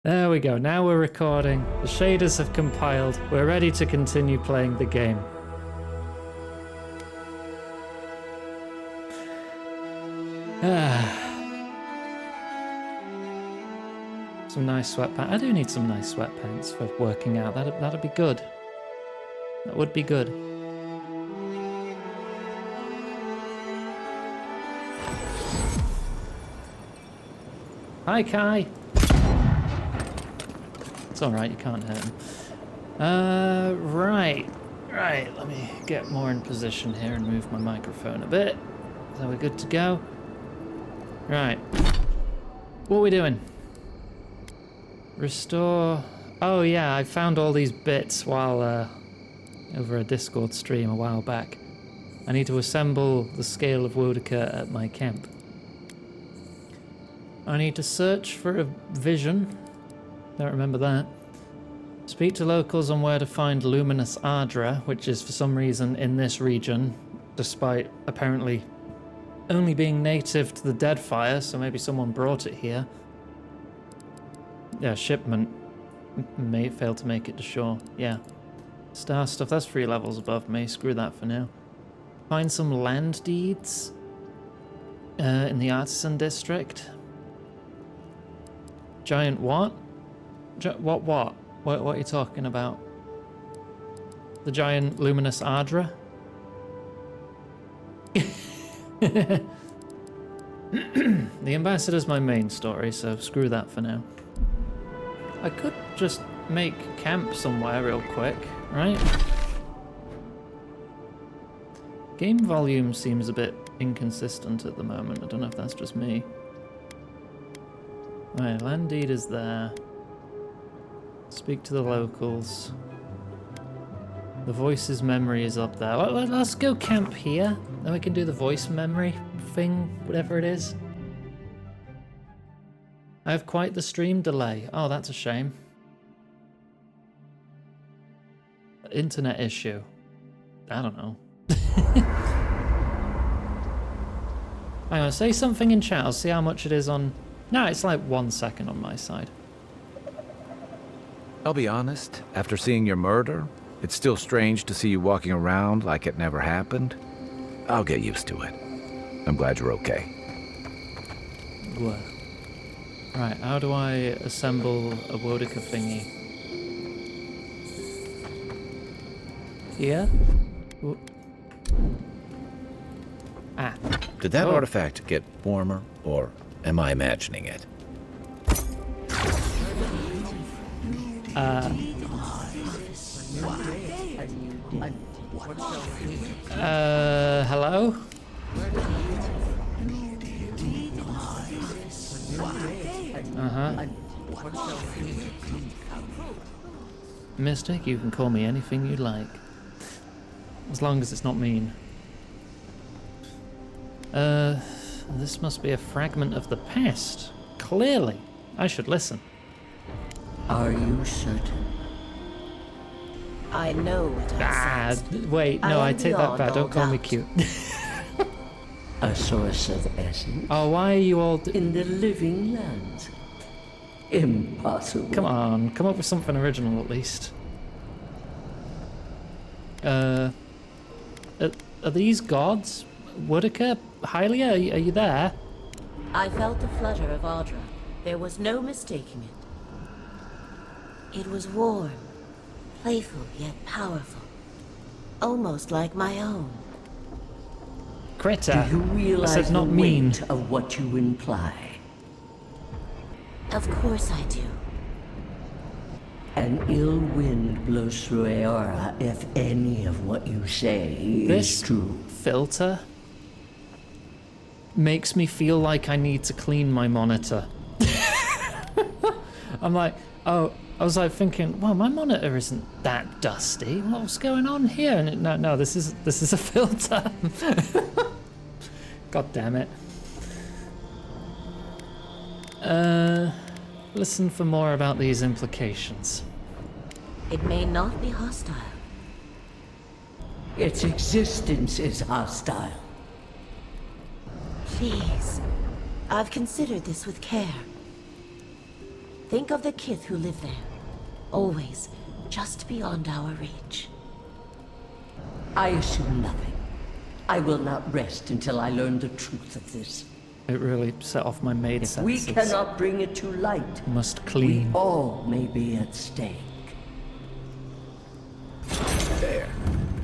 There we go. Now we're recording. The shaders have compiled. We're ready to continue playing the game. Some nice sweatpants. I do need some nice sweatpants for working out. That'd be good. That would be good. Hi, Kai. It's alright, you can't hurt him. Right. Let me get more in position here and move my microphone a bit. So we're good to go. Right. What are we doing? Restore. Oh yeah, I found all these bits while over a Discord stream a while back. I need to assemble the scale of Wodaka at my camp. I need to search for a vision. Don't remember that. Speak to locals on where to find luminous Ardra, which is for some reason in this region, despite apparently only being native to the Deadfire, so maybe someone brought it here. Yeah, shipment may fail to make it to shore. Yeah. Star stuff, that's 3 levels above me. Screw that for now. Find some land deeds in the Artisan District. Giant what? What? What are you talking about? The giant luminous Ardra? The ambassador's my main story, so screw that for now. I could just make camp somewhere real quick, right? Game volume seems a bit inconsistent at the moment. I don't know if that's just me. Right, land deed is there. Speak to the locals. The voice's memory is up there. Let's go camp here. Then we can do the voice memory thing, whatever it is. I have quite the stream delay. Oh, that's a shame. Internet issue. I don't know. Hang on, say something in chat. I'll see how much it is on... No, it's like 1 second on my side. I'll be honest, after seeing your murder, it's still strange to see you walking around like it never happened. I'll get used to it. I'm glad you're okay. What? Right, how do I assemble a Wodaka thingy? Here? Ooh. Ah. Did that artifact get warmer, or am I imagining it? Hello? Mystic, you can call me anything you like. As long as it's not mean. This must be a fragment of the past. Clearly. I should listen. Are you certain? I know what I said. Wait, no, I take that back. Don't call me cute. A source of essence? Oh, why are you all... In the living lands? Impossible. Come on, come up with something original at least. Are these gods? Wodaka? Hylia, are you there? I felt the flutter of Ardra. There was no mistaking it. It was warm, playful yet powerful. Almost like my own. Critter. Do you realize not the mean. weight of what you imply? Of course I do. An ill wind blows through Aora if any of what you say is true. Filter makes me feel like I need to clean my monitor. I'm like, oh, I was like thinking, well, my monitor isn't that dusty. What's going on here? And no, this is a filter. God damn it. Listen for more about these implications. It may not be hostile. Its existence is hostile. Please. I've considered this with care. Think of the kith who live there. Always just beyond our reach. I assume nothing. I will not rest until I learn the truth of this. It really set off my maid If we senses. cannot bring it to light, Must we clean. all may be at stake. There.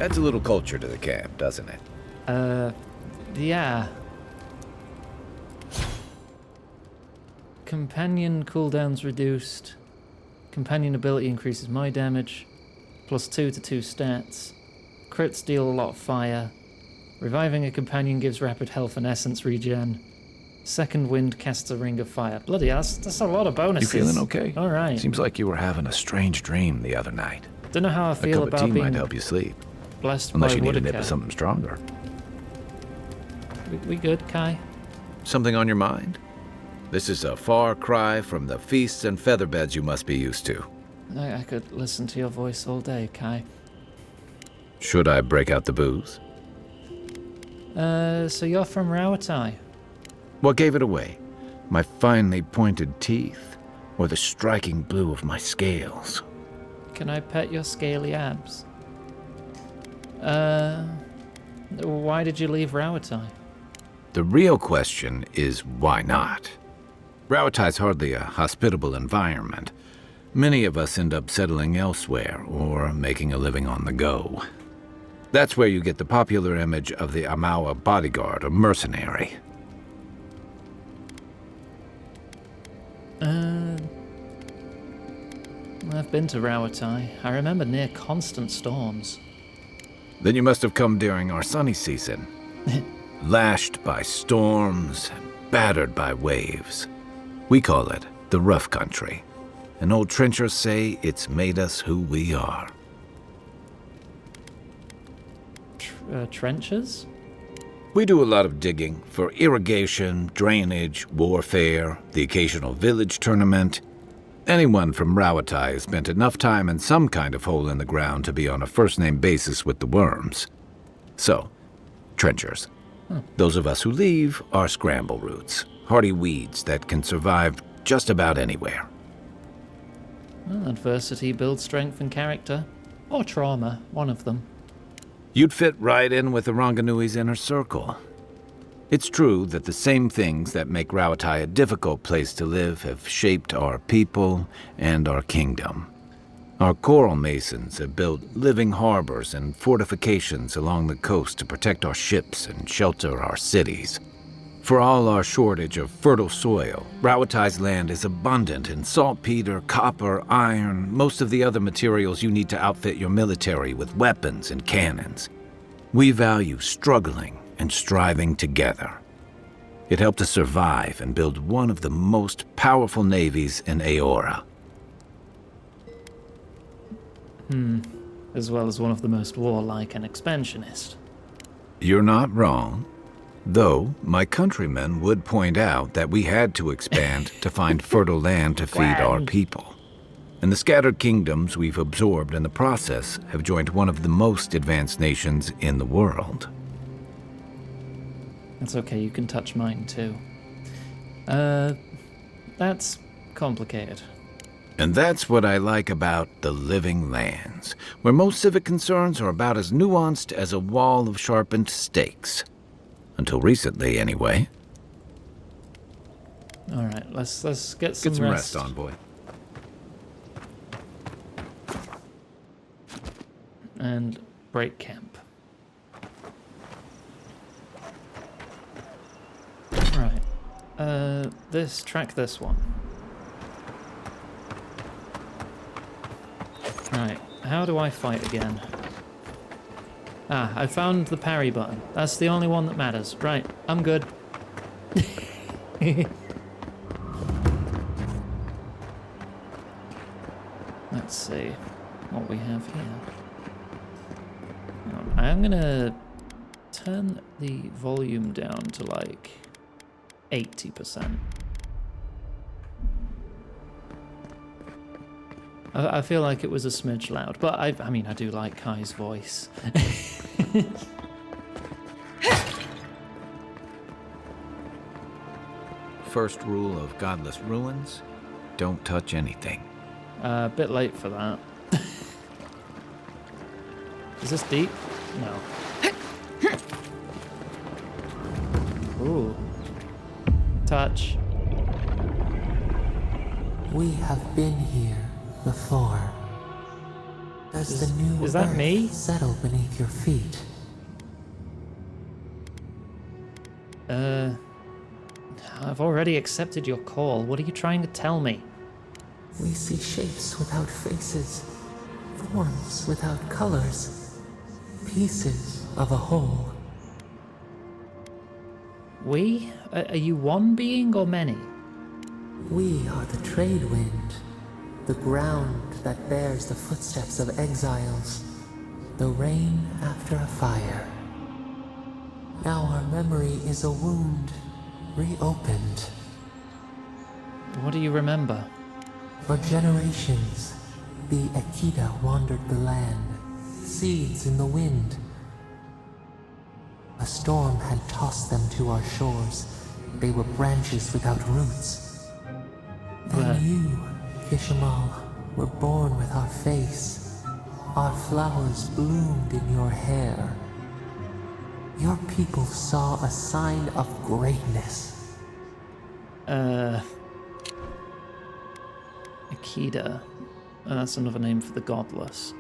Adds a little culture to the camp, doesn't it? Yeah. Companion cooldowns reduced. Companion ability increases my damage. +2 to 2 stats. Crits deal a lot of fire. Reviving a companion gives rapid health and essence regen. Second wind casts a ring of fire. Bloody hell, that's a lot of You bonuses. feeling okay? All right. Seems like you were having a strange dream the other night. Don't know how I A feel cup of about tea being might help you sleep. blessed Unless by you need a nip Woodacre. of something stronger. We good, Kai? Something on your mind? This is a far cry from the feasts and featherbeds you must be used to. I could listen to your voice all day, Kai. Should I break out the booze? So you're from Rawatai? What gave it away? My finely pointed teeth? Or the striking blue of my scales? Can I pet your scaly abs? Why did you leave Rawatai? The real question is why not? Rawatai's hardly a hospitable environment. Many of us end up settling elsewhere or making a living on the go. That's where you get the popular image of the Amawa bodyguard or mercenary. I've been to Rawatai. I remember near constant storms. Then you must have come during our sunny season. Lashed by storms and battered by waves. We call it the rough country. And old trenchers say it's made us who we are. Trenches? We do a lot of digging for irrigation, drainage, warfare, the occasional village tournament. Anyone from Rawatai has spent enough time in some kind of hole in the ground to be on a first-name basis with the worms. So, trenchers. Those of us who leave are scramble roots, hardy weeds that can survive just about anywhere. Well, adversity builds strength and character. Or trauma, one of them. You'd fit right in with the Ranganui's inner circle. It's true that the same things that make Rawatai a difficult place to live have shaped our people and our kingdom. Our coral masons have built living harbors and fortifications along the coast to protect our ships and shelter our cities. For all our shortage of fertile soil, Rawatai's land is abundant in saltpeter, copper, iron, most of the other materials you need to outfit your military with weapons and cannons. We value struggling and striving together. It helped us survive and build one of the most powerful navies in Aora. As well as one of the most warlike and expansionist. You're not wrong. Though, my countrymen would point out that we had to expand to find fertile land to feed our people. And the scattered kingdoms we've absorbed in the process have joined one of the most advanced nations in the world. That's okay, you can touch mine too. That's complicated. And that's what I like about the Living Lands, where most civic concerns are about as nuanced as a wall of sharpened stakes. Until recently, anyway. Alright, let's get Get some rest on, boy. And break camp. Right. Track this one. Right, how do I fight again? Ah, I found the parry button. That's the only one that matters. Right, I'm good. Let's see what we have here. I'm gonna turn the volume down to like 80%. I feel like it was a smidge loud, but I mean, I do like Kai's voice. First rule of Godless Ruins, don't touch anything. A bit late for that. Is this deep? No. Ooh. Touch. We have been here before. Does the new is that earth me? settle beneath your feet? I've already accepted your call. What are you trying to tell me? We see shapes without faces, forms without colors, pieces of a whole. We? Are you one being or many? We are the trade wind, the ground that bears the footsteps of exiles, the rain after a fire. Now our memory is a wound, reopened. What do you remember? For generations, the Akita wandered the land, seeds in the wind. A storm had tossed them to our shores. They were branches without roots. Then you, Kishimal, were born with our face. Our flowers bloomed in your hair. Your people saw a sign of greatness. Akida. That's another name for the godless.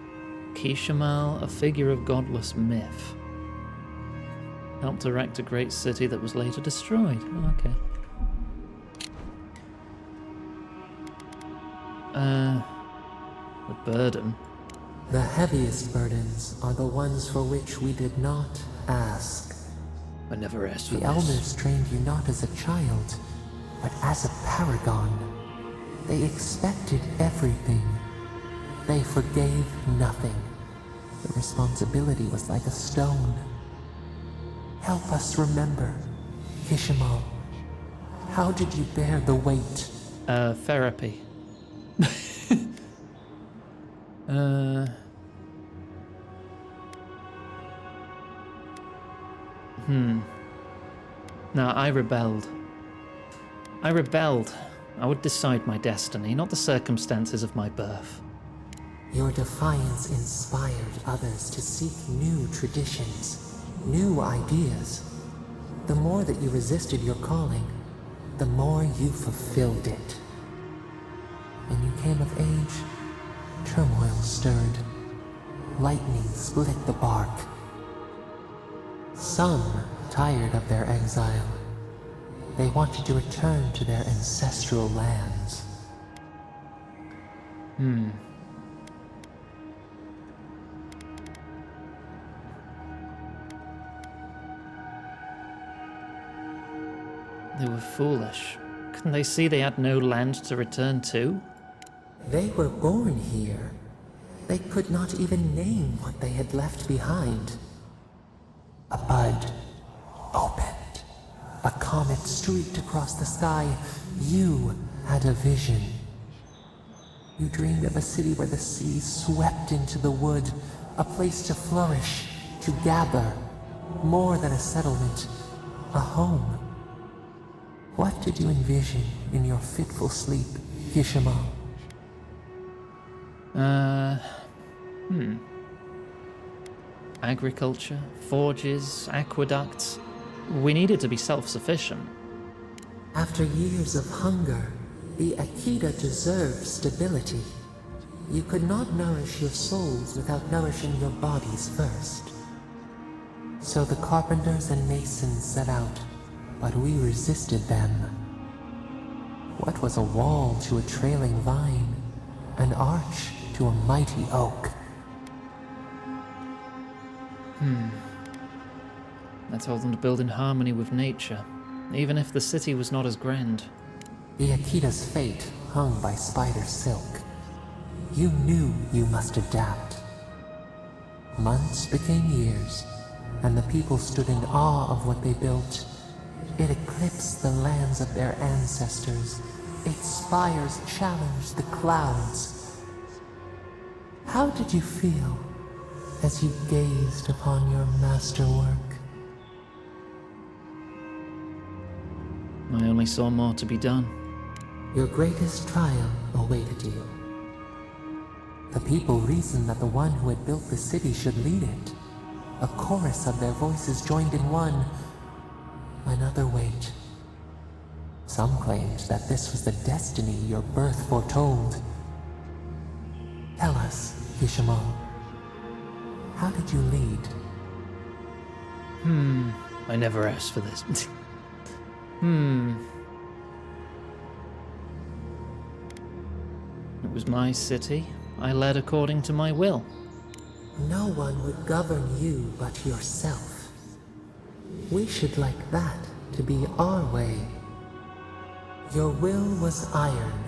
Kishimal, a figure of godless myth. Helped erect a great city that was later destroyed. Oh, okay. The burden. The heaviest burdens are the ones for which we did not ask. I never asked for The this. elders trained you not as a child, but as a paragon. They expected everything. They forgave nothing. The responsibility was like a stone. Help us remember, Kishimal. How did you bear the weight? Therapy. No, I rebelled. I would decide my destiny, not the circumstances of my birth. Your defiance inspired others to seek new traditions, new ideas. The more that you resisted your calling, the more you fulfilled it. When you came of age, turmoil stirred. Lightning split the bark. Some tired of their exile. They wanted to return to their ancestral lands. They were foolish. Couldn't they see they had no land to return to? They were born here. They could not even name what they had left behind. A bud opened. A comet streaked across the sky. You had a vision. You dreamed of a city where the sea swept into the wood, a place to flourish, to gather, more than a settlement, a home. What did you envision in your fitful sleep, Kishimal? Agriculture, forges, aqueducts. We needed to be self-sufficient. After years of hunger, the Akita deserved stability. You could not nourish your souls without nourishing your bodies first. So the carpenters and masons set out, but we resisted them. What was a wall to a trailing vine? An arch to a mighty oak? I told them to build in harmony with nature, even if the city was not as grand. The Akita's fate hung by spider silk. You knew you must adapt. Months became years, and the people stood in awe of what they built. It eclipsed the lands of their ancestors. Its spires challenged the clouds. How did you feel as you gazed upon your masterwork? I only saw more to be done. Your greatest triumph awaited you. The people reasoned that the one who had built the city should lead it. A chorus of their voices joined in one. Another wait. Some claimed that this was the destiny your birth foretold. Tell us, Ishmael, how did you lead? I never asked for this. It was my city. I led according to my will. No one would govern you but yourself. We should like that to be our way. Your will was iron.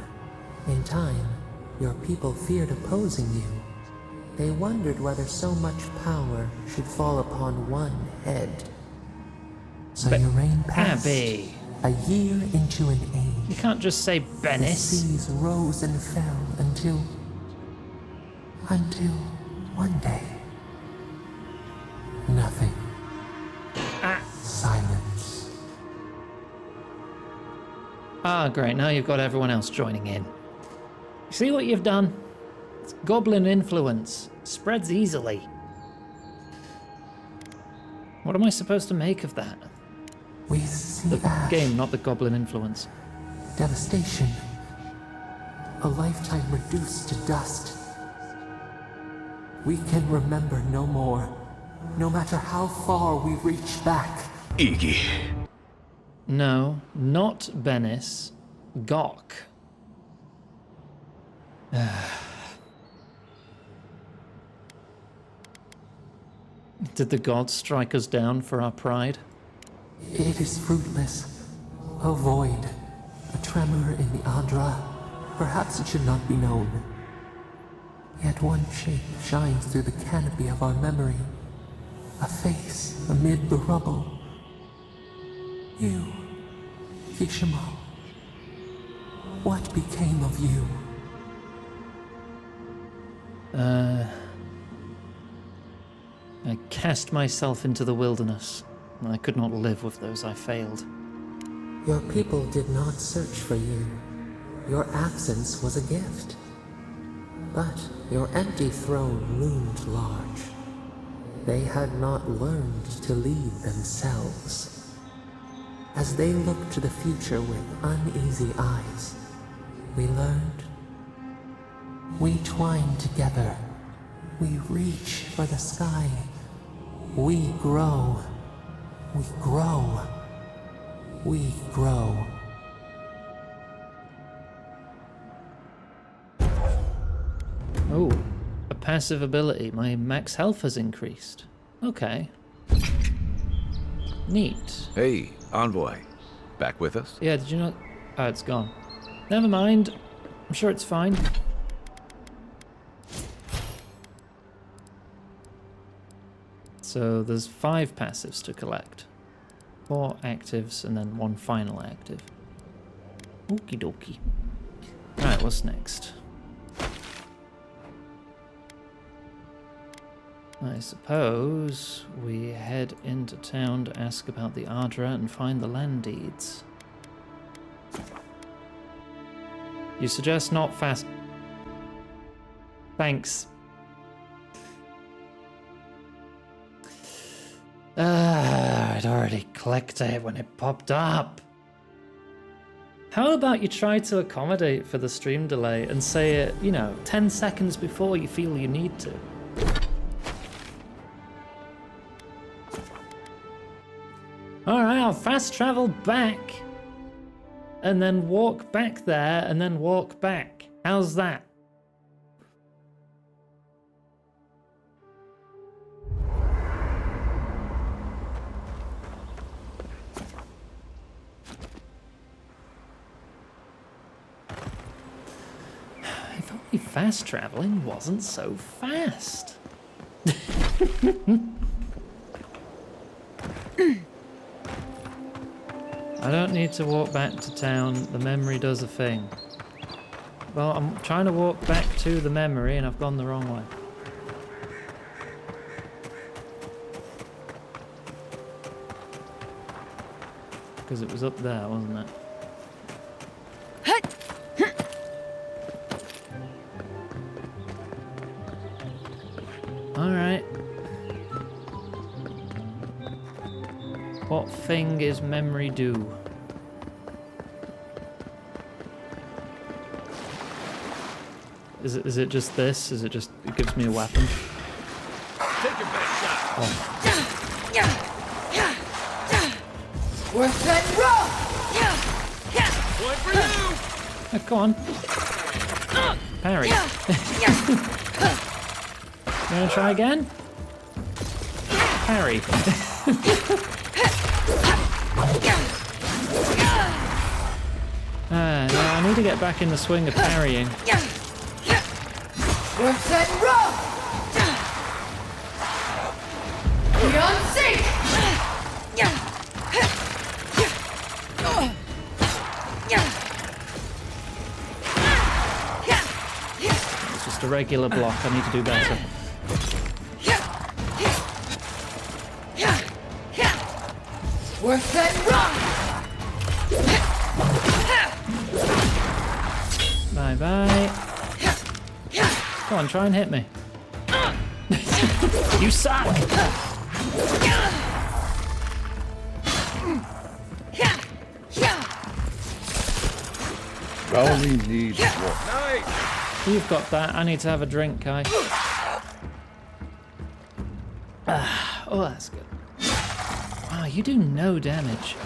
In time, your people feared opposing you. They wondered whether so much power should fall upon one head. So your reign passed. Abby, A year into an you age. can't just say The Bennis. seas rose and fell until one day. Nothing. Silence. Ah, great. Now you've got everyone else joining in. You see what you've done? It's goblin influence. Spreads easily. What am I supposed to make of that? We see The ash, game, not the goblin influence. devastation, a lifetime reduced to dust. We can remember no more, no matter how far we reach back. Iggy. No, not Bennis. Gok. Did the gods strike us down for our pride? It is fruitless, a void, a tremor in the Adra. Perhaps it should not be known. Yet one shape shines through the canopy of our memory, a face amid the rubble. You, Kishimo. What became of you? I cast myself into the wilderness. I could not live with those I failed. Your people did not search for you. Your absence was a gift. But your empty throne loomed large. They had not learned to lead themselves. As they looked to the future with uneasy eyes, we learned. We twine together. We reach for the sky. We grow. We grow. We grow. Oh, a passive ability. My max health has increased. Okay. Neat. Hey, Envoy. Back with us? Yeah, did you not? Oh, it's gone. Never mind. I'm sure it's fine. So there's 5 passives to collect. 4 actives and then 1 final active. Okie dokie. Alright, what's next? I suppose we head into town to ask about the Ardra and find the land deeds. You suggest not fast... Thanks. I'd already clicked it when it popped up. How about you try to accommodate for the stream delay and say it, 10 seconds before you feel you need to? Alright, I'll fast travel back. And then walk back there and then walk back. How's that? If only fast traveling wasn't so fast. I don't need to walk back to town. The memory does a thing. Well, I'm trying to walk back to the memory and I've gone the wrong way. Because it was up there, wasn't it? Alright. What thing is memory do? Is it just this? Is it just, it gives me a weapon? Take your best shot. Oh. Worth that row! Point for you! Oh, go on. Parry. You wanna try again? Parry. Yeah, I need to get back in the swing of parrying. Worth that row! Beyond safe! It's just a regular block. I need to do better. Worth that row! Bye bye. Come on, try and hit me. You suck! Only needs one. Nice! You've got that. I need to have a drink, Kai. Oh, that's good. Wow, you do no damage.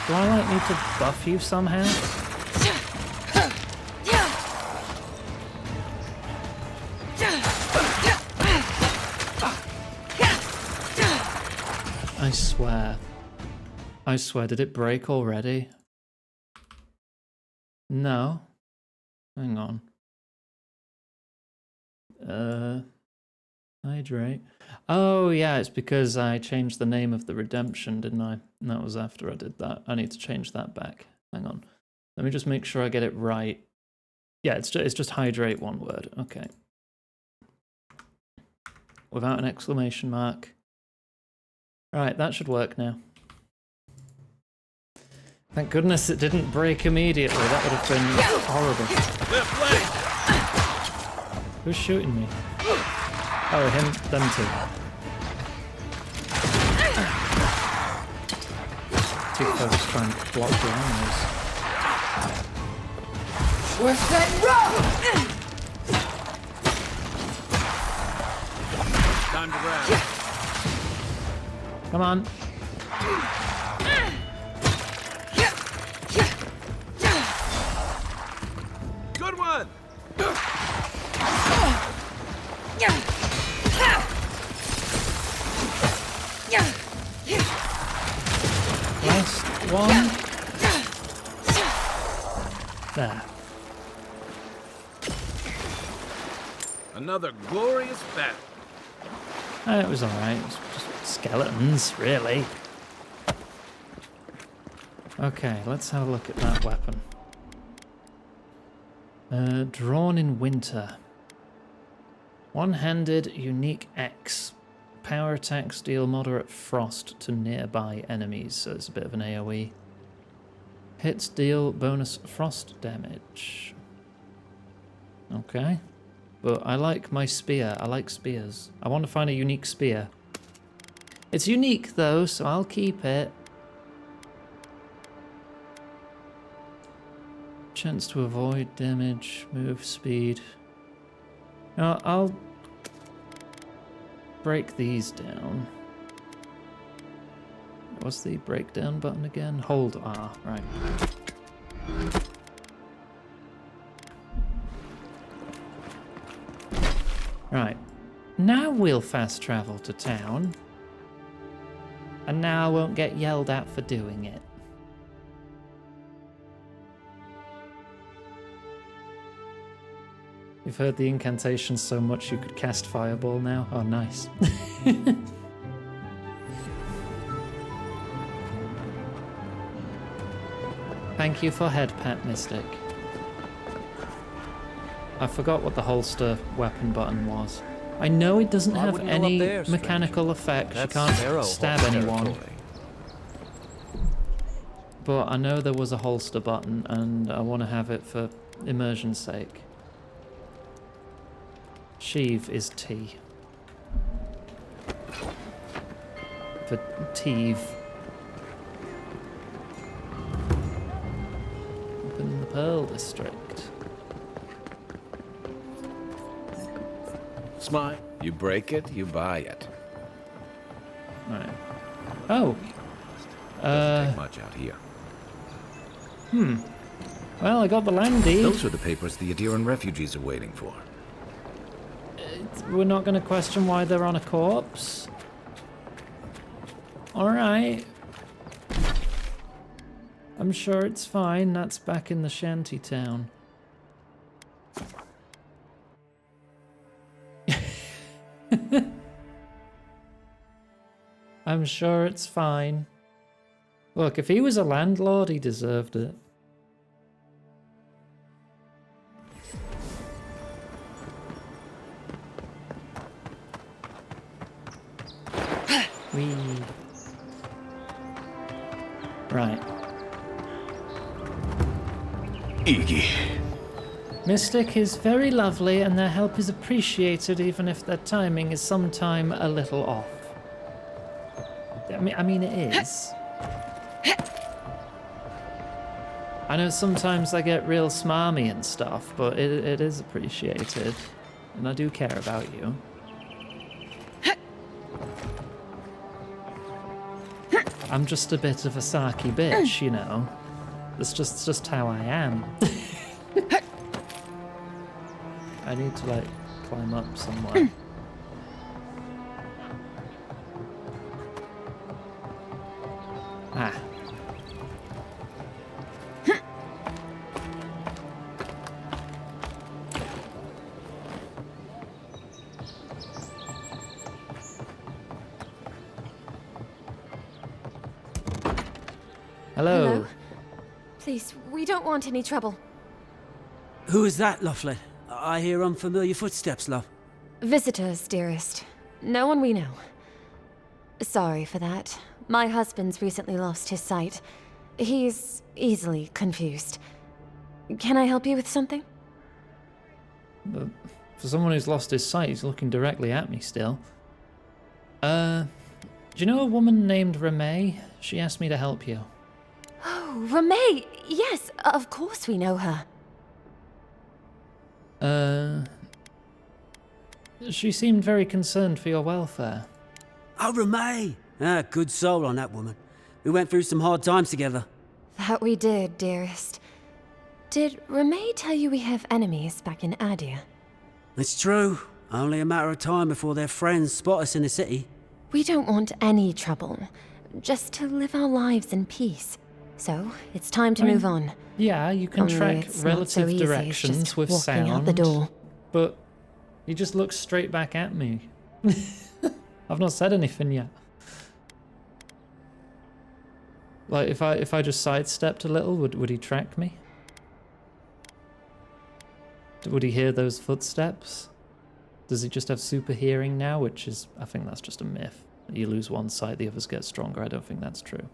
Do I like need to buff you somehow? I swear. I swear, did it break already? No. Hang on. Hydrate. Oh, yeah, it's because I changed the name of the redemption, didn't I? And that was after I did that. I need to change that back. Hang on. Let me just make sure I get it right. Yeah, it's just hydrate, one word. Okay. Without an exclamation mark. Right, that should work now. Thank goodness it didn't break immediately. That would have been horrible. Who's shooting me? Oh, him, them two. Too close trying to block the arrows. Worth that row! Time to grab. Come on. Good one! Last one. There. Another glorious battle. It was alright. It was just skeletons, really. Okay, let's have a look at that weapon. Drawn in winter. One-handed, unique X. Power attacks deal moderate frost to nearby enemies, so it's a bit of an AoE. Hits deal bonus frost damage. Okay. But I like my spear. I like spears. I want to find a unique spear. It's unique though, so I'll keep it. Chance to avoid damage, move speed. No, I'll break these down. What's the breakdown button again? Hold R, right. Right. Now we'll fast travel to town. And now I won't get yelled at for doing it. You've heard the incantation so much you could cast Fireball now? Oh, nice. Thank you for head pat, Mystic. I forgot what the holster weapon button was. I know it doesn't have any mechanical effects. You can't stab anyone. but I know there was a holster button, and I want to have it for immersion's sake. Sheave is T. For Teeve. Up in the Pearl District. Smile. You break it, you buy it. Right. Oh. Doesn't take much out here. Well, I got the land deed. Those are the papers the Adiran refugees are waiting for. We're not going to question why they're on a corpse. Alright. I'm sure it's fine. That's back in the shanty town. I'm sure it's fine. Look, if he was a landlord, he deserved it. Whee. Right. Iggy. Mystic is very lovely, and their help is appreciated, even if their timing is sometime a little off. I mean, it is. I know sometimes I get real smarmy and stuff, but it is appreciated, and I do care about you. I'm just a bit of a sarky bitch, you know. It's just how I am. I need to, like, climb up somewhere. Ah. Hello. Hello? Please, we don't want any trouble. Who is that, Loughlin? I hear unfamiliar footsteps, love. Visitors, dearest. No one we know. Sorry for that. My husband's recently lost his sight. He's easily confused. Can I help you with something? For someone who's lost his sight, he's looking directly at me still. Do you know a woman named Ramay? She asked me to help you. Oh, Ramay! Yes, of course we know her. She seemed very concerned for your welfare. Oh, Ramay! Ah, good soul on that woman. We went through some hard times together. That we did, dearest. Did Ramay tell you we have enemies back in Adia? It's true. Only a matter of time before their friends spot us in the city. We don't want any trouble. Just to live our lives in peace. So, it's time to move on. Yeah, you can Only track it's not relative so easy as directions just with walking sound. out the door. But he just looks straight back at me. I've not said anything yet. Like, if I just sidestepped a little, would he track me? Would he hear those footsteps? Does he just have super hearing now? Which is, I think that's just a myth. You lose one sight, the others get stronger. I don't think that's true.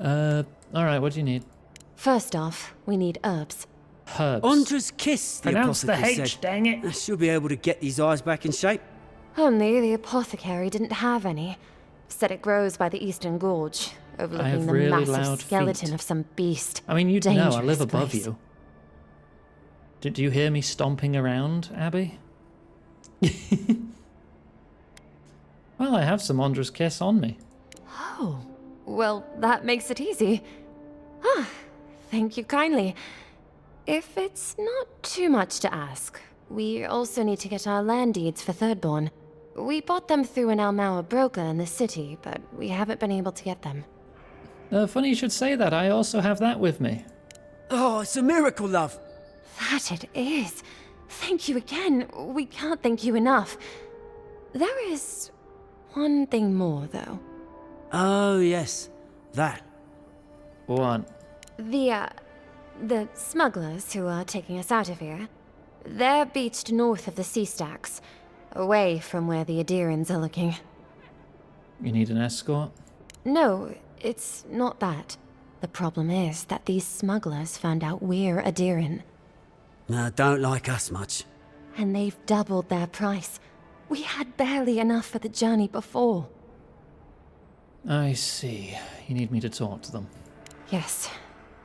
Alright, what do you need? First off, we need herbs. Herbs. Andra's kiss, the Pronounce the apothecary H, said. dang it. She'll be able to get these eyes back in shape. Only the apothecary didn't have any. Said it grows by the Eastern Gorge, overlooking the really massive loud skeleton feet. of some beast. I mean, you'd know, I Dangerous live above place. you. Do you hear me stomping around, Abby? Well, I have some Andra's Kiss on me. Oh, well, that makes it easy. Ah, thank you kindly. If it's not too much to ask, we also need to get our land deeds for Thirdborn. We bought them through an Almaua broker in the city, but we haven't been able to get them. Funny you should say that. I also have that with me. Oh, it's a miracle, love. That it is. Thank you again. We can't thank you enough. There is one thing more, though. Oh, yes. That. One. The smugglers who are taking us out of here, they're beached north of the sea stacks, away from where the Adirans are looking. You need an escort? No, it's not that. The problem is that these smugglers found out we're Adiran, Don't like us much. and they've doubled their price. We had barely enough for the journey before. I see. You need me to talk to them. Yes,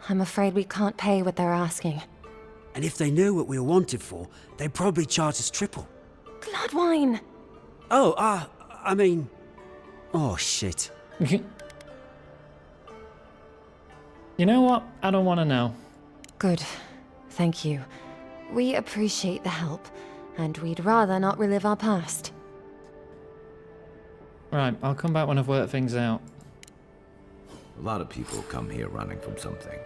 I'm afraid we can't pay what they're asking. And if they knew what we were wanted for, they'd probably charge us triple. Bloodwine! Oh, I mean... Oh, shit. You know what? I don't want to know. Good. Thank you. We appreciate the help, and we'd rather not relive our past. Right, I'll come back when I've worked things out. A lot of people come here running from something.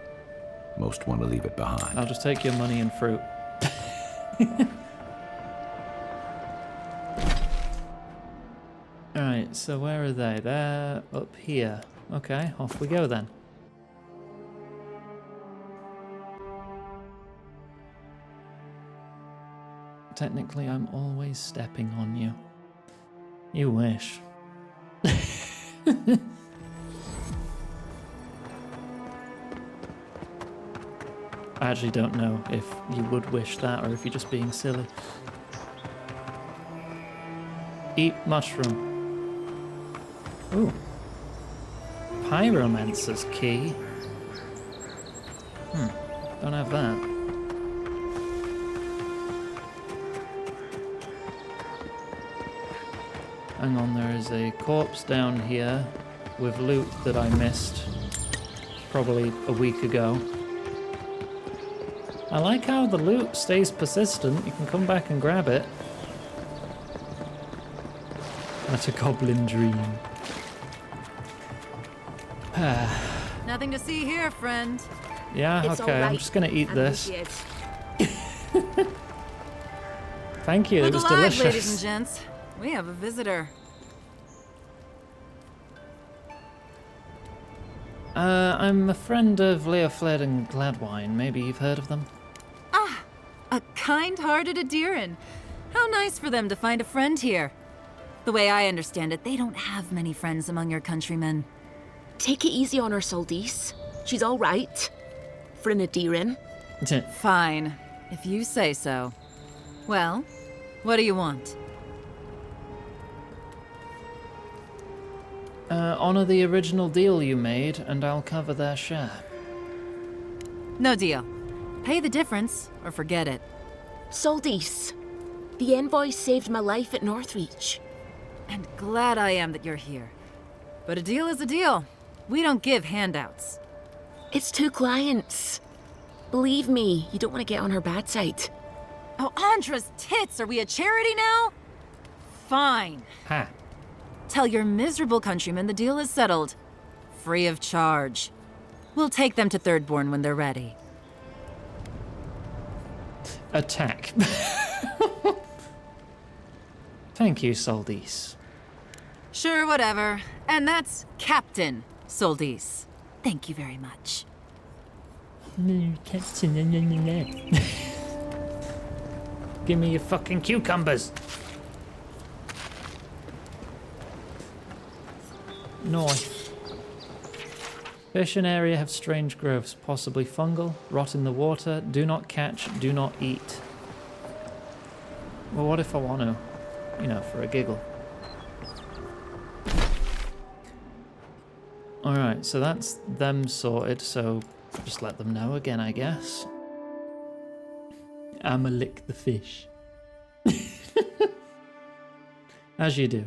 Most want to leave it behind. I'll just take your money and fruit. Alright, so where are they? They're up here. Okay, off we go then. Technically, I'm always stepping on you. You wish. I actually don't know if you would wish that or if you're just being silly. Eat mushroom. Ooh. Pyromancer's key. Don't have that. Hang on, there is a corpse down here with loot that I missed probably a week ago. I like how the loot stays persistent. You can come back and grab it. That's a goblin dream. Nothing to see here, friend. Yeah, It's okay, all I'm right. just gonna eat this. Appreciate. Thank you, it Look was alive, delicious. ladies and gents. We have a visitor. I'm a friend of Leofled and Gladwine. Maybe you've heard of them? A kind-hearted Adiran. How nice for them to find a friend here. The way I understand it, they don't have many friends among your countrymen. Take it easy on her, Soldice. She's all right. For an Adiran. Fine, if you say so. Well, what do you want? Honor the original deal you made, and I'll cover their share. No deal. Pay the difference, or forget it. Soldice. The envoy saved my life at Northreach. And glad I am that you're here. But a deal is a deal. We don't give handouts. It's 2 clients. Believe me, you don't want to get on her bad side. Oh, Andra's tits! Are we a charity now? Fine. Ha! Tell your miserable countrymen the deal is settled. Free of charge. We'll take them to Thirdborn when they're ready. Attack. Thank you, Soldice. Sure, whatever. And that's Captain Soldice. Thank you very much. Give me your fucking cucumbers. North. Fishing area have strange growths, possibly fungal, rot in the water, do not catch, do not eat. Well, what if I want to? You know, for a giggle. Alright, so that's them sorted, so just let them know again, I guess. I'ma lick the fish. As you do.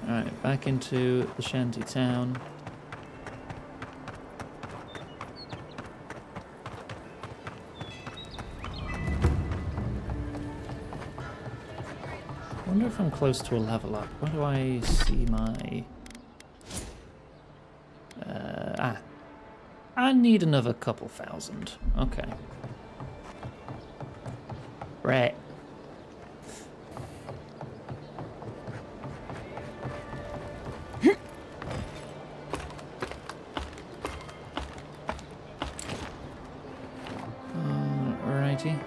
Alright, back into the shanty town. I wonder if I'm close to a level up. Where do I see my... I need another couple thousand. Okay. Right. Alrighty.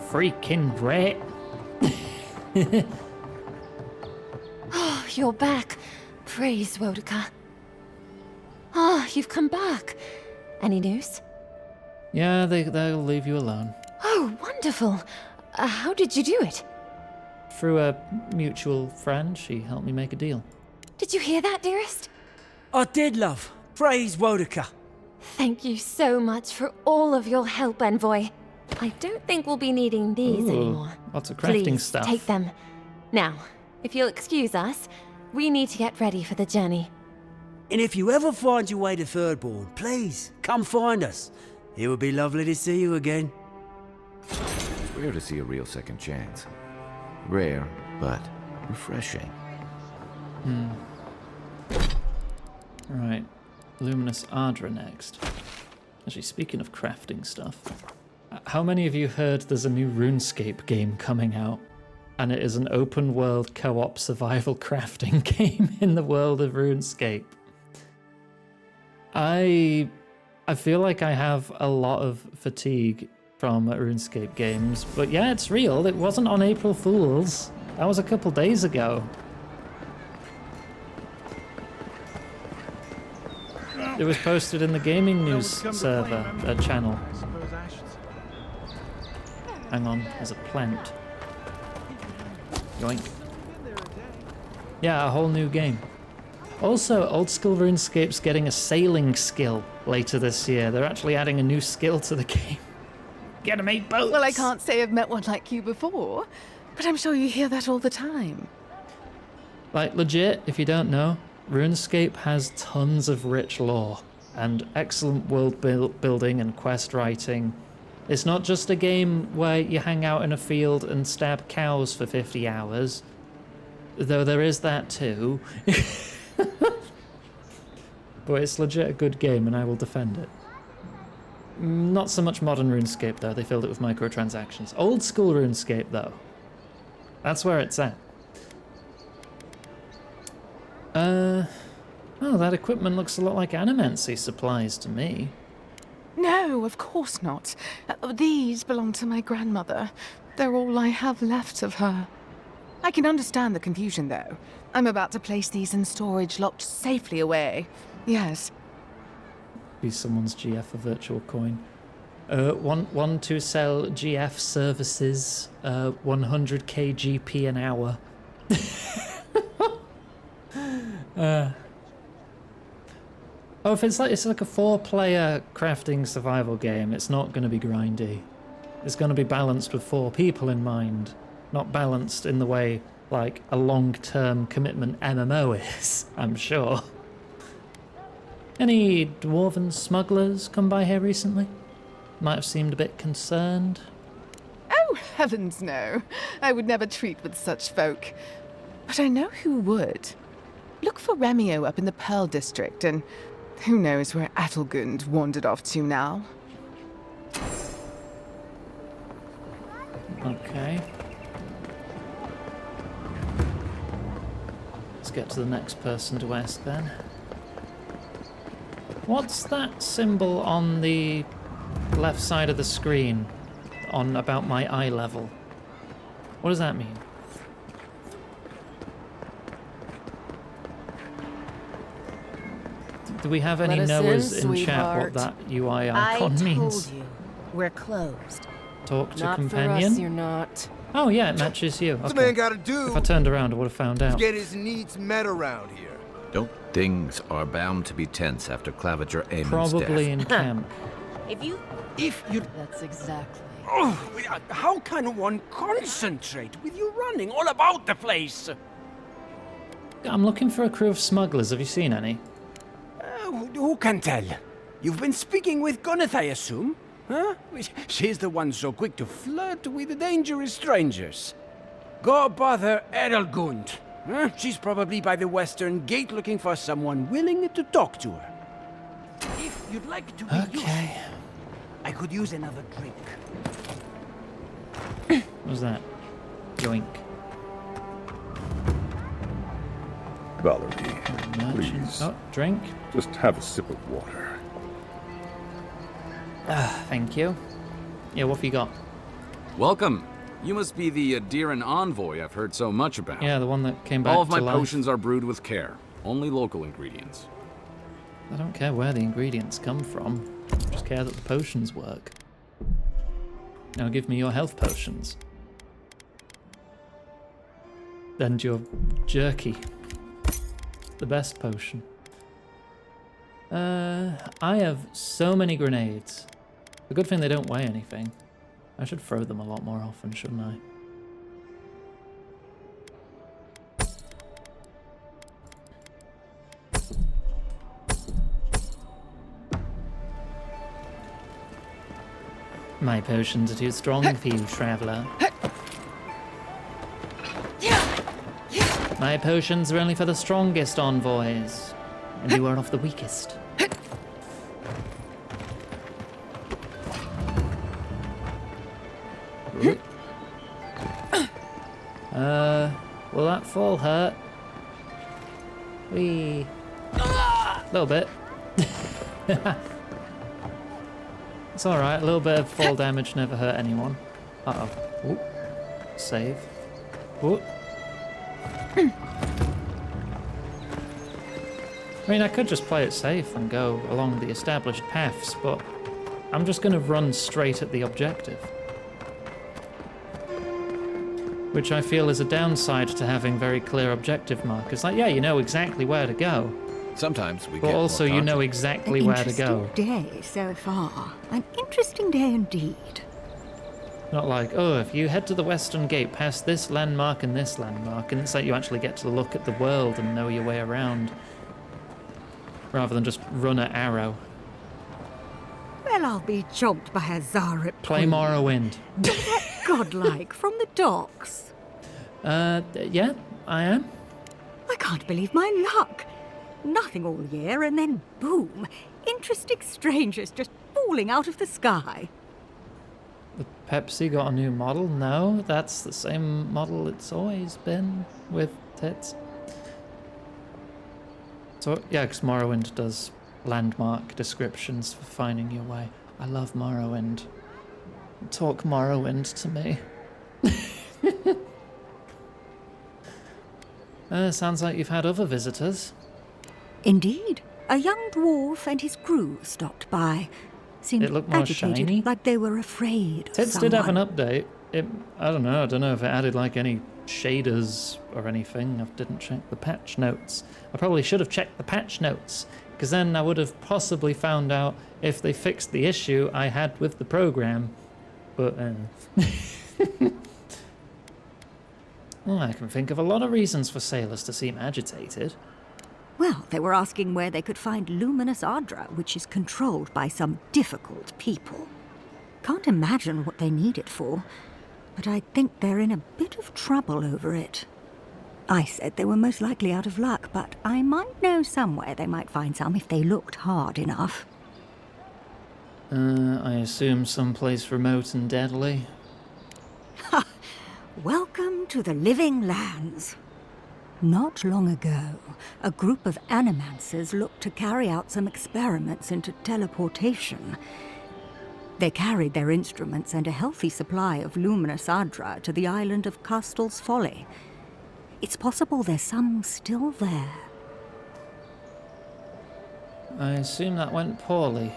Freaking rat. you're back. Praise Wodaka. Ah, you've come back. Any news? Yeah, they'll leave you alone. Oh, wonderful. How did you do it? Through a mutual friend, she helped me make a deal. Did you hear that, dearest? I did, love. Praise Wodaka. Thank you so much for all of your help, Envoy. I don't think we'll be needing these Ooh, anymore. lots of crafting Please, stuff. take them. Now, if you'll excuse us, we need to get ready for the journey. And if you ever find your way to Thirdborn, please, come find us. It would be lovely to see you again. It's rare to see a real second chance. Rare, but refreshing. Right, Luminous Ardra next. Actually, speaking of crafting stuff, how many of you heard there's a new RuneScape game coming out? And it is an open world co-op survival crafting game in the world of RuneScape. I feel like I have a lot of fatigue from RuneScape games, but yeah, it's real. It wasn't on April Fool's. That was a couple days ago. It was posted in the gaming news server channel. Hang on, there's a plant. Yoink. Yeah, a whole new game. Also, old school RuneScape's getting a sailing skill later this year. They're actually adding a new skill to the game. Get to make boats! Well, I can't say I've met one like you before, but I'm sure you hear that all the time. Like, legit, if you don't know, RuneScape has tons of rich lore and excellent world building and quest writing. It's not just a game where you hang out in a field and stab cows for 50 hours, though there is that too. But it's legit a good game and I will defend it. Not so much modern RuneScape though, they filled it with microtransactions. Old school RuneScape though, that's where it's at. Oh, that equipment looks a lot like animancy supplies to me. No, of course not. These belong to my grandmother. They're all I have left of her. I can understand the confusion, though. I'm about to place these in storage locked safely away. Yes. Be someone's GF a virtual coin. Want to sell GF services, 100k GP an hour. Oh, if it's like a 4-player crafting survival game, it's not going to be grindy. It's going to be balanced with 4 people in mind, not balanced in the way like a long-term commitment MMO is, I'm sure. Any dwarven smugglers come by here recently? Might have seemed a bit concerned. Oh, heavens no. I would never treat with such folk. But I know who would. Look for Remio up in the Pearl District, and who knows where Adelgund wandered off to now. Okay. Let's get to the next person to ask then. What's that symbol on the left side of the screen on about my eye level? What does that mean? Do we have any knowers in chat what that UI icon means? I told you, we're closed. Talk to Not companion? for us, you're not. Oh yeah, it matches you. What's Okay. a man gotta do If I turned around, I would have found to out. get his needs met around here? Don't things are bound to be tense after Claviger Amon's Probably death? in camp. If you... If you... That's exactly. Oh, how can one concentrate with you running all about the place? I'm looking for a crew of smugglers. Have you seen any? Who can tell? You've been speaking with Gunith, I assume? Huh? She's the one so quick to flirt with dangerous strangers. Go bother Edelgund. Huh? She's probably by the western gate looking for someone willing to talk to her. If you'd like to be Okay. useful, I could use another drink. What was that? Yoink. Valerie, Merchant. please. Oh, drink. Just have a sip of water. Thank you. Yeah, what have you got? Welcome. You must be the Adiran envoy I've heard so much about. Yeah, the one that came back All of my to life. potions are brewed with care. Only local ingredients. I don't care where the ingredients come from. I just care that the potions work. Now give me your health potions. And your jerky. The best potion. I have so many grenades. A good thing they don't weigh anything. I should throw them a lot more often, shouldn't I? My potions are too strong for you, traveler. My potions are only for the strongest envoys, and you are of the weakest. Will that fall hurt? Wee. A little bit. It's alright, a little bit of fall damage never hurt anyone. Uh-oh. Ooh. Save. Ooh. I mean, I could just play it safe and go along the established paths, but I'm just going to run straight at the objective. Which I feel is a downside to having very clear objective markers. Like, yeah, you know exactly where to go. Sometimes we But get also you know exactly where to go. Day so far. An interesting day indeed. Not like, oh, if you head to the Western Gate past this landmark, and it's like you actually get to look at the world and know your way around. Rather than just run at arrow. Well, I'll be chomped by a Zaret. Play Morrowind. Godlike from the docks. Yeah, I am. I can't believe my luck. Nothing all year, and then boom, interesting strangers just falling out of the sky. The Pepsi got a new model? No, that's the same model it's always been with tits. So, yeah, because Morrowind does landmark descriptions for finding your way. I love Morrowind. Talk Morrowind to me. Sounds like you've had other visitors. Indeed. A young dwarf and his crew stopped by. Seemed It looked more agitated, shiny. like they were afraid of Tits someone. did have an update. I don't know if it added like any shaders or anything. I didn't check the patch notes. I probably should have checked the patch notes, because then I would have possibly found out if they fixed the issue I had with the program. But, well, I can think of a lot of reasons for sailors to seem agitated. Well, they were asking where they could find luminous Ardra, which is controlled by some difficult people. Can't imagine what they need it for, but I think they're in a bit of trouble over it. I said they were most likely out of luck, but I might know somewhere they might find some if they looked hard enough. I assume someplace remote and deadly. Ha! Welcome to the Living Lands. Not long ago, a group of animancers looked to carry out some experiments into teleportation. They carried their instruments and a healthy supply of luminous Ardra to the island of Castel's Folly. It's possible there's some still there. I assume that went poorly.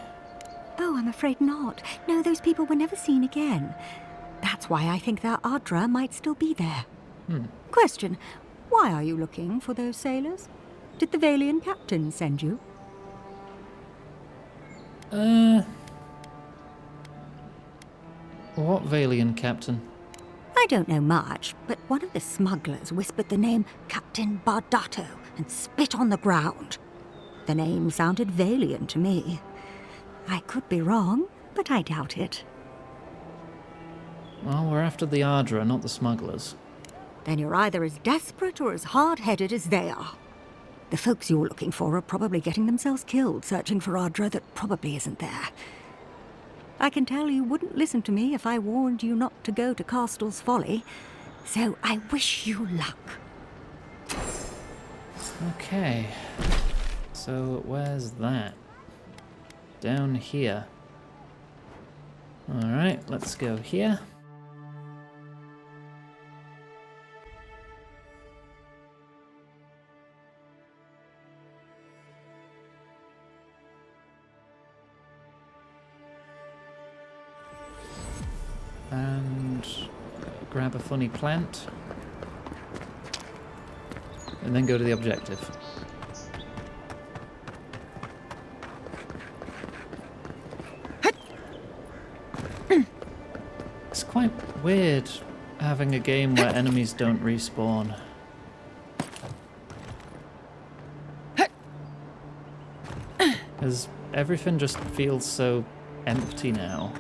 Oh, I'm afraid not. No, those people were never seen again. That's why I think their Ardra might still be there. Question, why are you looking for those sailors? Did the Valian captain send you? What Valian captain? I don't know much, but one of the smugglers whispered the name Captain Bardato and spit on the ground. The name sounded Valian to me. I could be wrong, but I doubt it. Well, we're after the Ardra, not the smugglers. Then you're either as desperate or as hard-headed as they are. The folks you're looking for are probably getting themselves killed searching for Ardra that probably isn't there. I can tell you wouldn't listen to me if I warned you not to go to Castel's Folly, so I wish you luck. Okay. So, where's that? Down here. Alright, let's go here. grab a funny plant. And then go to the objective. It's quite weird having a game where enemies don't respawn. Because everything just feels so empty now.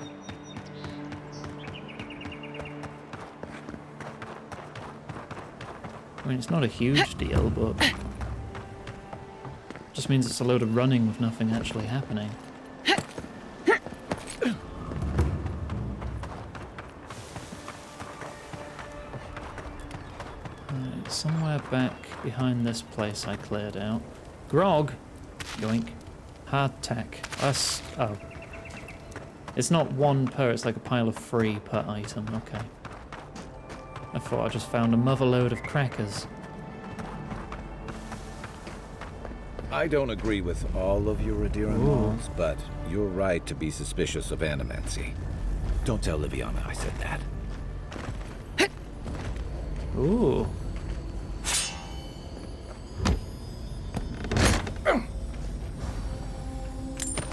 I mean, it's not a huge deal, but just means it's a load of running with nothing actually happening. Right, somewhere back behind this place I cleared out. Grog! Yoink. Hardtack. Us. Oh. It's not one per, it's like a pile of 3 per item. Okay. I thought I just found a mother load of crackers. I don't agree with all of your Adiran laws, but you're right to be suspicious of animancy. Don't tell Liviana I said that. Ooh.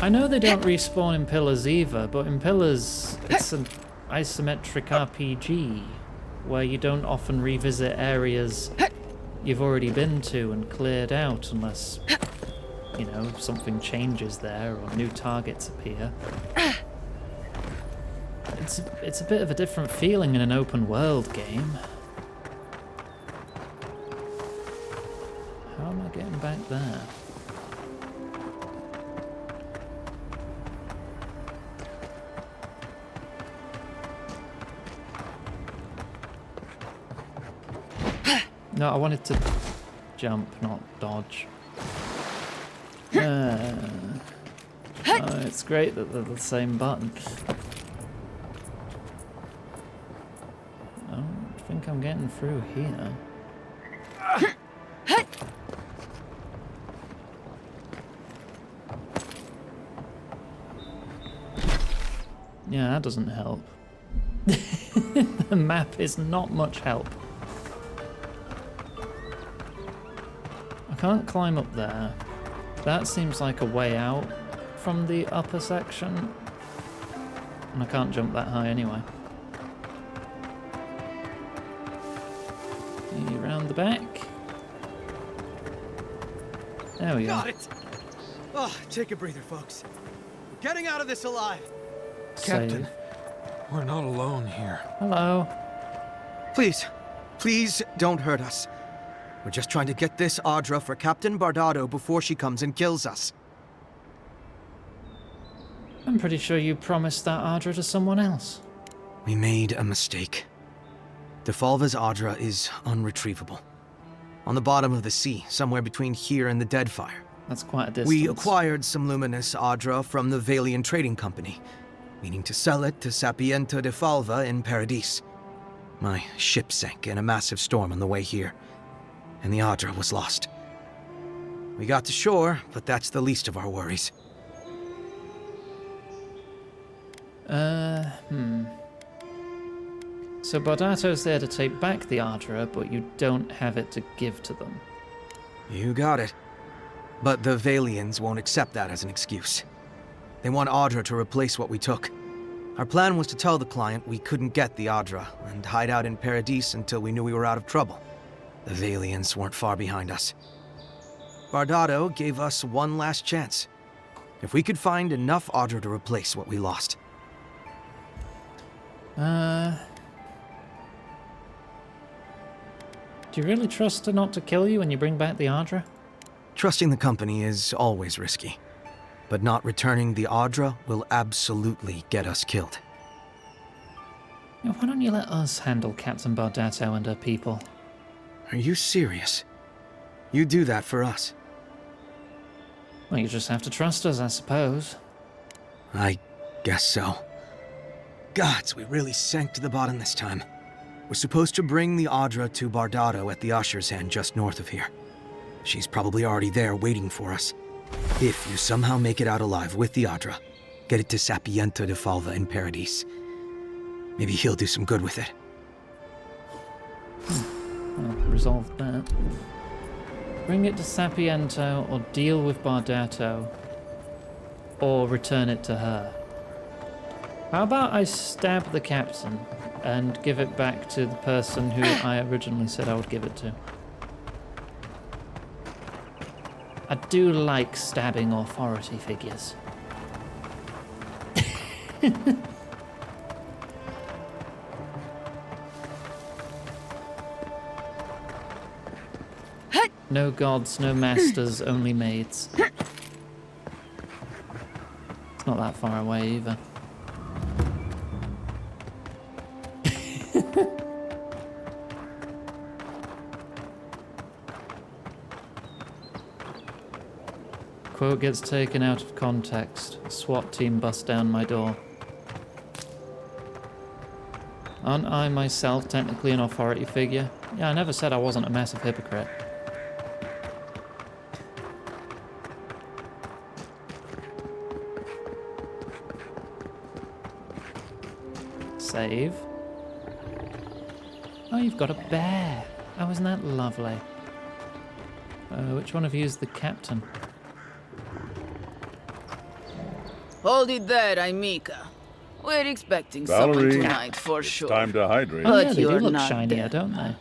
I know they don't respawn in Pillars either, but in Pillars it's an isometric RPG where you don't often revisit areas you've already been to and cleared out unless, you know, something changes there or new targets appear. It's a bit of a different feeling in an open world game. How am I getting back there? No, I wanted to jump, not dodge. Oh, it's great that they're the same button. I don't think I'm getting through here. Yeah, that doesn't help. The map is not much help. I can't climb up there. That seems like a way out from the upper section. And I can't jump that high anyway. Around the back. There we go. Got it! Oh, take a breather, folks. We're getting out of this alive. Captain, we're not alone here. Hello. Please don't hurt us. We're just trying to get this Adra for Captain Bardado before she comes and kills us. I'm pretty sure you promised that Adra to someone else. We made a mistake. Defalva's Adra is unretrievable. On the bottom of the sea, somewhere between here and the Deadfire. That's quite a distance. We acquired some luminous Adra from the Valian Trading Company, meaning to sell it to Sapiento Defalva in Paradis. My ship sank in a massive storm on the way here, and the Adra was lost. We got to shore, but that's the least of our worries. So Bardato's there to take back the Adra, but you don't have it to give to them. You got it. But the Valians won't accept that as an excuse. They want Adra to replace what we took. Our plan was to tell the client we couldn't get the Adra and hide out in Paradis until we knew we were out of trouble. The Valians weren't far behind us. Bardado gave us one last chance. If we could find enough Adra to replace what we lost. Do you really trust her not to kill you when you bring back the Adra? Trusting the company is always risky. But not returning the Adra will absolutely get us killed. Why don't you let us handle Captain Bardato and her people? Are you serious? You do that for us? Well, you just have to trust us, I suppose. I guess so. Gods, we really sank to the bottom this time. We're supposed to bring the Adra to Bardado at the Usher's Hand just north of here. She's probably already there waiting for us. If you somehow make it out alive with the Adra, get it to Sapiento Defalva in Paradis. Maybe he'll do some good with it. Well, resolved that. Bring it to Sapiento or deal with Bardato. Or return it to her. How about I stab the captain and give it back to the person who I originally said I would give it to? I do like stabbing authority figures. No gods, no masters, only maids. It's not that far away either. Quote gets taken out of context. A SWAT team busts down my door. Aren't I myself technically an authority figure? Yeah, I never said I wasn't a massive hypocrite. Save. Oh, you've got a bear. Oh, isn't that lovely? Which one of you is the captain? Hold it there, Aimika. We're expecting Valerie, someone tonight for sure. Time to hydrate. Oh, yeah, they do you're look not shinier, dead. don't they?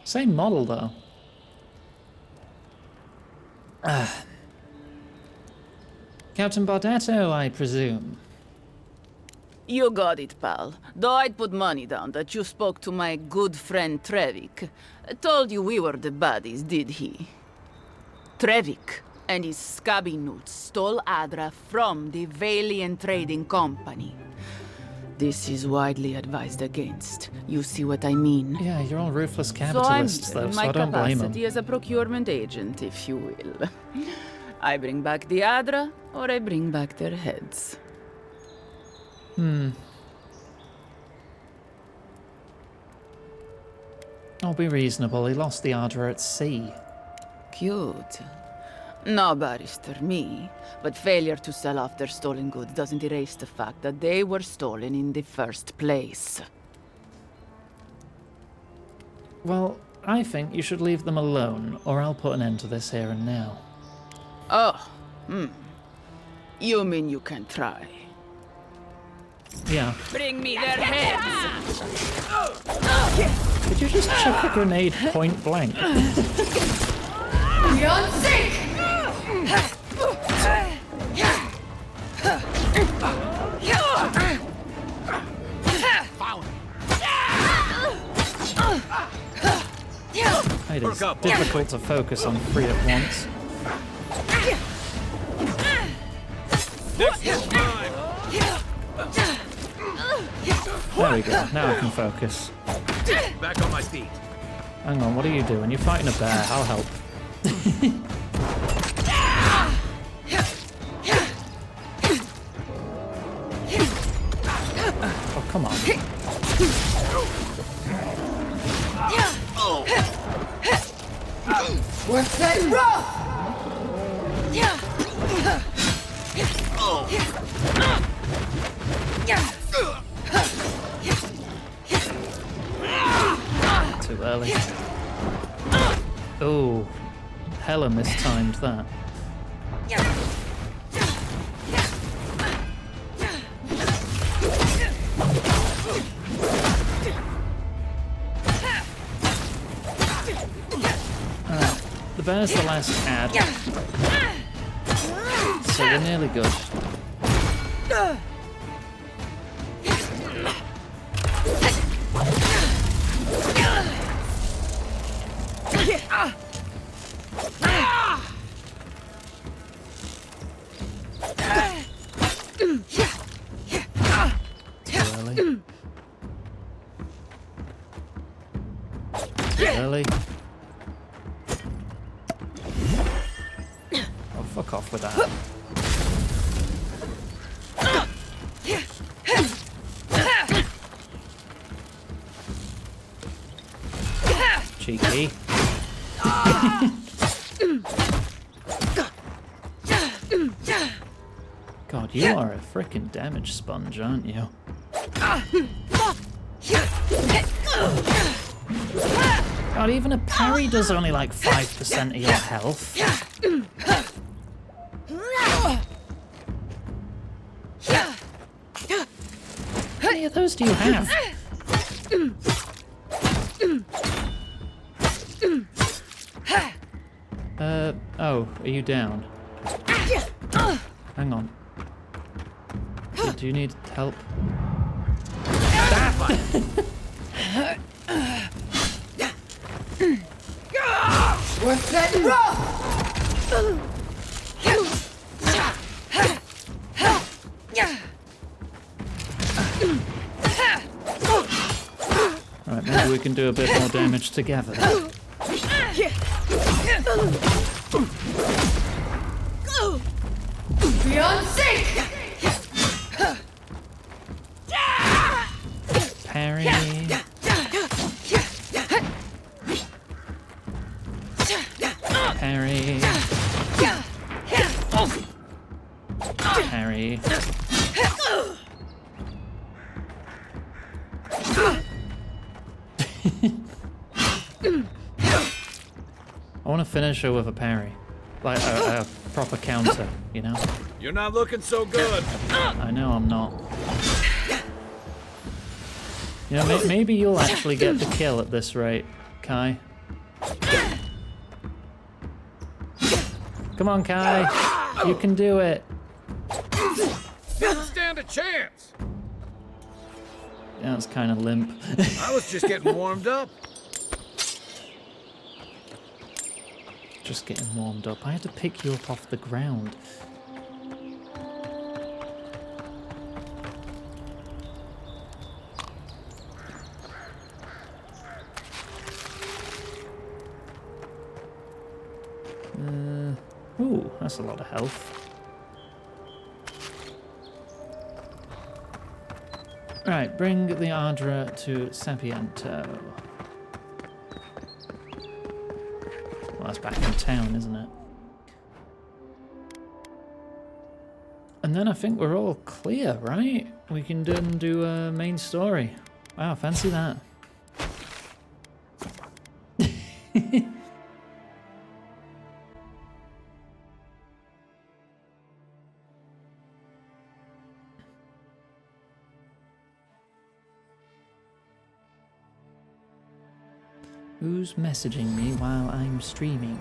Same model, though. Captain Bardato, I presume. You got it, pal. Though I'd put money down that you spoke to my good friend Trevik. Told you we were the buddies, did he? Trevik and his scabby newts stole Adra from the Valiant Trading Company. This is widely advised against. You see what I mean? Yeah, you're all ruthless So capitalists, though, so my I don't blame them. capacity as a procurement agent, if you will. I bring back the Adra, or I bring back their heads. I'll be reasonable. He lost the Ardra at sea. Cute. No barrister, me. But failure to sell off their stolen goods doesn't erase the fact that they were stolen in the first place. Well, I think you should leave them alone, or I'll put an end to this here and now. Oh, You mean you can try? Yeah. Bring me their heads! Did you just chuck a grenade point blank? Beyond sync! It is difficult to focus on three at once. There we go, now I can focus. Back on my feet. Hang on, what are you doing? You're fighting a bear, I'll help. Oh, come on. Worth that rough! Too early. Oh, hella mistimed that. The bear's the last ad, so we're nearly good. Too early. Too early. Oh, fuck off with that. Cheeky. God, you are a frickin' damage sponge, aren't you? God, even a parry does only like 5% of your health. How many of those do you have? Oh, are you down? Hang on. Do you need help? Worth letting roll! Alright, maybe we can do a bit more damage together. Beyond sync! Parry. Parry. Parry. I want to finish her with a parry. Like a proper counter, you know? You're not looking so good. I know I'm not. You know, maybe you'll actually get the kill at this rate, Kai. Come on, Kai. You can do it. Didn't stand a chance. Yeah, it's kind of limp. I was just getting warmed up. Just getting warmed up. I had to pick you up off the ground. Ooh, that's a lot of health. Right, bring the Ardra to Sapiento. Well, that's back in town, isn't it? And then I think we're all clear, right? We can do a main story. Wow, fancy that. Who's messaging me while I'm streaming?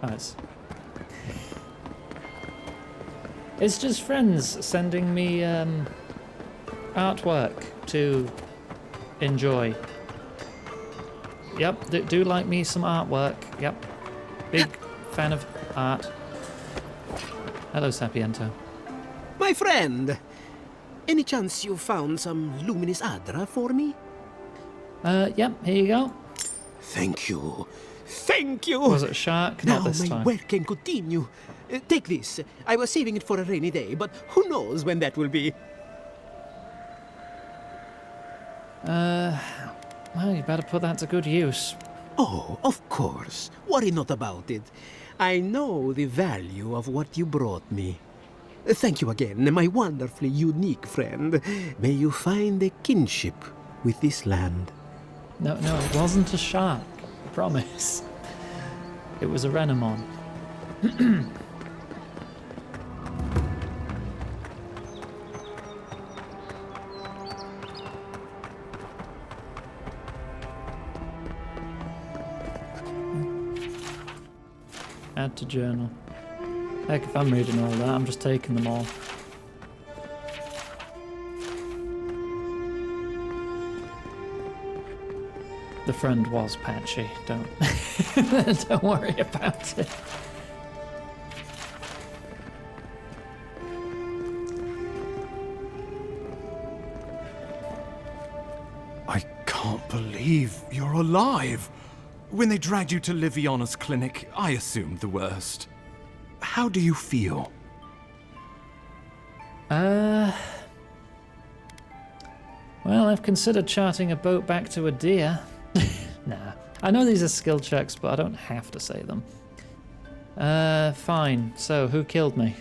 Oh, it's just friends sending me artwork to enjoy. Yep, do like me some artwork. Yep, big fan of art. Hello, Sapiento. My friend, any chance you found some luminous Adra for me? Yep, here you go. Thank you. Thank you! Was it a shark? Now Not this my time. work can continue. Take this. I was saving it for a rainy day, but who knows when that will be? Well, you better put that to good use. Oh, of course. Worry not about it. I know the value of what you brought me. Thank you again, my wonderfully unique friend. May you find a kinship with this land. No, it wasn't a shark. I promise. It was a Renamon. Add to journal. Heck, if I'm reading all that, I'm just taking them all. The friend was patchy. Don't don't worry about it. I can't believe you're alive. When they dragged you to Liviana's clinic, I assumed the worst. How do you feel? Well, I've considered charting a boat back to Adir. Nah. I know these are skill checks, but I don't have to say them. Fine. So, who killed me?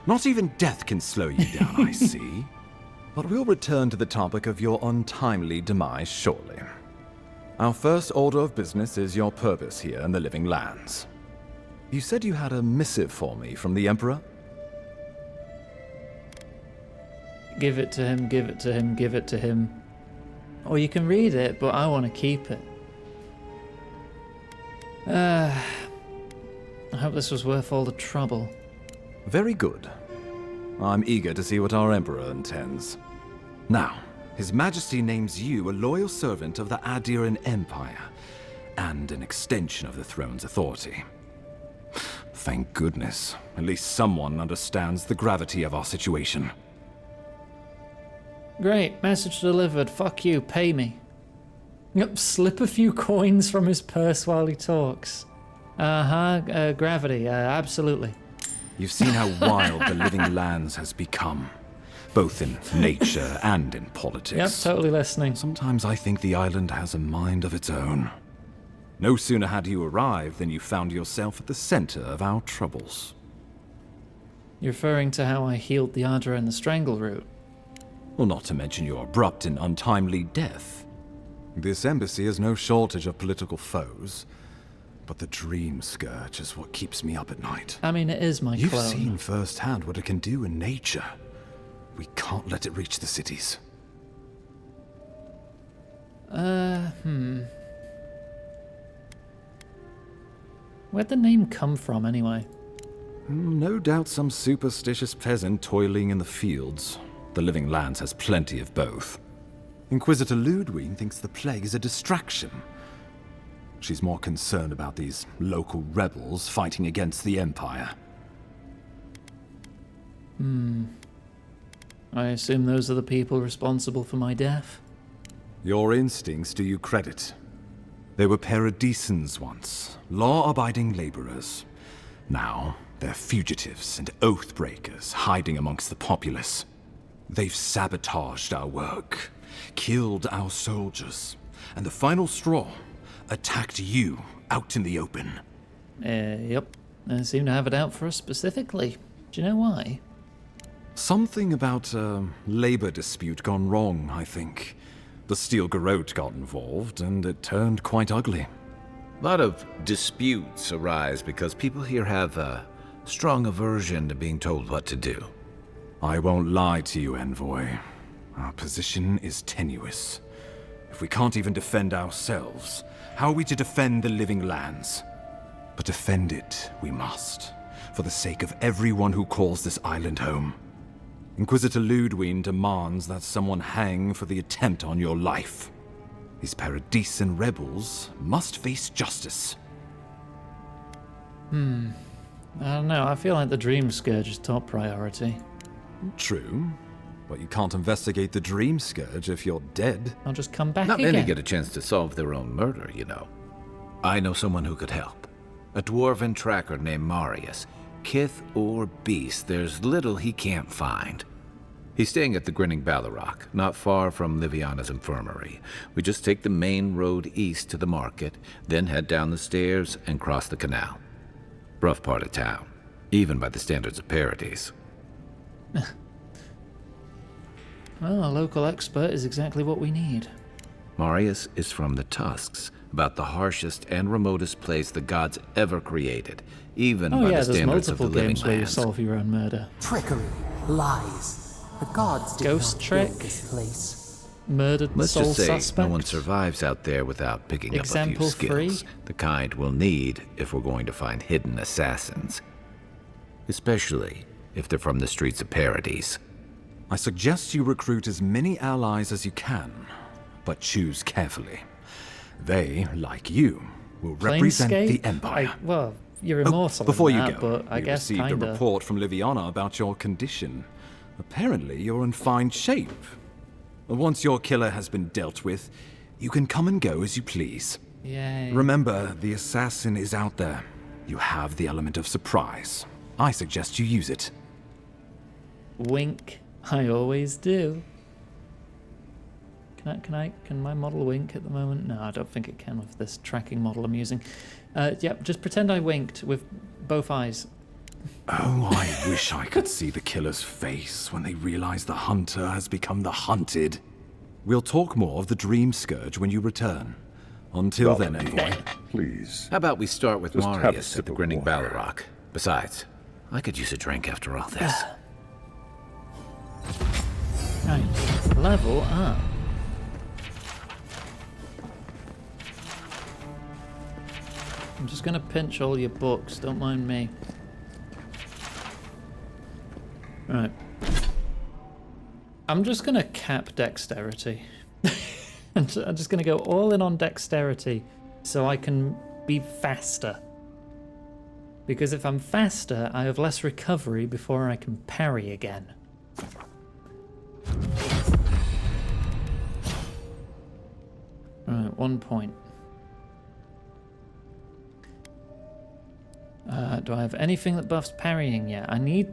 Not even death can slow you down, I see. But we'll return to the topic of your untimely demise shortly. Our first order of business is your purpose here in the Living Lands. You said you had a missive for me from the Emperor? Give it to him, give it to him, give it to him. Or you can read it, but I want to keep it. I hope this was worth all the trouble. Very good. I'm eager to see what our Emperor intends. Now, His Majesty names you a loyal servant of the Adiran Empire, and an extension of the throne's authority. Thank goodness, at least someone understands the gravity of our situation. Great, message delivered. Fuck you, pay me. Yep, slip a few coins from his purse while he talks. Gravity, absolutely. You've seen how wild the Living Lands has become, both in nature and in politics. Yep, totally listening. Sometimes I think the island has a mind of its own. No sooner had you arrived than you found yourself at the center of our troubles. You're referring to how I healed the Ardra and the Strangle route? Well, not to mention your abrupt and untimely death. This embassy has no shortage of political foes, but the Dream Scourge is what keeps me up at night. I mean, it is my You've clone. seen firsthand what it can do in nature. We can't let it reach the cities. Where'd the name come from, anyway? No doubt some superstitious peasant toiling in the fields. The Living Lands has plenty of both. Inquisitor Ludwig thinks the plague is a distraction. She's more concerned about these local rebels fighting against the Empire. I assume those are the people responsible for my death? Your instincts do you credit. They were paradisans once, law-abiding laborers. Now, they're fugitives and oath-breakers hiding amongst the populace. They've sabotaged our work, killed our soldiers, and the final straw, attacked you out in the open. Yep. I seem to have it out for us specifically. Do you know why? Something about a labor dispute gone wrong, I think. The Steel Garrote got involved, and it turned quite ugly. A lot of disputes arise because people here have a strong aversion to being told what to do. I won't lie to you, Envoy. Our position is tenuous. If we can't even defend ourselves, how are we to defend the Living Lands? But defend it we must, for the sake of everyone who calls this island home. Inquisitor Ludwig demands that someone hang for the attempt on your life. These Paradisan rebels must face justice. I don't know, I feel like the Dream Scourge is top priority. True, but you can't investigate the Dream Scourge if you're dead. I'll just come back Not again. many get a chance to solve their own murder, you know. I know someone who could help. A dwarven tracker named Marius. Kith or beast, there's little he can't find. He's staying at the Grinning Ballarrock, not far from Liviana's infirmary. We just take the main road east to the market, then head down the stairs and cross the canal. Rough part of town, even by the standards of Paradise. Well, a local expert is exactly what we need. Marius is from the Tusks, about the harshest and remotest place the gods ever created, even by the standards of the Living games where you Lands. solve your own murder. Trickery, lies. The gods did Ghost not trick. build this place. Murdered Let's soul just say suspect. no one survives out there without picking Example up a few skills. The kind we'll need if we're going to find hidden assassins. Especially if they're from the streets of Paradise. I suggest you recruit as many allies as you can, but choose carefully. They, like you, will represent the Planescape? Empire. Well, you're immortal Before in you that, go, but I we guess received kinda. a report from Liviana about your condition. Apparently, you're in fine shape. Once your killer has been dealt with, you can come and go as you please. Yay. Remember, the assassin is out there. You have the element of surprise. I suggest you use it. Wink. I always do. Can my model wink at the moment? No, I don't think it can with this tracking model I'm using. Yep, just pretend I winked with both eyes. Oh, I wish I could see the killer's face when they realize the hunter has become the hunted. We'll talk more of the Dream Scourge when you return. Until then, Envoy. Please. How about we start with Just have a Marius sip at the of Grinning water. Balrog? Besides, I could use a drink after all this. Right, level up. I'm just gonna pinch all your books, don't mind me. Right. I'm just gonna cap dexterity. I'm just gonna go all in on dexterity so I can be faster. Because if I'm faster, I have less recovery before I can parry again. Right, 1 point. Do I have anything that buffs parrying yet? I need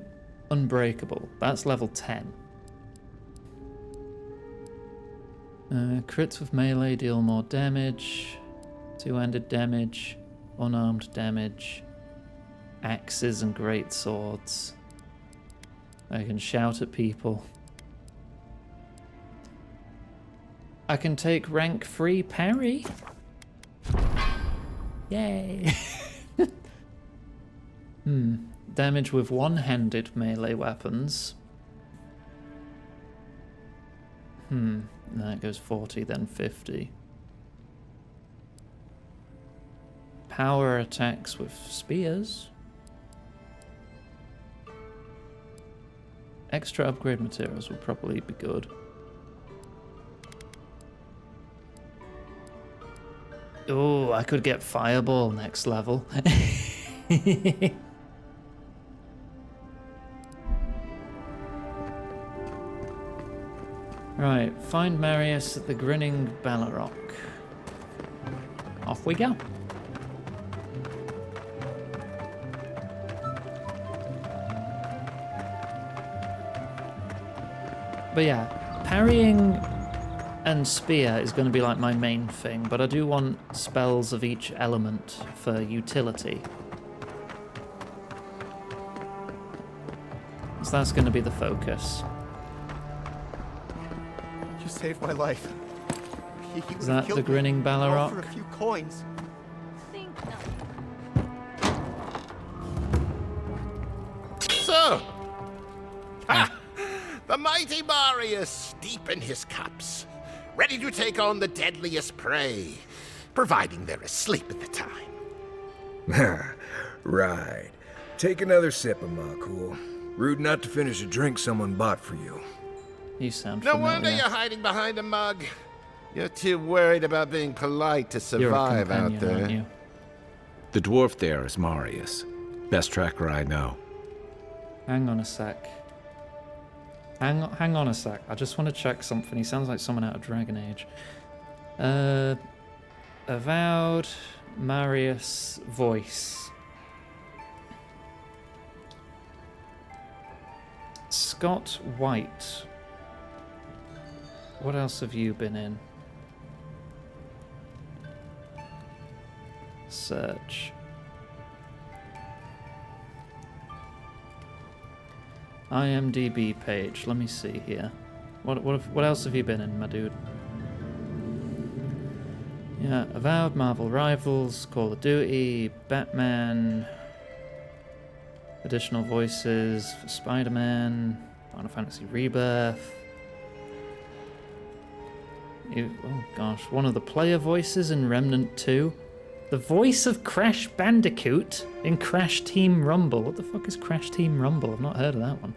Unbreakable. That's level 10. Crits with melee deal more damage. Two-handed damage. Unarmed damage. Axes and great swords. I can shout at people. I can take rank 3 parry. Yay. Damage with one-handed melee weapons. That goes 40, then 50. Power attacks with spears. Extra upgrade materials will probably be good. Oh, I could get Fireball next level. Right, find Marius at the Grinning Balrog. Off we go. But yeah, parrying and spear is going to be like my main thing, but I do want spells of each element for utility. So that's going to be the focus. You saved my life. Is that the Grinning Balrog? For a few coins. So, the mighty Marius, deep in his cups, ready to take on the deadliest prey, providing they're asleep at the time. Right. Take another sip of my cool. Rude not to finish a drink someone bought for you. You sound No familiar. wonder you're hiding behind a mug. You're too worried about being polite to survive out there. Aren't you? The dwarf there is Marius. Best tracker I know. Hang on a sec. Hang on a sec. I just want to check something. He sounds like someone out of Dragon Age. Avowed Marius voice. Scott White. What else have you been in? Search. IMDb page. Let me see here. What else have you been in, my dude? Yeah, Avowed, Marvel Rivals, Call of Duty, Batman. Additional voices for Spider-Man, Final Fantasy Rebirth. Oh gosh, one of the player voices in Remnant 2. The voice of Crash Bandicoot in Crash Team Rumble. What the fuck is Crash Team Rumble? I've not heard of that one.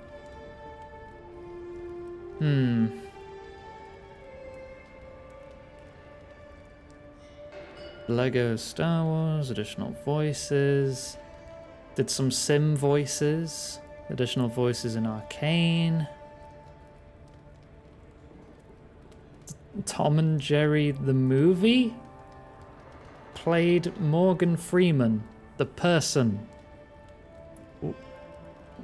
Lego Star Wars, additional voices. Did some sim voices. Additional voices in Arcane. Tom and Jerry the movie? Played Morgan Freeman, the person.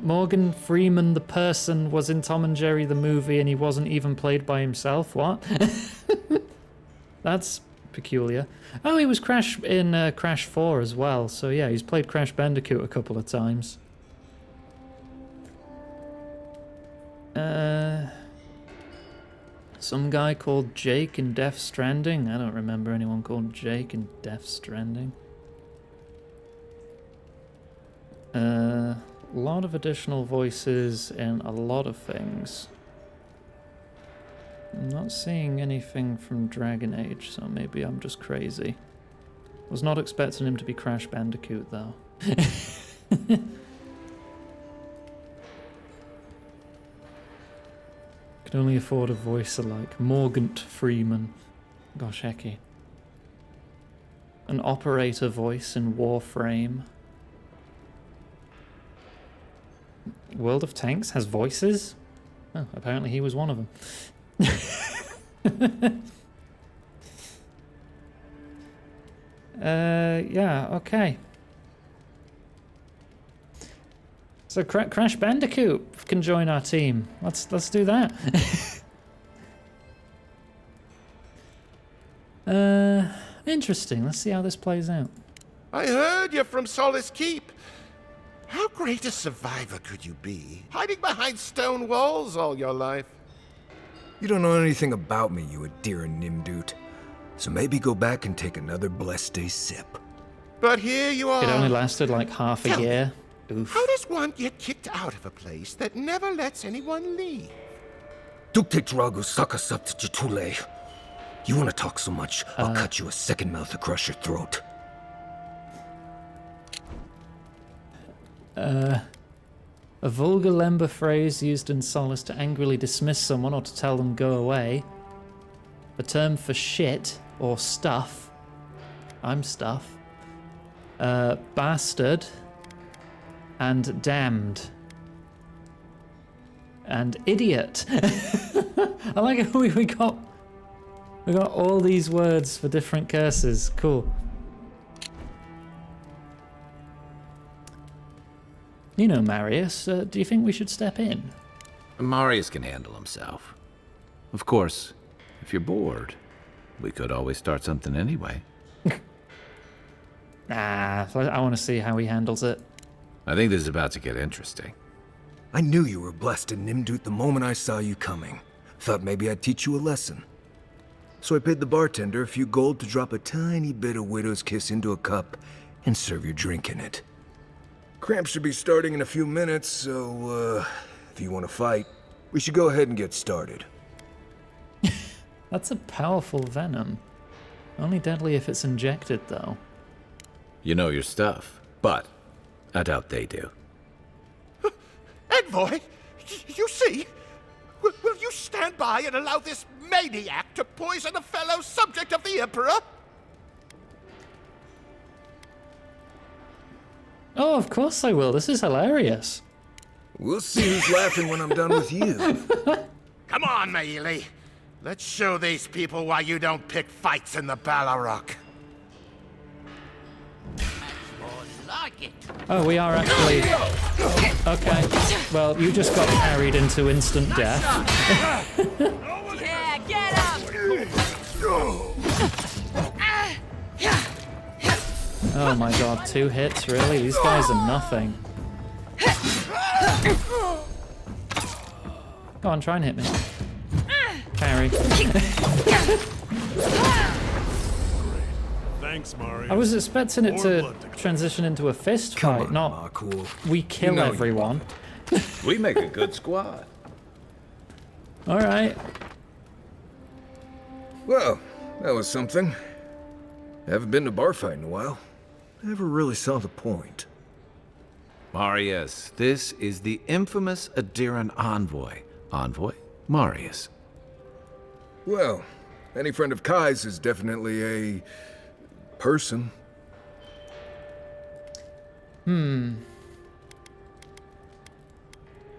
Morgan Freeman, the person, was in Tom and Jerry the movie and he wasn't even played by himself? What? That's peculiar. Oh, he was Crash in Crash 4 as well. So yeah, he's played Crash Bandicoot a couple of times. Some guy called Jake in Death Stranding. I don't remember anyone called Jake in Death Stranding. A lot of additional voices in a lot of things. I'm not seeing anything from Dragon Age, so maybe I'm just crazy. Was not expecting him to be Crash Bandicoot, though. Can only afford a voice like Morgant Freeman. Gosh, hecky. An operator voice in Warframe. World of Tanks has voices? Oh, apparently he was one of them. Yeah, okay. So Crash Bandicoot can join our team. Let's do that. Interesting. Let's see how this plays out. I heard you're from Solace Keep. How great a survivor could you be, hiding behind stone walls all your life? You don't know anything about me, you Adiran Nimdut. So maybe go back and take another blessed day sip. But here you are. It only lasted like half a year. Oof. How does one get kicked out of a place that never lets anyone leave? Dukte Dragu Sakasapta Jitule. You want to talk so much, I'll cut you a second mouth across your throat. A vulgar Lemba phrase used in Solace to angrily dismiss someone or to tell them go away. A term for shit or stuff. I'm stuff. Bastard. And damned. And idiot. I like how we got all these words for different curses. Cool. You know, Marius, do you think we should step in? Marius can handle himself. Of course, if you're bored, we could always start something anyway. Nah, I want to see how he handles it. I think this is about to get interesting. I knew you were blessed in Nimdut the moment I saw you coming. Thought maybe I'd teach you a lesson. So I paid the bartender a few gold to drop a tiny bit of Widow's Kiss into a cup and serve your drink in it. Cramps should be starting in a few minutes, so, if you want to fight, we should go ahead and get started. That's a powerful venom. Only deadly if it's injected, though. You know your stuff, but I doubt they do. Envoy, you see? Will you stand by and allow this maniac to poison a fellow subject of the Emperor? Oh, of course I will. This is hilarious. We'll see who's laughing when I'm done with you. Come on, Maili. Let's show these people why you don't pick fights in the Ballarok. Oh, we are actually... Okay. Well, you just got carried into instant death. Yeah, get up! Oh my god, 2 hits, really? These guys are nothing. Go on, try and hit me. Parry. Thanks, Mario. I was expecting it to transition into a fist fight, not we kill everyone. We make a good squad. Alright. Well, that was something. Haven't been to bar fight in a while. Never really saw the point. Marius, this is the infamous Adiran envoy. Envoy? Marius. Well, any friend of Kai's is definitely a... person.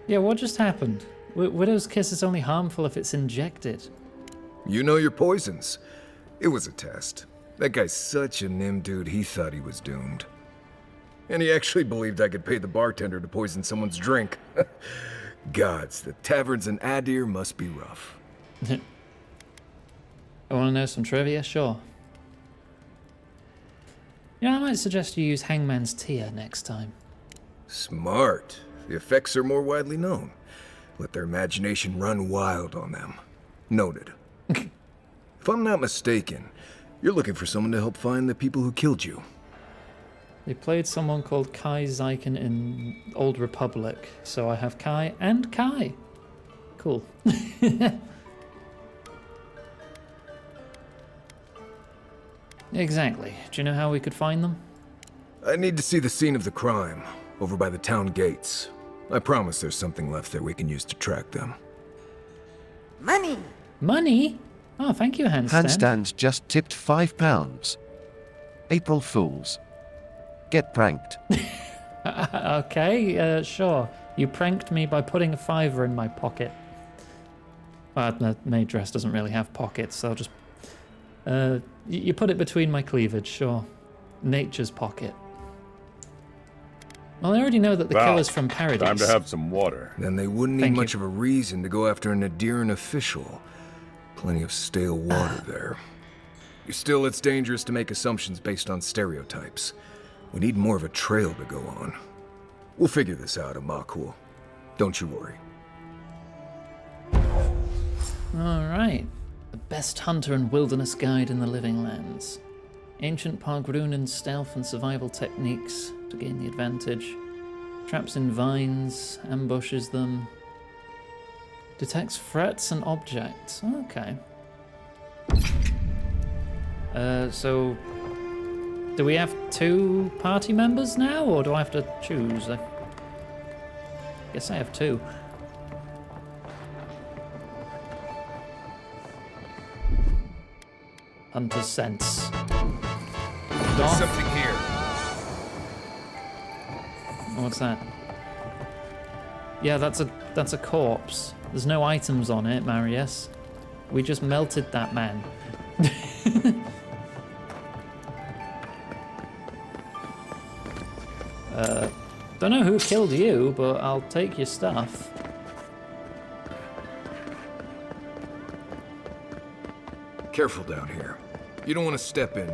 Yeah, what just happened? Widow's Kiss is only harmful if it's injected. You know your poisons. It was a test. That guy's such a nim dude, he thought he was doomed. And he actually believed I could pay the bartender to poison someone's drink. Gods, the taverns in Adir must be rough. I want to know some trivia? Sure. Yeah, I might suggest you use Hangman's Tear next time. Smart. The effects are more widely known. Let their imagination run wild on them. Noted. If I'm not mistaken, you're looking for someone to help find the people who killed you. They played someone called Kai Zyken in Old Republic, so I have Kai and Kai. Cool. Exactly. Do you know how we could find them? I need to see the scene of the crime, over by the town gates. I promise there's something left there we can use to track them. Money! Money? Oh, thank you, Handstand. Handstand just tipped £5. April Fools. Get pranked. Okay, sure. You pranked me by putting a $5 in my pocket. Well, the maid dress doesn't really have pockets, so I'll just... you put it between my cleavage, sure. Nature's pocket. Well, I already know that the killer's from Paradise. Time to have some water. Then they wouldn't need much of a reason to go after an Adiran official. Plenty of stale water there. Still, it's dangerous to make assumptions based on stereotypes. We need more of a trail to go on. We'll figure this out, Amakul. Don't you worry. Alright. The best hunter and wilderness guide in the Living Lands. Ancient Pargrunan stealth and survival techniques to gain the advantage. Traps in vines, ambushes them. Detects threats and objects. Okay. So... do we have 2 party members now, or do I have to choose? I guess I have 2. Hunter's sense. There's something here. What's that? Yeah, that's a corpse. There's no items on it, Marius. We just melted that man. Don't know who killed you, but I'll take your stuff. Careful down here. You don't want to step in,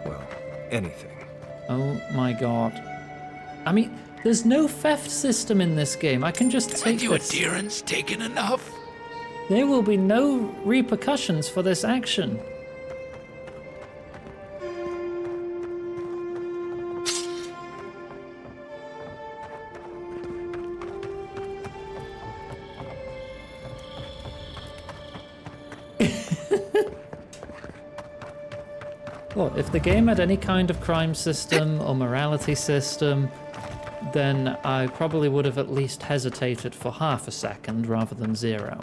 well, anything. Oh my god. I mean, there's no theft system in this game. I can just take you this. Adirans taken enough? There will be no repercussions for this action. Well, if the game had any kind of crime system or morality system, then I probably would have at least hesitated for half a second rather than 0.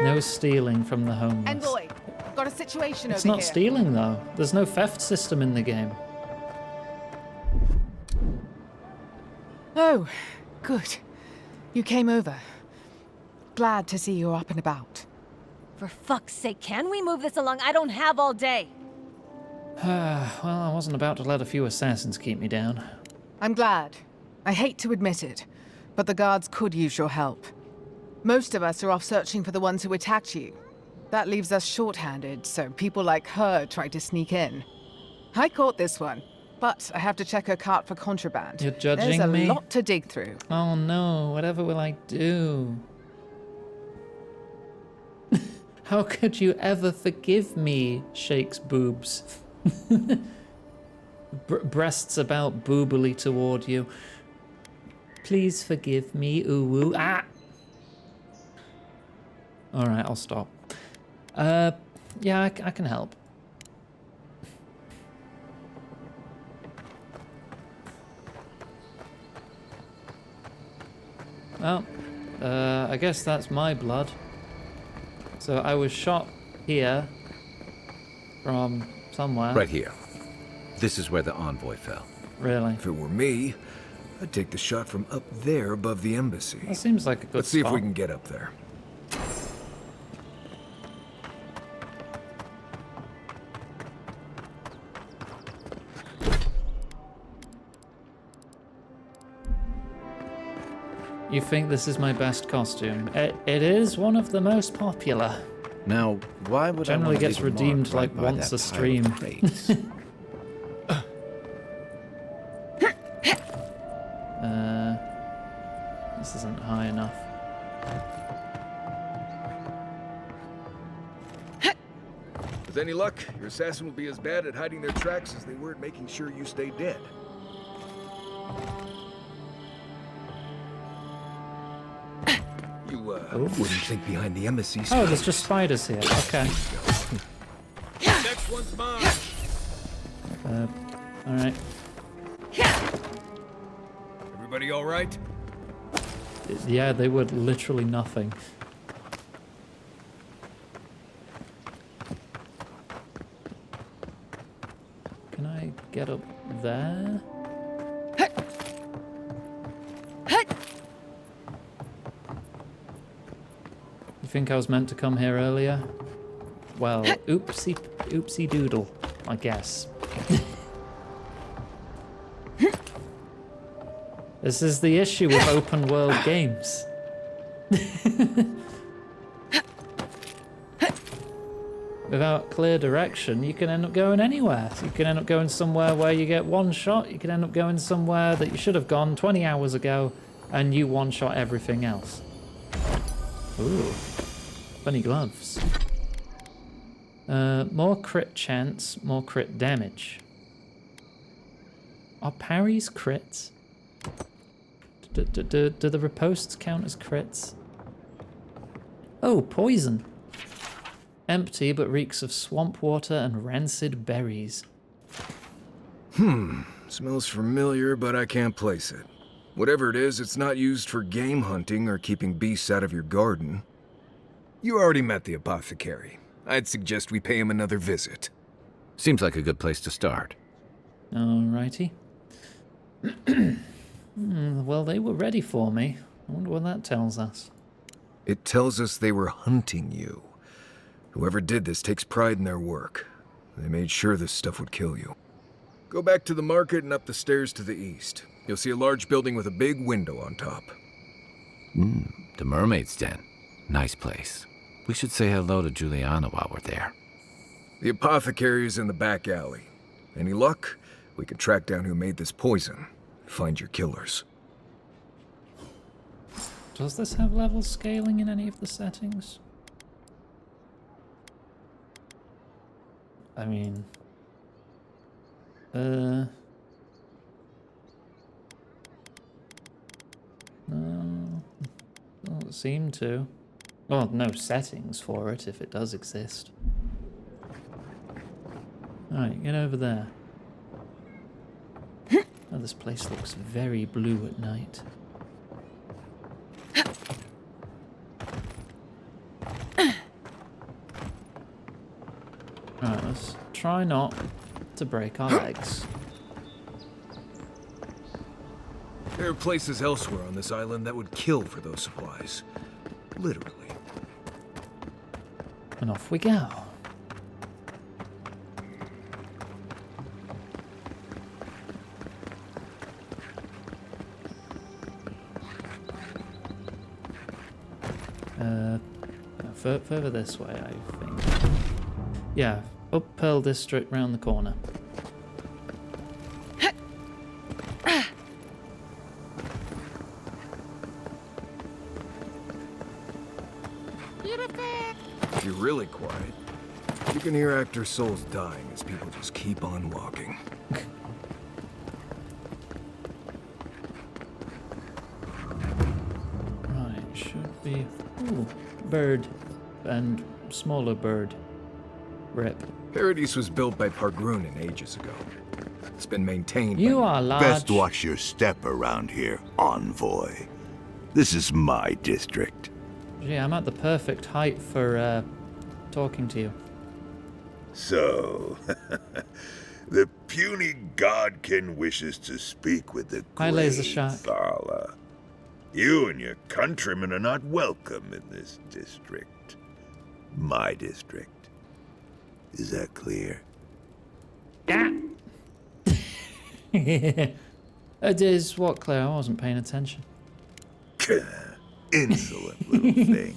No stealing from the homeless. Envoy, got a situation It's over not here. stealing though. There's no theft system in the game. Oh, good. You came over. Glad to see you're up and about. For fuck's sake, can we move this along? I don't have all day. Well, I wasn't about to let a few assassins keep me down. I'm glad. I hate to admit it, but the guards could use your help. Most of us are off searching for the ones who attacked you. That leaves us short-handed, so people like her try to sneak in. I caught this one, but I have to check her cart for contraband. You're judging There's a me? lot to dig through. Oh no, whatever will I do? How could you ever forgive me, shakes boobs. Breasts about boobily toward you. Please forgive me, ooh, ah! Alright, I'll stop. Yeah, I can help. Well, I guess that's my blood. So I was shot here from somewhere. Right here. This is where the envoy fell. Really? If it were me, I'd take the shot from up there above the embassy. That seems like a good Let's see if spot. we can get up there. You think this is my best costume? It is one of the most popular. Now, why would Generally I gets redeemed like once a stream. With any luck, your assassin will be as bad at hiding their tracks as they were at making sure you stay dead. You, wouldn't think behind the embassy... Oh, there's just spiders here. Okay. Next one's mine! Alright. Everybody alright? Yeah, they were literally nothing. Can I get up there? You think I was meant to come here earlier? Well, oopsie doodle, I guess. This is the issue with open world games. Without clear direction, you can end up going anywhere. You can end up going somewhere where you get one shot. You can end up going somewhere that you should have gone 20 hours ago, and you one-shot everything else. Ooh, funny gloves. More crit chance, more crit damage. Are parries crits? Do the ripostes count as crits? Oh, poison. Empty, but reeks of swamp water and rancid berries. Smells familiar, but I can't place it. Whatever it is, it's not used for game hunting or keeping beasts out of your garden. You already met the apothecary. I'd suggest we pay him another visit. Seems like a good place to start. Alrighty. Well, they were ready for me. I wonder what that tells us. It tells us they were hunting you. Whoever did this takes pride in their work. They made sure this stuff would kill you. Go back to the market and up the stairs to the east. You'll see a large building with a big window on top. The Mermaid's Den. Nice place. We should say hello to Juliana while we're there. The apothecary is in the back alley. Any luck, we can track down who made this poison. Find your killers. Does this have level scaling in any of the settings? I mean... No, doesn't seem to. Well, no settings for it, if it does exist. Alright, get over there. Oh, this place looks very blue at night. Alright, let's try not to break our legs. There are places elsewhere on this island that would kill for those supplies. Literally. And off we go. Further this way, I think. Yeah, up Pearl District, round the corner. If you're really quiet, you can hear actors' souls dying as people just keep on walking. Right, should be... Ooh, bird. And smaller bird. Rip. Paradise was built by Pargrunin ages ago. It's been maintained You by... are large. Best watch your step around here, envoy. This is my district. Gee, I'm at the perfect height for talking to you. So, the puny godkin wishes to speak with the Hi, Laser Shark. Thala. You and your countrymen are not welcome in this district. My district. Is that clear? Yeah. It is what, Claire? I wasn't paying attention. Insolent little thing.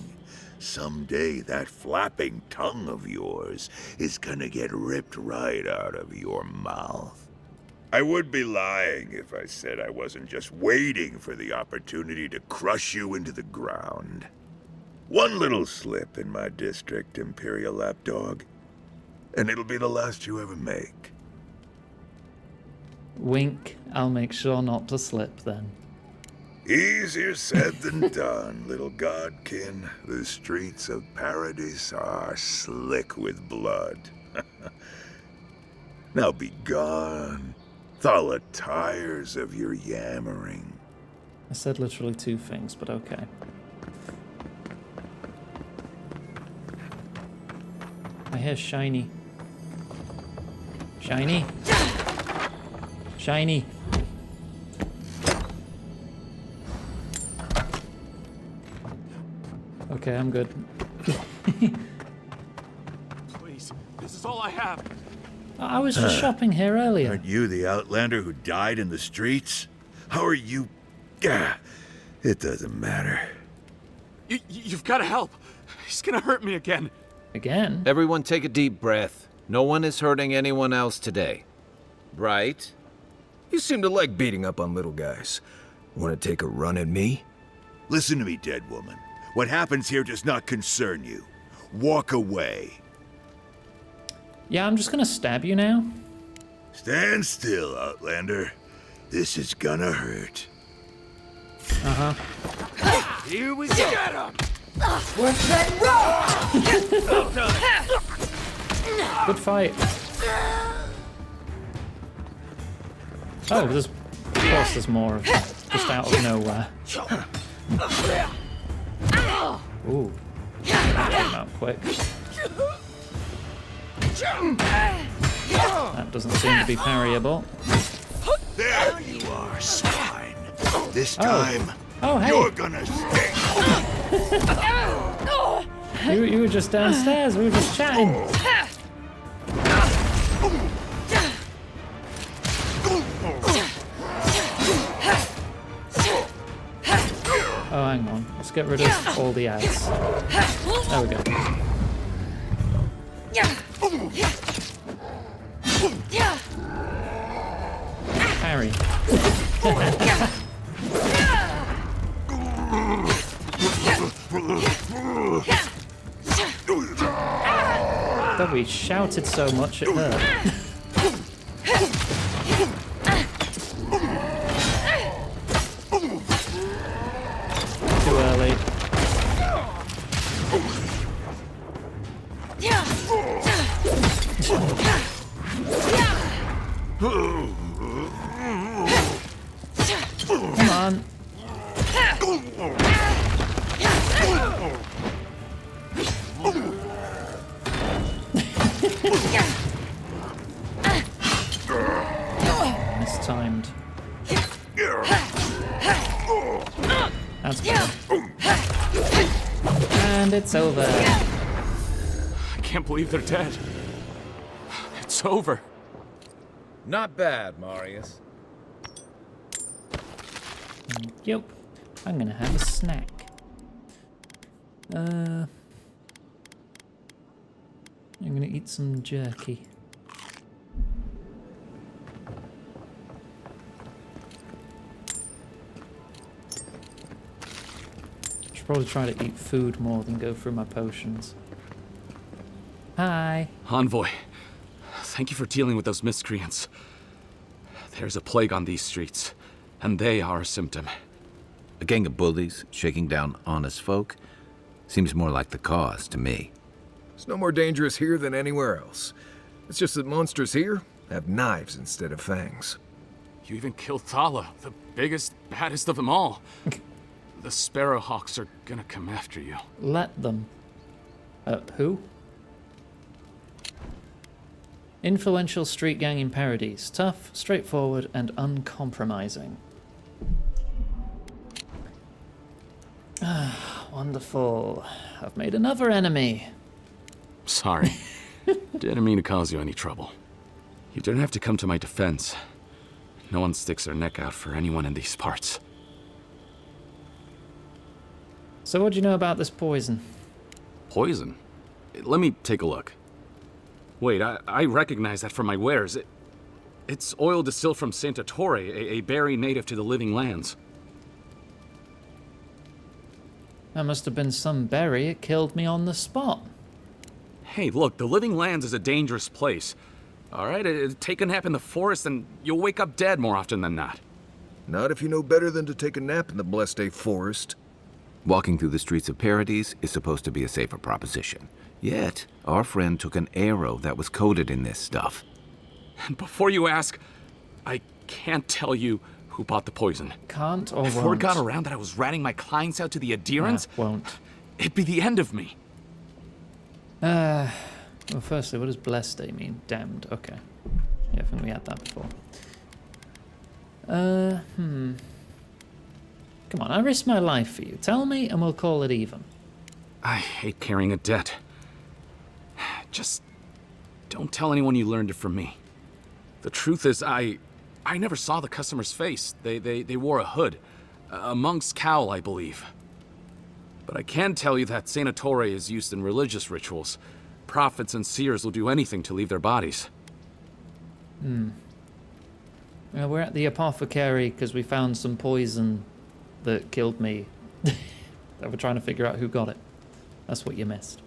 Someday that flapping tongue of yours is gonna get ripped right out of your mouth. I would be lying if I said I wasn't just waiting for the opportunity to crush you into the ground. One little slip in my district, Imperial Lapdog, And it'll be the last you ever make. Wink, I'll make sure not to slip then. Easier said than done, little godkin. The streets of Paradise are slick with blood. Now be gone. Thaw the tires of your yammering. I said literally two things, but okay. I hear shiny. Shiny? Shiny. Okay, I'm good. Please, this is all I have. I was just shopping here earlier. Aren't you the outlander who died in the streets? How are you? It doesn't matter. You've got to help. He's gonna hurt me again. Again? Everyone take a deep breath. No one is hurting anyone else today. Right? You seem to like beating up on little guys. Want to take a run at me? Listen to me, dead woman. What happens here does not concern you. Walk away. Yeah, I'm just gonna stab you now. Stand still, Outlander. This is gonna hurt. Uh-huh. Here we go. Get him! What's that roll? Good fight. Oh, there's... Of course there's more of them. Just out of nowhere. Ooh. That came out quick. That doesn't seem to be parryable. There you are, swine. This time, hey. you're gonna stink. You were just downstairs. We were just chatting. Oh, hang on. Let's get rid of all the ads. There we go. Parry. God, we shouted so much it hurt. Too early. Come on. Mistimed. That's better. And it's over. I can't believe they're dead. It's over. Not bad, Marius. Yep. I'm gonna have a snack. I'm gonna eat some jerky. Should probably try to eat food more than go through my potions. Hi. Envoy, thank you for dealing with those miscreants. There's a plague on these streets, and they are a symptom. A gang of bullies shaking down honest folk seems more like the cause to me. It's no more dangerous here than anywhere else. It's just that monsters here have knives instead of fangs. You even killed Thala, the biggest, baddest of them all. The Sparrowhawks are gonna come after you. Let them. Who? Influential street gang in Paradise. Tough, straightforward, and uncompromising. Ah, wonderful. I've made another enemy. Sorry. Didn't mean to cause you any trouble. You didn't have to come to my defense. No one sticks their neck out for anyone in these parts. So what do you know about this poison? Poison? Let me take a look. Wait, I recognize that from my wares. It's oil distilled from Santa Torre, a berry native to the Living Lands. That must have been some berry. It killed me on the spot. Hey, look, the Living Lands is a dangerous place. All right, take a nap in the forest and you'll wake up dead more often than not. Not if you know better than to take a nap in the blessed A forest. Walking through the streets of Paradise is supposed to be a safer proposition. Yet, our friend took an arrow that was coated in this stuff. And before you ask, I can't tell you who bought the poison. Can't or If won't? word got around that I was ratting my clients out to the adherents, won't. It'd be the end of me. Well, firstly, what does blessed day mean? Damned. Okay. Yeah, I think we had that before. Come on, I risked my life for you. Tell me and we'll call it even. I hate carrying a debt. Just don't tell anyone you learned it from me. The truth is, I never saw the customer's face. They wore a hood. A monk's cowl, I believe. But I can tell you that Saint Ettore is used in religious rituals. Prophets and seers will do anything to leave their bodies. We're at the apothecary because we found some poison that killed me. That we're trying to figure out who got it. That's what you missed.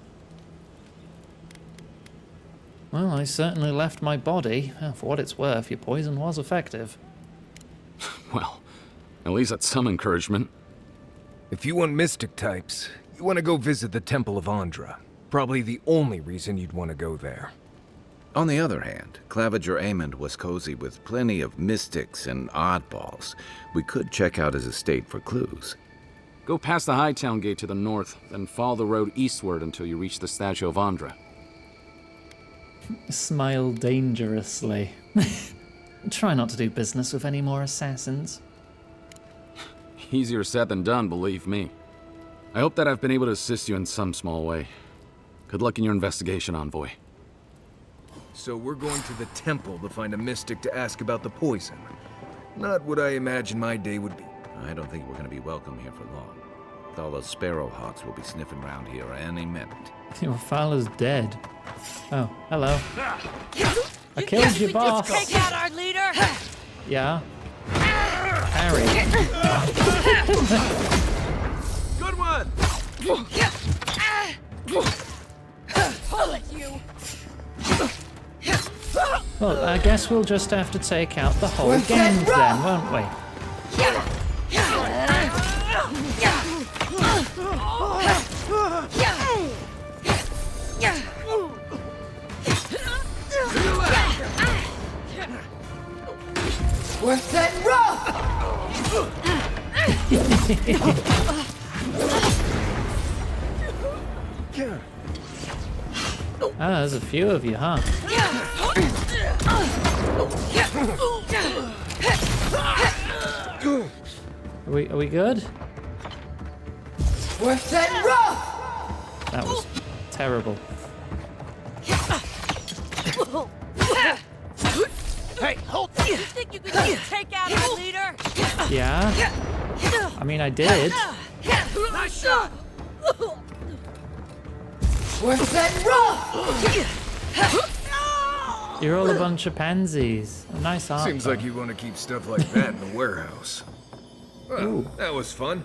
Well, I certainly left my body. For what it's worth, your poison was effective. Well, at least that's some encouragement. If you want mystic types, you want to go visit the Temple of Andra. Probably the only reason you'd want to go there. On the other hand, Claviger Amond was cozy with plenty of mystics and oddballs. We could check out his estate for clues. Go past the Hightown Gate to the north, then follow the road eastward until you reach the statue of Andra. Smile dangerously. Try not to do business with any more assassins. Easier said than done, believe me. I hope that I've been able to assist you in some small way. Good luck in your investigation, Envoy. So we're going to the temple to find a mystic to ask about the poison. Not what I imagine my day would be. I don't think we're going to be welcome here for long. All those sparrowhawks will be sniffing around here any minute. Your father's dead. Oh, hello. I killed your boss. Just take out our leader. Yeah. Harry. Good one! Pull it, you. Well, I guess we'll just have to take out the whole gang then, won't we? We're set rough! Ah, there's a few of you, huh? Are we good? We're set rough! That was terrible. Hey, hold on. You think you can just take out our leader? Yeah? I mean, I did. Nice shot! We're set rough! You're all a bunch of pansies. A nice art. Seems like you want to keep stuff like that in the warehouse. Well, that was fun.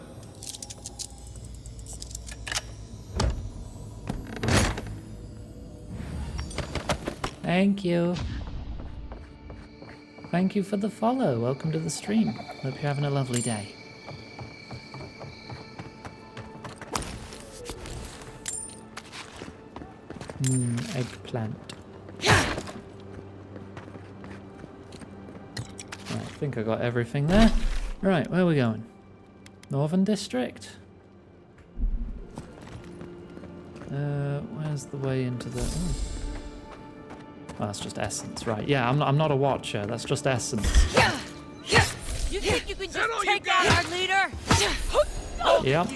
Thank you. Thank you for the follow. Welcome to the stream. Hope you're having a lovely day. Eggplant. Right, I think I got everything there. Right, where are we going? Northern District? Where's the way into the... Oh, that's just essence, right. Yeah, I'm not a watcher. That's just essence. You think you can just take out our leader? Yep.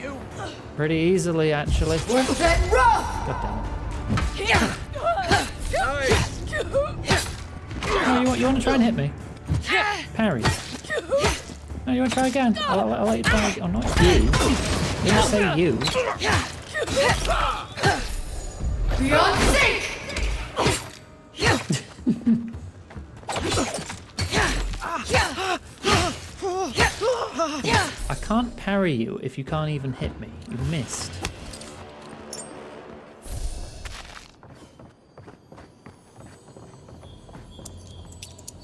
Pretty easily, actually. We're set rough! God damn it. Oh, you want to try and hit me? Parry. No, you want to try again? I'll let you try again. Oh, not you. You didn't say you. Beyond sync! I can't parry you if you can't even hit me. You missed.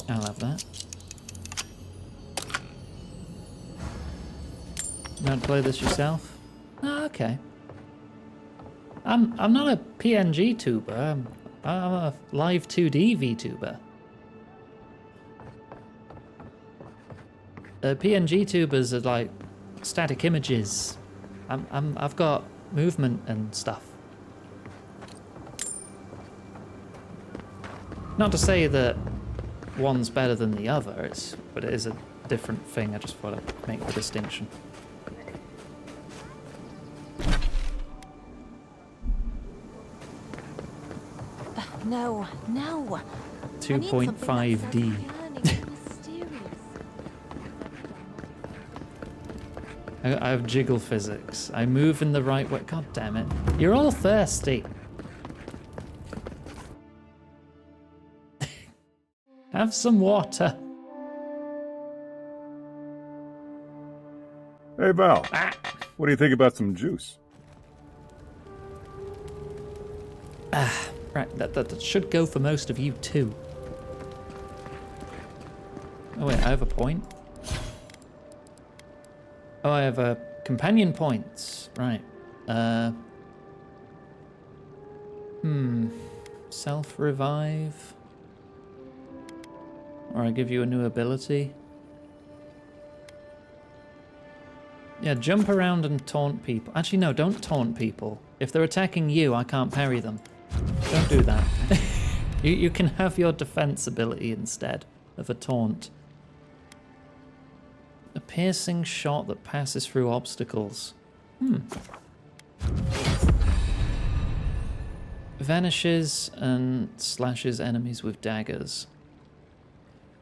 I'll have that. You know how to play this yourself? Oh, okay. I'm not a PNG tuber. I'm a live 2D VTuber. PNG tubers are like static images. I've got movement and stuff. Not to say that one's better than the other, but it is a different thing. I just want to make the distinction. No. 2.5D. I have jiggle physics. I move in the right way. God damn it. You're all thirsty. Have some water. Hey, Val. What do you think about some juice? Right, that should go for most of you too. Oh wait, I have a point. Oh, I have companion points. Right. Self-revive. Or I give you a new ability. Yeah, jump around and taunt people. Actually, no, don't taunt people. If they're attacking you, I can't parry them. Don't do that. You can have your defense ability instead of a taunt. A piercing shot that passes through obstacles. Vanishes and slashes enemies with daggers.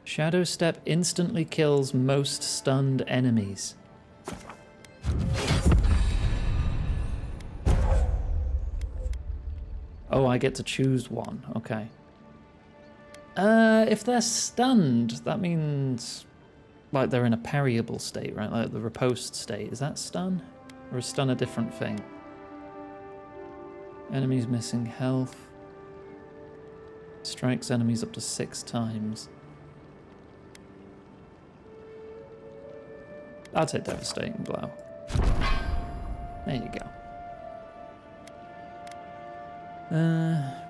Shadow Step instantly kills most stunned enemies. Oh, I get to choose one. Okay. If they're stunned, that means like they're in a parryable state, right? Like the riposte state. Is that stun? Or is stun a different thing? Enemies missing health. Strikes enemies up to 6 times. I'll take Devastating Blow. There you go.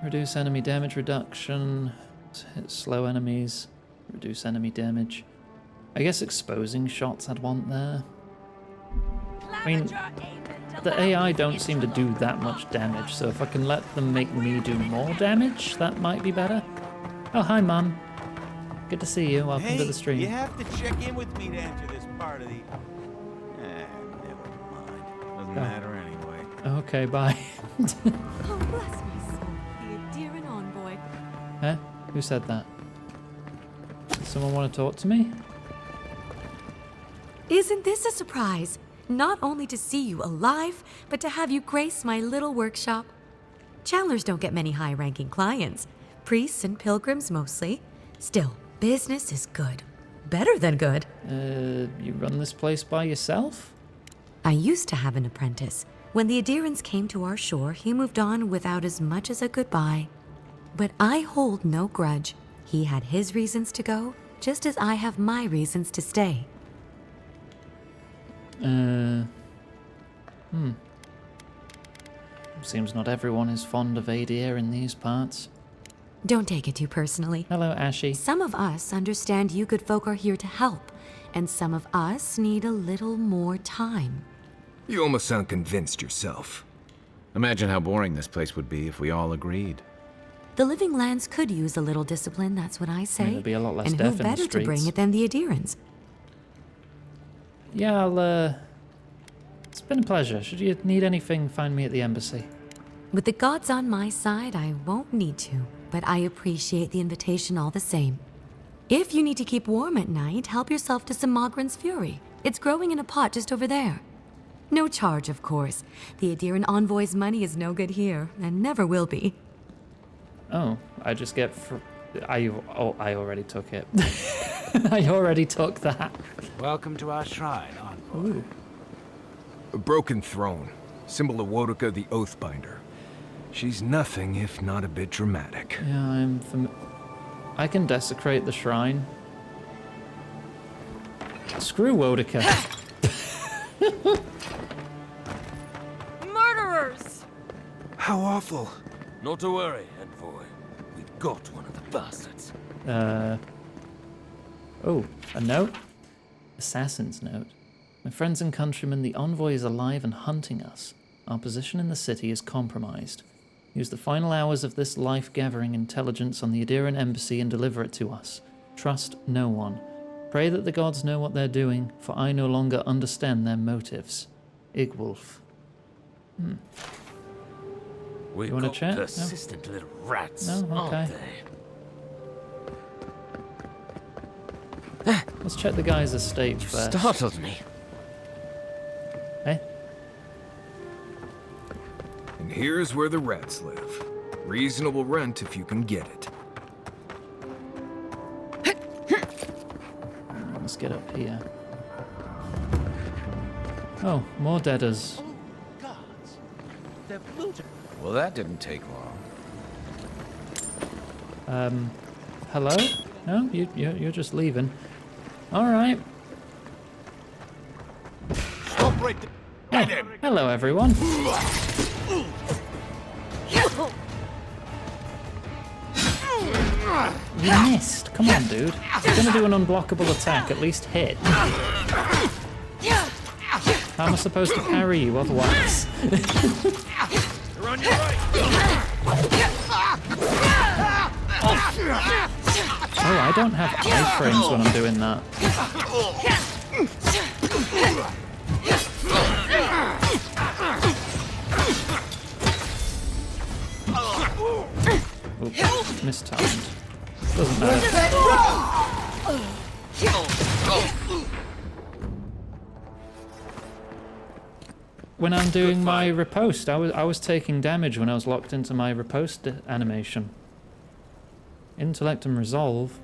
Reduce enemy damage reduction. Hit slow enemies. Reduce enemy damage. I guess exposing shots I'd want there. I mean, the AI don't seem to do that much damage, so if I can let them make me do more damage, that might be better. Oh, hi, Mum. Good to see you. Welcome to the stream. You have to check in with me to enter this part of the... never mind. Doesn't matter anyway. Okay, bye. Oh, bless my soul. The Adiran envoy. Huh? Who said that? Does someone want to talk to me? Isn't this a surprise? Not only to see you alive, but to have you grace my little workshop. Chandlers don't get many high-ranking clients. Priests and pilgrims mostly. Still, business is good. Better than good. You run this place by yourself? I used to have an apprentice. When the Adirans came to our shore, he moved on without as much as a goodbye. But I hold no grudge. He had his reasons to go, just as I have my reasons to stay. Seems not everyone is fond of Adir in these parts. Don't take it too personally. Hello, Ashy. Some of us understand you good folk are here to help, and some of us need a little more time. You almost sound convinced yourself. Imagine how boring this place would be if we all agreed. The living lands could use a little discipline, that's what I say. There'd be a lot less and death who in the better to bring streets. it than the Adirans? Yeah, it's been a pleasure. Should you need anything, find me at the embassy. With the gods on my side, I won't need to, but I appreciate the invitation all the same. If you need to keep warm at night, help yourself to some Mogren's Fury. It's growing in a pot just over there. No charge, of course. The Adiran envoy's money is no good here, and never will be. Oh, I just get I already took it. I already took that. Welcome to our shrine, envoy. Ooh. A broken throne, symbol of Wodoka the Oathbinder. She's nothing if not a bit dramatic. Yeah, I can desecrate the shrine. Screw Wodica. Murderers! How awful. Not to worry, Envoy. We got one of the bastards. Oh, a note? Assassin's note. My friends and countrymen, the envoy is alive and hunting us. Our position in the city is compromised. Use the final hours of this life gathering intelligence on the Adiran embassy and deliver it to us. Trust no one. Pray that the gods know what they're doing, for I no longer understand their motives. Igwulf. We've You want to got chat? persistent little rats, No? Okay. aren't they? Let's check the guy's estate first. Startled me. Hey? And here's where the rats live. Reasonable rent if you can get it. Let's get up here. Oh, more deaders. Well, that didn't take long. Hello? No, you're just leaving. All right. Stop right there. Oh, hello, everyone. You missed. Come on, dude. If you're gonna do an unblockable attack, at least hit. How am I supposed to parry you otherwise? You're on your right. Oh, I don't have iframes when I'm doing that. Oops, mistimed. Doesn't matter. When I'm doing my riposte, I was taking damage when I was locked into my riposte animation. Intellect and resolve.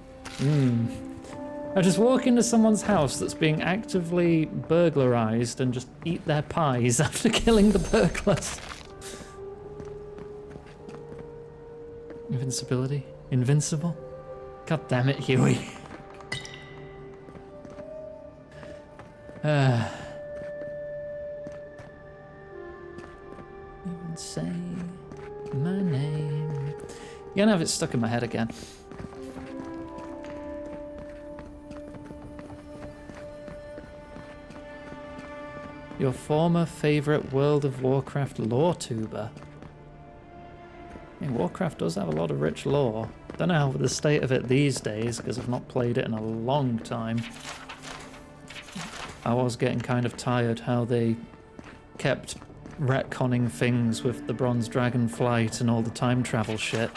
I just walk into someone's house that's being actively burglarized and just eat their pies after killing the burglars. Invincibility? Invincible? God damn it, Huey. Even say my name. You're gonna have it stuck in my head again. Your former favorite World of Warcraft lore tuber. Yeah, Warcraft does have a lot of rich lore. Don't know how the state of it these days, because I've not played it in a long time. I was getting kind of tired how they kept retconning things with the Bronze Dragon flight and all the time travel shit.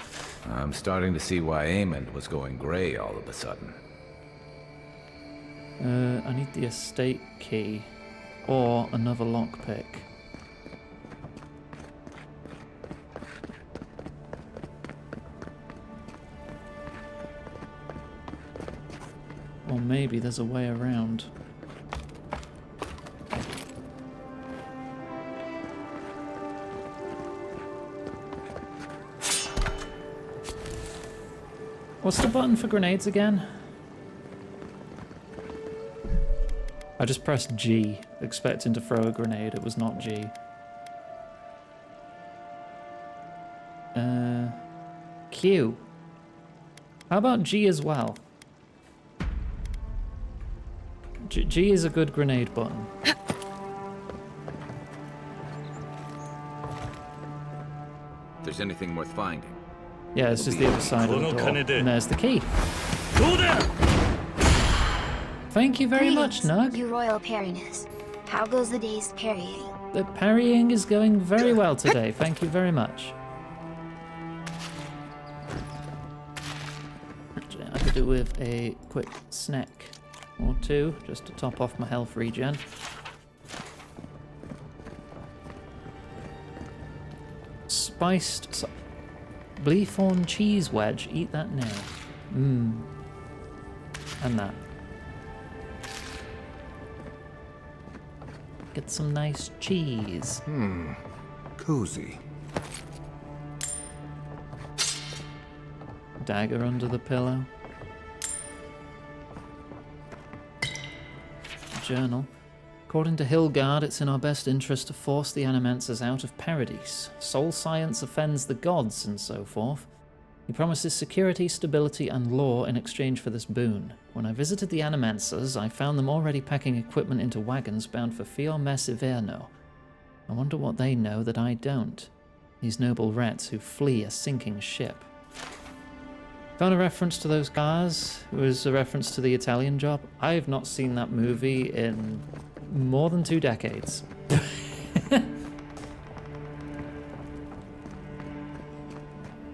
I'm starting to see why Aemond was going grey all of a sudden. I need the estate key. Or another lockpick. Or maybe there's a way around. What's the button for grenades again? I just pressed G, expecting to throw a grenade. It was not G. Q. How about G as well? G is a good grenade button. If there's anything worth finding. Yeah, this is the other side of the door. And there's the key. Thank you very much, Nug. Your royal parryness. How goes the day's parrying? The parrying is going very well today. Thank you very much. I could do with a quick snack or two just to top off my health regen. Spiced Bleethorn cheese wedge. Eat that now. And that. Get some nice cheese. Cozy. dagger under the pillow. Journal. According to Hilgard, it's in our best interest to force the Animancers out of Paradise. Soul science offends the gods and so forth. He promises security, stability, and law in exchange for this boon. When I visited the Animancers, I found them already packing equipment into wagons bound for Fior Messiverno. I wonder what they know that I don't. These noble rats who flee a sinking ship. Found a reference to those cars. It was a reference to the Italian Job. I have not seen that movie in more than 2 decades.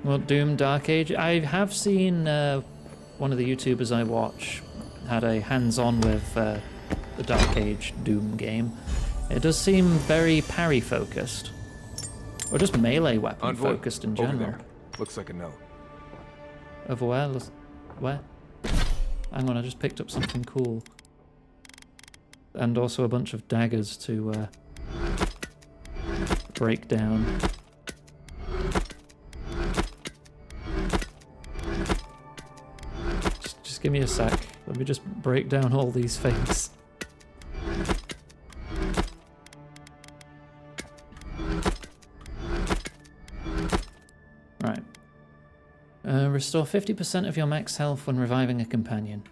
Well, Doom Dark Age. I have seen one of the YouTubers I watch had a hands-on with the Dark Age Doom game. It does seem very parry focused, or just melee weapon focused in general. Over there. Looks like a note. Over where? Where? Hang on, I just picked up something cool. And also a bunch of daggers to break down. Just give me a sec. Let me just break down all these things. Right. Restore 50% of your max health when reviving a companion.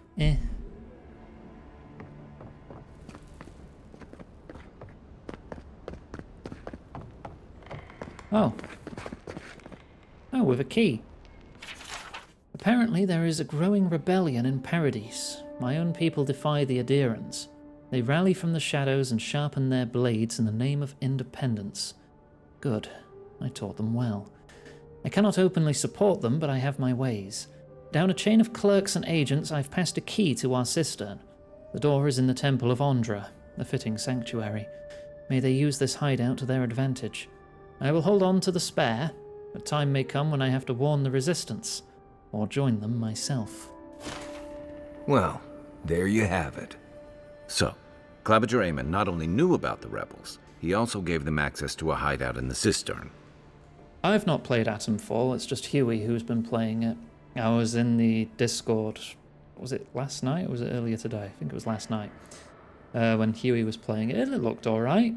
Oh. Oh, with a key. Apparently there is a growing rebellion in Paradise. My own people defy the adherents. They rally from the shadows and sharpen their blades in the name of independence. Good. I taught them well. I cannot openly support them, but I have my ways. Down a chain of clerks and agents, I've passed a key to our cistern. The door is in the Temple of Ondra, a fitting sanctuary. May they use this hideout to their advantage. I will hold on to the spare, but time may come when I have to warn the resistance, or join them myself. Well, there you have it. So, Claviger Aemon not only knew about the rebels, he also gave them access to a hideout in the cistern. I've not played Atomfall, it's just Huey who's been playing it. I was in the Discord, was it last night or was it earlier today? I think it was last night. When Huey was playing it, it looked alright.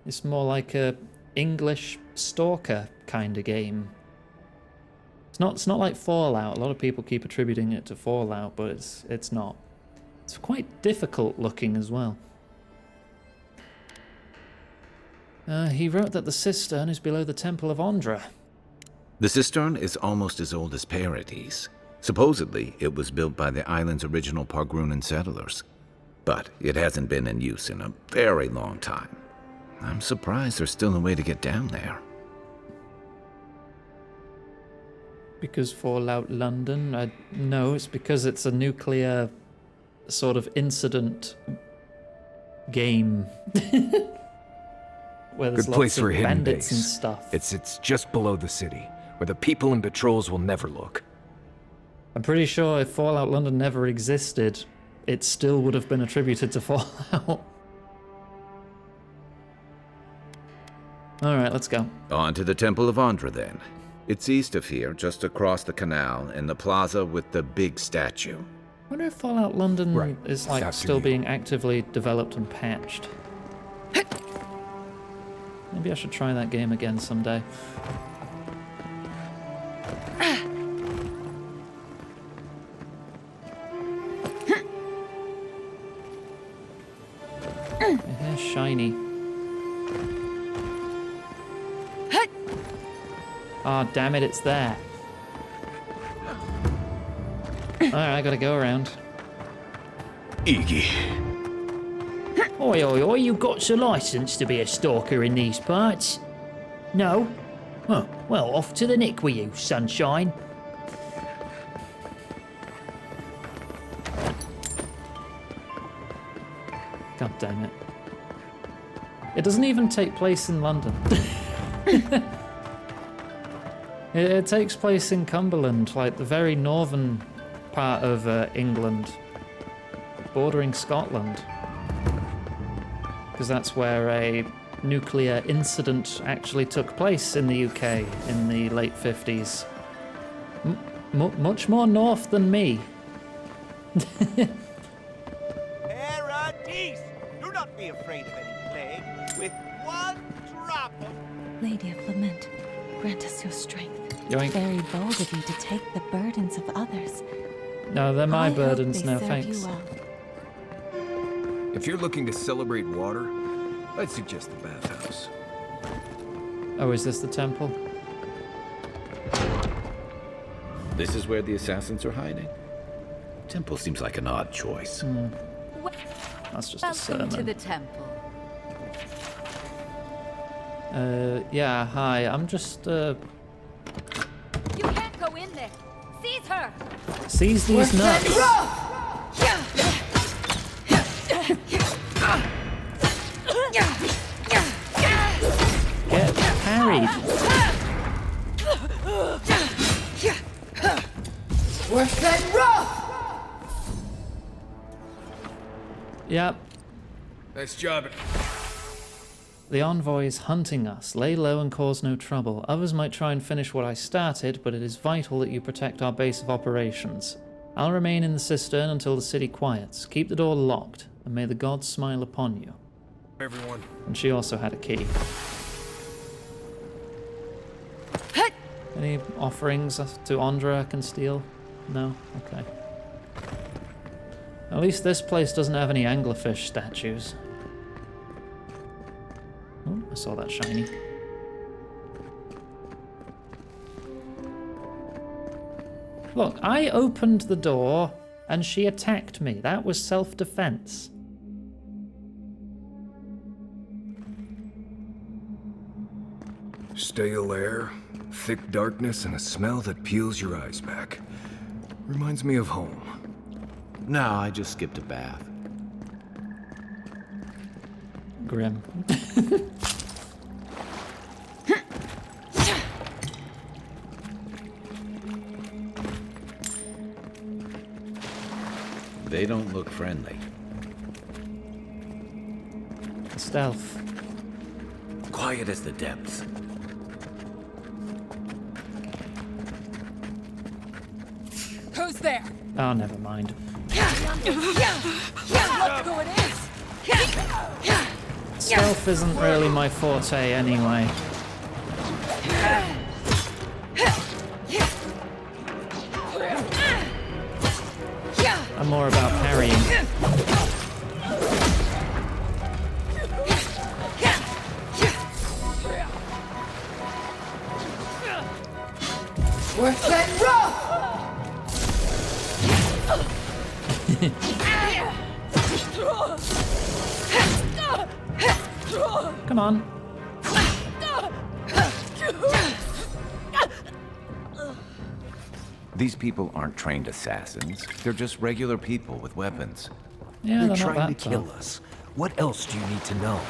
It's more like a English stalker kind of game. It's not like Fallout. A lot of people keep attributing it to Fallout, but it's not. It's quite difficult looking as well. He wrote that the cistern is below the Temple of Ondra. The cistern is almost as old as Paradise. Supposedly, it was built by the island's original Pargrunan settlers. But it hasn't been in use in a very long time. I'm surprised there's still a way to get down there. Because Fallout London? No, it's because it's a nuclear sort of incident game. Where there's Good place lots for of a hidden bandits base. and stuff. It's just below the city, where the people and patrols will never look. I'm pretty sure if Fallout London never existed, it still would have been attributed to Fallout. Alright, let's go. On to the Temple of Ondra, then. It's east of here, just across the canal, in the plaza with the big statue. I wonder if Fallout London is like After still you. being actively developed and patched. Maybe I should try that game again someday. My hair's shiny. Ah, oh, damn it, it's there. Alright, I gotta go around. Iggy. Oi, oi, oi, you got a license to be a stalker in these parts? No? Oh, well, off to the nick with you, sunshine. God damn it. It doesn't even take place in London. It takes place in Cumberland, like the very northern part of England, bordering Scotland. Because that's where a nuclear incident actually took place in the UK in the late 50s. much more north than me. Paradise! Do not be afraid of any plague. With one drop of... Lady of Lament, grant us your strength. Yoink. Very bold of you to take the burdens of others. No, they're my burdens, hope no they serve thanks. you well. If you're looking to celebrate water, I'd suggest the bathhouse. Oh, is this the temple? This is where the assassins are hiding? Temple seems like an odd choice. That's just a Welcome sermon. to the temple. Yeah, hi. I'm just, You can't go in there. Seize her. Seize these nuts. Get parried. Worse than rough! Yep. Nice job. The envoy is hunting us. Lay low and cause no trouble. Others might try and finish what I started, but it is vital that you protect our base of operations. I'll remain in the cistern until the city quiets. Keep the door locked, and may the gods smile upon you. Everyone. And she also had a key. Any offerings to Andra I can steal? No? Okay. At least this place doesn't have any anglerfish statues. Oh, I saw that shiny. Look, I opened the door and she attacked me. That was self-defense. Stale air, thick darkness, and a smell that peels your eyes back. Reminds me of home. No, I just skipped a bath. Grim. They don't look friendly. Stealth. Quiet as the depths. Who's there? Oh, never mind. Look who it is! Stealth isn't really my forte anyway. I'm more about parrying. Worse than rough! Come on. These people aren't trained assassins. They're just regular people with weapons. Yeah, They're they're not trying that to kill tough. us. What else do you need to know?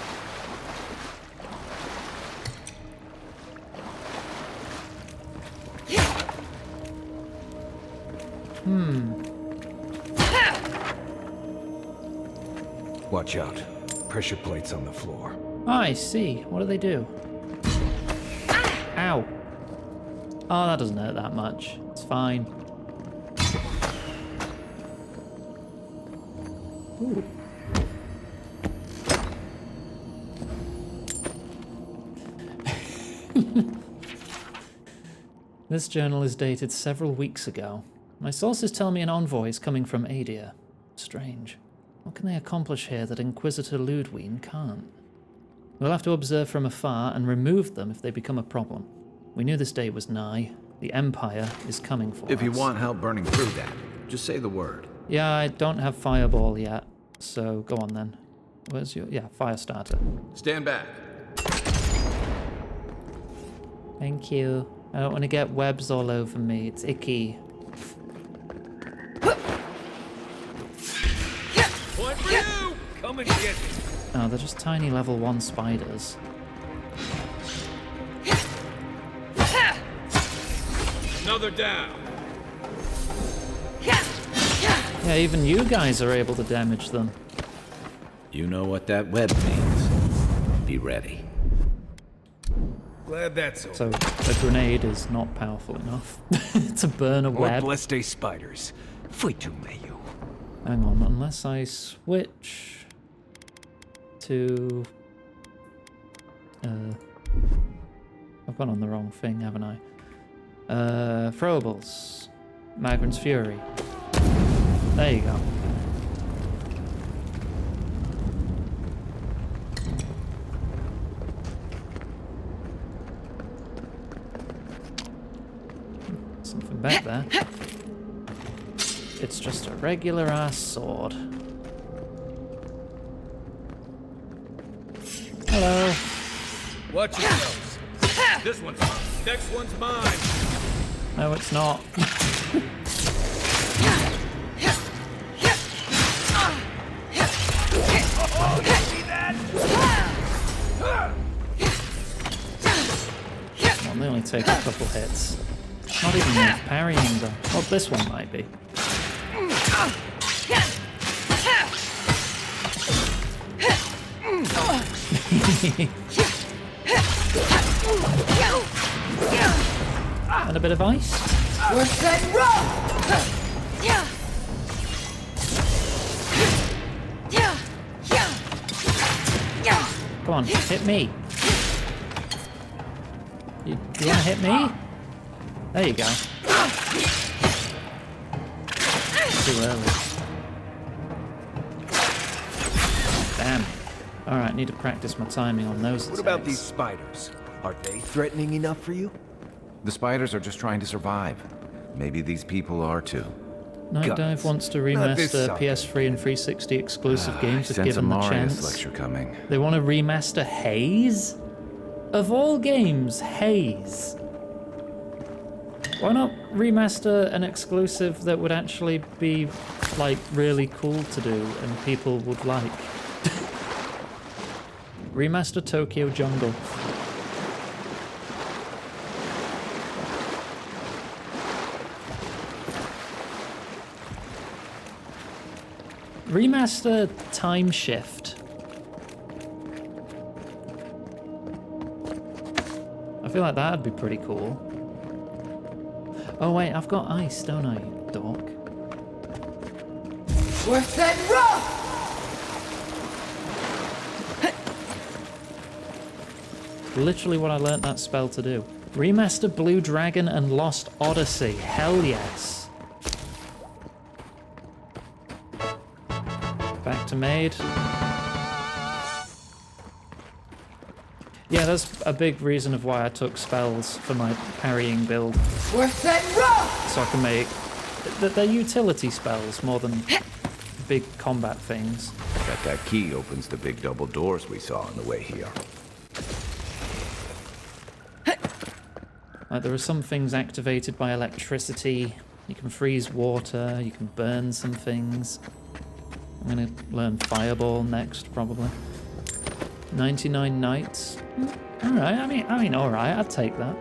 Watch out. Pressure plates on the floor. I see. What do they do? Ow. Oh, that doesn't hurt that much. It's fine. Ooh. This journal is dated several weeks ago. My sources tell me an envoy is coming from Adia. Strange. What can they accomplish here that Inquisitor Ludwine can't? We'll have to observe from afar and remove them if they become a problem. We knew this day was nigh. The Empire is coming for us. If you want help burning through that, just say the word. Yeah, I don't have Fireball yet, so go on then. Where's your... yeah, fire starter. Stand back. Thank you. I don't want to get webs all over me. It's icky. One for you! Come and get me. Oh, they're just tiny level 1 spiders. Another down. Yeah, even you guys are able to damage them. You know what that web means. Be ready. Glad that's over. So a grenade is not powerful enough to burn a More web. blessed day spiders. Foi tu meio. Hang on, unless I switch to... I've gone on the wrong thing, haven't I? Throwables. Magran's Fury. There you go. Something back there. It's just a regular ass sword. Hello. Watch yourselves. This one's mine. Next one's mine. No, it's not. Well, they only take a couple hits. Not even worth parrying them. Well, this one might be. And a bit of ice. Come on, hit me. You wanna hit me? There you go. Too early. Damn. Alright, need to practice my timing on those attacks. What about these spiders? Are they threatening enough for you? The spiders are just trying to survive. Maybe these people are too. Night Dive wants to remaster PS3 and 360 exclusive games if given the chance. Lecture coming. They want to remaster Haze? Of all games, Haze. Why not remaster an exclusive that would actually be, like, really cool to do and people would like? Remaster Tokyo Jungle. Remaster Time Shift. I feel like that'd be pretty cool. Oh wait, I've got ice, don't I, dork? Worse than rough! Literally what I learnt that spell to do. Remaster Blue Dragon and Lost Odyssey. Hell yes. Back to Maid. Yeah, that's a big reason of why I took spells for my parrying build. Worse than rough! So I can make... They're utility spells more than big combat things. Bet that key opens the big double doors we saw on the way here. Like, there are some things activated by electricity. You can freeze water, you can burn some things. I'm gonna learn Fireball next, probably. 99 Nights. Alright, I mean, alright, I'd take that.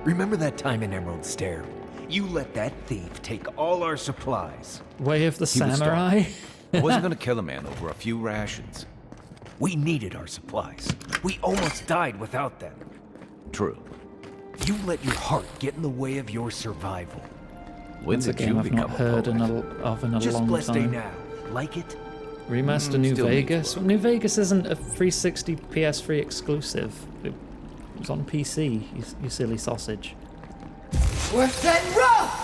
Remember that time in Emerald Stair? You let that thief take all our supplies. Way of the Samurai? I wasn't gonna kill a man over a few rations. We needed our supplies. We almost died without them. True. You let your heart get in the way of your survival. When That's a did game you I've not become a heard poet? of in a Just long blessed day time. now. Like it? Remaster New still Vegas? Well, New Vegas isn't a 360 PS3 exclusive. It was on PC, you silly sausage. Worse than rough!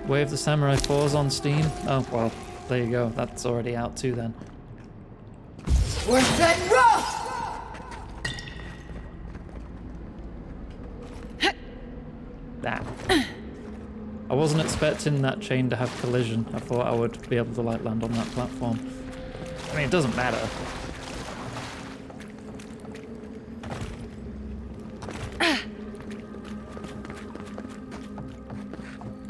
Way of the Samurai 4's on Steam? Oh, well, there you go. That's already out too then. Worse than rough! That. I wasn't expecting that chain to have collision. I thought I would be able to like land on that platform. I mean, it doesn't matter.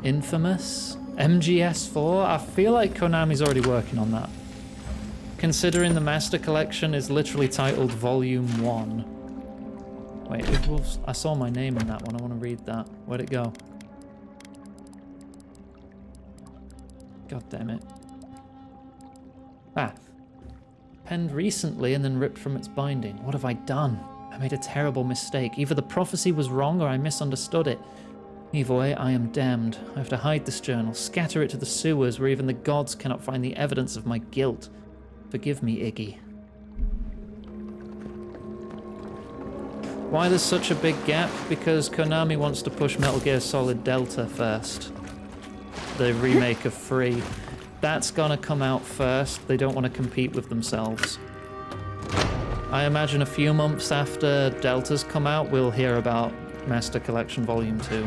Infamous? MGS4? I feel like Konami's already working on that. Considering the Master Collection is literally titled Volume 1. Wait, I saw my name in that one. I want to read that. Where'd it go? God damn it. Penned recently and then ripped from its binding. What have I done? I made a terrible mistake. Either the prophecy was wrong or I misunderstood it. Either way, I am damned. I have to hide this journal, scatter it to the sewers where even the gods cannot find the evidence of my guilt. Forgive me, Iggy. Why there's such a big gap? Because Konami wants to push Metal Gear Solid Delta first. The remake of 3. That's gonna come out first. They don't want to compete with themselves. I imagine a few months after Delta's come out, we'll hear about Master Collection Volume 2.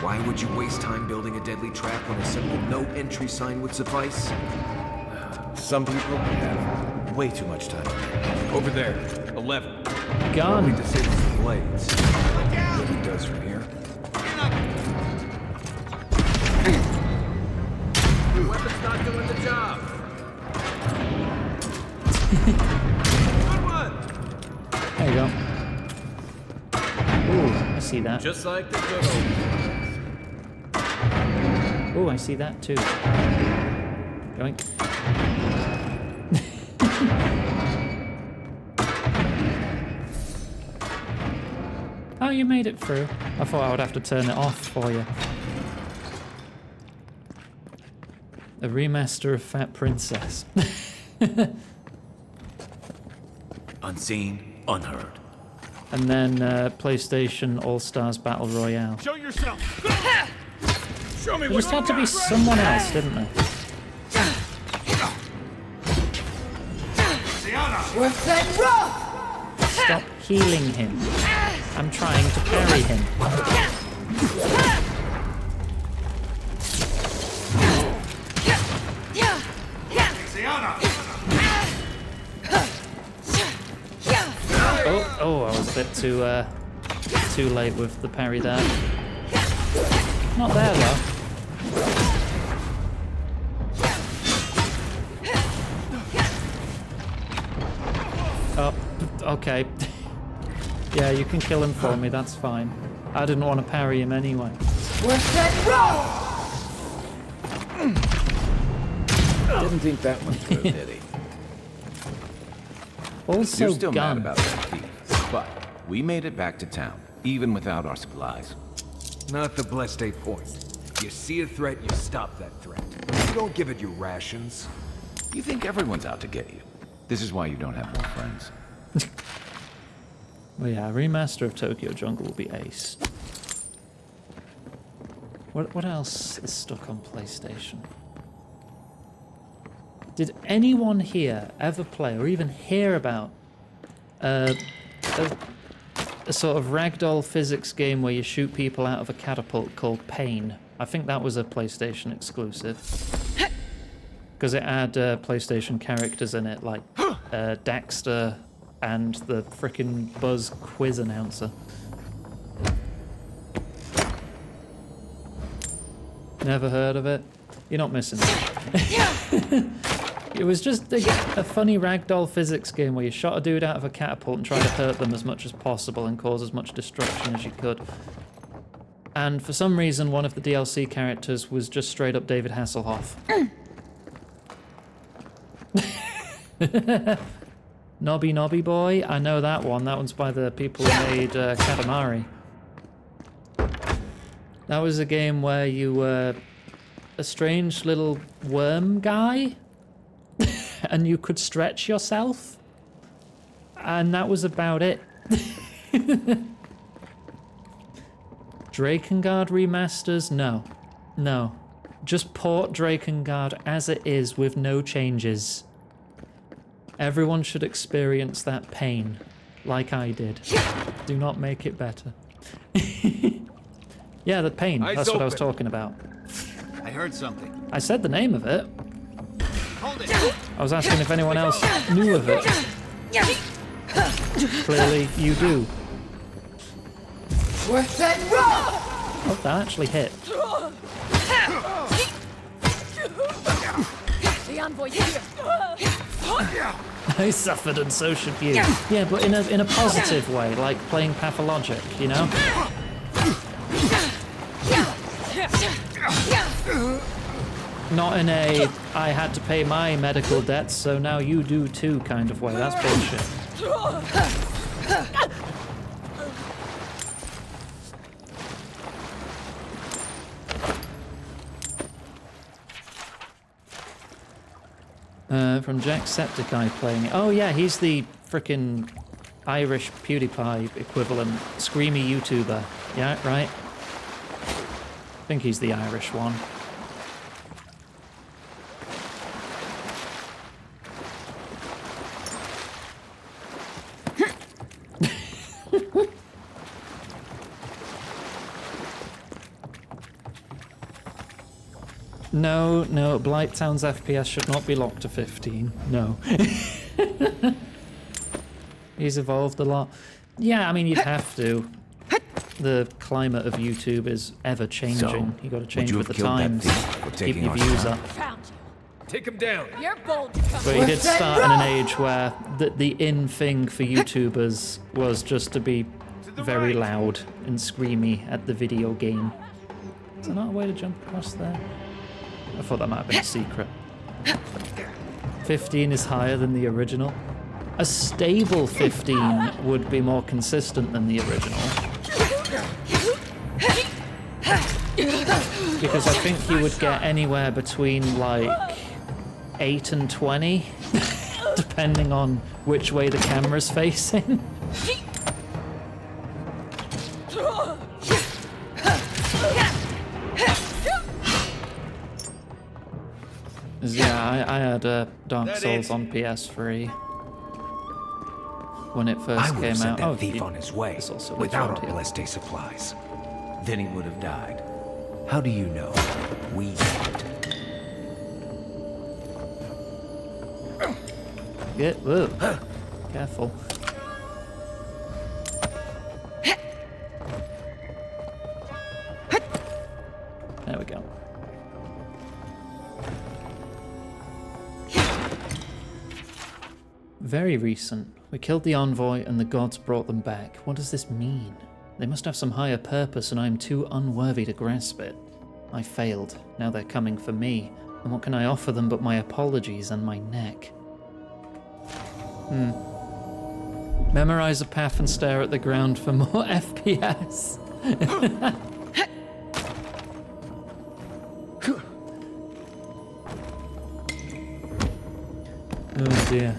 Why would you waste time building a deadly trap when a simple no entry sign would suffice? Some people have way too much time. Over there, 11. Gun. Need to save some blades. What he does from here. Your weapon's not doing the job. Good one. There you go. Ooh, I see that. Just like the good old. Ooh, I see that too. Yoink. Oh, you made it through. I thought I would have to turn it off for you. A remaster of Fat Princess. Unseen, unheard. And then PlayStation All-Stars Battle Royale. Show yourself. Show me There what just you had to be got. someone else, didn't there? Swift and rough! Stop healing him. I'm trying to parry him. Oh, I was a bit too late with the parry there. Not there though. Oh, okay. Yeah, you can kill him for me, that's fine. I didn't want to parry him anyway. Swift and rough! Didn't think that one through, did he? Also, You're still gun. mad about that thief, but we made it back to town, even without our supplies. Not the blessed 8 point. You see a threat, you stop that threat. You don't give it your rations. You think everyone's out to get you. This is why you don't have more friends. Well, yeah, a remaster of Tokyo Jungle will be ace. What else is stuck on PlayStation? Did anyone here ever play or even hear about a sort of ragdoll physics game where you shoot people out of a catapult called Pain? I think that was a PlayStation exclusive. Because it had PlayStation characters in it, like Daxter and the frickin' Buzz quiz announcer. Never heard of it? You're not missing it. It was just a funny ragdoll physics game where you shot a dude out of a catapult and tried to hurt them as much as possible and cause as much destruction as you could. And for some reason, one of the DLC characters was just straight up David Hasselhoff. Nobby Nobby Boy, I know that one. That one's by the people who made Katamari. That was a game where you were a strange little worm guy and you could stretch yourself. And that was about it. Drakengard remasters? No. No. Just port Drakengard as it is with no changes. Everyone should experience that pain, like I did. Do not make it better. Yeah, the pain. That's what I was talking about. I heard something. I said the name of it. Hold it. I was asking if anyone else knew of it. Clearly, you do. Swift and rough! Oh, that actually hit. The envoy here. I suffered and so should you. Yeah, but in a positive way, like playing Pathologic, you know? Not in a, I had to pay my medical debts, so now you do too kind of way. That's bullshit. From Jacksepticeye playing it. Oh yeah, he's the frickin' Irish PewDiePie equivalent screamy YouTuber. Yeah, right? I think he's the Irish one. No, Blighttown's FPS should not be locked to 15. No. He's evolved a lot. Yeah, I mean, you'd have to. The climate of YouTube is ever changing. So, You got to change with the killed that times. thief for Keep taking your our views town? up. Found you. Take him down. You're bold to come. But he did start in an age where the in thing for YouTubers was just to be very loud and screamy at the video game. Is there not a way to jump across there? I thought that might have been a secret. 15 is higher than the original. A stable 15 would be more consistent than the original. Because I think you would get anywhere between like 8 and 20, depending on which way the camera's facing. Yeah, I had Dark Souls on PS3 when it first I would came have sent out. that thief on his way without our blessed supplies. Then he would have died. How do you know? We didn't. Get whoa. Careful. There we go. Very recent. We killed the envoy and the gods brought them back. What does this mean? They must have some higher purpose and I am too unworthy to grasp it. I failed. Now they're coming for me. And what can I offer them but my apologies and my neck? Memorize a path and stare at the ground for more FPS. Oh dear.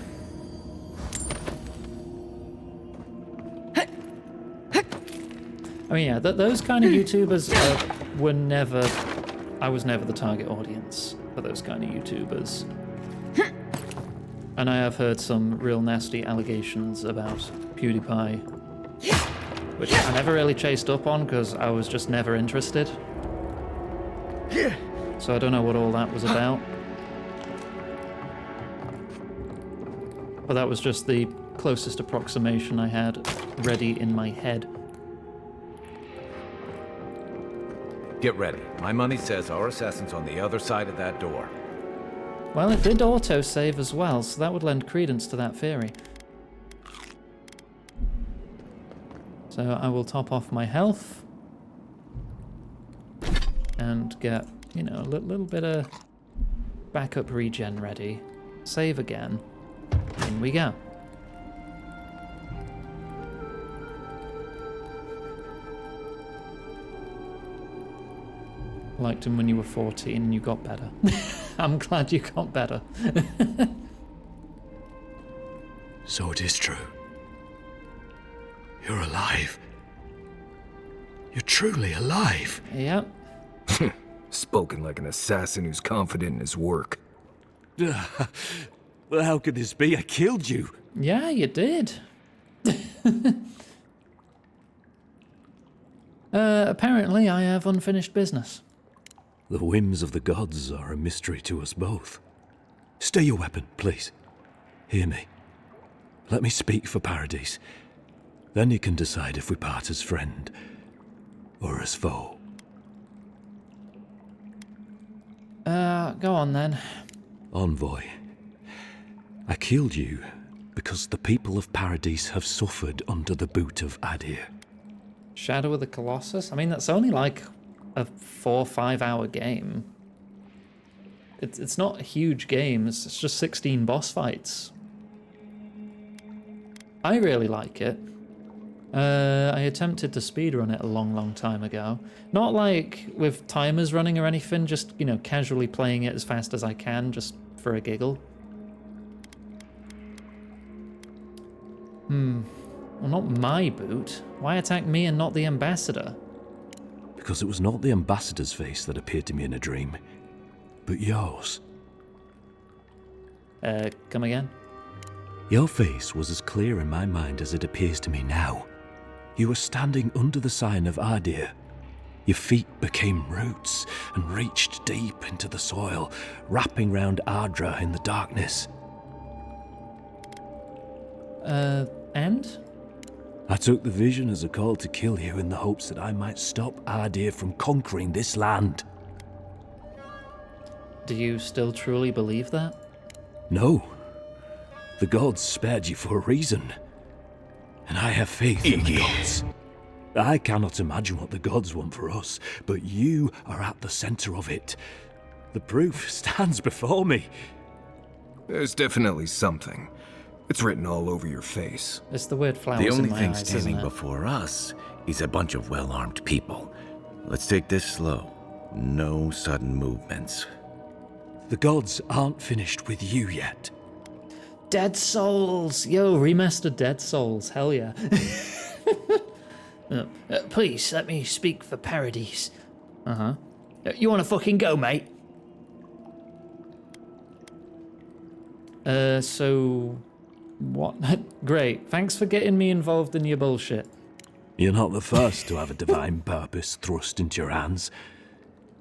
I mean, yeah, those kind of YouTubers were never... I was never the target audience for those kind of YouTubers. And I have heard some real nasty allegations about PewDiePie, which I never really chased up on because I was just never interested. So I don't know what all that was about. But that was just the closest approximation I had ready in my head. Get ready. My money says our assassin's on the other side of that door. Well, it did auto-save as well, so that would lend credence to that theory. So I will top off my health. And get, you know, a little bit of backup regen ready. Save again. In we go. Liked him when you were 14 and you got better. I'm glad you got better. So it is true. You're alive. You're truly alive. Yep. Spoken like an assassin who's confident in his work. Well, how could this be? I killed you. Yeah, you did. Apparently I have unfinished business. The whims of the gods are a mystery to us both. Stay your weapon, please. Hear me. Let me speak for Paradise. Then you can decide if we part as friend or as foe. Go on then. Envoy, I killed you because the people of Paradise have suffered under the boot of Adir. Shadow of the Colossus? I mean, that's only like a 4 or 5 hour game. It's not a huge game. It's just 16 boss fights. I really like it. I attempted to speedrun it a long time ago. Not like with timers running or anything, just, you know, casually playing it as fast as I can, just for a giggle. Well, not my boot. Why attack me and not the ambassador? Because it was not the ambassador's face that appeared to me in a dream, but yours. Come again? Your face was as clear in my mind as it appears to me now. You were standing under the sign of Ardir. Your feet became roots and reached deep into the soil, wrapping round Ardra in the darkness. And? I took the vision as a call to kill you in the hopes that I might stop Ardir from conquering this land. Do you still truly believe that? No. The gods spared you for a reason. And I have faith in the gods. I cannot imagine what the gods want for us, but you are at the center of it. The proof stands before me. There's definitely something. It's written all over your face. It's the weird flowers The only in my thing eyes, standing isn't it? before us is a bunch of well-armed people. Let's take this slow. No sudden movements. The gods aren't finished with you yet. Dead Souls! Yo, remastered Dead Souls. Hell yeah. Please, let me speak for Paradise. You wanna fucking go, mate? So... What? Great. Thanks for getting me involved in your bullshit. You're not the first to have a divine purpose thrust into your hands,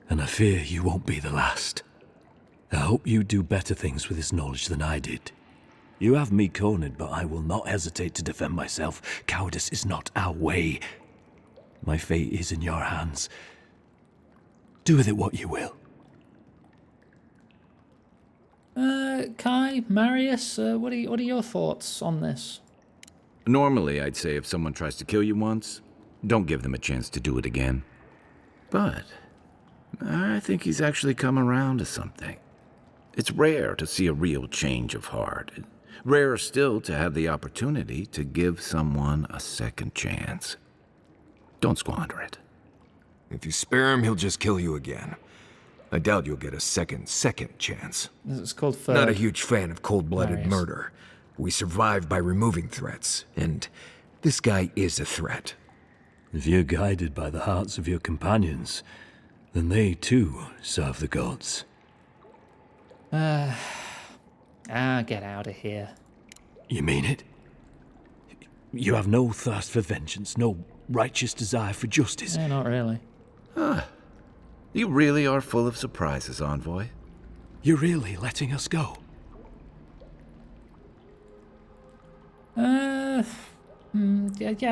and I fear you won't be the last. I hope you do better things with this knowledge than I did. You have me cornered, but I will not hesitate to defend myself. Cowardice is not our way. My fate is in your hands. Do with it what you will. Kai, Marius, what are your thoughts on this? Normally, I'd say if someone tries to kill you once, don't give them a chance to do it again. But I think he's actually come around to something. It's rare to see a real change of heart. Rarer still to have the opportunity to give someone a second chance. Don't squander it. If you spare him, he'll just kill you again. I doubt you'll get a second chance. It's called third. Not a huge fan of cold-blooded Marius. murder. We survive by removing threats, and this guy is a threat. If you're guided by the hearts of your companions, then they too serve the gods. Get out of here. You mean it? You have no thirst for vengeance, no righteous desire for justice? Yeah, not really. You really are full of surprises, Envoy. You're really letting us go? Yeah,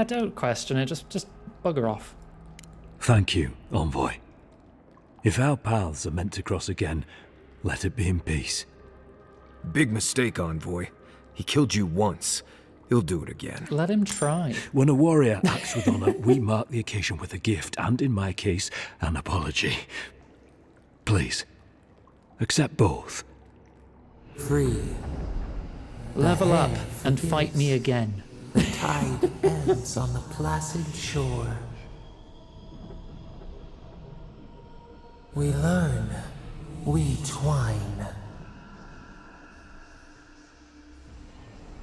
don't question it. Just bugger off. Thank you, Envoy. If our paths are meant to cross again, let it be in peace. Big mistake, Envoy. He killed you once. He'll do it again. Let him try. When a warrior acts with honor, we mark the occasion with a gift, and in my case, an apology. Please, accept both. Free. Level up and fight me again. The tide ends on the placid shore. We learn. We twine.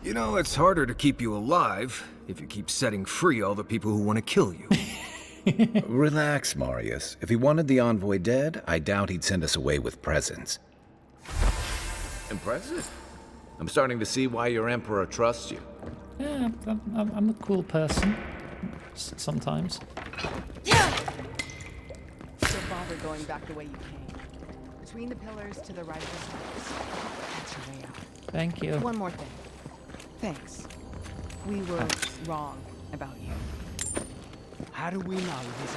You know, it's harder to keep you alive if you keep setting free all the people who want to kill you. Relax, Marius. If he wanted the Envoy dead, I doubt he'd send us away with presents. Impressive. I'm starting to see why your Emperor trusts you. Yeah, I'm a cool person. Sometimes. Don't bother going back the way you came. Between the pillars to the right of the steps. That's your way out. Thank you. One more thing. Thanks. We were wrong about you. How do we know this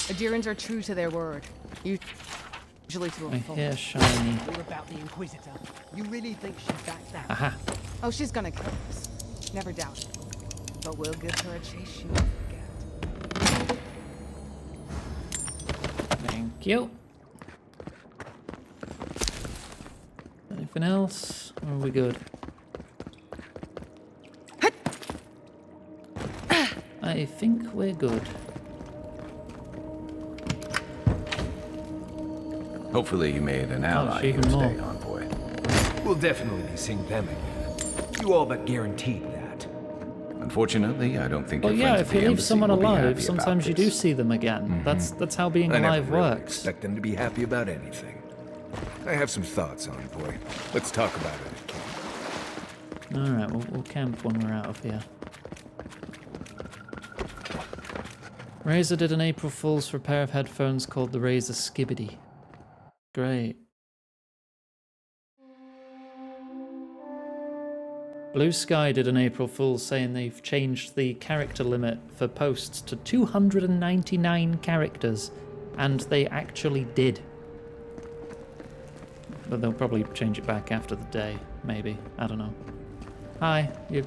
ain't Adirans are true to their word. Usually to a My fault. hair's shiny. What about the Inquisitor? You really think she's back down? Aha. Oh, she's gonna kill us. Never doubt it. But we'll give her a chase she won't forget. Thank you. Anything else? Or are we good? I think we're good. Hopefully you made an ally here even more. today, Envoy. We'll definitely be seeing them again. You all but guaranteed that. Unfortunately, I don't think Well, your yeah, friends if at you the leave embassy someone will be happy alive, about sometimes you this. do see them again. That's how being I alive never really works. expect them to be happy about anything. I have some thoughts, Envoy. Let's talk about it at camp. Alright, we'll camp when we're out of here. Razor did an April Fool's for a pair of headphones called the Razor Skibbity. Great. Blue Sky did an April Fool's saying they've changed the character limit for posts to 299 characters, and they actually did. But they'll probably change it back after the day, maybe. I don't know. Hi, you...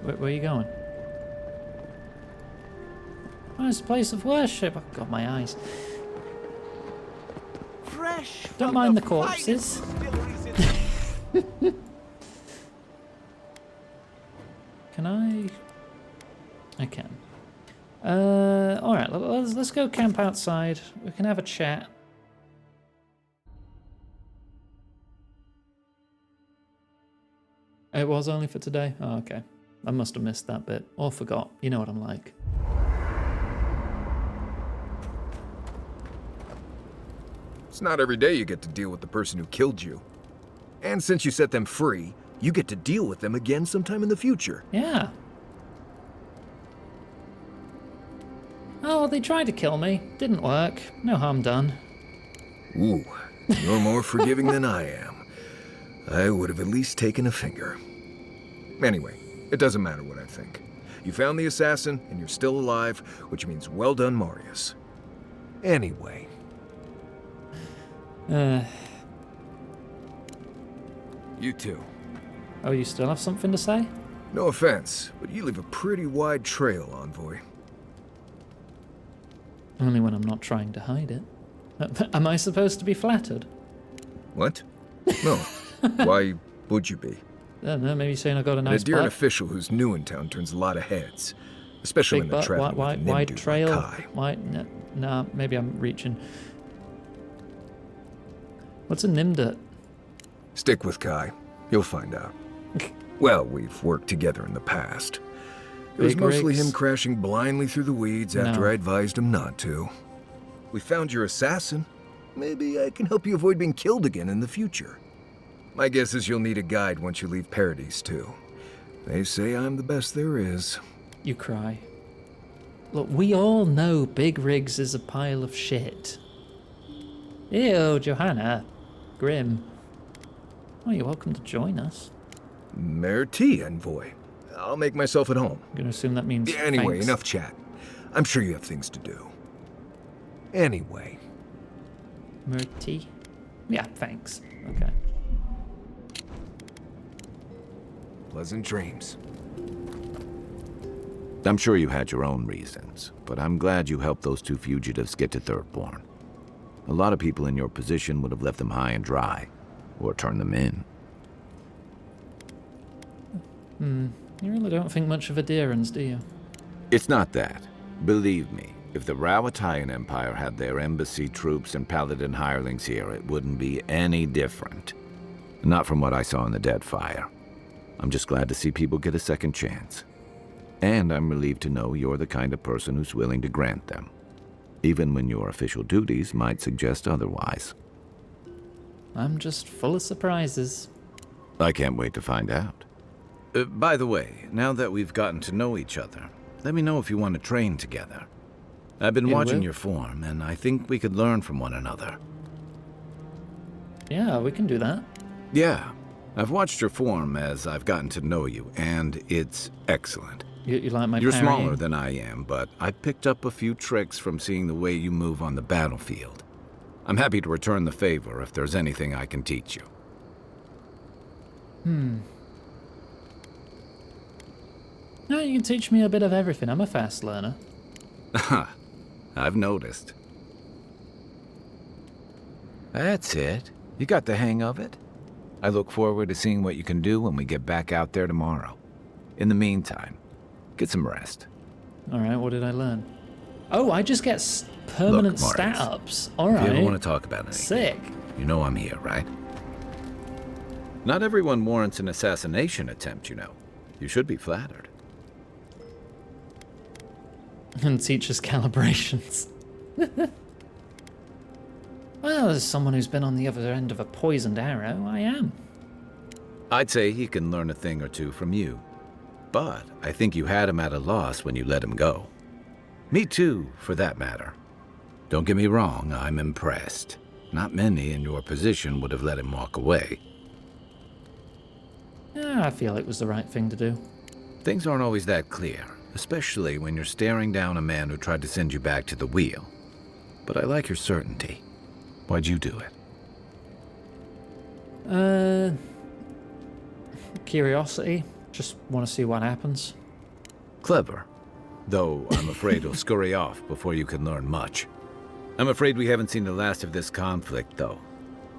Where are you going? Oh, it's a place of worship. I've got my eyes. Fresh. Don't mind the corpses. Can I can. Alright, let's go camp outside. We can have a chat. It was only for today? Oh, okay. I must have missed that bit. Or forgot. You know what I'm like. It's not every day you get to deal with the person who killed you. And since you set them free, you get to deal with them again sometime in the future. Yeah. Oh, they tried to kill me. Didn't work. No harm done. Ooh, you're more forgiving than I am. I would have at least taken a finger. Anyway, it doesn't matter what I think. You found the assassin, and you're still alive, which means well done, Marius. Anyway. You too. Oh, you still have something to say? No offense, but you leave a pretty wide trail, Envoy. Only when I'm not trying to hide it. Am I supposed to be flattered? What? No. Why would you be? I don't know, maybe saying I got a nice A dear butt. official who's new in town turns a lot of heads. Especially Big when they're butt, traveling with a wide nimdu trail. like Kai. Wide, nah, maybe I'm reaching. What's a nimdut? Stick with Kai. You'll find out. Well, we've worked together in the past. It was Big mostly rigs. him crashing blindly through the weeds after I advised him not to. We found your assassin. Maybe I can help you avoid being killed again in the future. My guess is you'll need a guide once you leave Paradise, too. They say I'm the best there is. You cry. Look, we all know Big Rigs is a pile of shit. Ew, Johanna. Grim. Oh, you're welcome to join us. Merci, Envoy. I'll make myself at home. I'm gonna assume that means Anyway, thanks. enough chat. I'm sure you have things to do. Anyway. Murty? Yeah, thanks. Okay. Pleasant dreams. I'm sure you had your own reasons, but I'm glad you helped those two fugitives get to Thirdborn. A lot of people in your position would have left them high and dry, or turned them in. You really don't think much of adherence, do you? It's not that. Believe me, if the Rawatayan Empire had their embassy troops and paladin hirelings here, it wouldn't be any different. Not from what I saw in the Deadfire. I'm just glad to see people get a second chance. And I'm relieved to know you're the kind of person who's willing to grant them, even when your official duties might suggest otherwise. I'm just full of surprises. I can't wait to find out. By the way, now that we've gotten to know each other, let me know if you want to train together. I've been You watching will? your form, and I think we could learn from one another. Yeah, we can do that. Yeah, I've watched your form as I've gotten to know you, and it's excellent. You like my You're parrying? smaller than I am, but I picked up a few tricks from seeing the way you move on the battlefield. I'm happy to return the favor if there's anything I can teach you. No, you can teach me a bit of everything. I'm a fast learner. I've noticed. That's it. You got the hang of it? I look forward to seeing what you can do when we get back out there tomorrow. In the meantime, get some rest. Alright, what did I learn? Oh, I just get permanent Look, stat Marcus, ups. Alright. If you ever want to talk about anything, sick. You know I'm here, right? Not everyone warrants an assassination attempt, you know. You should be flattered. And teaches calibrations. Well, as someone who's been on the other end of a poisoned arrow, I am. I'd say he can learn a thing or two from you. But I think you had him at a loss when you let him go. Me too, for that matter. Don't get me wrong, I'm impressed. Not many in your position would have let him walk away. Yeah, I feel it was the right thing to do. Things aren't always that clear, especially when you're staring down a man who tried to send you back to the wheel. But I like your certainty. Why'd you do it? Curiosity. Just want to see what happens. Clever. Though I'm afraid he'll scurry off before you can learn much. I'm afraid we haven't seen the last of this conflict, though.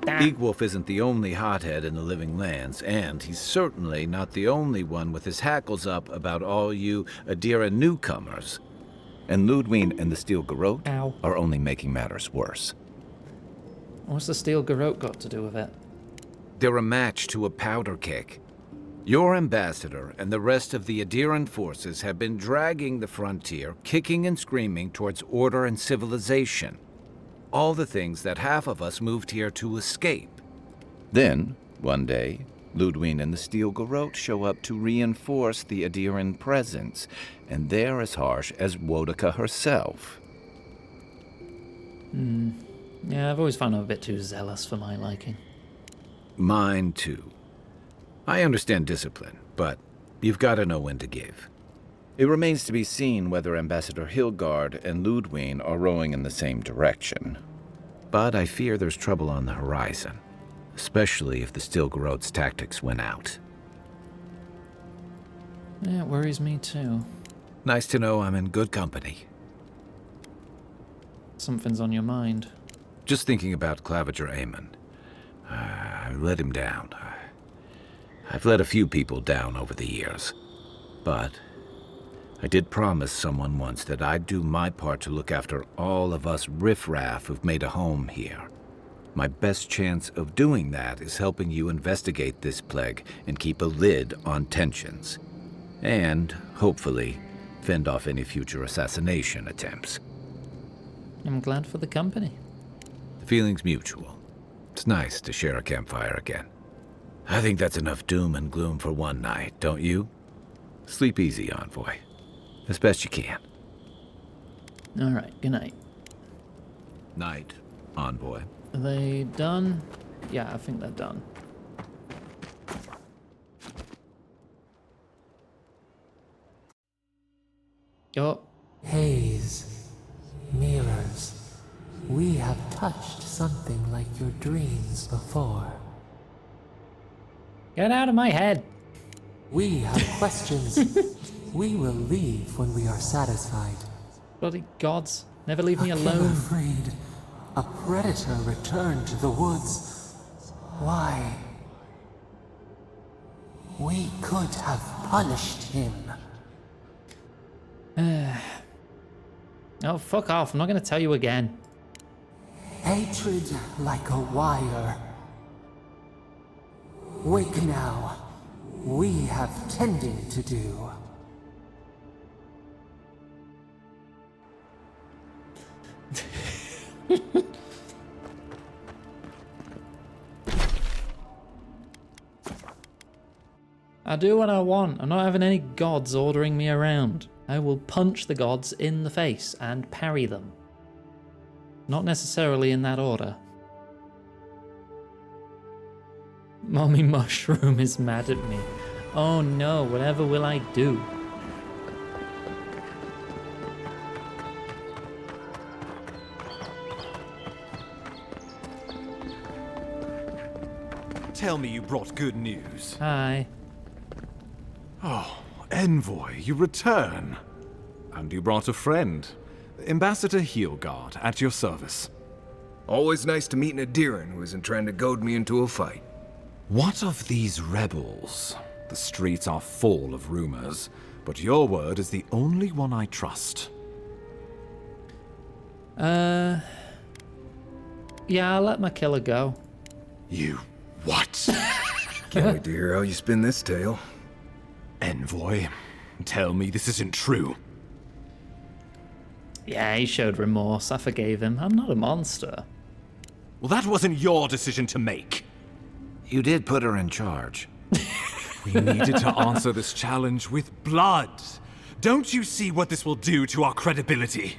Eagwolf isn't the only hothead in the Living Lands, and he's certainly not the only one with his hackles up about all you Adira newcomers. And Ludwig and the Steel Garrote are only making matters worse. What's the Steel Garrote got to do with it? They're a match to a powder keg. Your ambassador and the rest of the Adiran forces have been dragging the frontier, kicking and screaming towards order and civilization. All the things that half of us moved here to escape. Then, one day, Ludwig and the Steel Garrote show up to reinforce the Adiran presence, and they're as harsh as Wodaka herself. Yeah, I've always found them a bit too zealous for my liking. Mine too. I understand discipline, but you've got to know when to give. It remains to be seen whether Ambassador Hilgard and Ludwig are rowing in the same direction. But I fear there's trouble on the horizon, especially if the Steel Garrote's tactics win out. Yeah, it worries me too. Nice to know I'm in good company. Something's on your mind. Just thinking about Claviger Aemon. I let him down. I've let a few people down over the years. But I did promise someone once that I'd do my part to look after all of us riffraff who've made a home here. My best chance of doing that is helping you investigate this plague and keep a lid on tensions. And, hopefully, fend off any future assassination attempts. I'm glad for the company. The feeling's mutual. It's nice to share a campfire again. I think that's enough doom and gloom for one night, don't you? Sleep easy, Envoy. As best you can. Alright, good night. Night, Envoy. Are they done? Yeah, I think they're done. Oh. Haze, mirrors. We have touched something like your dreams before. Get out of my head! We have questions. We will leave when we are satisfied. Bloody gods, never leave me A alone. killer freed. A predator returned to the woods. Why? We could have punished him. Oh, fuck off. I'm not going to tell you again. Hatred like a wire. Wake now. We have tending to do. I do what I want. I'm not having any gods ordering me around. I will punch the gods in the face and parry them. Not necessarily in that order. Mommy Mushroom is mad at me. Oh no, whatever will I do? Tell me you brought good news. Hi. Oh, Envoy, you return. And you brought a friend. Ambassador Heelguard, at your service. Always nice to meet an Adiran who isn't trying to goad me into a fight. What of these rebels? The streets are full of rumors, but your word is the only one I trust. Yeah, I'll let my killer go. You what? Can't wait to hear how you spin this tale. Envoy, tell me this isn't true. Yeah, he showed remorse. I forgave him. I'm not a monster. Well, that wasn't your decision to make. You did put her in charge. We needed to answer this challenge with blood. Don't you see what this will do to our credibility?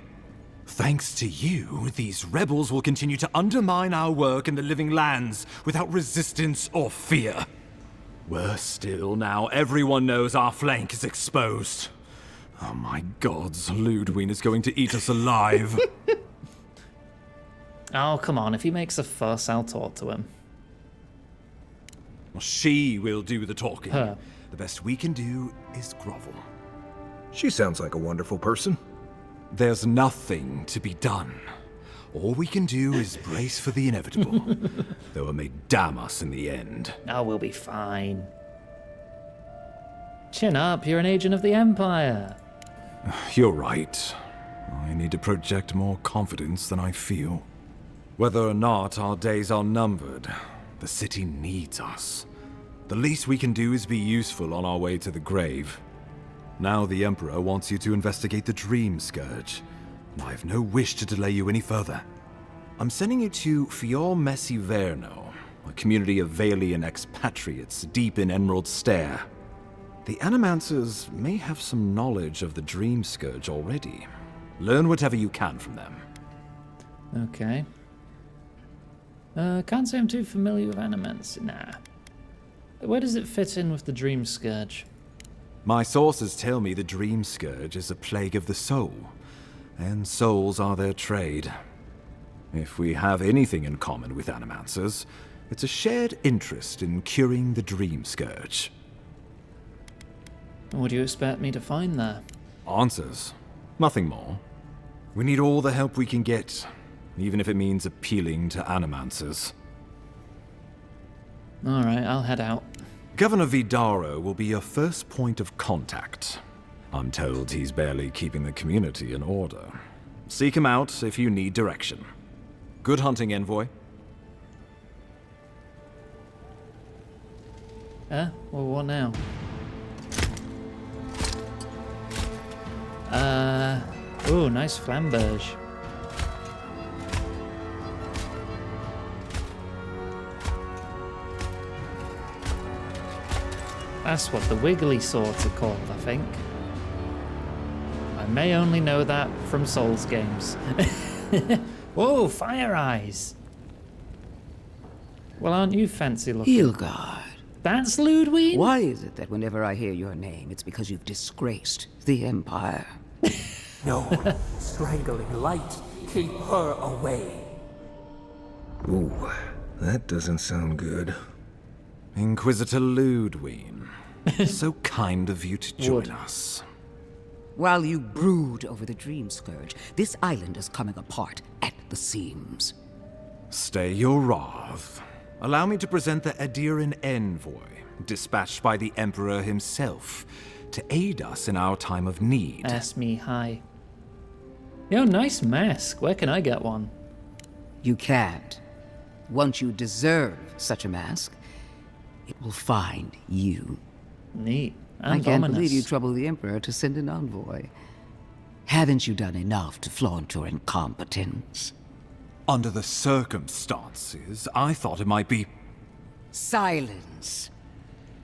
Thanks to you, these rebels will continue to undermine our work in the Living Lands without resistance or fear. Worse still, now everyone knows our flank is exposed. Oh my gods, Ludwig is going to eat us alive. Oh, come on. If he makes a fuss, I'll talk to him. She will do the talking. Her. The best we can do is grovel. She sounds like a wonderful person. There's nothing to be done. All we can do is brace for the inevitable. Though it may damn us in the end. Oh, we'll be fine. Chin up, you're an agent of the Empire. You're right. I need to project more confidence than I feel. Whether or not our days are numbered, the city needs us. The least we can do is be useful on our way to the grave. Now the Emperor wants you to investigate the Dream Scourge, and I have no wish to delay you any further. I'm sending you to Fior Messi Verno, a community of Vailian expatriates deep in Emerald Stair. The Animancers may have some knowledge of the Dream Scourge already. Learn whatever you can from them. Okay. Can't say I'm too familiar with Animancy. Nah. Where does it fit in with the Dream Scourge? My sources tell me the Dream Scourge is a plague of the soul, and souls are their trade. If we have anything in common with Animancers, it's a shared interest in curing the Dream Scourge. What do you expect me to find there? Answers. Nothing more. We need all the help we can get, even if it means appealing to Animancers. Alright, I'll head out. Governor Vidaro will be your first point of contact. I'm told he's barely keeping the community in order. Seek him out if you need direction. Good hunting, Envoy. Well, what now? Oh, nice flamberge. That's what the wiggly swords are called, I think. I may only know that from Souls games. Whoa, fire eyes! Well, aren't you fancy looking? Hilgard. That's Ludwig? Why is it that whenever I hear your name, it's because you've disgraced the Empire? No, strangling light. Keep her away. Ooh, that doesn't sound good. Inquisitor Ludwig. So kind of you to join us. While you brood over the Dream Scourge, this island is coming apart at the seams. Stay your wrath. Allow me to present the Adiran Envoy, dispatched by the Emperor himself, to aid us in our time of need. Ask me hi. Yo, nice mask. Where can I get one? You can't. Once you deserve such a mask, it will find you. Neat. I can't believe you troubled the Emperor to send an envoy. Haven't you done enough to flaunt your incompetence? Under the circumstances, I thought it might be... Silence.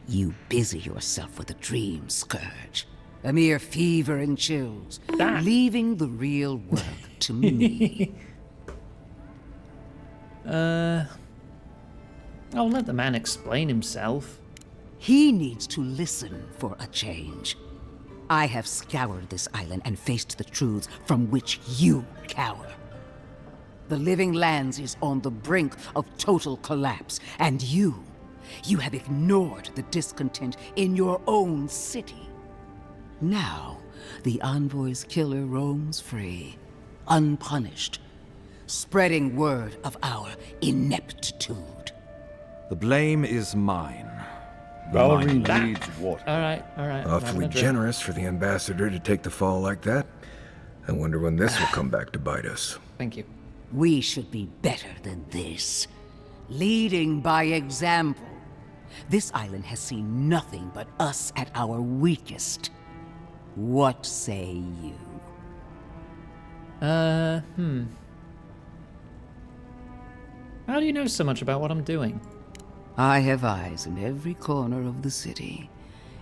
You busy yourself with the Dream Scourge. A mere fever and chills, leaving the real work to me. I'll let the man explain himself. He needs to listen for a change. I have scoured this island and faced the truths from which you cower. The Living Lands is on the brink of total collapse, and you have ignored the discontent in your own city. Now, the Envoy's killer roams free, unpunished, spreading word of our ineptitude. The blame is mine. Valerie Mine. needs water. All right. I'm having Awfully a drink. generous for the ambassador to take the fall like that. I wonder when this will come back to bite us. Thank you. We should be better than this. Leading by example. This island has seen nothing but us at our weakest. What say you? How do you know so much about what I'm doing? I have eyes in every corner of the city,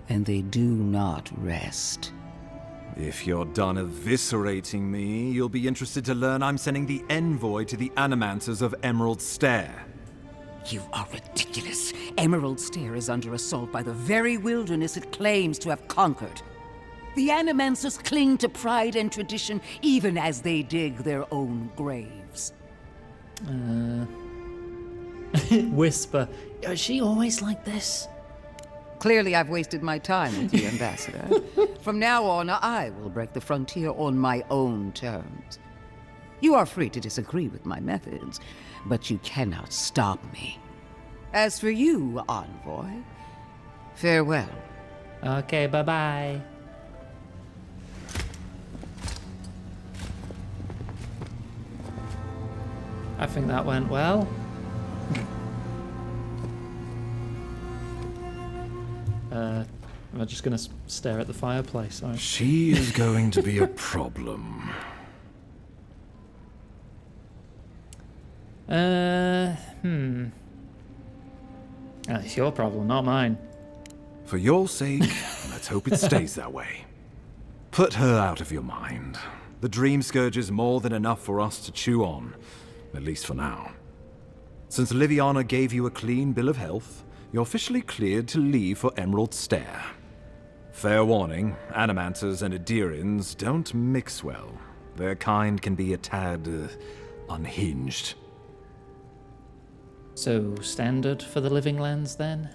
and they do not rest. If you're done eviscerating me, you'll be interested to learn I'm sending the envoy to the Animancers of Emerald Stair. You are ridiculous. Emerald Stair is under assault by the very wilderness it claims to have conquered. The Animancers cling to pride and tradition even as they dig their own graves. Whisper. Is she always like this? Clearly I've wasted my time with you, Ambassador. From now on, I will break the frontier on my own terms. You are free to disagree with my methods, but you cannot stop me. As for you, Envoy, farewell. Okay, bye-bye. I think that went well. I'm just gonna stare at the fireplace. Sorry. She is going to be a problem. It's your problem, not mine. For your sake, let's hope it stays that way. Put her out of your mind. The Dream Scourge is more than enough for us to chew on, at least for now. Since Liviana gave you a clean bill of health, you're officially cleared to leave for Emerald Stair. Fair warning, Animancers and Adirians don't mix well. Their kind can be a tad unhinged. So, standard for the Living Lands, then?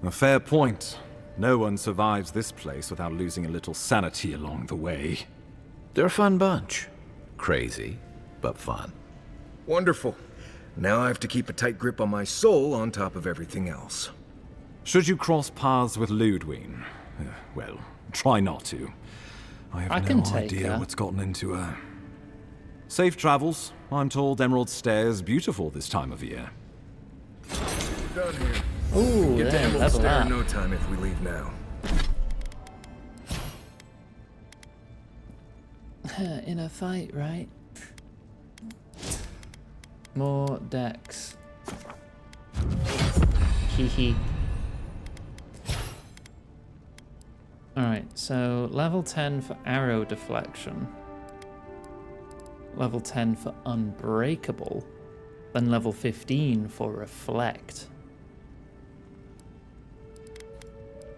A fair point. No one survives this place without losing a little sanity along the way. They're a fun bunch. Crazy, but fun. Wonderful. Now I have to keep a tight grip on my soul on top of everything else. Should you cross paths with Ludwine, well, try not to. I have no idea what's gotten into her. Safe travels. I'm told Emerald Stair's beautiful this time of year. We're done here. Ooh, Get to yeah, Emerald level Stair up. in no time if we leave now. In a fight, right? More decks. Hehe. Alright, so level 10 for arrow deflection. Level 10 for unbreakable. Then level 15 for reflect.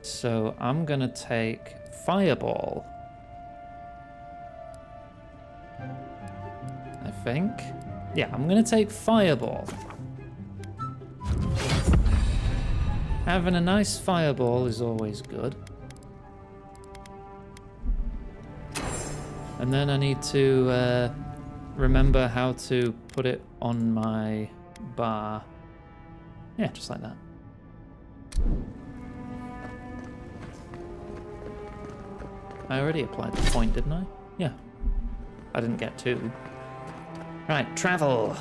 So I'm gonna take fireball. I think. Yeah, I'm gonna take fireball. Having a nice fireball is always good. And then I need to remember how to put it on my bar. Yeah, just like that. I already applied the point, didn't I? Yeah. I didn't get 2. Right, travel.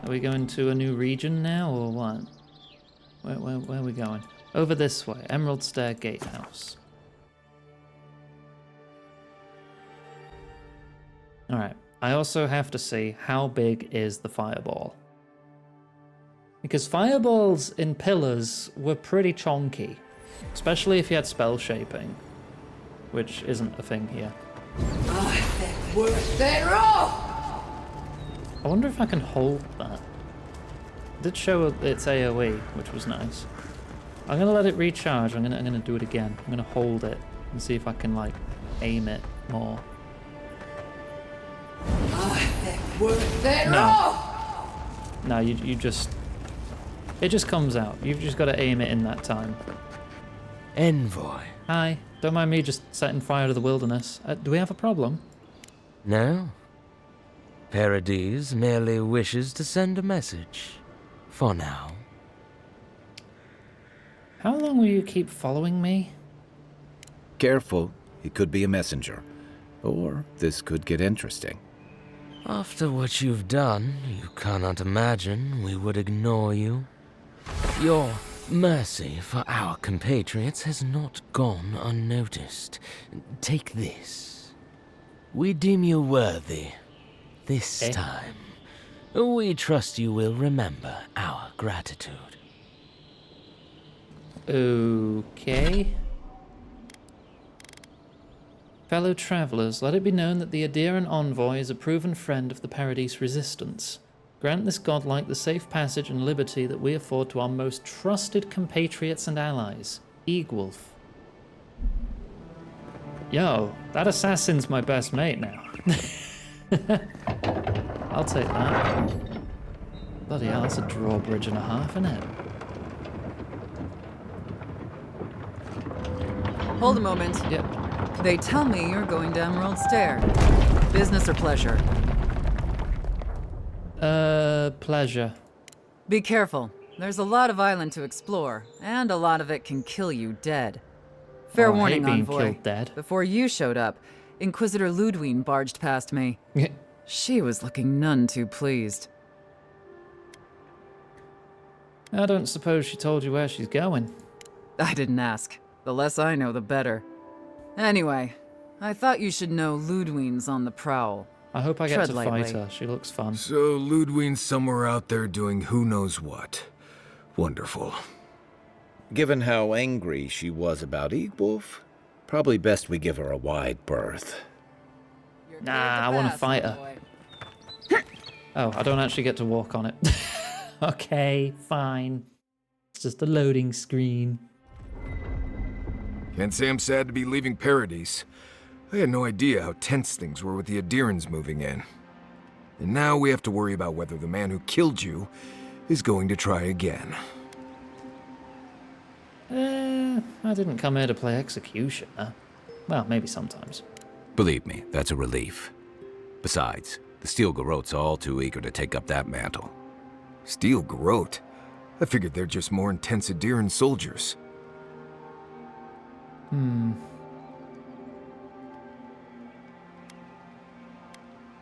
Are we going to a new region now, or what? Where are we going? Over this way. Emerald Stair Gatehouse. Alright. I also have to see how big is the fireball. Because fireballs in pillars were pretty chonky. Especially if you had spell shaping. Which isn't a thing here. Worse than raw! I wonder if I can hold that. It did show its AoE, which was nice. I'm gonna let it recharge. I'm gonna do it again. I'm gonna hold it and see if I can like aim it more. Worse than No. raw! No, you just it just comes out. You've just got to aim it in that time. Envoy. Hi. Don't mind me just setting fire to the wilderness. Do we have a problem? No. Paradise merely wishes to send a message. For now. How long will you keep following me? Careful, he could be a messenger. Or this could get interesting. After what you've done, you cannot imagine we would ignore you. Your mercy for our compatriots has not gone unnoticed. Take this. We deem you worthy. This time, we trust you will remember our gratitude. Okay. Fellow travelers, let it be known that the Adherent Envoy is a proven friend of the Paradise Resistance. Grant this godlike the safe passage and liberty that we afford to our most trusted compatriots and allies. Eagwolf. Yo, that assassin's my best mate now. I'll take that. Bloody hell, that's a drawbridge and a half, isn't it? Hold a moment. Yep. They tell me you're going to Emerald Stair. Business or pleasure? Pleasure. Be careful. There's a lot of island to explore, and a lot of it can kill you dead. Fair I warning, hate being Envoy. killed dead. Before you showed up, Inquisitor Ludwine barged past me. She was looking none too pleased. I don't suppose she told you where she's going. I didn't ask. The less I know, the better. Anyway, I thought you should know Ludwine's on the prowl. I hope I get Tread to lightly. fight her. She looks fun. So Ludwine's somewhere out there doing who knows what. Wonderful. Given how angry she was about Eagwolf, probably best we give her a wide berth. Nah, I want to fight her. Oh, I don't actually get to walk on it. Okay, fine. It's just a loading screen. Can't say I'm sad to be leaving Paradise. I had no idea how tense things were with the Adherents moving in. And now we have to worry about whether the man who killed you is going to try again. I didn't come here to play executioner. Well, maybe sometimes. Believe me, that's a relief. Besides, the Steel Garrotes are all too eager to take up that mantle. Steel Garrote? I figured they're just more intense Adherent soldiers.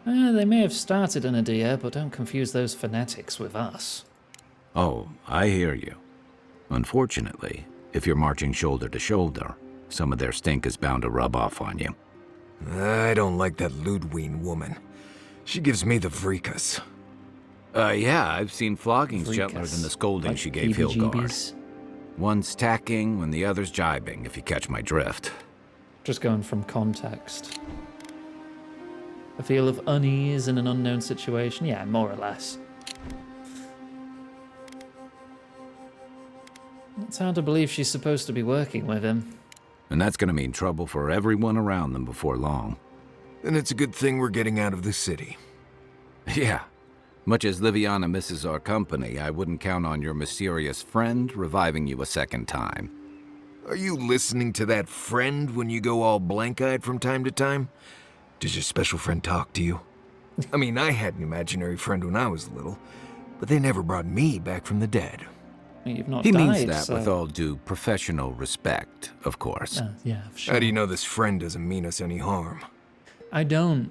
They may have started an idea, but don't confuse those fanatics with us. Oh, I hear you. Unfortunately, if you're marching shoulder to shoulder, some of their stink is bound to rub off on you. I don't like that Ludwine woman. She gives me the freakus. Yeah, I've seen floggings gentler than the scolding Like she gave heebie-jeebies. Hilgard. One's tacking when the other's jibing, if you catch my drift. Just going from context. A feel of unease in an unknown situation? Yeah, more or less. It's hard to believe she's supposed to be working with him. And that's gonna mean trouble for everyone around them before long. And it's a good thing we're getting out of the city. Yeah. Much as Liviana misses our company, I wouldn't count on your mysterious friend reviving you a second time. Are you listening to that friend when you go all blank-eyed from time to time? Does your special friend talk to you? I mean, I had an imaginary friend when I was little, but they never brought me back from the dead. You've not He died, means that so... with all due professional respect, of course. Yeah, sure. How do you know this friend doesn't mean us any harm? I don't.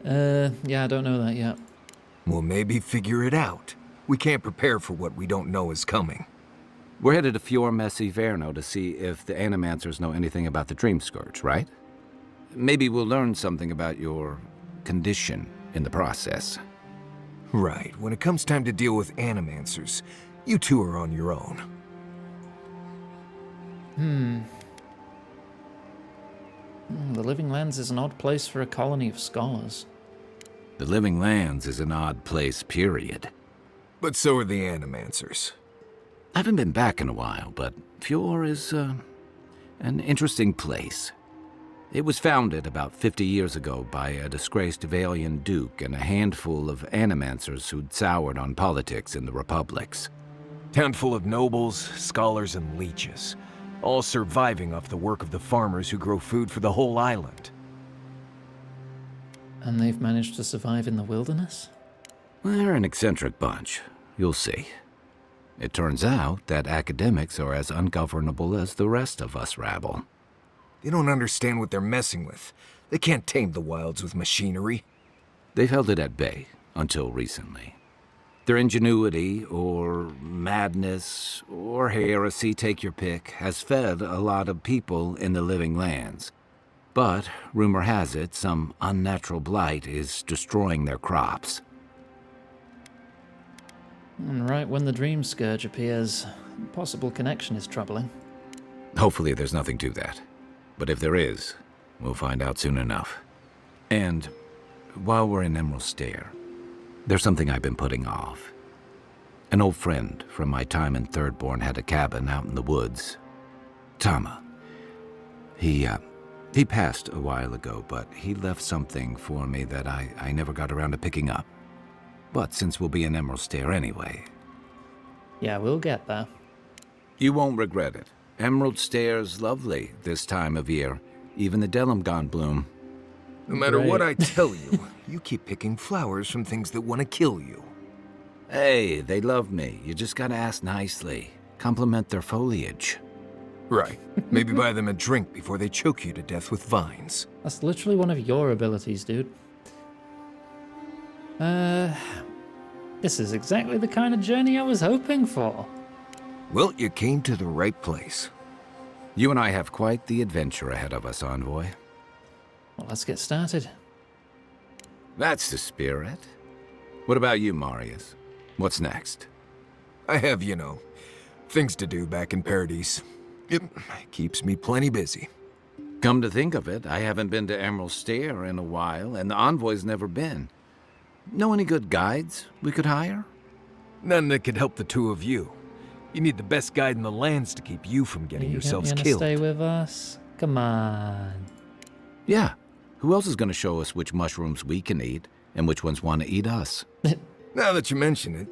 Yeah, I don't know that yet. Well, maybe figure it out. We can't prepare for what we don't know is coming. We're headed to Fior Messi Verno to see if the Animancers know anything about the Dream Scourge, right? Maybe we'll learn something about your condition in the process. Right. When it comes time to deal with Animancers, you two are on your own. The Living Lands is an odd place for a colony of scholars. The Living Lands is an odd place, period. But so are the Animancers. I haven't been back in a while, but Fior is, an interesting place. It was founded about 50 years ago by a disgraced Valian duke and a handful of Animancers who'd soured on politics in the republics. Town full of nobles, scholars, and leeches, all surviving off the work of the farmers who grow food for the whole island. And they've managed to survive in the wilderness? They're an eccentric bunch. You'll see. It turns out that academics are as ungovernable as the rest of us rabble. They don't understand what they're messing with. They can't tame the wilds with machinery. They've held it at bay until recently. Their ingenuity, or madness, or heresy, take your pick, has fed a lot of people in the living lands. But, rumor has it, some unnatural blight is destroying their crops. And right when the dream scourge appears, possible connection is troubling. Hopefully there's nothing to that. But if there is, we'll find out soon enough. And while we're in Emerald Stair, there's something I've been putting off. An old friend from my time in Thirdborn had a cabin out in the woods. Tama. He passed a while ago, but he left something for me that I never got around to picking up. But since we'll be in Emerald Stair anyway... Yeah, we'll get there. You won't regret it. Emerald Stair's lovely this time of year. Even the Delumgon bloom. No matter what I tell you, you keep picking flowers from things that want to kill you. Hey, they love me. You just gotta ask nicely. Compliment their foliage. Right. Maybe buy them a drink before they choke you to death with vines. That's literally one of your abilities, dude. This is exactly the kind of journey I was hoping for. Well, you came to the right place. You and I have quite the adventure ahead of us, Envoy. Well, let's get started. That's the spirit. What about you, Marius? What's next? I have, things to do back in Paradise. It keeps me plenty busy. Come to think of it, I haven't been to Emerald Stair in a while, and the Envoy's never been. Know any good guides we could hire? None that could help the two of you. You need the best guide in the lands to keep you from getting yourselves killed. Stay with us? Come on. Yeah. Who else is going to show us which mushrooms we can eat and which ones want to eat us? Now that you mention it,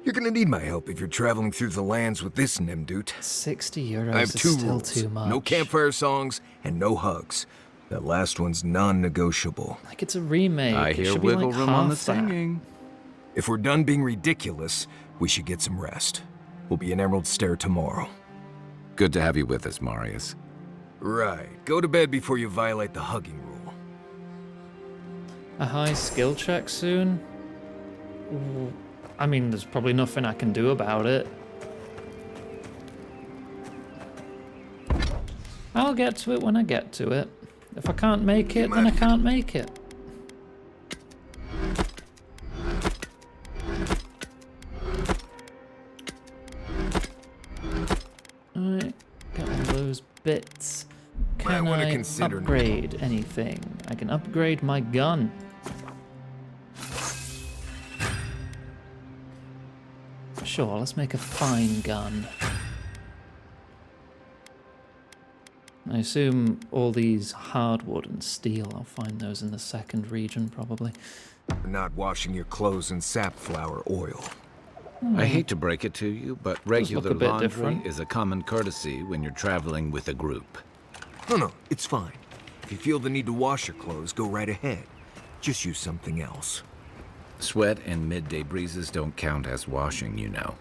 you're going to need my help if you're traveling through the lands with this Nimdut. 60 euros I have is two still rules. too much. No campfire songs and no hugs. That last one's non-negotiable. Like it's a remake. I It hear should be wiggle like room on the half that. singing. If we're done being ridiculous, we should get some rest. We'll be in Emerald Stair tomorrow. Good to have you with us, Marius. Right. Go to bed before you violate the hugging rule. A high skill check soon? Ooh, I mean, there's probably nothing I can do about it. I'll get to it when I get to it. If I can't make it, then I can't make it. Alright, got all those bits. Can I upgrade anything? I can upgrade my gun. Sure, let's make a fine gun. I assume all these hardwood and steel, I'll find those in the second region, probably. You're not washing your clothes in safflower oil. I hate to break it to you, but regular look a bit laundry different. is a common courtesy when you're traveling with a group. No, it's fine. If you feel the need to wash your clothes, go right ahead. Just use something else. Sweat and midday breezes don't count as washing, you know.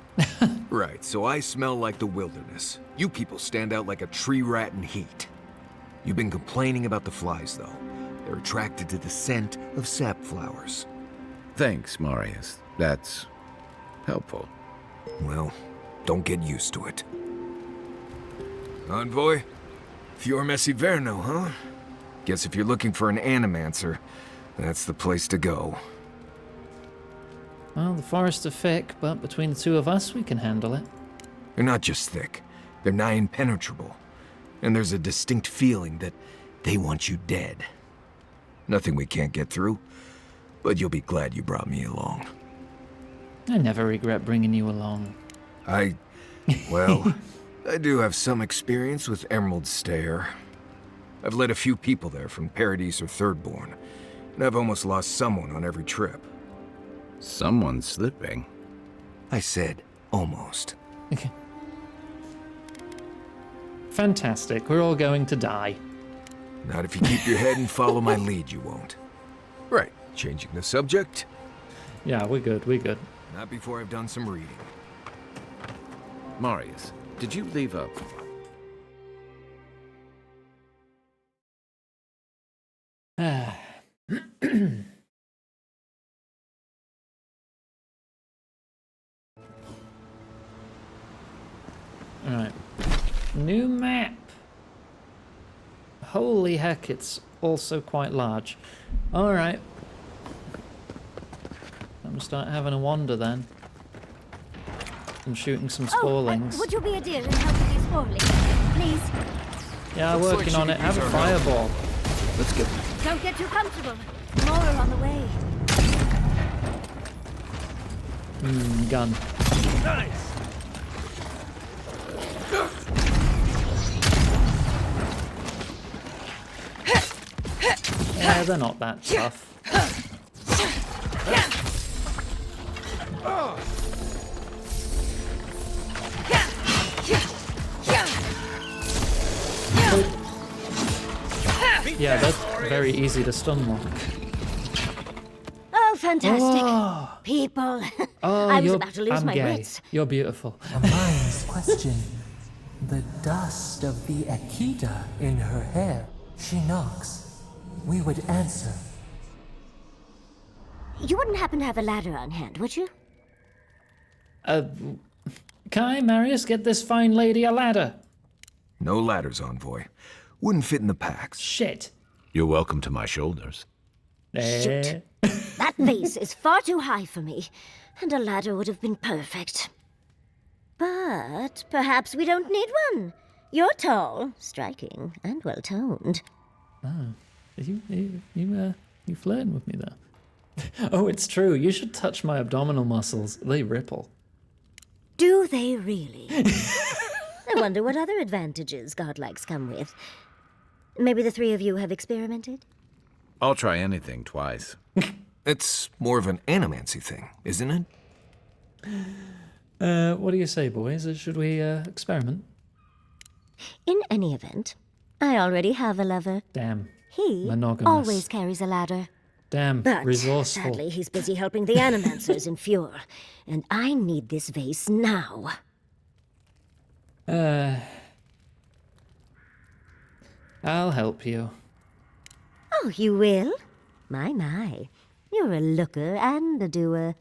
Right, so I smell like the wilderness. You people stand out like a tree rat in heat. You've been complaining about the flies, though. They're attracted to the scent of sap flowers. Thanks, Marius. That's helpful. Well, don't get used to it. Envoy? Fior Messiverno, huh? Guess if you're looking for an animancer, that's the place to go. Well, the forests are thick, but between the two of us, we can handle it. They're not just thick, they're nigh impenetrable. And there's a distinct feeling that they want you dead. Nothing we can't get through, but you'll be glad you brought me along. I never regret bringing you along. Well, I do have some experience with Emerald Stair. I've led a few people there from Paradise or Thirdborn, and I've almost lost someone on every trip. Someone's slipping. I said almost. Fantastic. We're all going to die. Not if you keep your head and follow my lead, you won't. Right, changing the subject? Yeah, we're good, we're good. Not before I've done some reading. Marius, did you leave a... Alright. New map. Holy heck, it's also quite large. Alright. I'm gonna start having a wander then. I'm shooting some sporelings. Would you be a dear and help with these sporelings, please? Yeah, working on it. Have a fireball. Let's get... Don't get too comfortable. More are on the way. Gun. Nice! Yeah, they're not that tough. Yeah, that's very easy to stun lock. Oh, fantastic. Oh. People. Oh, I was about to lose I'm my gay. wits. You're beautiful. A mind's question. The dust of the Akita in her hair. She knocks. We would answer. You wouldn't happen to have a ladder on hand, would you? Can I, Marius, get this fine lady a ladder? No ladders, Envoy. Wouldn't fit in the packs. Shit. You're welcome to my shoulders. Shoot. That vase is far too high for me, and a ladder would have been perfect. But perhaps we don't need one. You're tall, striking, and well-toned. Oh, you flirting with me there? Oh, it's true. You should touch my abdominal muscles. They ripple. Do they really? I wonder what other advantages godlikes come with. Maybe the three of you have experimented? I'll try anything twice. It's more of an animancy thing, isn't it? What do you say, boys? Should we experiment? In any event, I already have a lover. Damn. He Monogamous. always carries a ladder. Damn, But resourceful. sadly, he's busy helping the Animancers in Fjord, and I need this vase now. I'll help you. Oh, you will? My. You're a looker and a doer.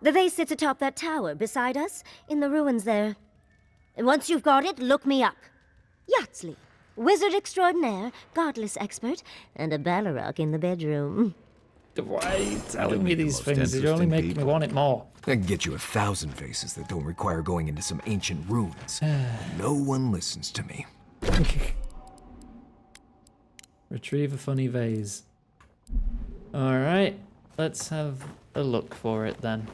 The vase sits atop that tower beside us, in the ruins there. And once you've got it, look me up. Yatsley, wizard extraordinaire, godless expert, and a Balrog in the bedroom. Why are you telling me these things? You're only making me want it more. I can get you 1,000 vases that don't require going into some ancient ruins. No one listens to me. Retrieve a funny vase. Alright, let's have a look for it then.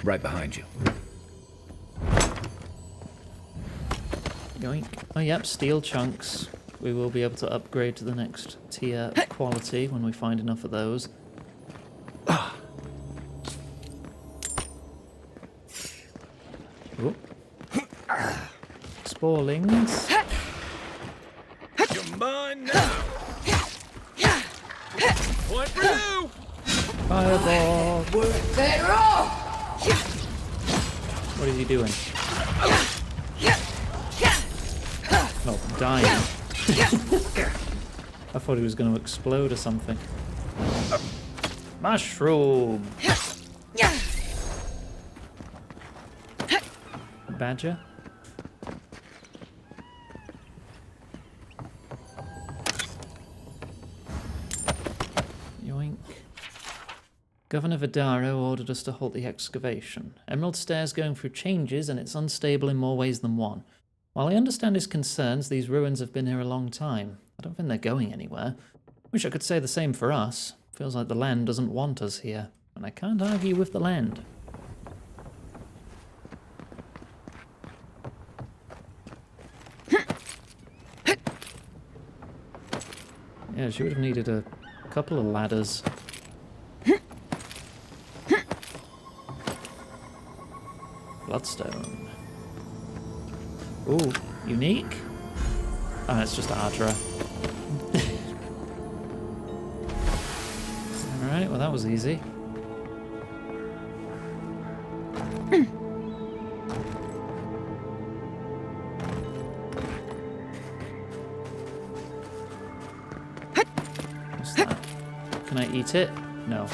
Right behind you. Yoink. Oh, yep, steel chunks. We will be able to upgrade to the next tier quality when we find enough of those. Oop. Sporelings. You're mine now. Point for you. Fireball. They're all. What is he doing? Oh, dying. I thought he was going to explode or something. Mushroom. Badger. Yoink. Governor Vidaro ordered us to halt the excavation. Emerald Stairs going through changes and it's unstable in more ways than one. While I understand his concerns, these ruins have been here a long time. I don't think they're going anywhere. Wish I could say the same for us. Feels like the land doesn't want us here, and I can't argue with the land. Yeah, she would have needed a couple of ladders. Bloodstone. Ooh, unique? Oh, it's just Ardra. that was easy. What's that? Can I eat it? No.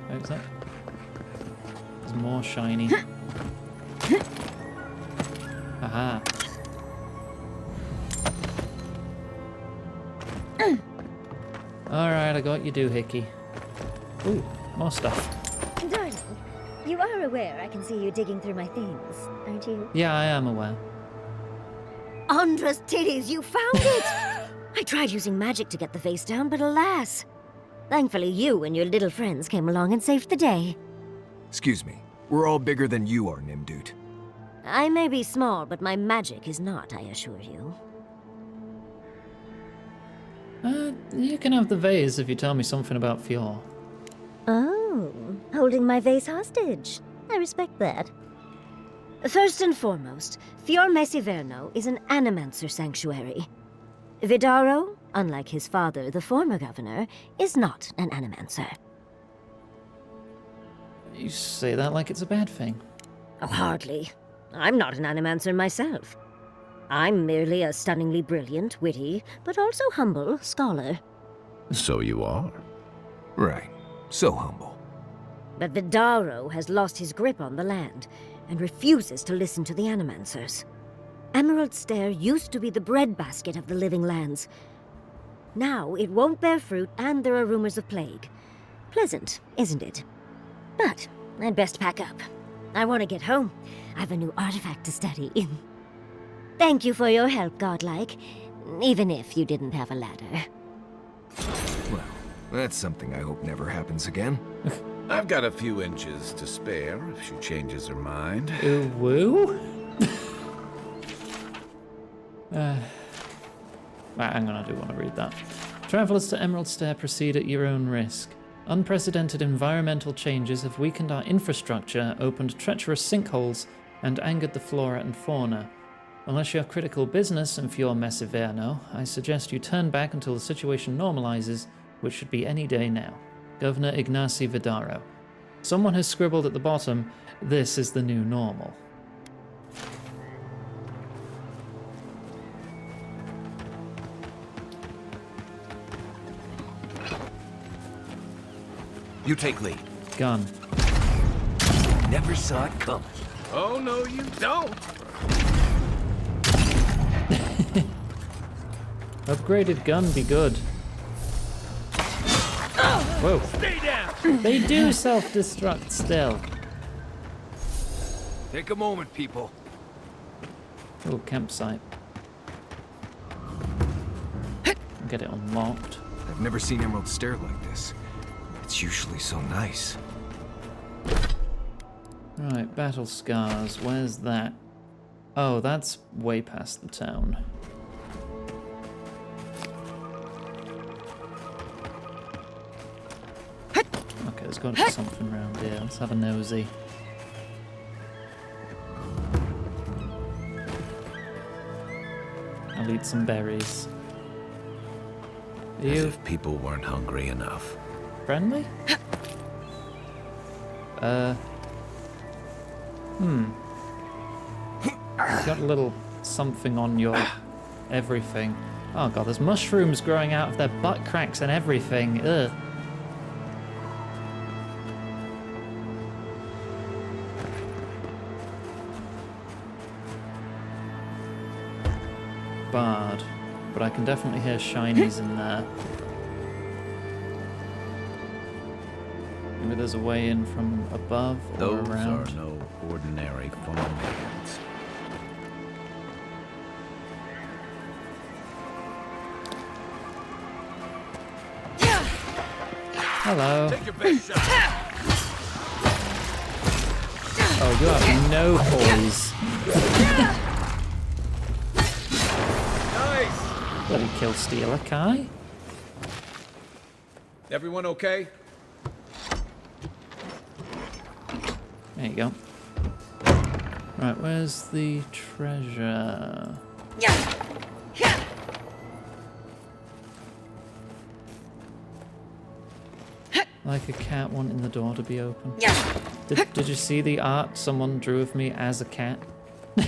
What was that? There's more shiny. Aha. Alright, I got you doohickey. Ooh, more stuff. Darling, you are aware I can see you digging through my things, aren't you? Yeah, I am aware. Andra's titties, you found it! I tried using magic to get the vase down, but alas. Thankfully, you and your little friends came along and saved the day. Excuse me. We're all bigger than you are, Nimdut. I may be small, but my magic is not, I assure you. You can have the vase if you tell me something about Fjord. Oh, holding my vase hostage. I respect that. First and foremost, Fjord Mesiverno is an animancer sanctuary. Vidaro, unlike his father, the former governor, is not an animancer. You say that like it's a bad thing. Oh, hardly. I'm not an animancer myself. I'm merely a stunningly brilliant, witty, but also humble scholar. So you are. Right. So humble. But Vidaro has lost his grip on the land and refuses to listen to the animancers. Emerald Stair used to be the breadbasket of the living lands. Now it won't bear fruit and there are rumors of plague. Pleasant, isn't it? But I'd best pack up. I want to get home. I have a new artifact to study. Thank you for your help, Godlike, even if you didn't have a ladder. Well, that's something I hope never happens again. I've got a few inches to spare if she changes her mind. Ooh, woo? Right, hang on, I do want to read that. Travelers to Emerald Stair proceed at your own risk. Unprecedented environmental changes have weakened our infrastructure, opened treacherous sinkholes, and angered the flora and fauna. Unless you have critical business in Fjord Mesiverno, I suggest you turn back until the situation normalizes, which should be any day now. Governor Ignacy Vidaro. Someone has scribbled at the bottom, "This is the new normal." You take lead. Gun. Never saw it coming. Oh, no, you don't. Upgraded gun be good. Whoa. Stay down. They do self-destruct still. Take a moment, people. Oh, campsite. Get it unlocked. I've never seen Emerald Stair like this. It's usually so nice. Right, battle scars. Where's that? Oh, that's way past the town. Okay, there's got to be something around here. Let's have a nosy. I'll eat some berries. Are As you if people weren't hungry enough. friendly? You've got a little something on your everything. Oh god, there's mushrooms growing out of their butt cracks and everything. Ugh. Bard. But I can definitely hear shinies in there. Maybe there's a way in from above or Those around. are no ordinary farmhands. Hello. Take your best shot. Oh, you have no poise. Nice. Bloody kill stealer, Kai. Everyone okay? There you go. Right, where's the treasure? Like a cat wanting the door to be open. Did you see the art someone drew of me as a cat? I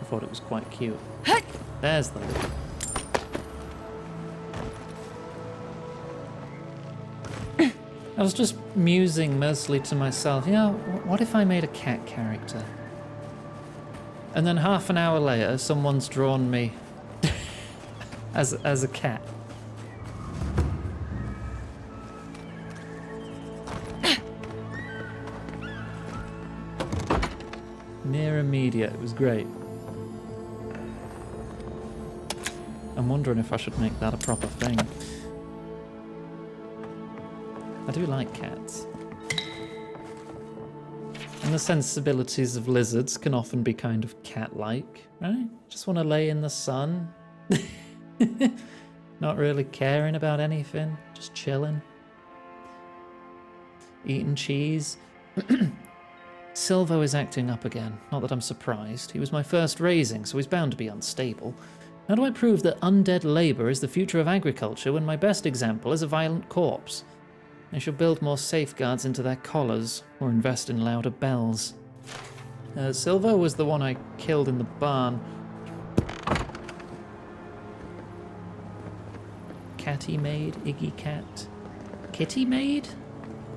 thought it was quite cute. There's the lid. I was just musing mostly to myself, you know, what if I made a cat character? And then half an hour later, someone's drawn me as a cat. Near immediate, it was great. I'm wondering if I should make that a proper thing. I do like cats. And the sensibilities of lizards can often be kind of cat-like, right? Just want to lay in the sun. Not really caring about anything, just chilling. Eating cheese. Silvo is acting up again. Not that I'm surprised. He was my first raising, so he's bound to be unstable. How do I prove that undead labour is the future of agriculture when my best example is a violent corpse? I shall build more safeguards into their collars, or invest in louder bells. Silvo was the one I killed in the barn. Catty maid, Iggy cat. Kitty maid?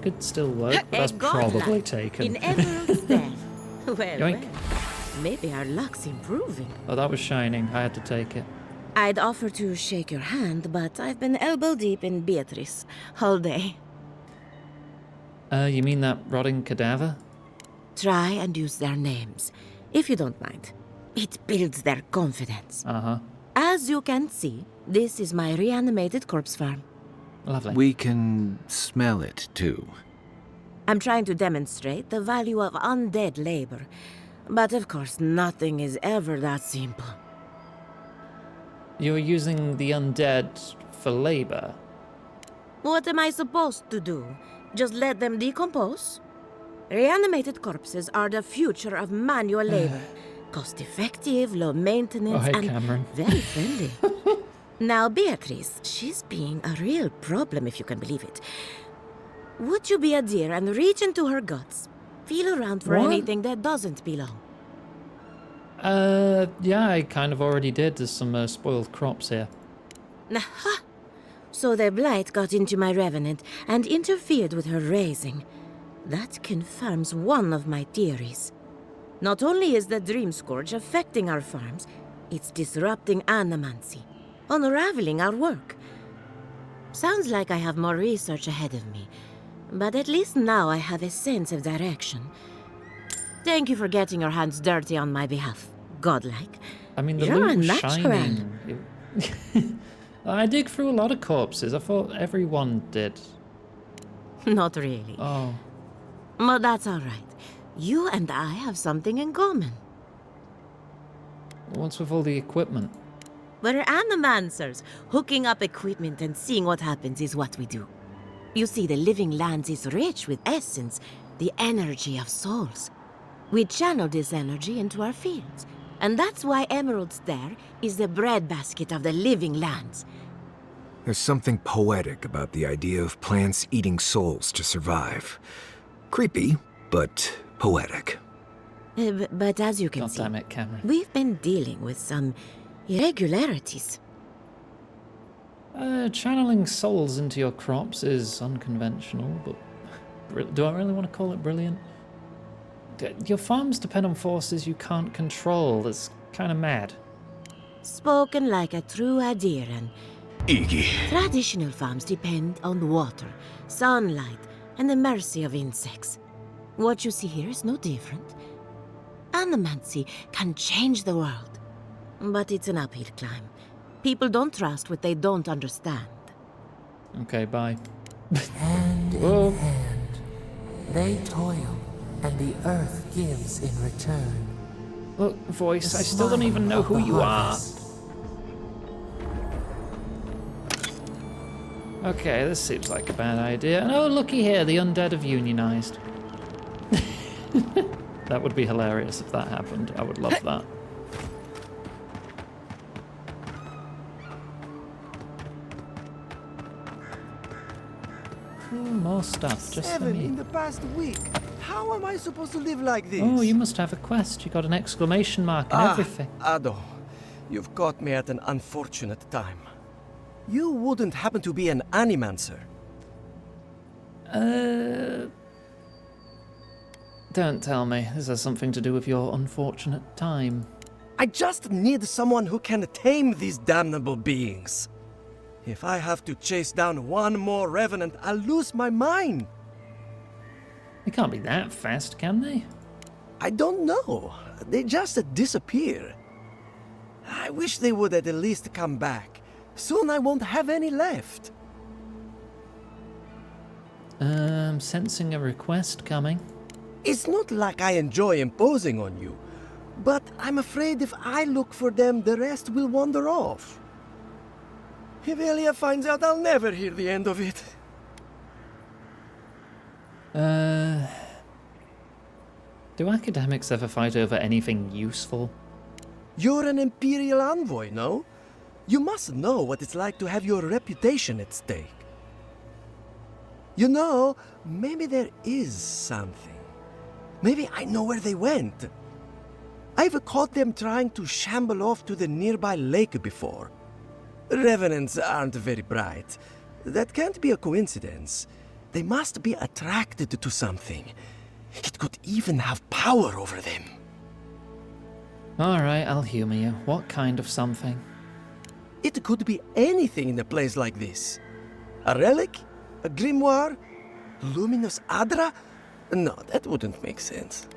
Could still work, but that's probably taken. In Emerald's den. Well, Yoink. well, maybe our luck's improving. Oh, that was shining. I had to take it. I'd offer to shake your hand, but I've been elbow deep in Beatrice all day. You mean that rotting cadaver? Try and use their names, if you don't mind. It builds their confidence. Uh-huh. As you can see, this is my reanimated corpse farm. Lovely. We can smell it, too. I'm trying to demonstrate the value of undead labor. But of course, nothing is ever that simple. You're using the undead for labor? What am I supposed to do? Just let them decompose? Reanimated corpses are the future of manual labor. Cost-effective, low maintenance, hey, and Cameron. very friendly. Now, Beatrice, she's being a real problem, if you can believe it. Would you be a dear and reach into her guts? Feel around for What? anything that doesn't belong. Yeah, I kind of already did. There's some spoiled crops here. Aha! So the blight got into my revenant and interfered with her raising. That confirms one of my theories. Not only is the Dream Scourge affecting our farms, it's disrupting animancy, unraveling our work. Sounds like I have more research ahead of me, but at least now I have a sense of direction. Thank you for getting your hands dirty on my behalf, godlike. I mean, the You're a loot was natural. shining. I dig through a lot of corpses. I thought everyone did. Not really. Oh. But that's all right. You and I have something in common. What's with all the equipment? We're animancers. Hooking up equipment and seeing what happens is what we do. You see, the living lands is rich with essence, the energy of souls. We channel this energy into our fields. And that's why Emerald's there is the breadbasket of the living lands. There's something poetic about the idea of plants eating souls to survive. Creepy, but poetic. But as you can God see, damn it, Cameron. we've been dealing with some irregularities. Channeling souls into your crops is unconventional, but do I really want to call it brilliant? Your farms depend on forces you can't control. That's kind of mad. Spoken like a true Adiran. Iggy. Traditional farms depend on water, sunlight, and the mercy of insects. What you see here is no different. Animancy can change the world, but it's an uphill climb. People don't trust what they don't understand. Okay, bye. Hand Whoa. in hand, they toil, and the earth gives in return. Look, voice, The I still don't even know smile who of the you are. harvest. Okay, this seems like a bad idea. And oh, looky here, the undead have unionized. That would be hilarious if that happened. I would love that. More stuff, just for 7 me. in the past week. How am I supposed to live like this? Oh, you must have a quest. You got an exclamation mark and everything. Ado, you've caught me at an unfortunate time. You wouldn't happen to be an animancer? Don't tell me. This has something to do with your unfortunate time. I just need someone who can tame these damnable beings. If I have to chase down one more revenant, I'll lose my mind. They can't be that fast, can they? I don't know. They just disappear. I wish they would at least come back. Soon I won't have any left. Sensing a request coming. It's not like I enjoy imposing on you, but I'm afraid if I look for them, the rest will wander off. If Elia finds out, I'll never hear the end of it. Do academics ever fight over anything useful? You're an Imperial envoy, no? You must know what it's like to have your reputation at stake. You know, maybe there is something. Maybe I know where they went. I've caught them trying to shamble off to the nearby lake before. Revenants aren't very bright. That can't be a coincidence. They must be attracted to something. It could even have power over them. Alright, I'll humor you. What kind of something? It could be anything in a place like this. A relic? A grimoire? Luminous Adra? No, that wouldn't make sense.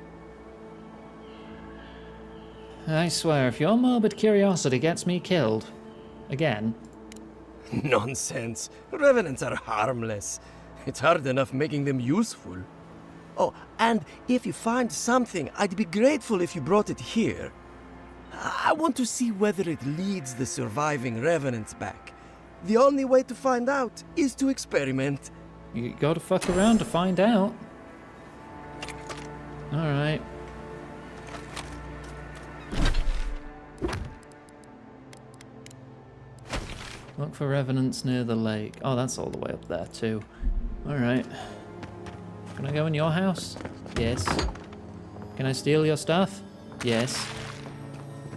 I swear, if your morbid curiosity gets me killed, again... Nonsense. Revenants are harmless. It's hard enough making them useful. Oh, and if you find something, I'd be grateful if you brought it here. I want to see whether it leads the surviving revenants back. The only way to find out is to experiment. You gotta fuck around to find out. Alright. Look for revenants near the lake. Oh, that's all the way up there too. Alright. Can I go in your house? Yes. Can I steal your stuff? Yes.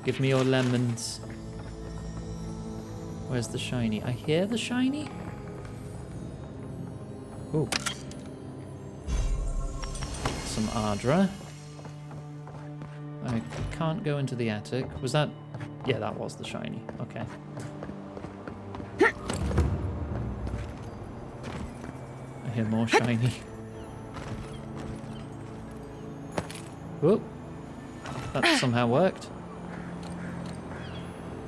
Give me your lemons. Where's the shiny? I hear the shiny? Ooh. Some Ardra. I can't go into the attic. Was that... Yeah, that was the shiny. Okay. I hear more shiny. Whoop. That somehow worked.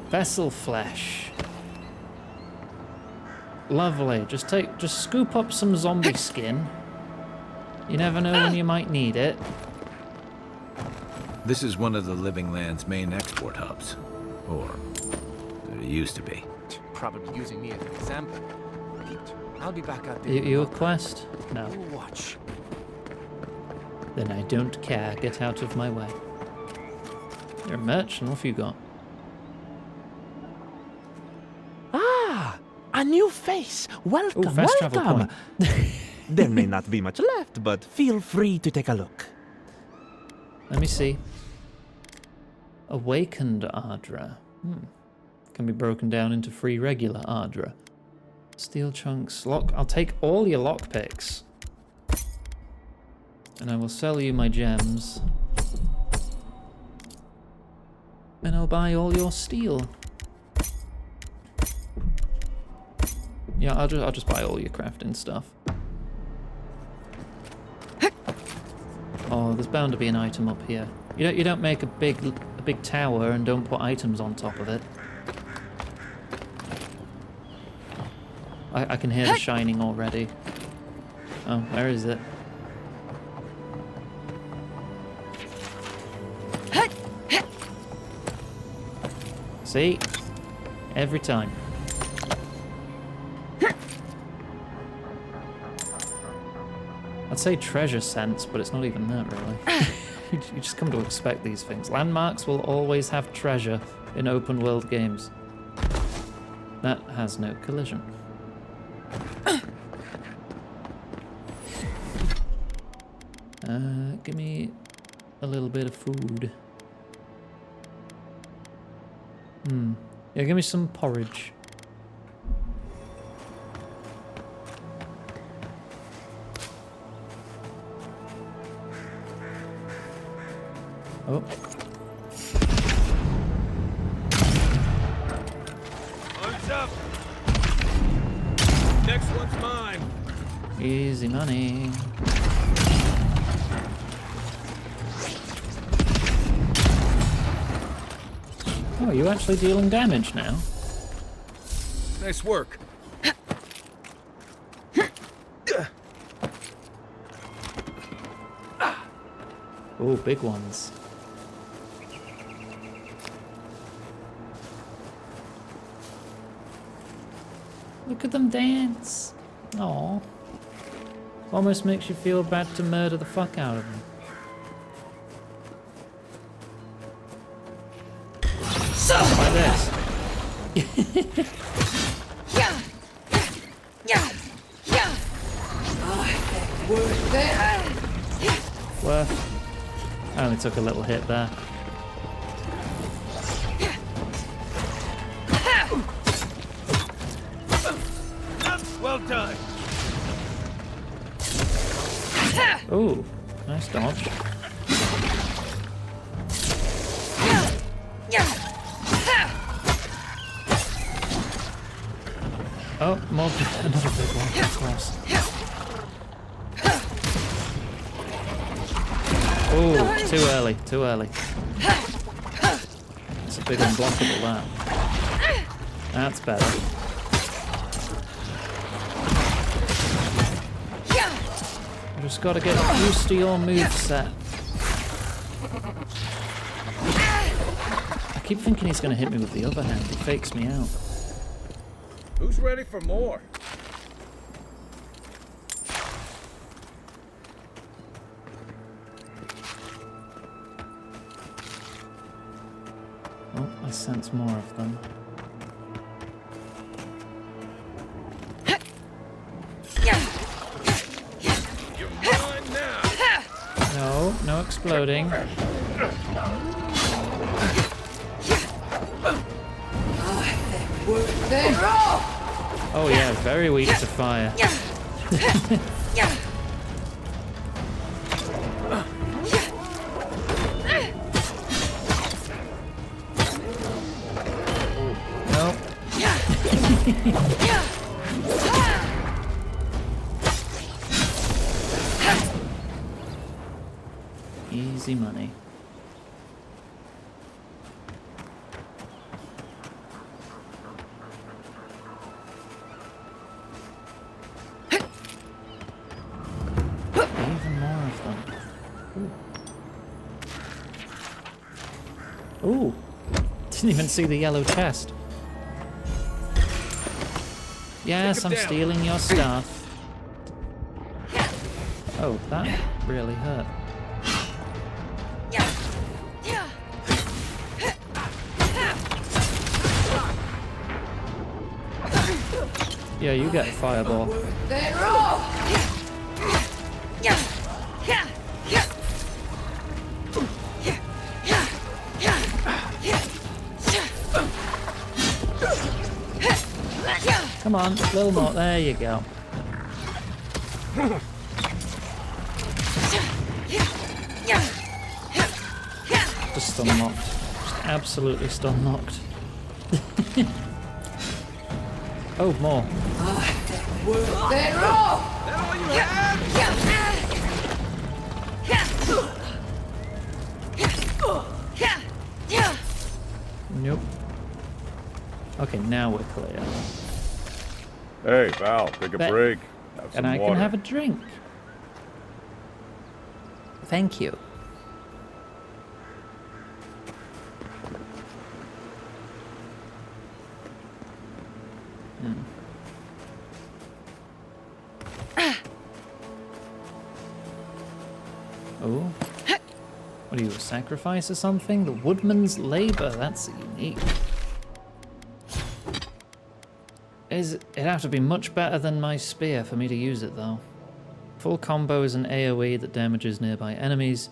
Vessel flesh. Lovely. Just scoop up some zombie skin. You never know when you might need it. This is one of the Living Land's main export hubs. Or, it used to be. Probably using me as an example. Pete, I'll be back out there. You a quest? No. Watch. Then I don't care. Get out of my way. You're a merchant. What have you got? Ah, a new face. Welcome, Ooh, fast travel welcome. point. There may not be much left, but feel free to take a look. Let me see. Awakened Ardra. Can be broken down into 3 regular Ardra. Steel chunks. Lock. I'll take all your lockpicks. And I will sell you my gems. And I'll buy all your steel. Yeah, I'll just buy all your crafting stuff. Oh, there's bound to be an item up here. You don't make a big tower and don't put items on top of it. I can hear the shining already. Oh, where is it? See? Every time. I'd say treasure sense, but it's not even that, really. You just come to expect these things. Landmarks will always have treasure in open world games. That has no collision. Give me a little bit of food. Yeah, give me some porridge. Oh. Arms up. Next one's mine. Easy money. Oh, you're actually dealing damage now. Nice work. Oh, big ones. Look at them dance. Aw. Almost makes you feel bad to murder the fuck out of them. Like this. Worth. I only took a little hit there. Well done. Ooh, nice dodge. Oh, more, another big one, of course. Oh, too early, too early. It's a big unblockable, that. That's better. You just gotta get used to your moveset. I keep thinking he's gonna hit me with the other hand. He fakes me out. Who's ready for more? Oh, I sense more of them. No, no exploding. Oh yeah, very weak to fire. No. Easy money. Even more of them. Ooh. Didn't even see the yellow chest. Yes, I'm stealing your stuff. Oh, that really hurt. Yeah, you get a fireball. Come on, a little more. There you go. Just stun locked. Just absolutely stun locked. Oh, more. Nope. Okay, now we're clear. Hey, Val, take a break. Have some And I water. can have a drink. Thank you. Oh. value? A sacrifice or something? The woodman's labor. That's unique. It'd have to be much better than my spear for me to use it, though. Full combo is an AoE that damages nearby enemies.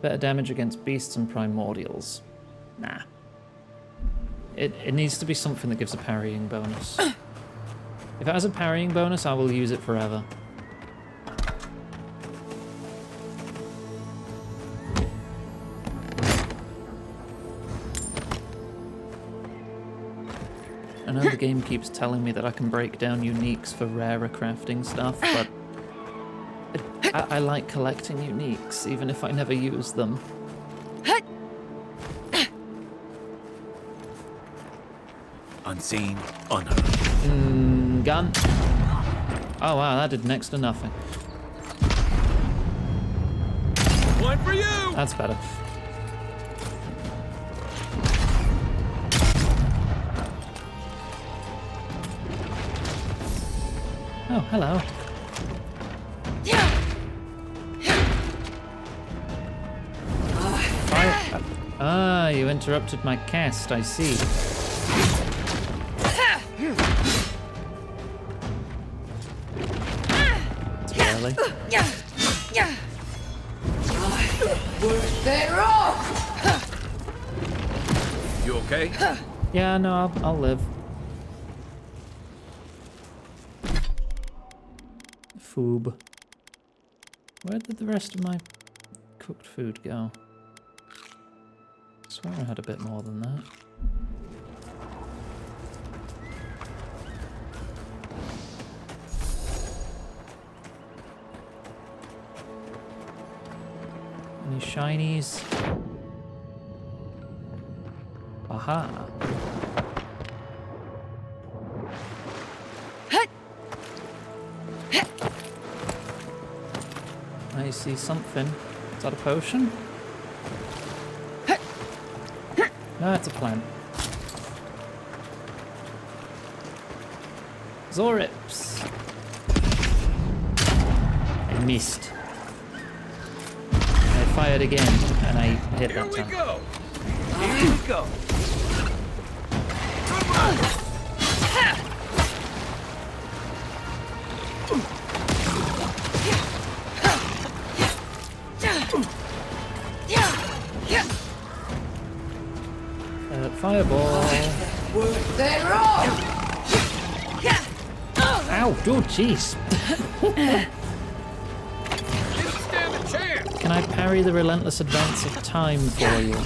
Better damage against beasts and primordials. Nah. It needs to be something that gives a parrying bonus. If it has a parrying bonus, I will use it forever. I know the game keeps telling me that I can break down uniques for rarer crafting stuff, but I like collecting uniques, even if I never use them. Unseen, unheard. Gun. Oh wow, that did next to nothing. One for you! That's better. Oh, hello. Ah, you interrupted my cast, I see. It's early. You okay? Yeah, no, I'll live. Foob. Where did the rest of my cooked food go? I swear I had a bit more than that. Any shinies? Aha. I see something. Is that a potion? No, it's a plant. Zorips. I missed. I fired again, and I hit that time. Here we go! Fireball. Ow, oh jeez. Can I parry the relentless advance of time for you?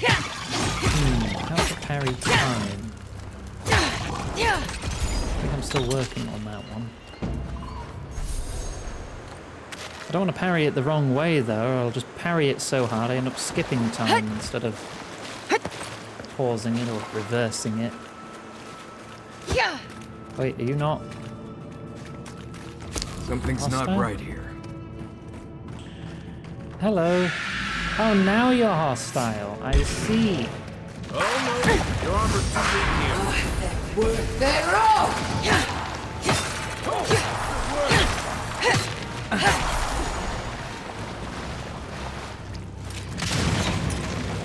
How to parry time? I think I'm still working on that one. I don't want to parry it the wrong way though, or I'll just parry it so hard I end up skipping time instead of pausing it or reversing it. Wait, are you not? Something's hostile? not right here. Hello. Oh, now you're hostile. I see. Oh no, your armor's too big here.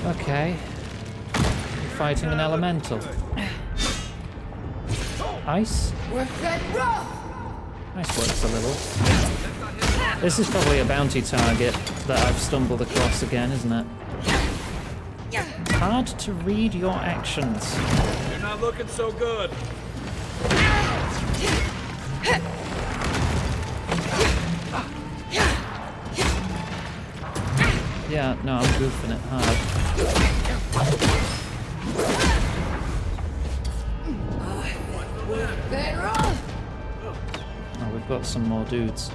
Okay. You're fighting an elemental. Ice? Ice works a little. This is probably a bounty target that I've stumbled across again, isn't it? Hard to read your actions. You're not looking so good. Yeah, no, I'm goofing it hard. Oh, we've got some more dudes.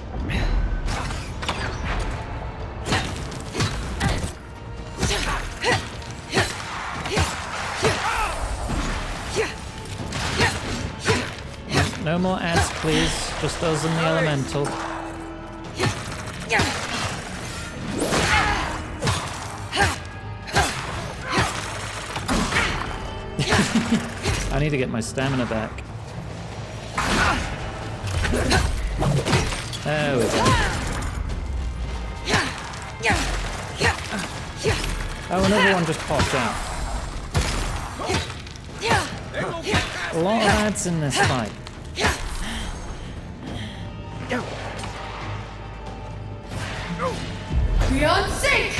No more ads, please. Just us and the elemental. I need to get my stamina back. There we go. Oh, another one just popped out. A lot of ads in this fight. Beyond sync!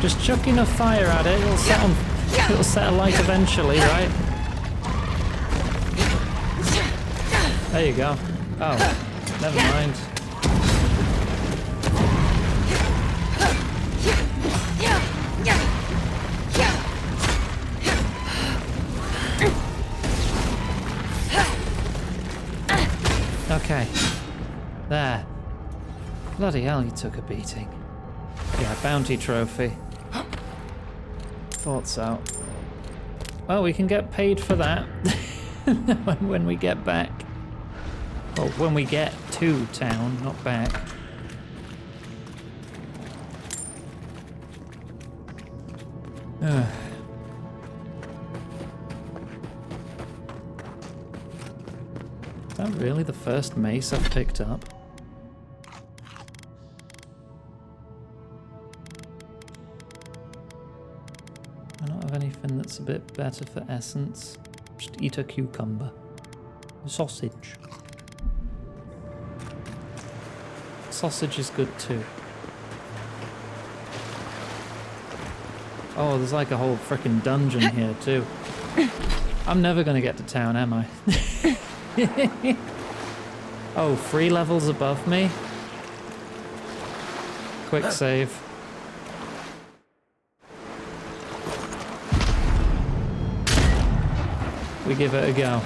Just chuck enough fire at it, it'll set alight eventually, right? There you go. Oh, never mind. Okay. There. Bloody hell, he took a beating. Yeah, bounty trophy. Thought so. Well, we can get paid for that when we get back. Well, when we get to town, not back. Is that really the first mace I've picked up? I don't have anything that's a bit better for essence. Just eat a cucumber. Sausage. Sausage is good too. Oh, there's like a whole frickin' dungeon here too. I'm never gonna get to town, am I? Oh, 3 levels above me? Quick save. We give it a go.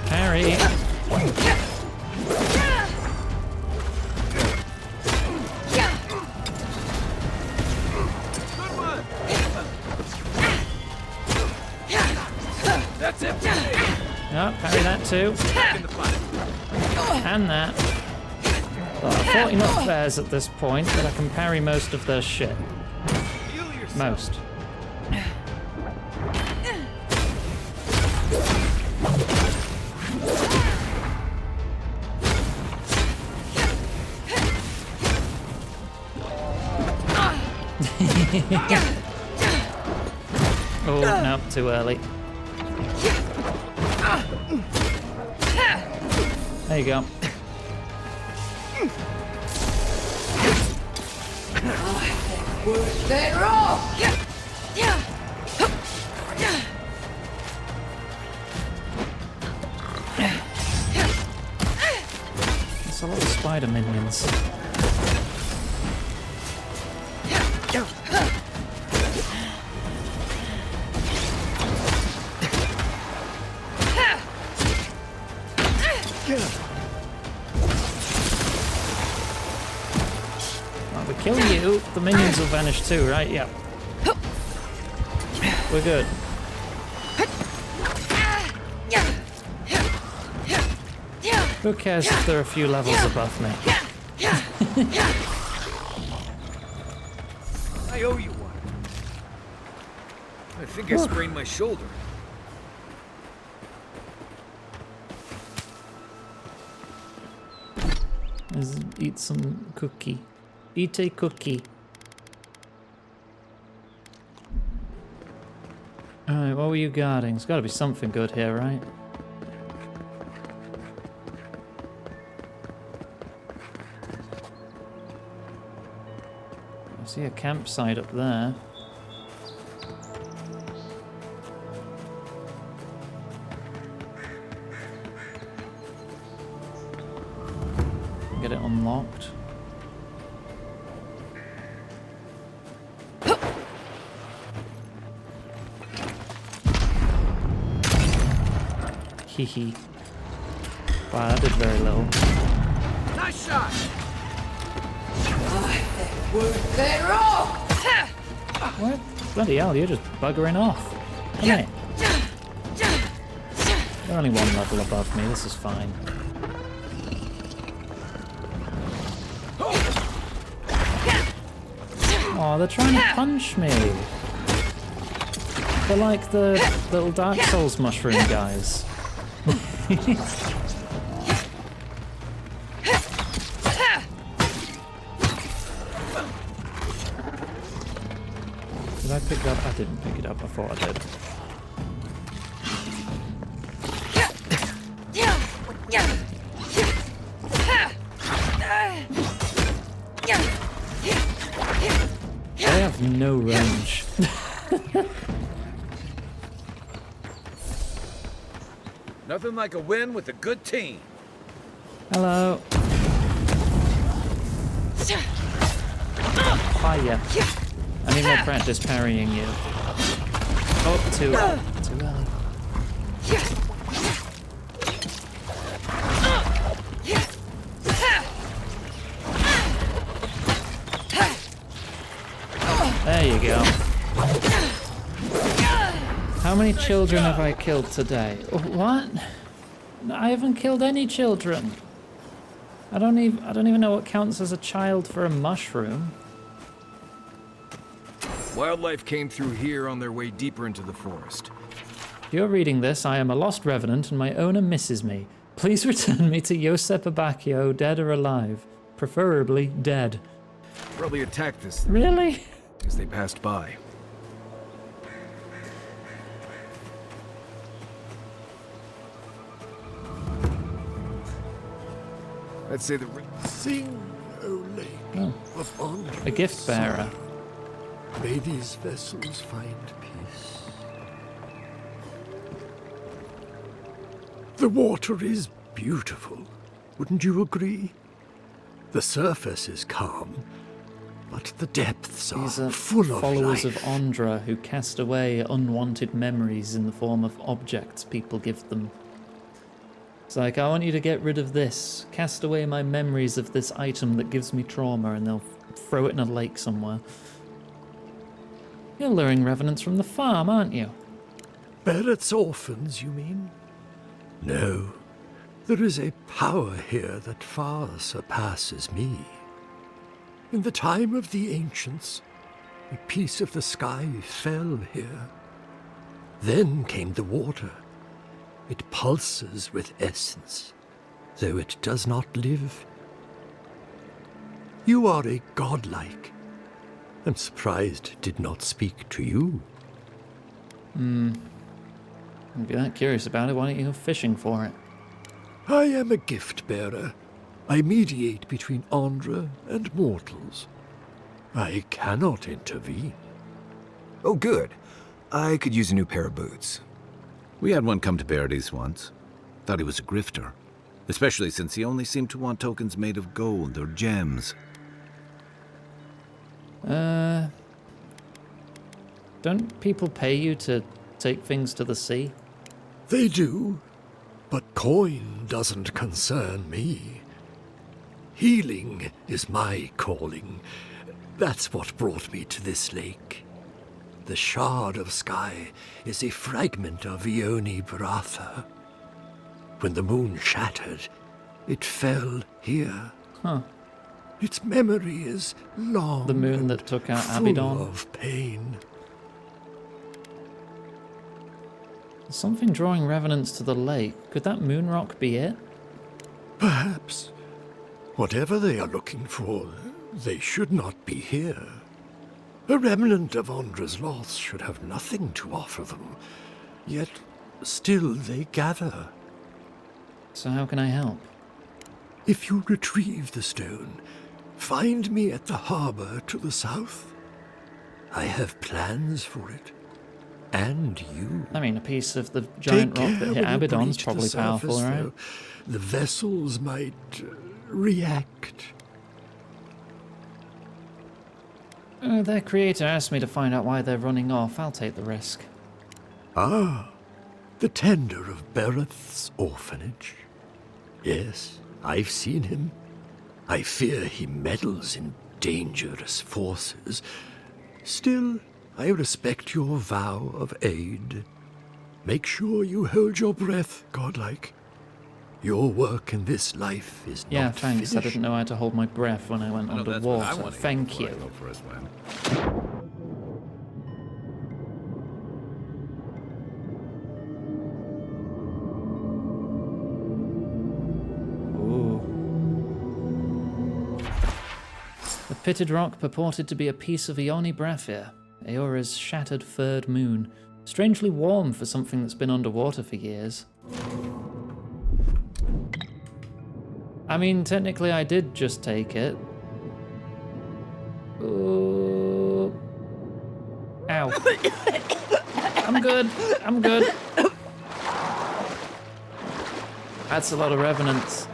Parry. That's it. Oh, parry that too. And that. Well, I've fought enough bears at this point that I can parry most of their shit. Most. Oh, no, too early. There you go. They're off! There's a lot of spider minions. Well, we kill you, the minions will vanish too, right? Yeah. We're good. Who cares if they're a few levels above me? I owe you one. I think I sprained my shoulder. Let's eat some cookie. Eat a cookie. Alright, what were you guarding? There's gotta be something good here, right? I see a campsite up there. Get it unlocked. Hee. Wow, that did very little. Nice shot. They're all. What? Bloody hell, you're just buggering off. Come here. They're only one level above me, this is fine. Oh, they're trying to punch me. They're like the little Dark Souls mushroom guys. Did I pick it up? I didn't pick it up, I thought I did. They have no range. Nothing like a win with a good team. Hello. Fire. I need more practice parrying you. Oh, too early. There you go. How many children have I killed today? What? I haven't killed any children. I don't even know what counts as a child for a mushroom. Wildlife came through here on their way deeper into the forest. If you're reading this, I am a lost revenant and my owner misses me. Please return me to Josep Abacchio, dead or alive. Preferably dead. Probably attacked this thing. Really? As they passed by. I'd say the... Sing, O lake of Andre. A gift bearer. May these vessels find peace. The water is beautiful, wouldn't you agree? The surface is calm, but the depths are full of followers life. of Andra who cast away unwanted memories in the form of objects people give them. It's like, I want you to get rid of this. Cast away my memories of this item that gives me trauma, and they'll throw it in a lake somewhere. You're luring revenants from the farm, aren't you? Barrett's orphans, you mean? No. There is a power here that far surpasses me. In the time of the ancients, a piece of the sky fell here. Then came the water. It pulses with essence, though it does not live. You are a godlike. I'm surprised it did not speak to you. If you're that curious about it, why don't you go fishing for it? I am a gift bearer. I mediate between Andra and mortals. I cannot intervene. Oh, good. I could use a new pair of boots. We had one come to Paradise once. Thought he was a grifter. Especially since he only seemed to want tokens made of gold or gems. Don't people pay you to take things to the sea? They do, but coin doesn't concern me. Healing is my calling. That's what brought me to this lake. The shard of sky is a fragment of Ione Bratha. When the moon shattered, it fell here. Huh. Its memory is long. The moon that took out full Abidon. of pain. Something drawing revenants to the lake. Could that moon rock be it? Perhaps. Whatever they are looking for, they should not be here. A remnant of Andra's loss should have nothing to offer them. Yet, still they gather. So how can I help? If you retrieve the stone, find me at the harbor to the south. I have plans for it. And you. I mean, a piece of the giant rock that hit Abidon's probably powerful, right? Though. The vessels might react. Their creator asked me to find out why they're running off. I'll take the risk. Ah, the tender of Bereth's orphanage. Yes, I've seen him. I fear he meddles in dangerous forces. Still, I respect your vow of aid. Make sure you hold your breath, godlike. Your work in this life is Yeah, not thanks. finished. I didn't know how to hold my breath when I went I know that's what I underwater. want to Thank before I you. go for a swim. The pitted rock purported to be a piece of Ioni Braphir, Eora's shattered third moon. Strangely warm for something that's been underwater for years. I mean, technically I did just take it. Ooh. Ow. I'm good. I'm good. That's a lot of revenants.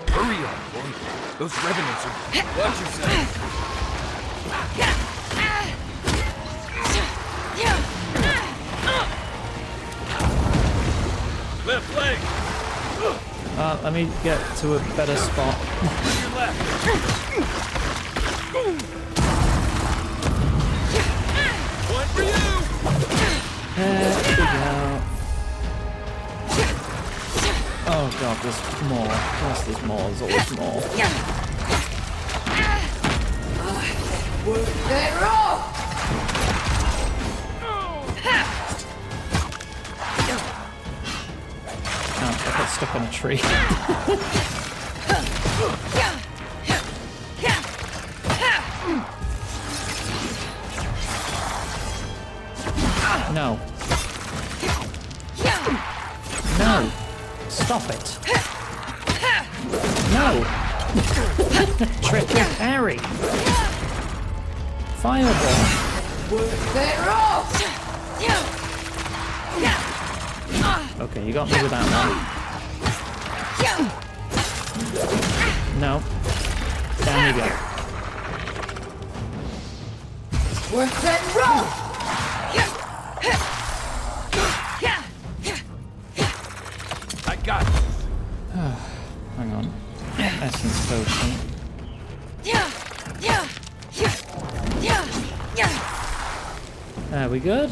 Hurry up, boy. Those revenants are... Watch yourself. Left leg. Let me get to a better spot. Your left. One for you. There we go. Oh god, there's more. Of course there's more. There's always more. Oh, I got stuck on a tree. No. No. Stop it. No. Trick or parry. Fireball. Okay, you got me with that one. No. Down you go. I got it. Hang on. Essence potion. There we good.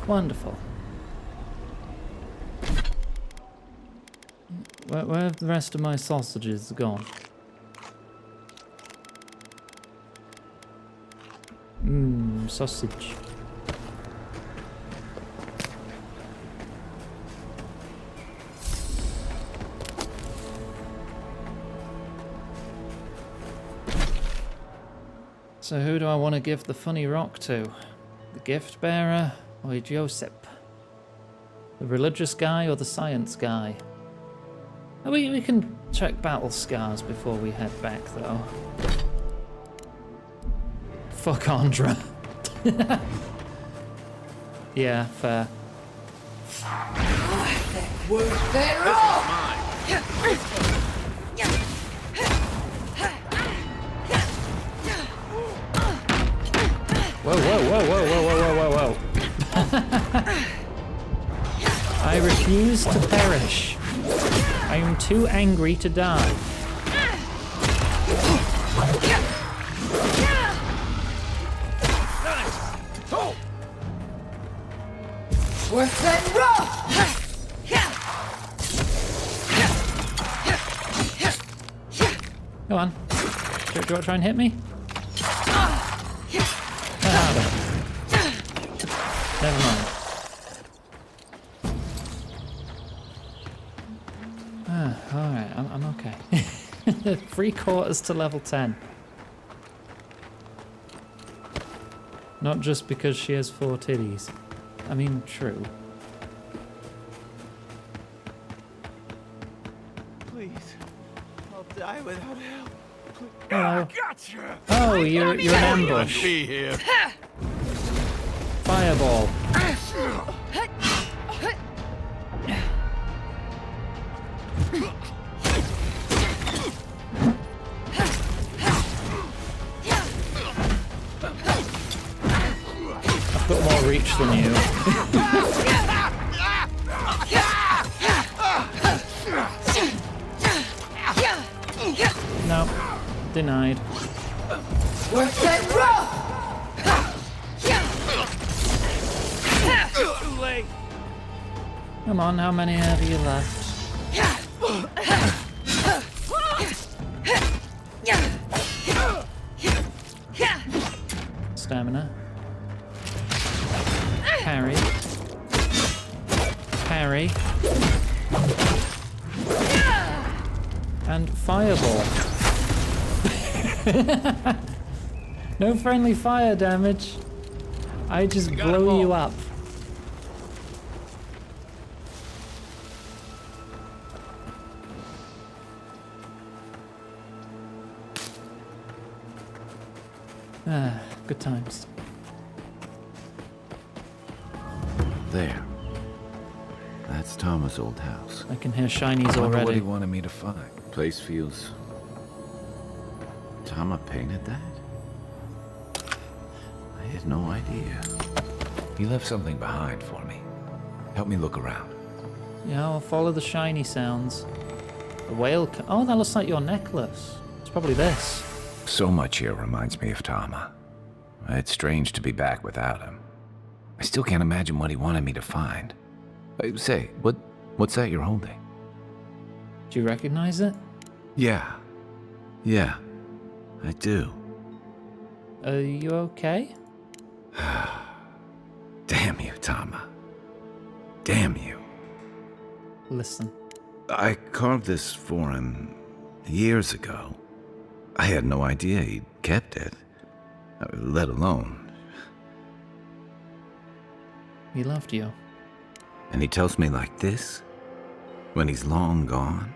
Wonderful. Where have the rest of my sausages gone? Sausage. So who do I want to give the funny rock to? The gift bearer or Joseph? The religious guy or the science guy? We can check battle scars before we head back though. Fuck Andra. Yeah, fair. Whoa, whoa, whoa, whoa, whoa, whoa, whoa, whoa, whoa. I refuse to perish. I am too angry to die. Go on. Do you want to try and hit me? Never mind. Alright, I'm okay. 3/4 to level 10. Not just because she has 4 titties. I mean, true. Please. I'll die without help. Hello. Gotcha. Oh, you're an ambush. Be here. Fireball. I've got more reach than you. No, Denied. Work that rough! Too late. Come on, how many have you left? Stamina. Parry. Parry. And fireball. No friendly fire damage. I just blow you up. Ah, good times. There. That's Tama's old house. I can hear shinies Wonder already. what he wanted me to find. Place feels... Tama painted that? I had no idea. He left something behind for me. Help me look around. Yeah, I'll follow the shiny sounds. The whale... Oh, that looks like your necklace. It's probably this. So much here reminds me of Tama. It's strange to be back without him. I still can't imagine what he wanted me to find. Say, what's that you're holding? Do you recognize it? Yeah. Yeah, I do. Are you okay? Damn you, Tama. Damn you. Listen. I carved this for him years ago. I had no idea he'd kept it, let alone. He loved you. And he tells me like this, when he's long gone,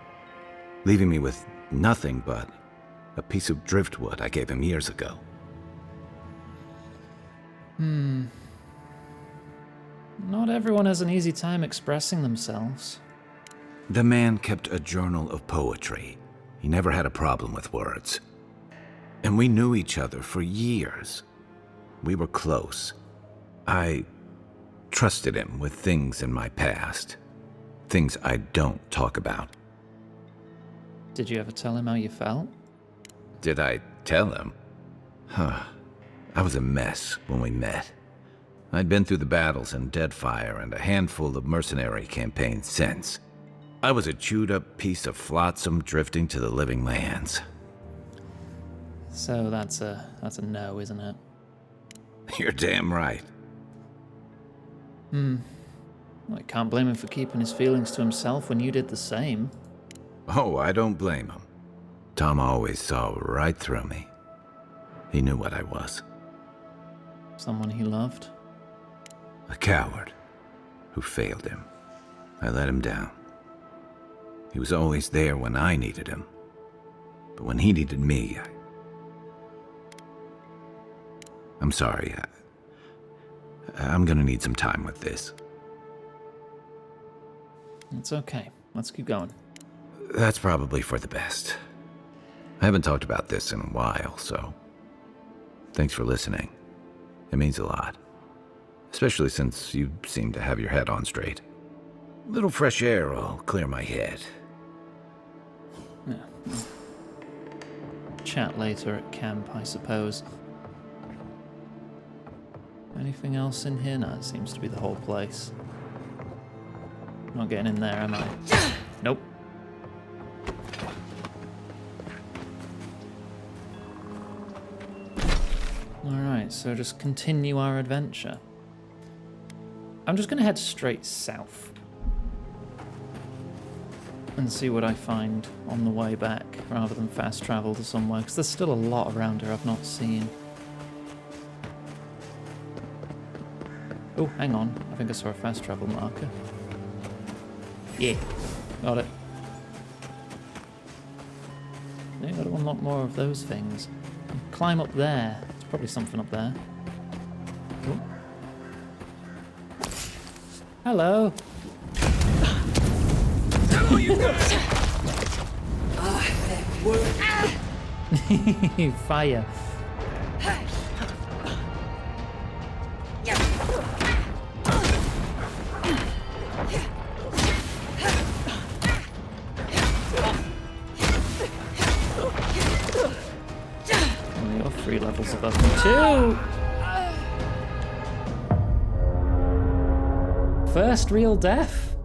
leaving me with nothing but a piece of driftwood I gave him years ago. Not everyone has an easy time expressing themselves. The man kept a journal of poetry. He never had a problem with words. And we knew each other for years. We were close. I trusted him with things in my past. Things I don't talk about. Did you ever tell him how you felt? Did I tell him? I was a mess when we met. I'd been through the battles in Deadfire and a handful of mercenary campaigns since. I was a chewed-up piece of flotsam drifting to the living lands. So that's a no, isn't it? You're damn right. Well, I can't blame him for keeping his feelings to himself when you did the same. Oh, I don't blame him. Tom always saw right through me. He knew what I was. Someone he loved? A coward who failed him. I let him down. He was always there when I needed him. But when he needed me, I'm sorry. I'm gonna need some time with this. It's okay. Let's keep going. That's probably for the best. I haven't talked about this in a while, so thanks for listening. It means a lot. Especially since you seem to have your head on straight. A little fresh air will clear my head. Yeah. Chat later at camp, I suppose. Anything else in here? No, it seems to be the whole place. Not getting in there, am I? Nope. Alright, so just continue our adventure. I'm just gonna head straight south and see what I find on the way back, rather than fast travel to somewhere, because there's still a lot around here I've not seen. Oh, hang on. I think I saw a fast travel marker. Yeah, got it. Yeah, gotta unlock more of those things. Climb up there. There's probably something up there. Oh. Hello. Fire. 3 levels above me too. First real death.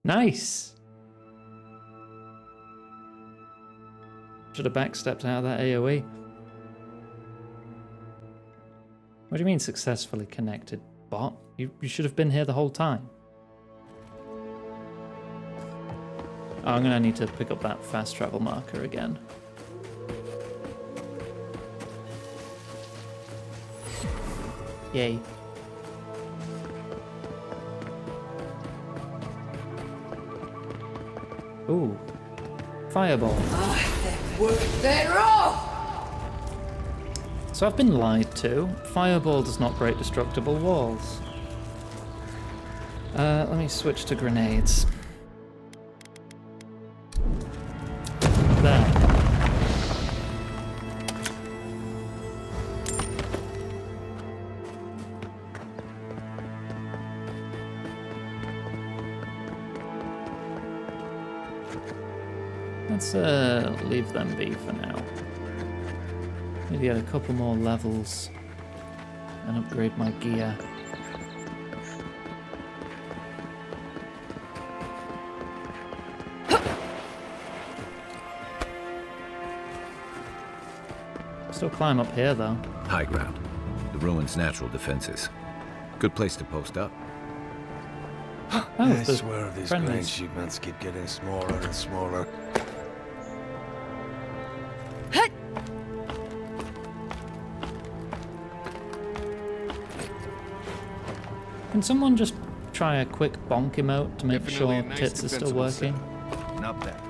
Nice. Should have backstepped out of that AoE. What do you mean successfully connected, bot? You should have been here the whole time. Oh, I'm gonna need to pick up that fast travel marker again. Yay. Ooh. Fireball. So I've been lied to. Fireball does not break destructible walls. Let me switch to grenades. There. Let's leave them be for now. Maybe add a couple more levels and upgrade my gear. Still climb up here though. High ground. The ruins' natural defenses. Good place to post up. I swear these grain shipments keep getting smaller and smaller. Can someone just try a quick bonk emote to make sure tits are still working? Not bad.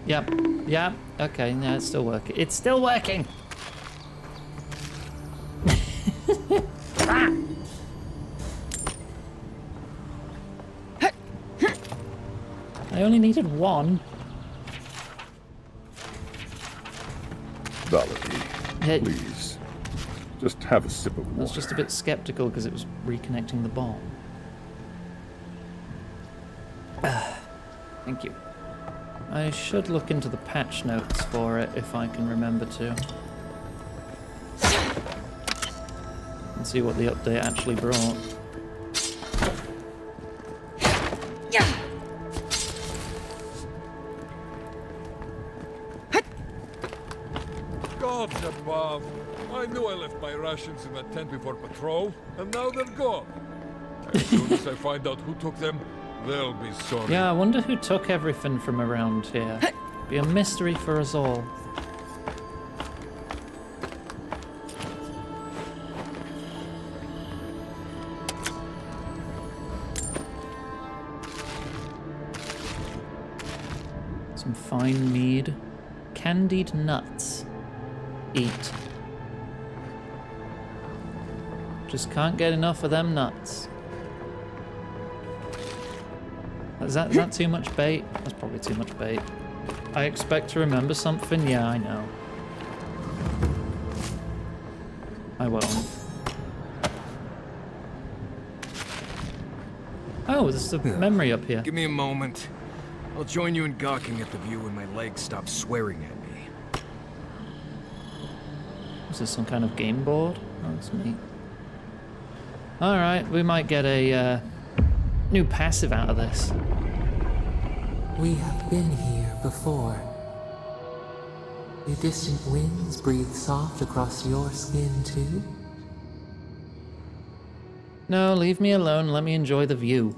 Yep. Yep. Okay, yeah, it's still working. It's still working! I only needed one. Valerie, please. Just have a sip of water. I was just a bit skeptical because it was reconnecting the bomb. Thank you. I should look into the patch notes for it if I can remember to. And see what the update actually brought. Gods above! I knew I left my rations in the tent before patrol, and now they're gone. As soon as I find out who took them, they'll be sorry. Yeah, I wonder who took everything from around here. Be a mystery for us all. Some fine mead. Candied nuts. Eat. Just can't get enough of them nuts. Is that too much bait? That's probably too much bait. I expect to remember something? Yeah, I know. I won't. Oh, there's a memory up here. Give me a moment. I'll join you in gawking at the view when my legs stop swearing at me. Is this some kind of game board? Oh, that's neat. Alright, we might get a new passive out of this. We have been here before. The distant winds breathe soft across your skin too? No, leave me alone. Let me enjoy the view.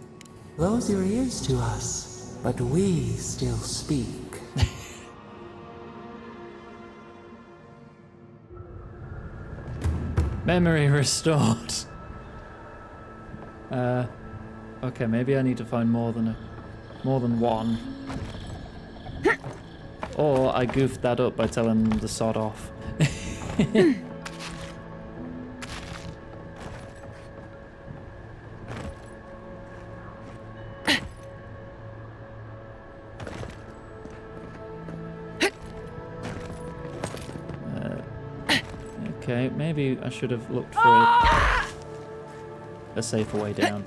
Close your ears to us, but we still speak. Memory restored. Okay, maybe I need to find more than one. Or I goofed that up by telling them to sod off. Okay, maybe I should have looked for it. a safer way down.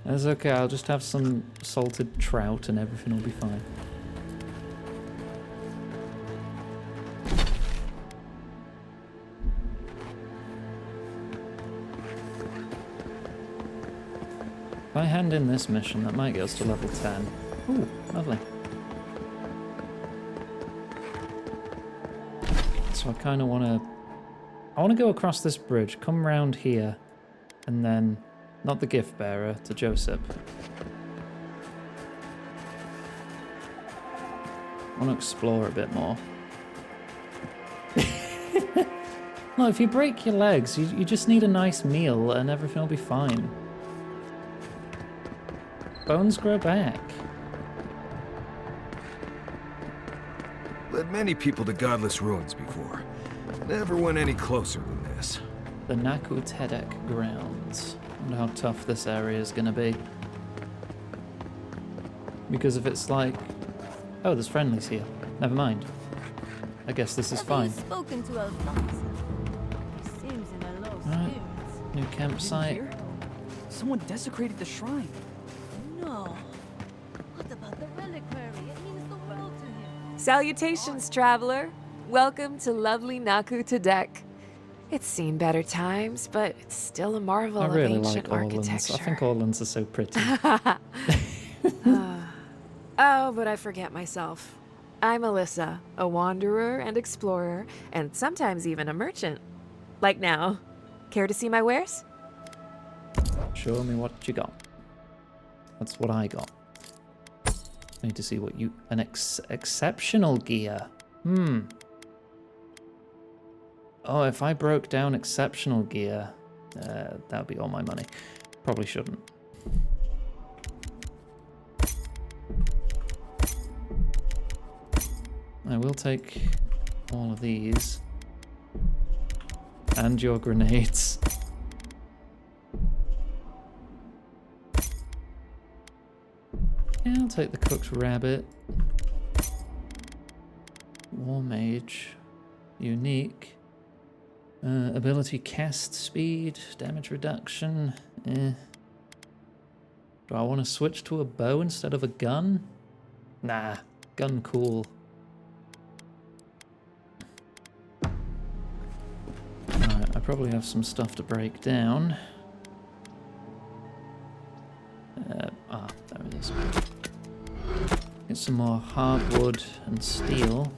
That's okay, I'll just have some salted trout and everything will be fine. If I hand in this mission, that might get us to level 10. Ooh, lovely. So I kind of want to... I want to go across this bridge, come round here, and then... Not the gift bearer, to Joseph. I want to explore a bit more. No, if you break your legs, you just need a nice meal and everything will be fine. Bones grow back. Led many people to godless ruins before. Never went any closer than this. The Nakutedek grounds. I wonder how tough this area is going to be. Because if it's like... Oh, there's friendlies here. Never mind. I guess this is fine. Spoken to Alphonse. He seems in a low spirits. New campsite. Someone desecrated the shrine. No. What about the reliquary? It means the world to him. Salutations, traveler. Welcome to lovely Nakutedek. It's seen better times, but it's still a marvel I really of ancient like Orlands. architecture. I think Orlands are so pretty. Oh, but I forget myself. I'm Alyssa, a wanderer and explorer, and sometimes even a merchant. Like now. Care to see my wares? Show me what you got. That's what I got. Need to see what you... An exceptional gear. Oh, if I broke down exceptional gear, that would be all my money. Probably shouldn't. I will take all of these. And your grenades. Yeah, I'll take the cooked rabbit. War mage. Unique. Ability cast speed, damage reduction. Do I want to switch to a bow instead of a gun? Nah, gun cool. Alright, I probably have some stuff to break down. There it is. Get some more hardwood and steel.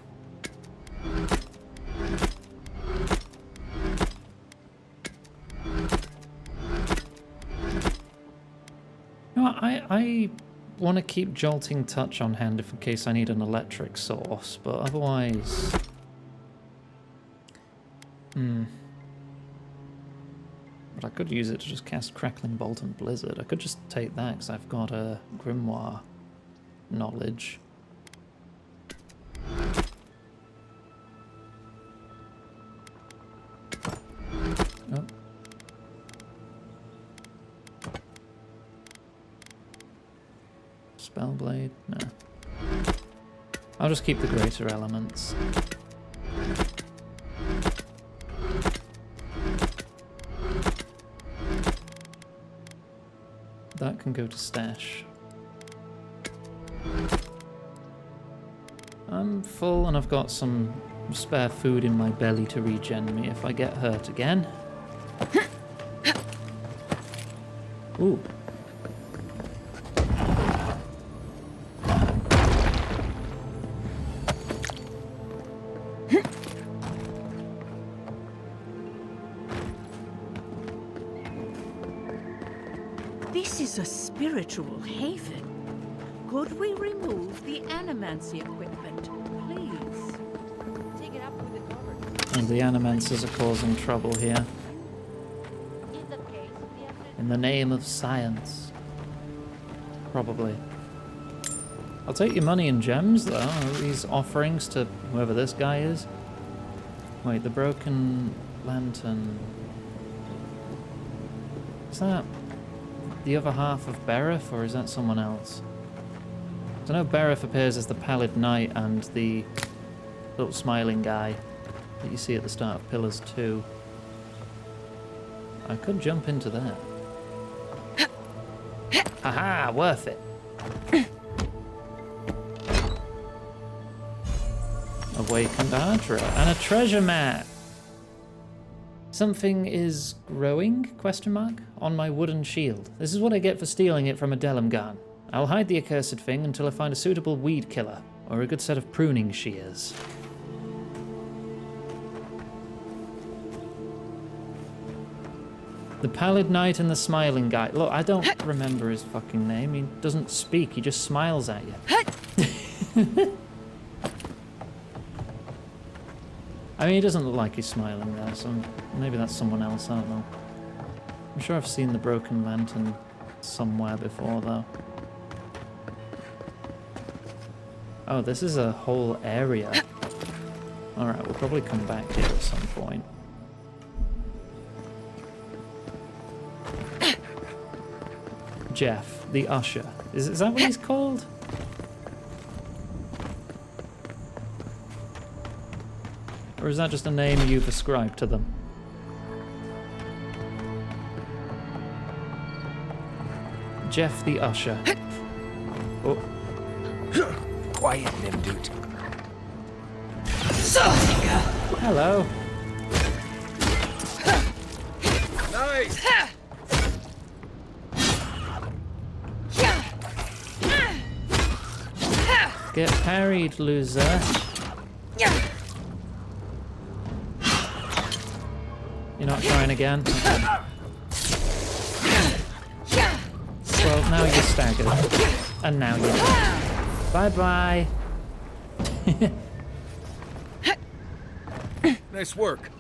I want to keep Jolting Touch on hand if in case I need an electric source, but otherwise... But I could use it to just cast Crackling Bolt and Blizzard. I could just take that because I've got a Grimoire knowledge. Oh. Spellblade? No. I'll just keep the greater elements. That can go to stash. I'm full and I've got some spare food in my belly to regen me if I get hurt again. Ooh. This is a spiritual haven. Could we remove the animancy equipment, please? Take it up with the cover. And the animancers are causing trouble here. In the name of science. Probably. I'll take your money and gems, though. These offerings to whoever this guy is. Wait, the broken lantern. Is that the other half of Bereth, or is that someone else? I know Bereth appears as the Pallid Knight and the little smiling guy. that you see at the start of Pillars 2. I could jump into there. Haha, worth it. Awakened Ardra and a treasure map. Something is growing, question mark, on my wooden shield. This is what I get for stealing it from a Delimgarn. I'll hide the accursed thing until I find a suitable weed killer, or a good set of pruning shears. The Pallid Knight and the Smiling Guy. Look, I don't remember his fucking name. He doesn't speak, he just smiles at you. I mean, he doesn't look like he's smiling there, so maybe that's someone else, I don't know. I'm sure I've seen the Broken Lantern somewhere before, though. Oh, this is a whole area. Alright, we'll probably come back here at some point. Jeff, the Usher. Is that what he's called? Or is that just a name you've ascribed to them? Jeff the Usher. Oh. Quiet, Nimdut. Hello. Nice! Get parried, loser. You're not trying again? Okay. Well, now you're staggered. And now you're dead. Bye-bye. Nice work.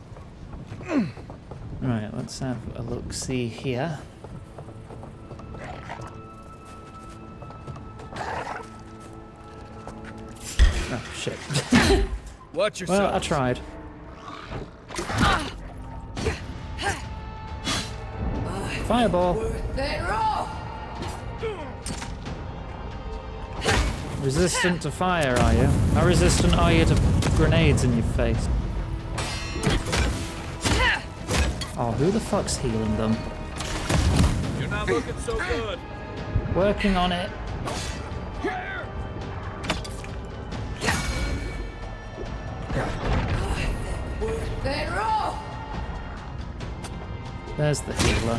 Right, let's have a look-see here. Oh, shit. Watch yourself. Well, I tried. Fireball. Resistant to fire, are you? How resistant are you to grenades in your face? Oh, who the fuck's healing them? You're not looking so good. Working on it. There's the healer.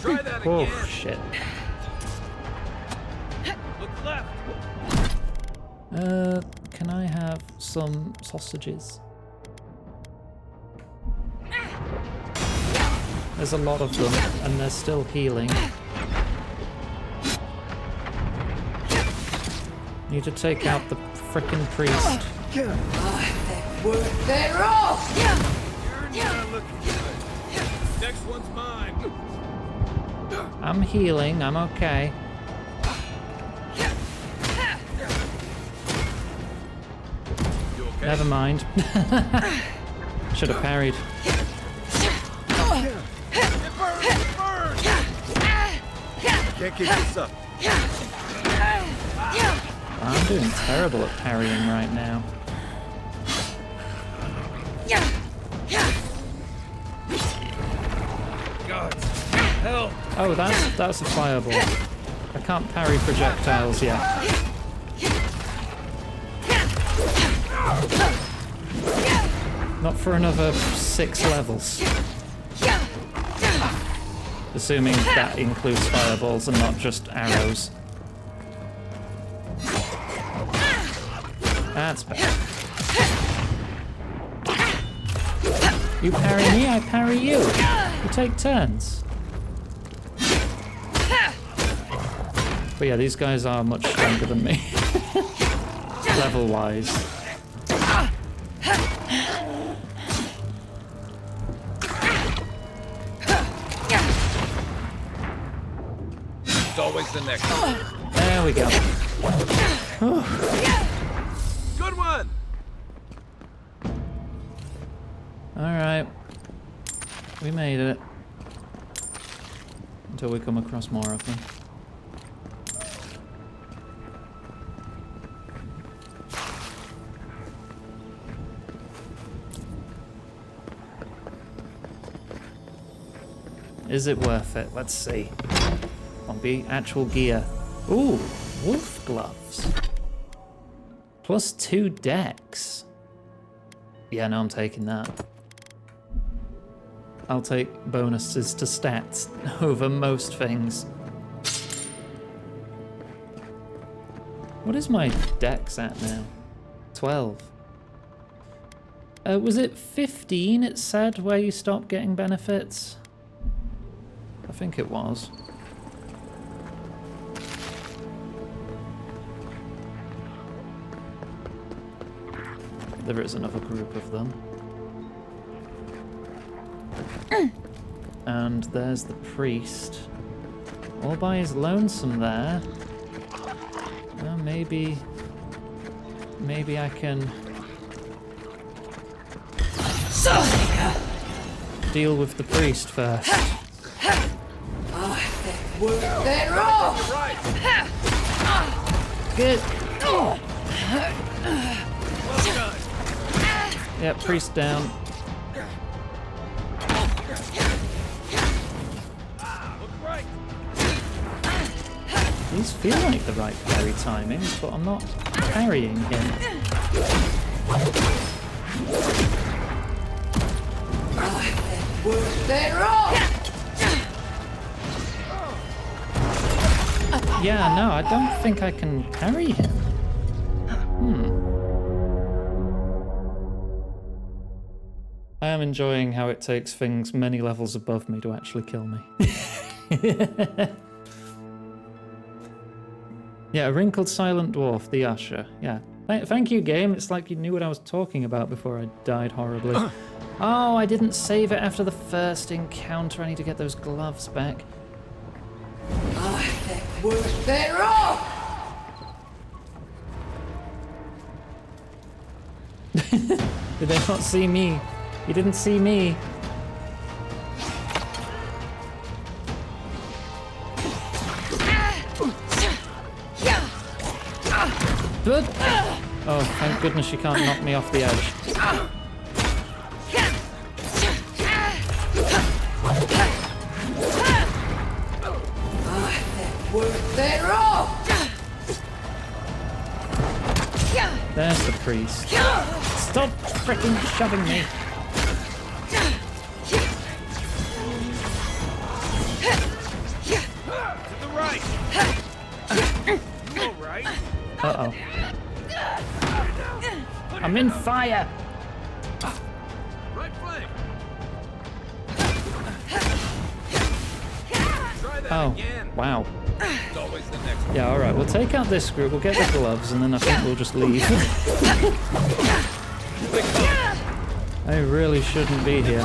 Try that again. Oh, shit. Look left. Can I have some sausages? There's a lot of them, and they're still healing. Need to take out the frickin' priest. You're not looking good. Next one's mine. I'm healing, I'm okay. You okay? Never mind. Should have parried. Can't keep this up. I'm doing terrible at parrying right now. God, help! Oh, that's a fireball. I can't parry projectiles yet. Not for another 6 levels. Assuming that includes fireballs and not just arrows. That's better. You parry me, I parry you. We take turns. But yeah, these guys are much stronger than me. Level-wise. It's always the next one. There we go. Good one! Alright. We made it. until we come across more of them. Is it worth it? Let's see. On be actual gear. Ooh, wolf gloves. +2 dex. Yeah, no, I'm taking that. I'll take bonuses to stats over most things. What is my dex at now? 12. Was it 15 it said where you stop getting benefits? I think it was. There is another group of them. And there's the priest. All by his lonesome there. Well, maybe I can deal with the priest first. Good. Yeah, priest down. These feel like the right parry timings, but I'm not parrying him. Yeah, no, I don't think I can parry him. I am enjoying how it takes things many levels above me to actually kill me. Yeah, a wrinkled silent dwarf, the usher. Yeah. Thank you, game. It's like you knew what I was talking about before I died horribly. Oh, I didn't save it after the first encounter. I need to get those gloves back. Did they not see me? You didn't see me. Oh, thank goodness you can't knock me off the edge. There's the priest. Stop fricking shoving me. To the right. All right. Uh-oh. I'm in fire. Right flank. Oh, wow. It's always the next one. Yeah, alright, we'll take out this group, we'll get the gloves, and then I think we'll just leave. I really shouldn't be here.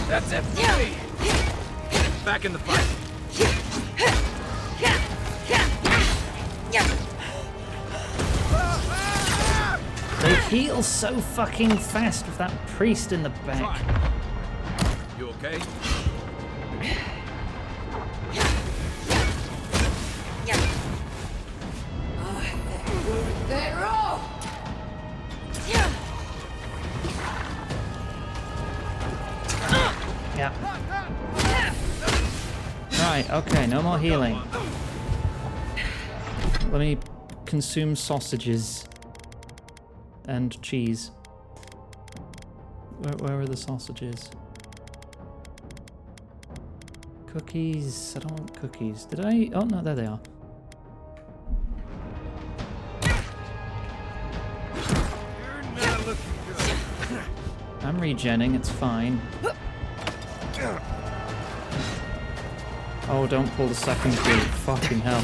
That's it for me. Back in the fight. They heal so fucking fast with that priest in the back. You okay? Yeah. Right, okay, no more healing. Let me consume sausages. And cheese. Where are the sausages? Cookies. I don't want cookies. Did I? Oh no, there they are. You're not looking good. I'm regenning, it's fine. Oh, don't pull the second group. Fucking hell.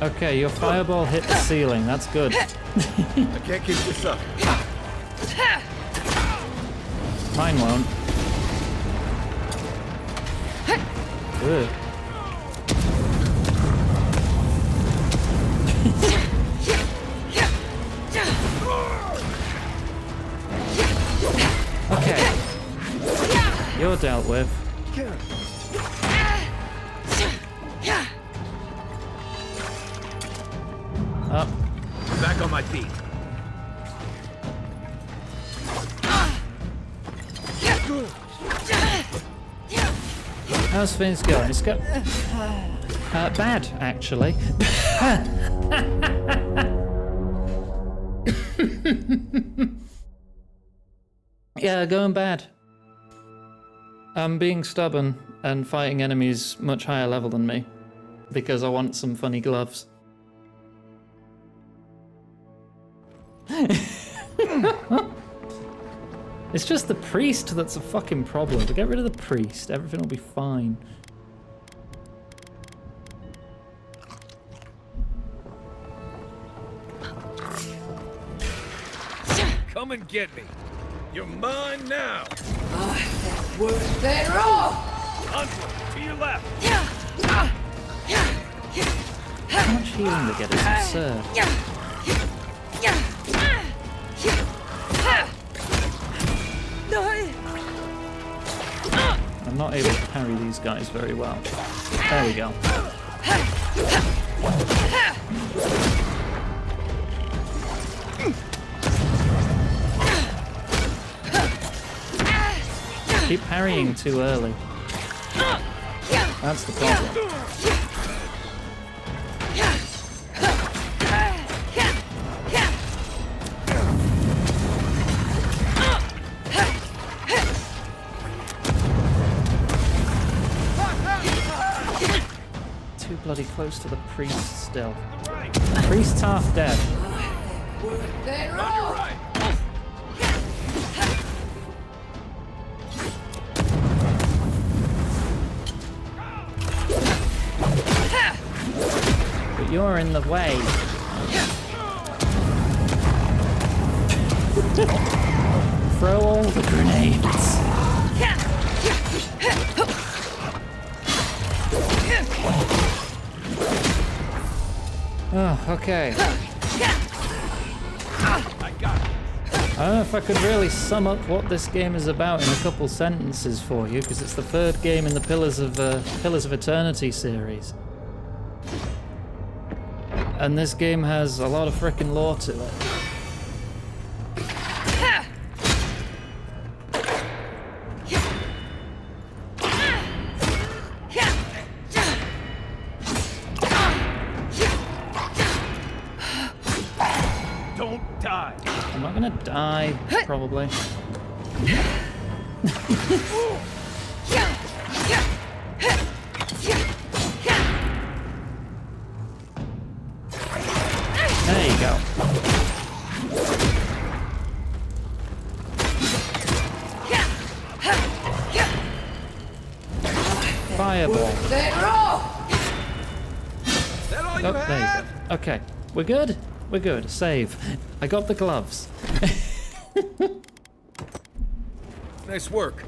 Okay, your fireball hit the ceiling. That's good. I can't keep this up. Mine won't. Ugh. Okay. You're dealt with. Up. Back on my feet. How's things going? It's go bad, actually. Yeah, going bad. I'm being stubborn and fighting enemies much higher level than me because I want some funny gloves. It's just the priest that's a fucking problem. If we get rid of the priest, everything will be fine. Come and get me. You're mine now. Worth it all! Hunter, to your left. How much healing they get is absurd. I'm not able to parry these guys very well. There we go. Keep parrying too early. That's the problem. Too bloody close to the priest still. Priest's half dead. But you're in the way. Throw all the grenades. Oh, okay. I don't know if I could really sum up what this game is about in a couple sentences for you, because it's the third game in the Pillars of Eternity series. And this game has a lot of frickin' lore to it. Don't die. I'm not gonna die, probably. There you go. Fireball. Oh, there you go. Okay, we're good. We're good. Save. I got the gloves. Nice work.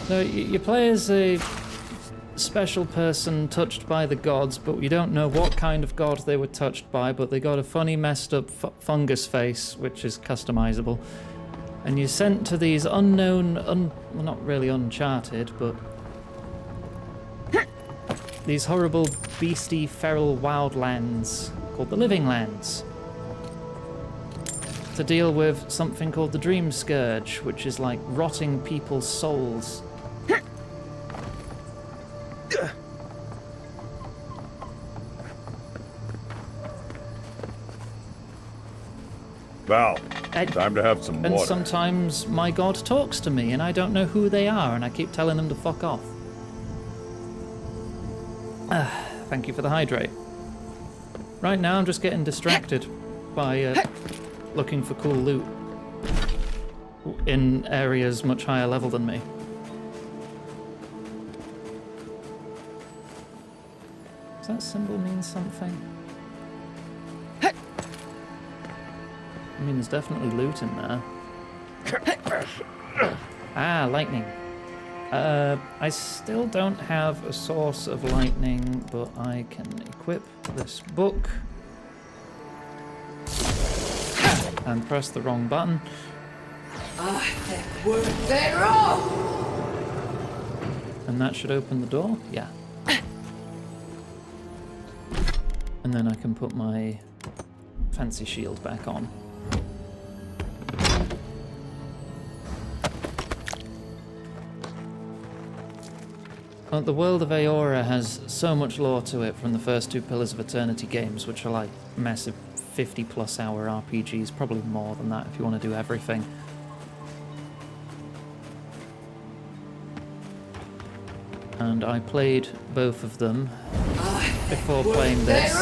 So you play as a special person touched by the gods, but you don't know what kind of god they were touched by, but they got a funny messed up fungus face, which is customizable. And you're sent to these unknown, well, not really uncharted, but these horrible, beastie, feral wildlands called the Living Lands, to deal with something called the Dream Scourge, which is like rotting people's souls. Val, time to have some water. And sometimes my god talks to me and I don't know who they are and I keep telling them to fuck off. Thank you for the hydrate. Right now I'm just getting distracted by looking for cool loot in areas much higher level than me. Does that symbol mean something? I mean, there's definitely loot in there. Ah, lightning. I still don't have a source of lightning, but I can equip this book. And press the wrong button. That word thereof! And that should open the door? Yeah. And then I can put my fancy shield back on. Well, the world of Aora has so much lore to it from the first two Pillars of Eternity games, which are like massive 50+ hour RPGs, probably more than that if you want to do everything. And I played both of them before playing this.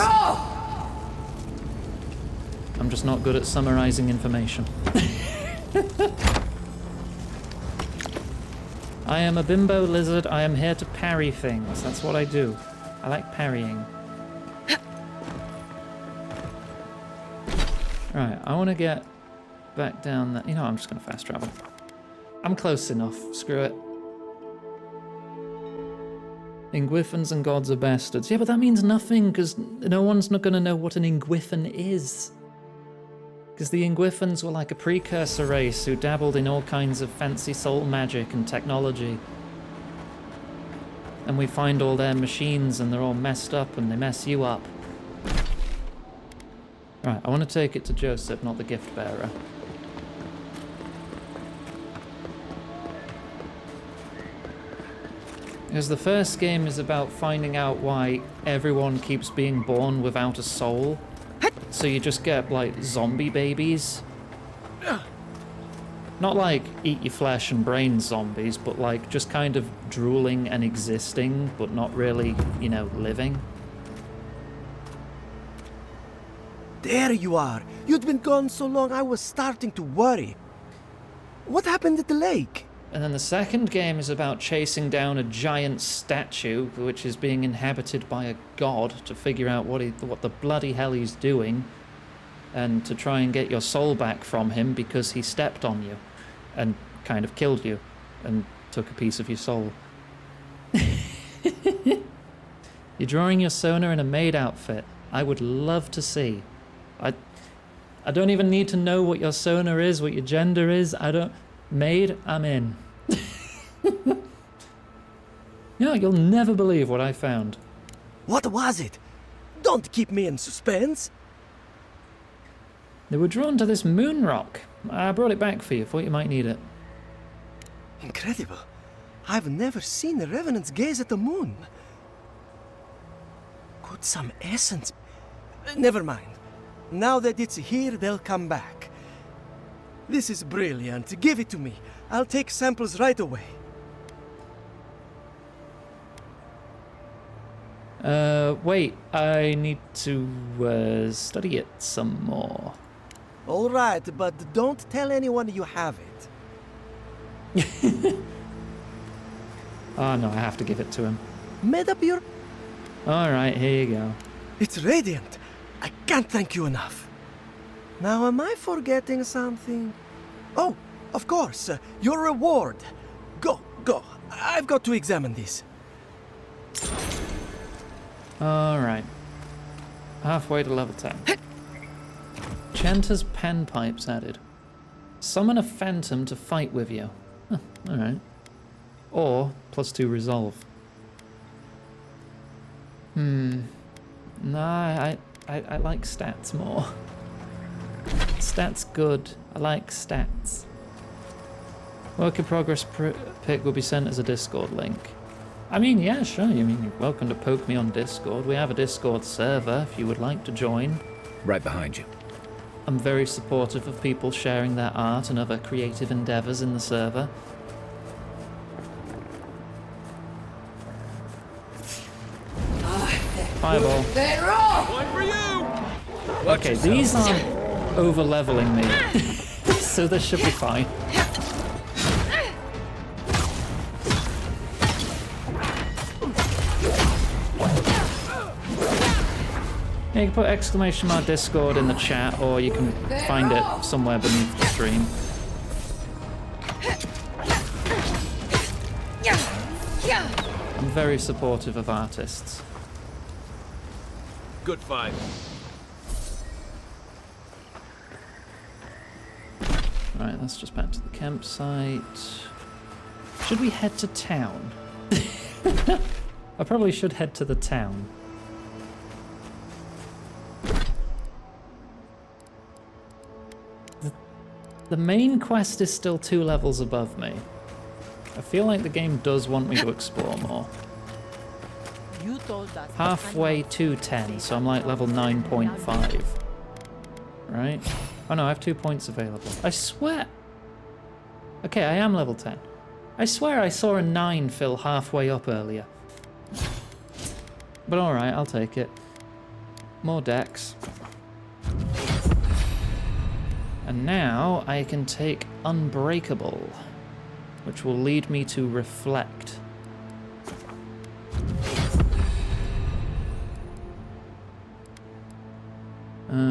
I'm just not good at summarizing information. I am a bimbo lizard. I am here to parry things. That's what I do. I like parrying. Right, I want to get back down there. You know, I'm just going to fast travel. I'm close enough. Screw it. Ingwithans and gods are bastards. Yeah, but that means nothing, because no one's not going to know what an Ingwithan is. Because the Ingwithans were like a precursor race who dabbled in all kinds of fancy soul magic and technology. And we find all their machines and they're all messed up and they mess you up. Right, I want to take it to Joseph, not the gift bearer. Because the first game is about finding out why everyone keeps being born without a soul. So you just get, like, zombie babies. Not like eat your flesh and brains zombies, but like just kind of drooling and existing, but not really, you know, living. There you are. You'd been gone so long I was starting to worry. What happened at the lake? And then the second game is about chasing down a giant statue which is being inhabited by a god to figure out what the bloody hell he's doing, and to try and get your soul back from him because he stepped on you and kind of killed you and took a piece of your soul. You're drawing your Sona in a maid outfit. I would love to see. I don't even need to know what your Sona is, what your gender is. Maid, I'm in. Yeah, you'll never believe what I found. What was it? Don't keep me in suspense. They were drawn to this moon rock. I brought it back for you, thought you might need it. Incredible. I've never seen the revenants gaze at the moon. Could some essence... Never mind. Now that it's here, they'll come back. This is brilliant. Give it to me. I'll take samples right away. Wait. I need to, study it some more. All right, but don't tell anyone you have it. Oh, no, I have to give it to him. Made up your... All right, here you go. It's radiant. I can't thank you enough. Now, am I forgetting something? Oh, of course, your reward. Go. I've got to examine this. All right. Halfway to level 10. Chanter's panpipes added. Summon a phantom to fight with you. Huh, all right. Or +2 resolve. No, I like stats more. Stats good. I like stats. Work in progress pick will be sent as a Discord link. I mean, yeah, sure. I mean, you're welcome to poke me on Discord. We have a Discord server if you would like to join. Right behind you. I'm very supportive of people sharing their art and other creative endeavors in the server. Fireball. One for you! Okay, these aren't over-leveling me, so this should be fine. Yeah, you can put ! Discord in the chat, or you can find it somewhere beneath the stream. very supportive of artists. Good fight. Right, let's just back to the campsite. Should we head to town? I probably should head to the town. The main quest is still 2 levels above me. I feel like the game does want me to explore more. You told us Halfway to 10, so I'm like level 9.5. Right? Oh no, I have 2 points available. I swear... Okay, I am level 10. I swear I saw a 9 fill halfway up earlier. But alright, I'll take it. More decks. And now I can take Unbreakable, which will lead me to Reflect.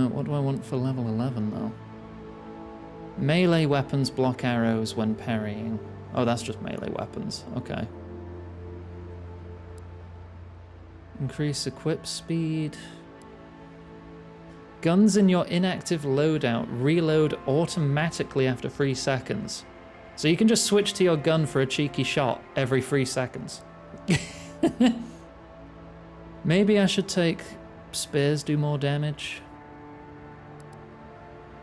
What do I want for level 11 though? Melee weapons block arrows when parrying. Oh, that's just melee weapons. Okay. Increase equip speed. Guns in your inactive loadout reload automatically after 3 seconds. So you can just switch to your gun for a cheeky shot every 3 seconds. Maybe I should take spears, do more damage.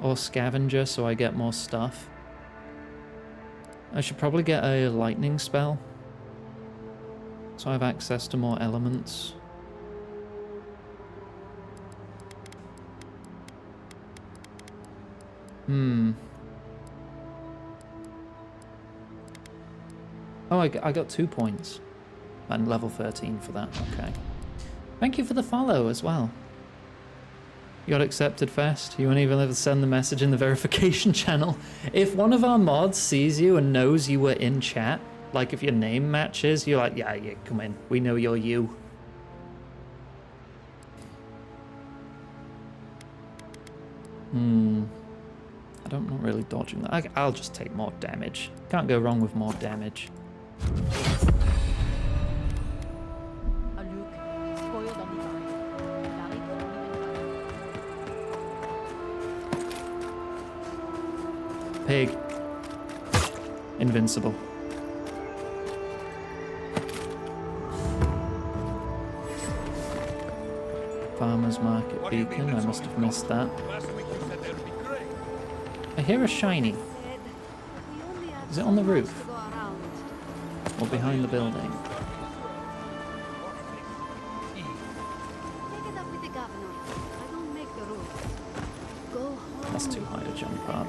Or scavenger so I get more stuff. I should probably get a lightning spell, so I have access to more elements. Oh, I got 2 points. And level 13 for that, okay. Thank you for the follow as well. You got accepted fast. You won't even ever send the message in the verification channel. If one of our mods sees you and knows you were in chat, like if your name matches, you're like, yeah, come in. We know you're you. I'm not really dodging that. I'll just take more damage. Can't go wrong with more damage. Pig. Invincible. Farmer's Market Beacon. I must have missed that. I hear a shiny. Is it on the roof? Or behind the building? That's too high to jump up.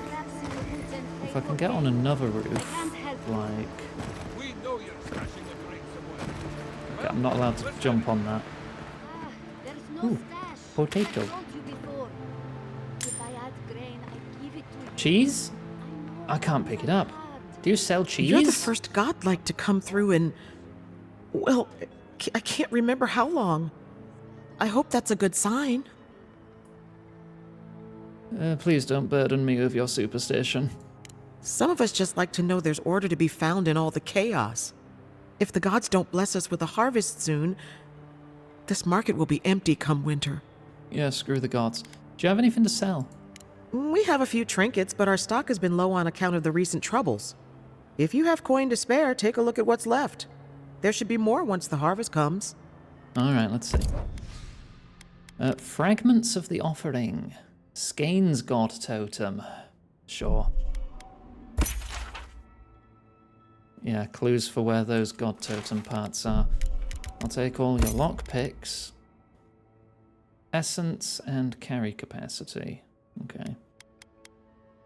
If I can get on another roof, like... Okay, I'm not allowed to jump on that. Ooh, potato. Cheese? I can't pick it up. Do you sell cheese? You're the first godlike to come through in... Well, I can't remember how long. I hope that's a good sign. Please don't burden me with your superstition. Some of us just like to know there's order to be found in all the chaos. If the gods don't bless us with a harvest soon, this market will be empty come winter. Yeah, screw the gods. Do you have anything to sell? We have a few trinkets, but our stock has been low on account of the recent troubles. If you have coin to spare, take a look at what's left. There should be more once the harvest comes. Alright, let's see. Fragments of the Offering. Skane's God Totem. Sure. Yeah, clues for where those God Totem parts are. I'll take all your lockpicks. Essence and carry capacity. Okay.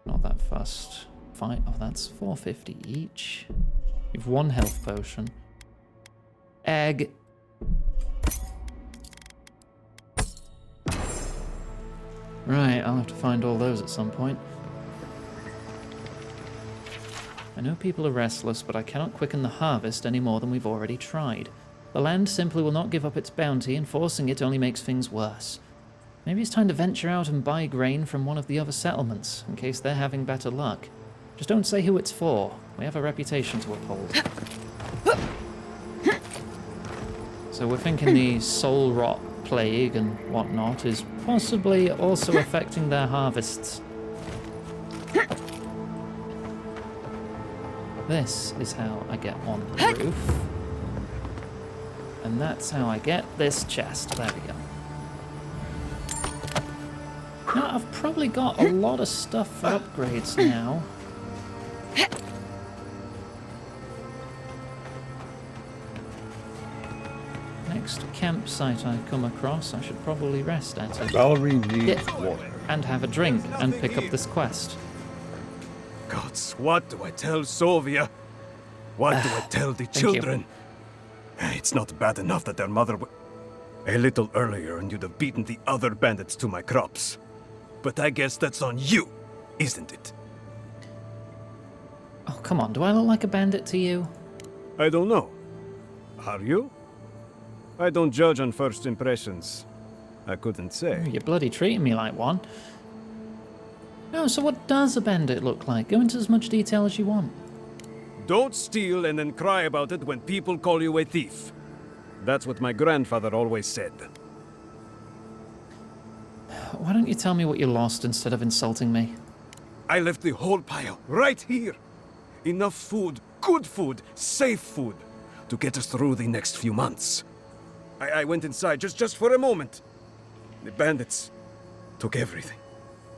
Not that fussed. Fine. Oh, that's 450 each. You've 1 health potion. Egg. Right, I'll have to find all those at some point. I know people are restless, but I cannot quicken the harvest any more than we've already tried. The land simply will not give up its bounty, and forcing it only makes things worse. Maybe it's time to venture out and buy grain from one of the other settlements, in case they're having better luck. Just don't say who it's for. We have a reputation to uphold. So we're thinking the soul rot plague and whatnot is possibly also affecting their harvests. This is how I get on the roof. And that's how I get this chest. There we go. Now, I've probably got a lot of stuff for upgrades now. Next campsite I come across, I should probably rest at it. Valerie needs water. And have a drink and pick up this quest. Gods, what do I tell Sovia? What do I tell the children? It's not bad enough that their mother a little earlier and you'd have beaten the other bandits to my crops. But I guess that's on you, isn't it? Oh, come on, do I look like a bandit to you? I don't know. Are you? I don't judge on first impressions. I couldn't say. You're bloody treating me like one. No, so what does a bandit look like? Go into as much detail as you want. Don't steal and then cry about it when people call you a thief. That's what my grandfather always said. Why don't you tell me what you lost instead of insulting me? I left the whole pile right here. Enough food, good food, safe food, to get us through the next few months. I went inside just for a moment. The bandits took everything.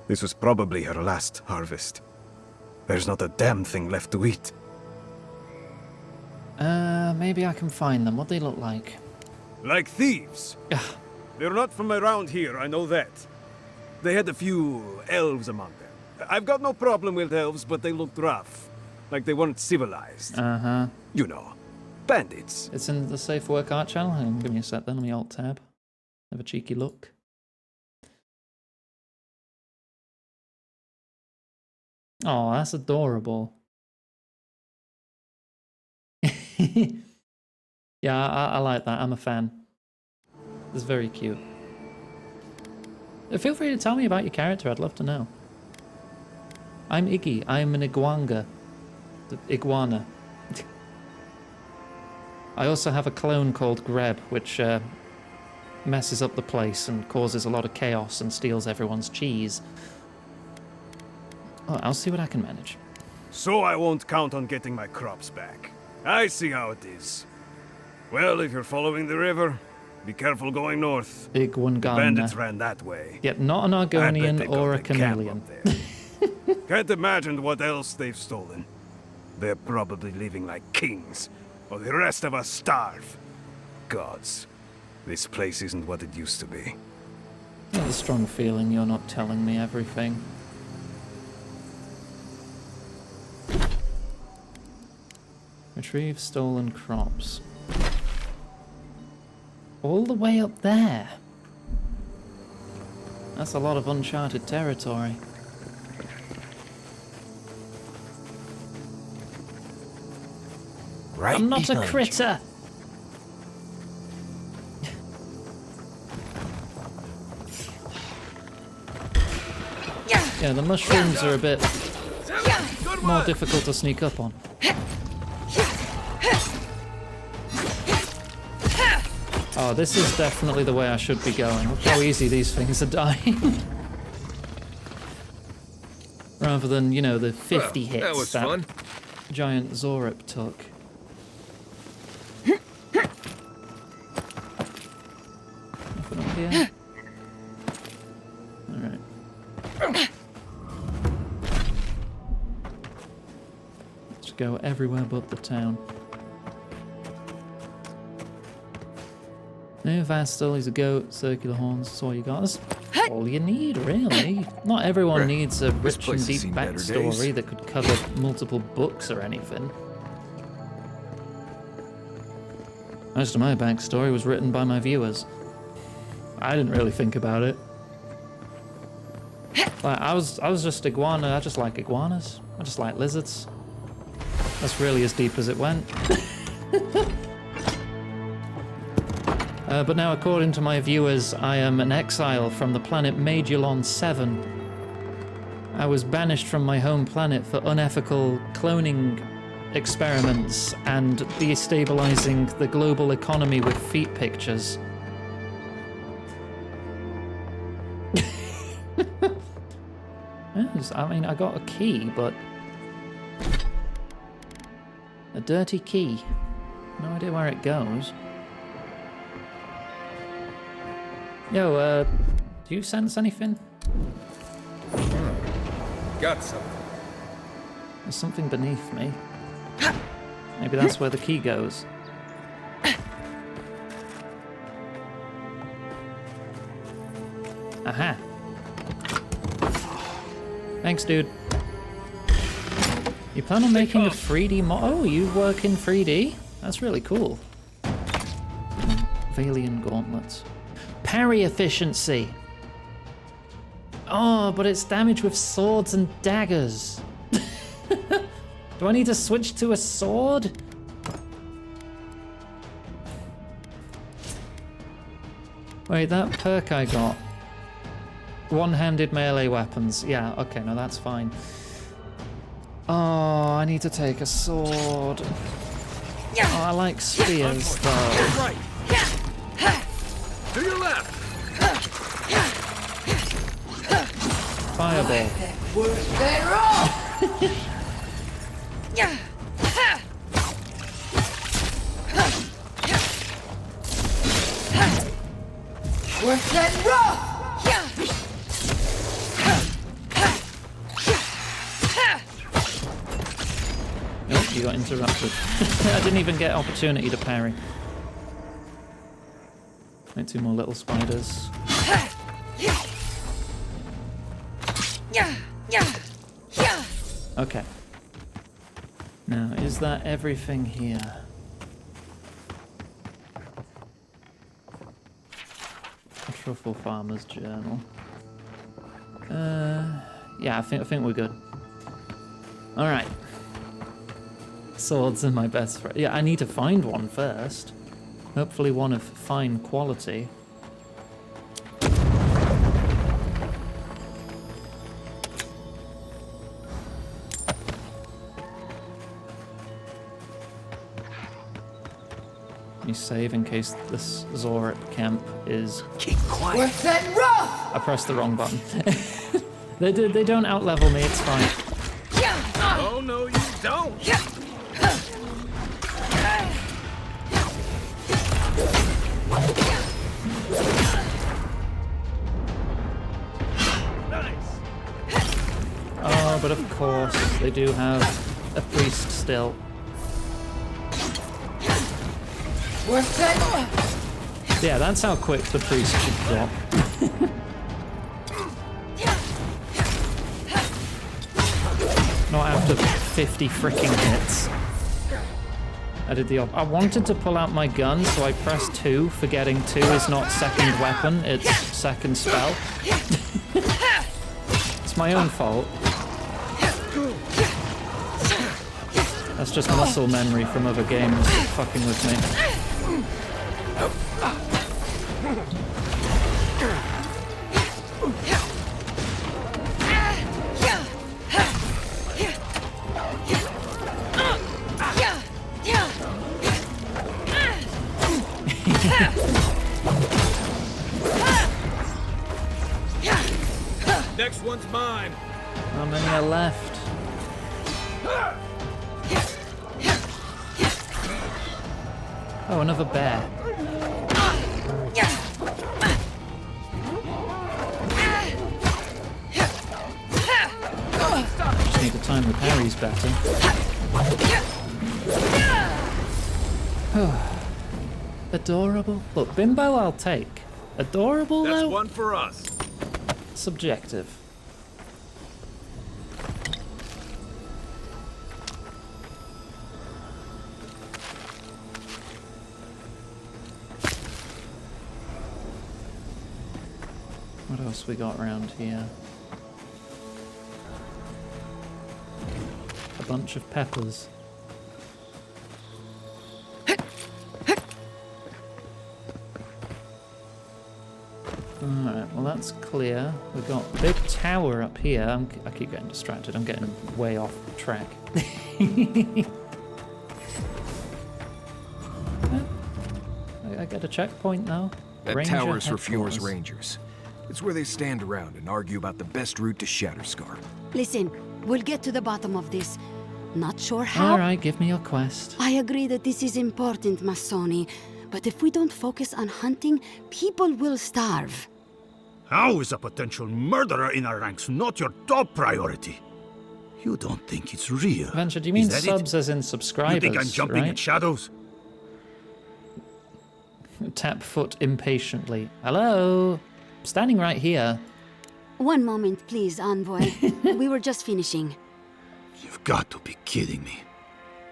This was probably her last harvest. There's not a damn thing left to eat. Maybe I can find them. What they look like? Like thieves. They're not from around here, I know that. They had a few elves among them. I've got no problem with elves, but they looked rough. Like they weren't civilized. Uh-huh. You know, bandits. It's in the Safe Work Art channel. Hang on, give me a sec then. Let me Alt-Tab. Have a cheeky look. Oh, that's adorable. Yeah, I like that. I'm a fan. It's very cute. Feel free to tell me about your character. I'd love to know. I'm Iggy. I'm an iguana. Iguana. I also have a clone called Greb, which messes up the place and causes a lot of chaos and steals everyone's cheese. Oh, I'll see what I can manage. So I won't count on getting my crops back. I see how it is. Well, if you're following the river, be careful going north. Big one gun. Bandits ran that way. Yet not an Argonian or a chameleon. Can't imagine what else they've stolen. They're probably living like kings, while the rest of us starve. Gods, this place isn't what it used to be. I have a strong feeling you're not telling me everything. Retrieve stolen crops. All the way up there. That's a lot of uncharted territory. Right I'm not a behind critter! Yeah, the mushrooms are a bit more difficult to sneak up on. Oh, this is definitely the way I should be going. Look how easy these things are dying. Rather than, you know, the 50 hits that was fun. Giant Zorip took. Nothing up here? Alright. Let's go everywhere but the town. No Vastal, he's a goat, circular horns, that's all you got. That's all you need, really. Not everyone needs a rich and deep backstory that could cover multiple books or anything. Most of my backstory was written by my viewers. I didn't really think about it. Like, I was just iguana. I just like iguanas. I just like lizards. That's really as deep as it went. But now, according to my viewers, I am an exile from the planet Majulon 7. I was banished from my home planet for unethical cloning experiments and destabilizing the global economy with feet pictures. Yes, I mean, I got a key, but a dirty key. No idea where it goes. Yo, do you sense anything? Got something. There's something beneath me. Maybe that's where the key goes. Aha. Thanks, dude. You plan on making a 3D Oh, you work in 3D? That's really cool. Valian gauntlets. Parry efficiency. Oh, but it's damage with swords and daggers. Do I need to switch to a sword? Wait, that perk I got. One-handed melee weapons. Yeah, okay, no, that's fine. Oh, I need to take a sword. Oh, I like spears, though. Right. To your left. Fireball. Worth their all! Worth that rough! Nope, you got interrupted. I didn't even get opportunity to parry. Make 2 more little spiders. Okay. Now, is that everything here? A truffle farmer's journal. Yeah, I think we're good. All right. Swords are my best friend. Yeah, I need to find one first. Hopefully one of fine quality. You save in case this Zorit camp is... Keep quiet. Worth that rough! I pressed the wrong button. They don't outlevel me, it's fine. Oh, no, you don't. Oh, but of course, they do have a priest still. Worth that. Yeah, that's how quick the priest should drop. Not after 50 freaking hits. I did the I wanted to pull out my gun, so I pressed 2, forgetting 2 is not second weapon, it's second spell. It's my own fault. That's just muscle memory from other games fucking with me. Next one's mine. How many are left? Oh, another bear. Just need to time the parries better. Adorable. Look, bimbo I'll take. Adorable though? That's one for us. Subjective. What else we got around here? A bunch of peppers. Alright, well that's clear. We've got a big tower up here. I keep getting distracted. I'm getting way off track. I get a checkpoint now? That Ranger tower's for Fjord's headquarters. Rangers. It's where they stand around and argue about the best route to Shatterscar. Listen, we'll get to the bottom of this. Not sure how. Alright, give me your quest. I agree that this is important, Masoni. But if we don't focus on hunting, people will starve. How is a potential murderer in our ranks not your top priority? You don't think it's real? Venture, do you mean Is that subs it? as in subscribers? You think I'm jumping right? at shadows? Tap foot impatiently. Hello? Standing right here. One moment, please, Envoy. We were just finishing. You've got to be kidding me.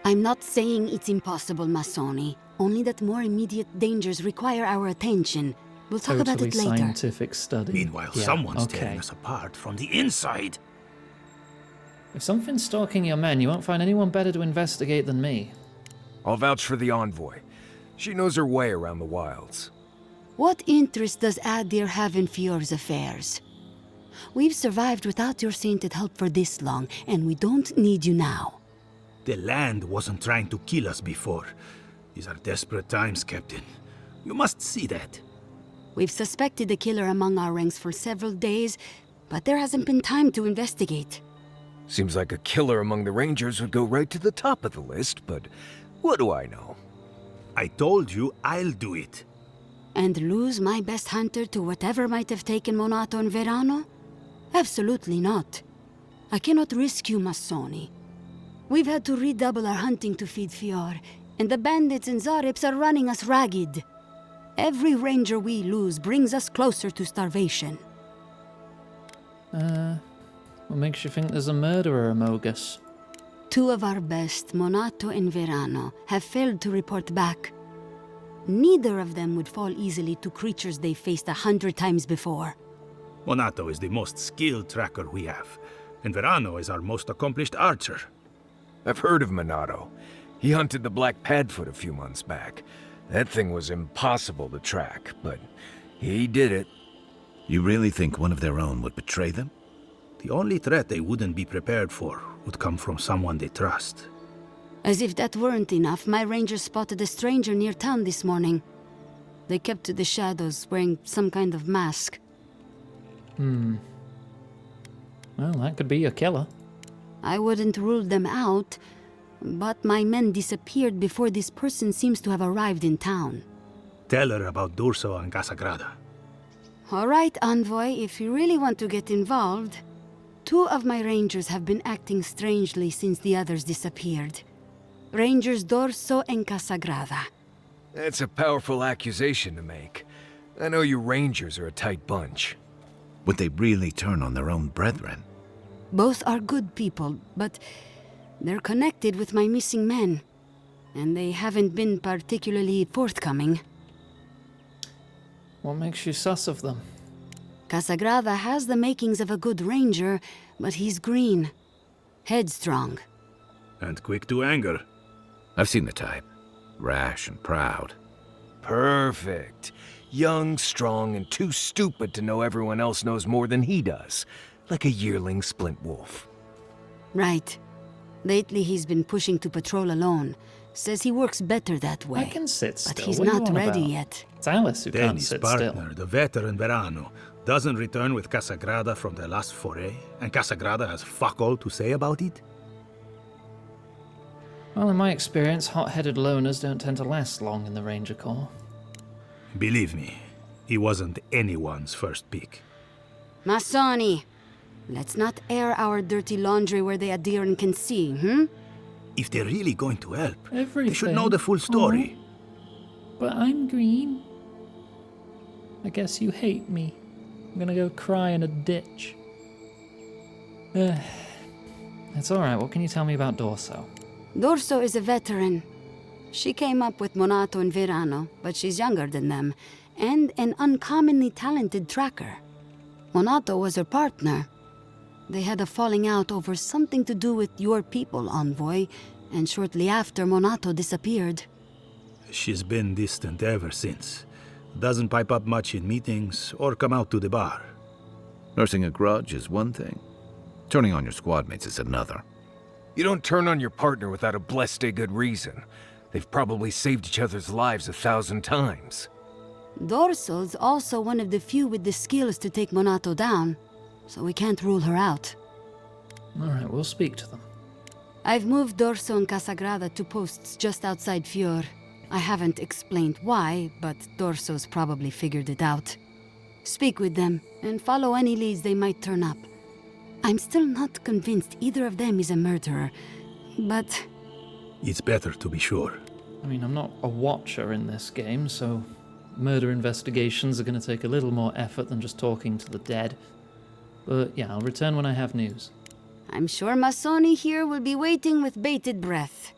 I'm not saying it's impossible, Masoni. Only that more immediate dangers require our attention. We'll talk about it later. Scientific study. Meanwhile, Yeah, someone's okay. tearing us apart from the inside. If something's stalking your men, you won't find anyone better to investigate than me. I'll vouch for the Envoy. She knows her way around the wilds. What interest does Adir have in Fjord's affairs? We've survived without your sainted help for this long, and we don't need you now. The land wasn't trying to kill us before. These are desperate times, Captain. You must see that. We've suspected the killer among our ranks for several days, but there hasn't been time to investigate. Seems like a killer among the Rangers would go right to the top of the list, but what do I know? I told you I'll do it. And lose my best hunter to whatever might have taken Monato and Verano? Absolutely not. I cannot risk you, Masoni. We've had to redouble our hunting to feed Fior, and the bandits and Zarips are running us ragged. Every ranger we lose brings us closer to starvation. What makes you think there's a murderer among us? Two of our best, Monato and Verano, have failed to report back. Neither of them would fall easily to creatures they faced 100 times before. Monato is the most skilled tracker we have, and Verano is our most accomplished archer. I've heard of Monato. He hunted the Black Padfoot a few months back. That thing was impossible to track, but he did it. You really think one of their own would betray them? The only threat they wouldn't be prepared for would come from someone they trust. As if that weren't enough, my rangers spotted a stranger near town this morning. They kept to the shadows, wearing some kind of mask. Well, that could be a killer. I wouldn't rule them out, but my men disappeared before this person seems to have arrived in town. Tell her about Durso and Casagrada. All right, Envoy, if you really want to get involved. Two of my rangers have been acting strangely since the others disappeared. Rangers Dorso and Casagrada. That's a powerful accusation to make. I know you Rangers are a tight bunch. Would they really turn on their own brethren? Both are good people, but they're connected with my missing men. And they haven't been particularly forthcoming. What makes you sus of them? Casagrada has the makings of a good ranger, but he's green. Headstrong. And quick to anger. I've seen the type. Rash and proud. Perfect. Young, strong, and too stupid to know everyone else knows more than he does. Like a yearling splint wolf. Right. Lately he's been pushing to patrol alone. Says he works better that way. I can sit still. But he's What are you not on ready about? yet. It's Alice who Then can't his sit partner, still. the veteran Verano, doesn't return with Casagrada from their last foray, and Casagrada has fuck all to say about it? Well, in my experience, hot-headed loners don't tend to last long in the Ranger Corps. Believe me, he wasn't anyone's first pick. Masoni, let's not air our dirty laundry where the Adiran can see, If they're really going to help, Everything. they should know the full story. But I'm green. I guess you hate me. I'm gonna go cry in a ditch. It's alright, what can you tell me about Dorso? Dorso is a veteran. She came up with Monato and Verano, but she's younger than them, and an uncommonly talented tracker. Monato was her partner. They had a falling out over something to do with your people, Envoy, and shortly after, Monato disappeared. She's been distant ever since. Doesn't pipe up much in meetings or come out to the bar. Nursing a grudge is one thing. Turning on your squad mates is another. You don't turn on your partner without a blessed good reason. They've probably saved each other's lives 1,000 times. Dorsal's also one of the few with the skills to take Monato down, so we can't rule her out. Alright, we'll speak to them. I've moved Dorso and Casagrada to posts just outside Fior. I haven't explained why, but Dorso's probably figured it out. Speak with them, and follow any leads they might turn up. I'm still not convinced either of them is a murderer, but... It's better to be sure. I mean, I'm not a watcher in this game, so murder investigations are going to take a little more effort than just talking to the dead. But yeah, I'll return when I have news. I'm sure Masoni here will be waiting with bated breath.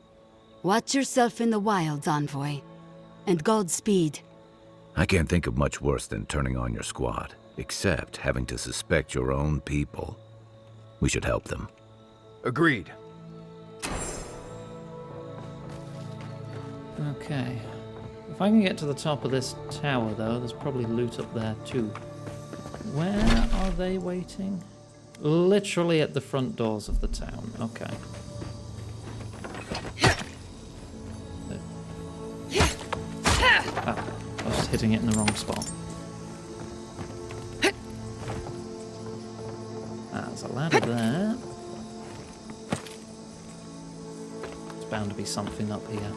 Watch yourself in the wilds, Envoy. And Godspeed. I can't think of much worse than turning on your squad, except having to suspect your own people. We should help them. Agreed. Okay. If I can get to the top of this tower, though, there's probably loot up there, too. Where are they waiting? Literally at the front doors of the town. Okay. Ah, I was hitting it in the wrong spot. Ah, there's a ladder there. There's bound to be something up here.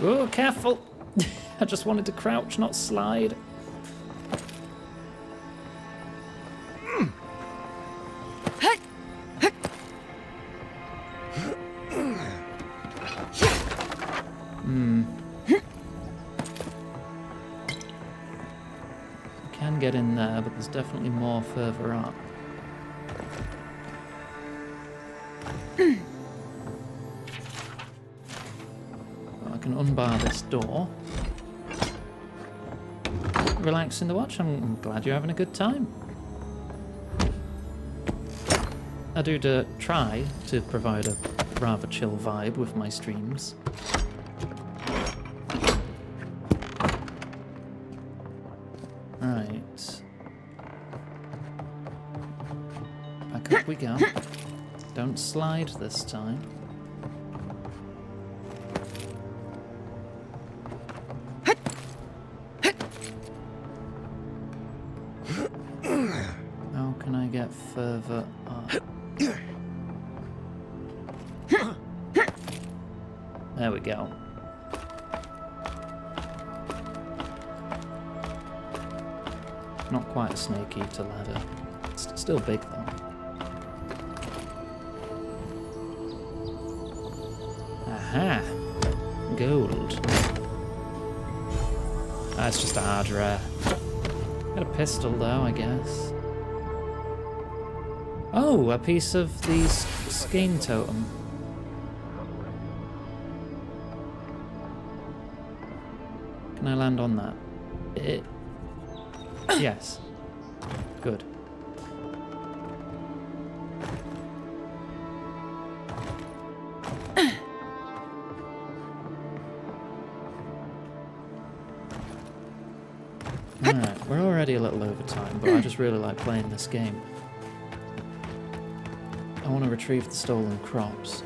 Oh, careful! I just wanted to crouch, not slide. I can get in there, but there's definitely more further up. I can unbar this door. Relaxing to watch. I'm glad you're having a good time. I do try to provide a rather chill vibe with my streams. Right. Back up we go. Don't slide this time. How can I get further up? There we go. Not quite a snake eater ladder. It's still big though. Aha! Gold. That's just a hard rare. Got a pistol though, I guess. Oh, a piece of the skein totem. Can I land on that? Yes. Good. Alright, we're already a little over time, but I just really like playing this game. I want to retrieve the stolen crops.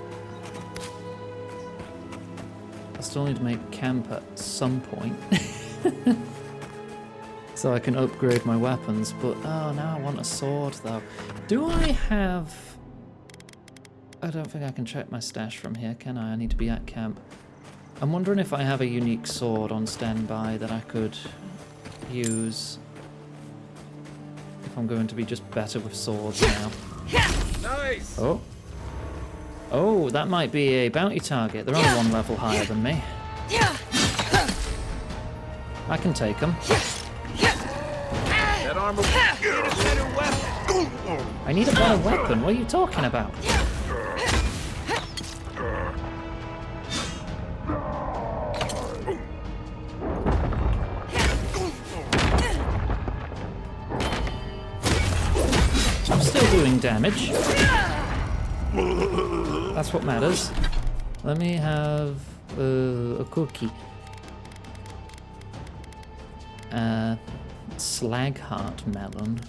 I still need to make camp at some point. So I can upgrade my weapons, but oh, now I want a sword though. Do I have... I don't think I can check my stash from here, can I? I need to be at camp. I'm wondering if I have a unique sword on standby that I could use. If I'm going to be just better with swords now. Nice! Oh. Oh, that might be a bounty target. They're only one level higher than me. I can take them. That armor need a better weapon. I need a better weapon. What are you talking about? I'm still doing damage. That's what matters. Let me have a cookie. Slag heart melon.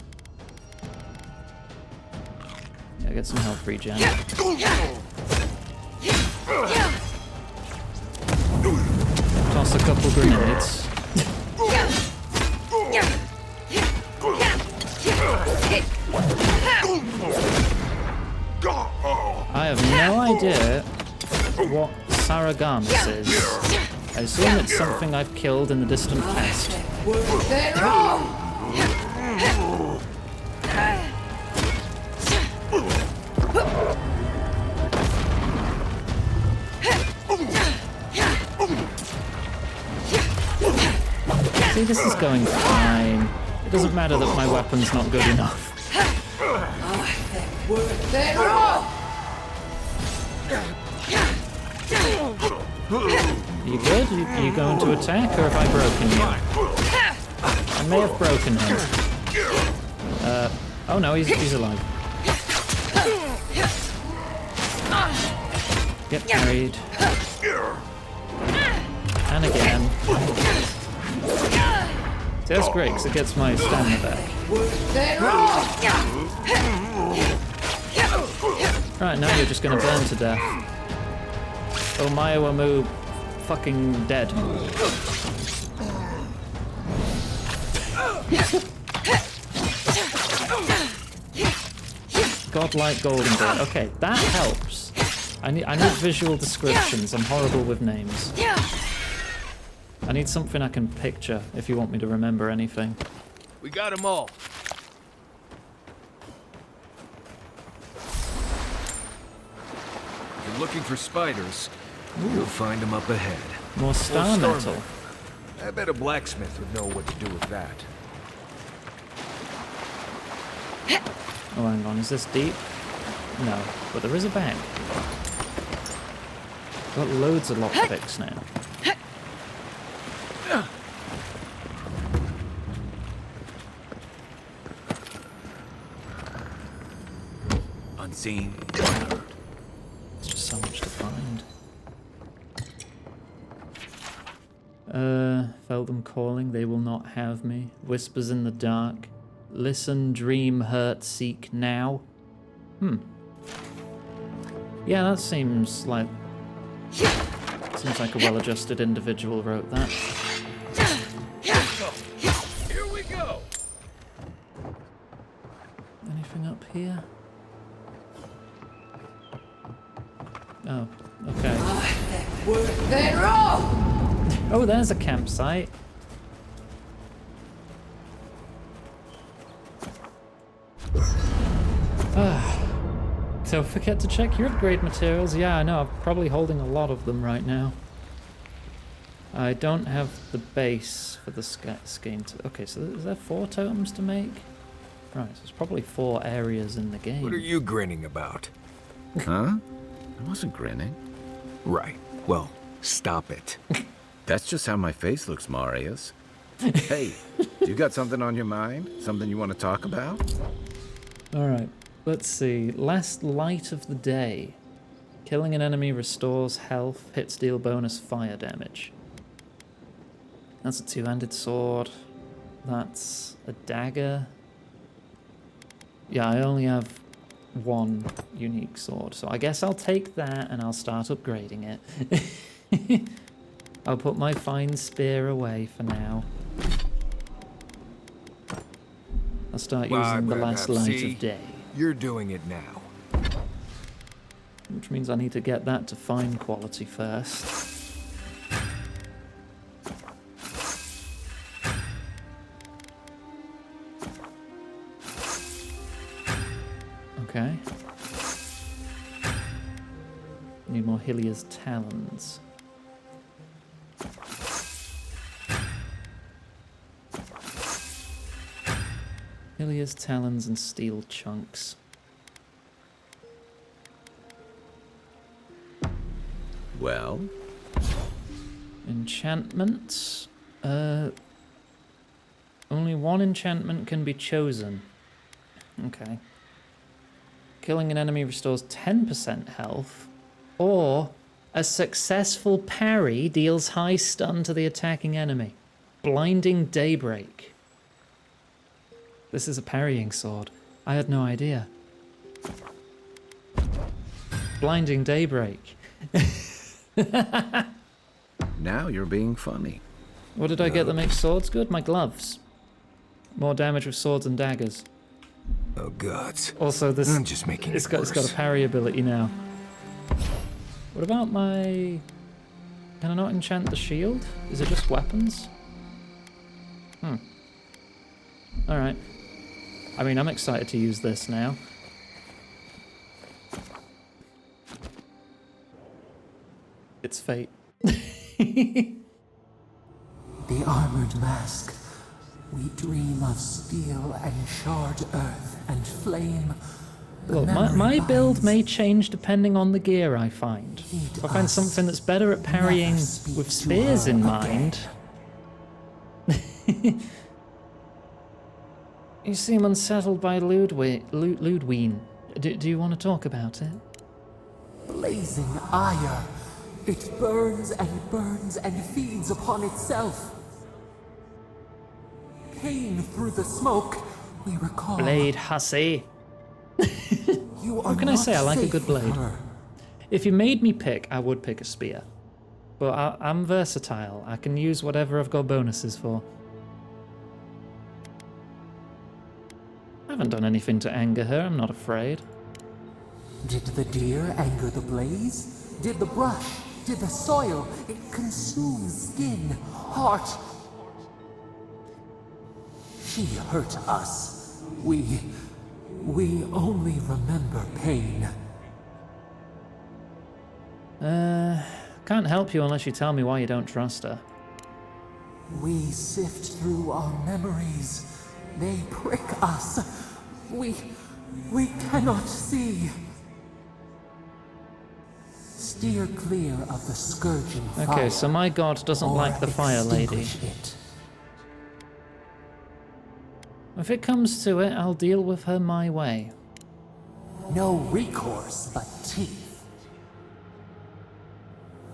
Yeah, get some health regen. Toss a couple grenades. I have no idea what Saragamus is. I assume it's something I've killed in the distant past. See, this is going fine. It doesn't matter that my weapon's not good enough. You good? You going to attack, or have I broken you? I may have broken him. Oh no, he's alive. Get parried. And again. See, that's great, because it gets my stamina back. Right, now you're just going to burn to death. Omayawamu fucking dead. Godlike golden bird. Okay, that helps. I need visual descriptions. I'm horrible with names. I need something I can picture if you want me to remember anything. We got them all. If you're looking for spiders, you'll find them up ahead. More star metal. I bet a blacksmith would know what to do with that. Oh, hang on. Is this deep? No, but there is a bag. Got loads of lockpicks now. Unseen. It's just so much to find. Felt them calling, they will not have me. Whispers in the dark. Listen, dream, hurt, seek now. Yeah, that seems like a well-adjusted individual wrote that. Here we go. Anything up here? Oh, okay. Oh, there's a campsite. So forget to check your upgrade materials. Yeah, I know, I'm probably holding a lot of them right now. I don't have the base for the scheme. Okay, so is there 4 totems to make? Right, so there's probably 4 areas in the game. What are you grinning about? Huh? I wasn't grinning. Right. Well, stop it. That's just how my face looks, Marius. Hey, you got something on your mind? Something you want to talk about? Alright, let's see. Last light of the day. Killing an enemy restores health, hit steal bonus fire damage. That's a 2-handed sword. That's a dagger. Yeah, I only have 1 unique sword, so I guess I'll take that and I'll start upgrading it. I'll put my fine spear away for now. I'll start using the last light of day. You're doing it now. Which means I need to get that to fine quality first. Okay. Need more Hylia's talons. Hylia's talons and steel chunks. Well? Enchantments. Only 1 enchantment can be chosen. Okay. Killing an enemy restores 10% health, or a successful parry deals high stun to the attacking enemy. Blinding Daybreak. This is a parrying sword. I had no idea. Blinding daybreak. Now you're being funny. What did I get that makes swords good? My gloves. More damage with swords and daggers. Oh gods. Also, this I'm just making it's got a parry ability now. What about my? Can I not enchant the shield? Is it just weapons? All right. I mean, I'm excited to use this now. It's fate. The armored mask. We dream of steel and charred earth and flame. Look, my build may change depending on the gear I find. If I find something that's better at parrying with spears in mind. You seem unsettled by Ludween. Do you want to talk about it? Blazing ire. It burns and feeds upon itself. Pain through the smoke, we recall. Blade hussy. What can I say? I like a good blade. If you made me pick, I would pick a spear. But I'm versatile. I can use whatever I've got bonuses for. I haven't done anything to anger her. I'm not afraid. Did the deer anger the blaze? Did the brush? Did the soil? It consumes skin, heart. She hurt us. We only remember pain. Can't help you unless you tell me why you don't trust her. We sift through our memories. They prick us. We cannot see. Steer clear of the scourging fire. Okay, so my god doesn't like the fire lady. It. If it comes to it, I'll deal with her my way. No recourse but teeth.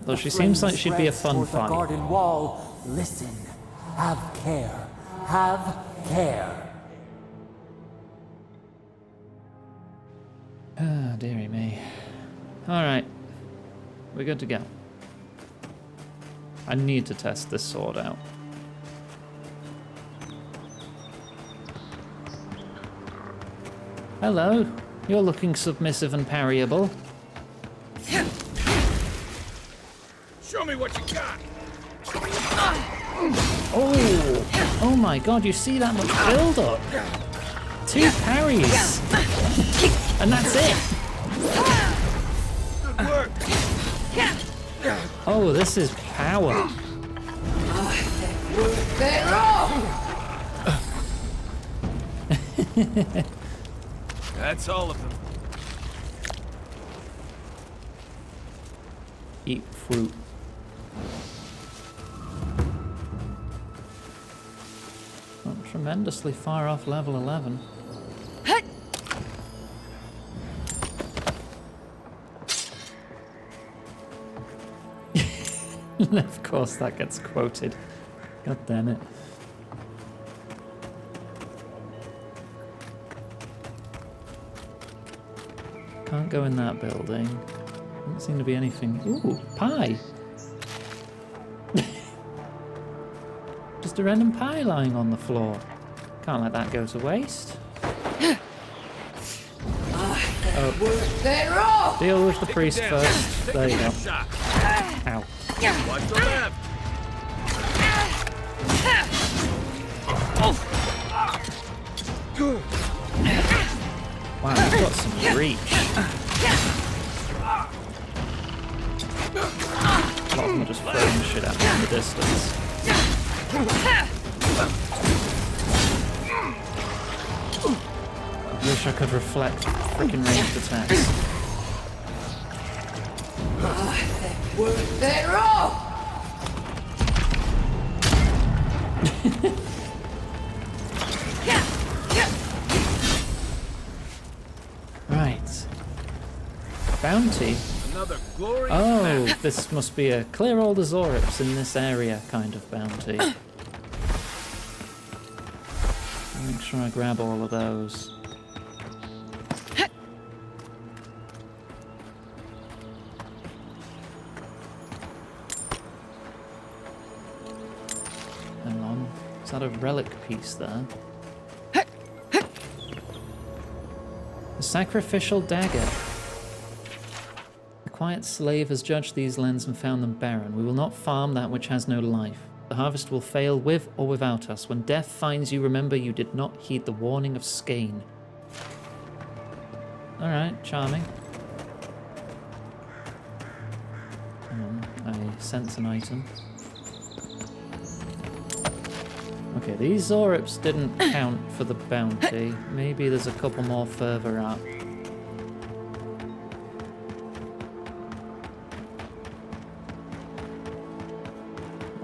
Though she seems like she'd be a fun toward the fight. garden wall. Listen. Have care. Have care. Ah, dearie me. Alright. We're good to go. I need to test this sword out. Hello. You're looking submissive and parryable. Show me what you got. Oh my god, you see that much build up? 2 parries. And that's it. Good work. Oh, this is power. That's all of them. Eat fruit. Not tremendously far off level 11. Of course that gets quoted. God damn it. Can't go in that building. Doesn't seem to be anything. Ooh, pie! Just a random pie lying on the floor. Can't let that go to waste. Oh. Deal with the priest first. There you go. Ow. Watch the left. Wow, you've got some reach. A lot of them are just throwing shit at me in the distance. I wish I could reflect freaking ranged attacks. Right. Bounty. Another glorious Oh, match. this must be a clear all the Zorips in this area kind of bounty. Make sure I grab all of those. Is that a relic piece there? A sacrificial dagger. The quiet slave has judged these lands and found them barren. We will not farm that which has no life. The harvest will fail with or without us. When death finds you, remember you did not heed the warning of Skane. Alright, charming. Hang on, I sense an item. Okay, these Zorips didn't count for the bounty. Maybe there's a couple more further up.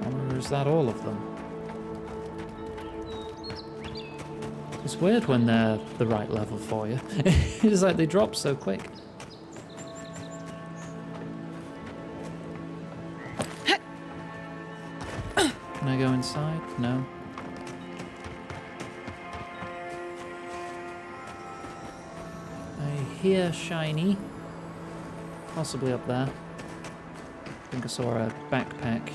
Or is that all of them? It's weird when they're the right level for you. It's like they drop so quick. Can I go inside? No. I hear shiny. Possibly up there. I think I saw a backpack.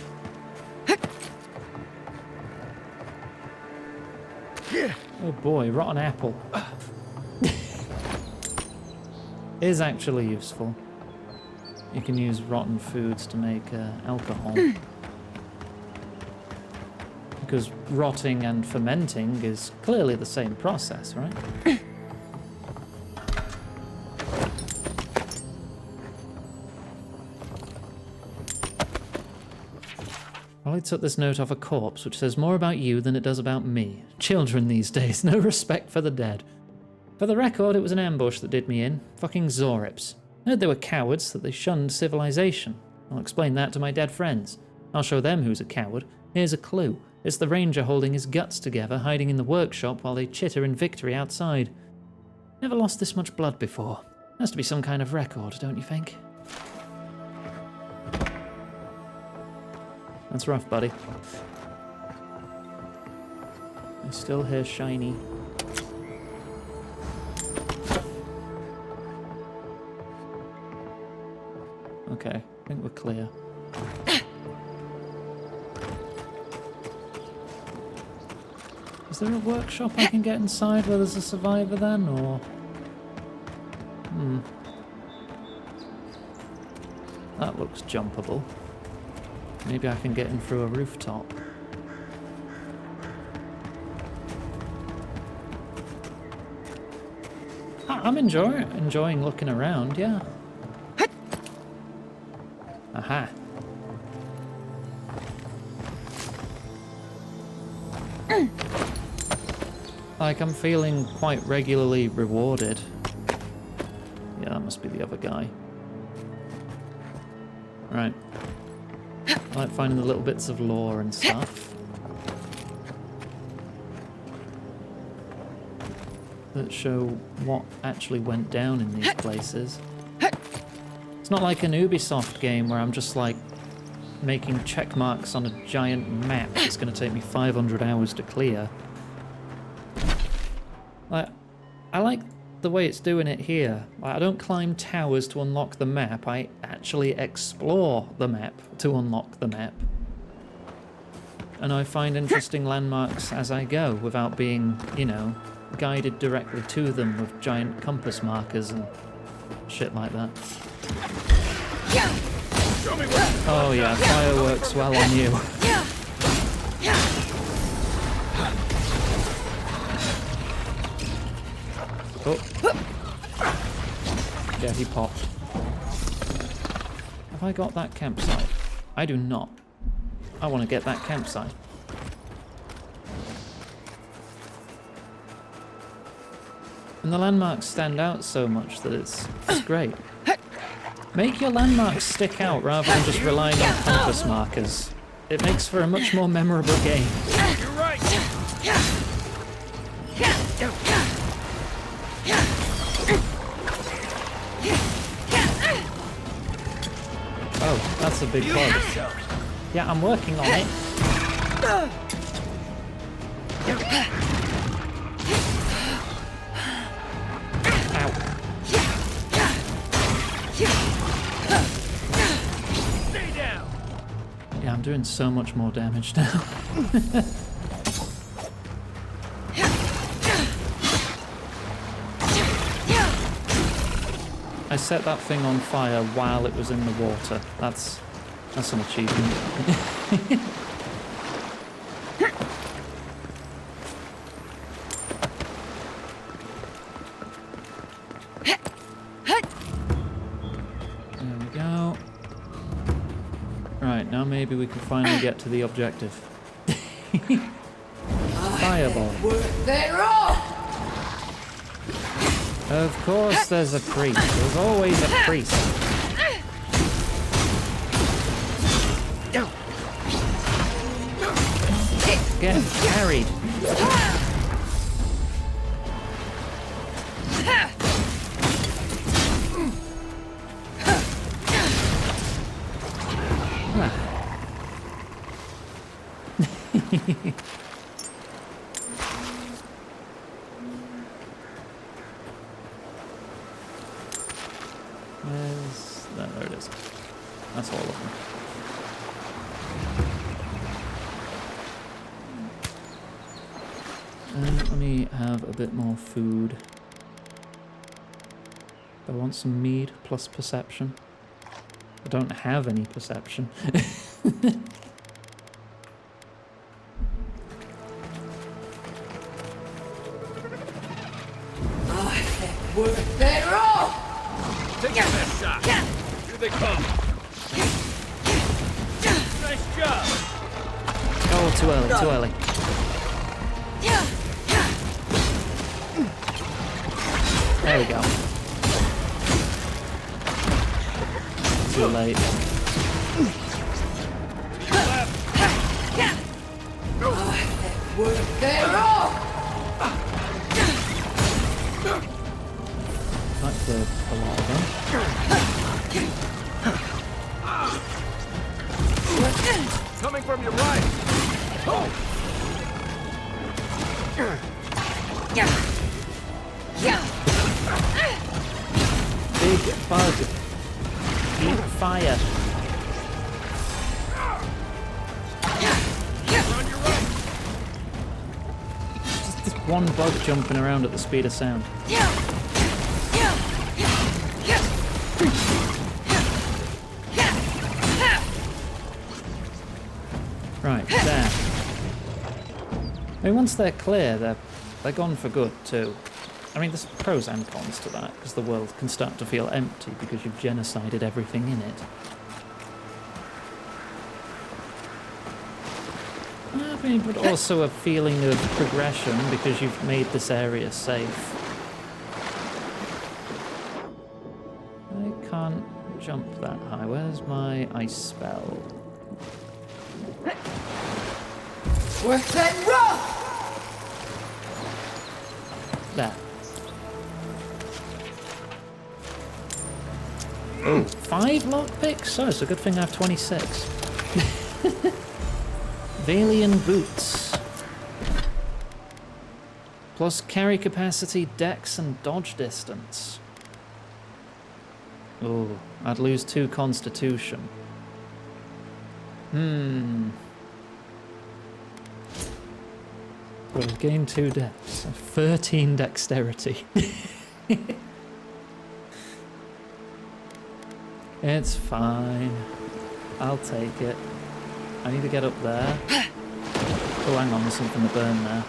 Oh boy, rotten apple. Is actually useful. You can use rotten foods to make alcohol. Because rotting and fermenting is clearly the same process, right? I took this note off a corpse, which says more about you than it does about me. Children these days, no respect for the dead. For the record, it was an ambush that did me in. Fucking Zorips. I heard they were cowards, that they shunned civilization. I'll explain that to my dead friends. I'll show them who's a coward. Here's a clue. It's the ranger holding his guts together, hiding in the workshop while they chitter in victory outside. Never lost this much blood before. Has to be some kind of record, don't you think? That's rough, buddy. I still hear shiny. Okay, I think we're clear. Is there a workshop I can get inside where there's a survivor then, or...? That looks jumpable. Maybe I can get in through a rooftop. I'm enjoying looking around, yeah. Aha. Like, I'm feeling quite regularly rewarded. Yeah, that must be the other guy. Right. I like finding the little bits of lore and stuff that show what actually went down in these places. It's not like an Ubisoft game where I'm just like making check marks on a giant map that's going to take me 500 hours to clear. I like the way it's doing it here. I don't climb towers to unlock the map, I actually explore the map to unlock the map. And I find interesting landmarks as I go without being, you know, guided directly to them with giant compass markers and shit like that. Oh yeah, fire works well on you. Oh. Yeah, he popped. Have I got that campsite? I do not. I want to get that campsite. And the landmarks stand out so much that it's great. Make your landmarks stick out rather than just relying on compass markers. It makes for a much more memorable game. You're right. Oh, that's a big bug. Yeah, I'm working on it. Ow. Stay down. Yeah, I'm doing so much more damage now. I set that thing on fire while it was in the water. That's an achievement. There we go. Right, now maybe we can finally get to the objective. Fireball. Of course there's a priest. There's always a priest. Get carried. There it is. That's all of them. Let me have a bit more food. I want some mead plus perception. I don't have any perception. They're off! Take your best shot. Here they come. Nice job. Oh, too early, too early. There we go. Too late. They're off! That cleared a lot of them. Coming from your right. Oh. Big bug. Eat fire. Just this one bug jumping around at the speed of sound. Right, there. I mean, once they're clear, they're gone for good too. I mean, there's pros and cons to that, because the world can start to feel empty because you've genocided everything in it. I mean, but also a feeling of progression because you've made this area safe. I can't jump that high. Where's my ice spell? Worth that rough! There. Oh, 5 lockpicks? Oh, it's a good thing I have 26. Valian boots. Plus carry capacity, dex, and dodge distance. Oh, I'd lose 2 constitution. Well, gain 2 dex. 13 dexterity. It's fine. I'll take it. I need to get up there. Oh, hang on, there's something to burn there.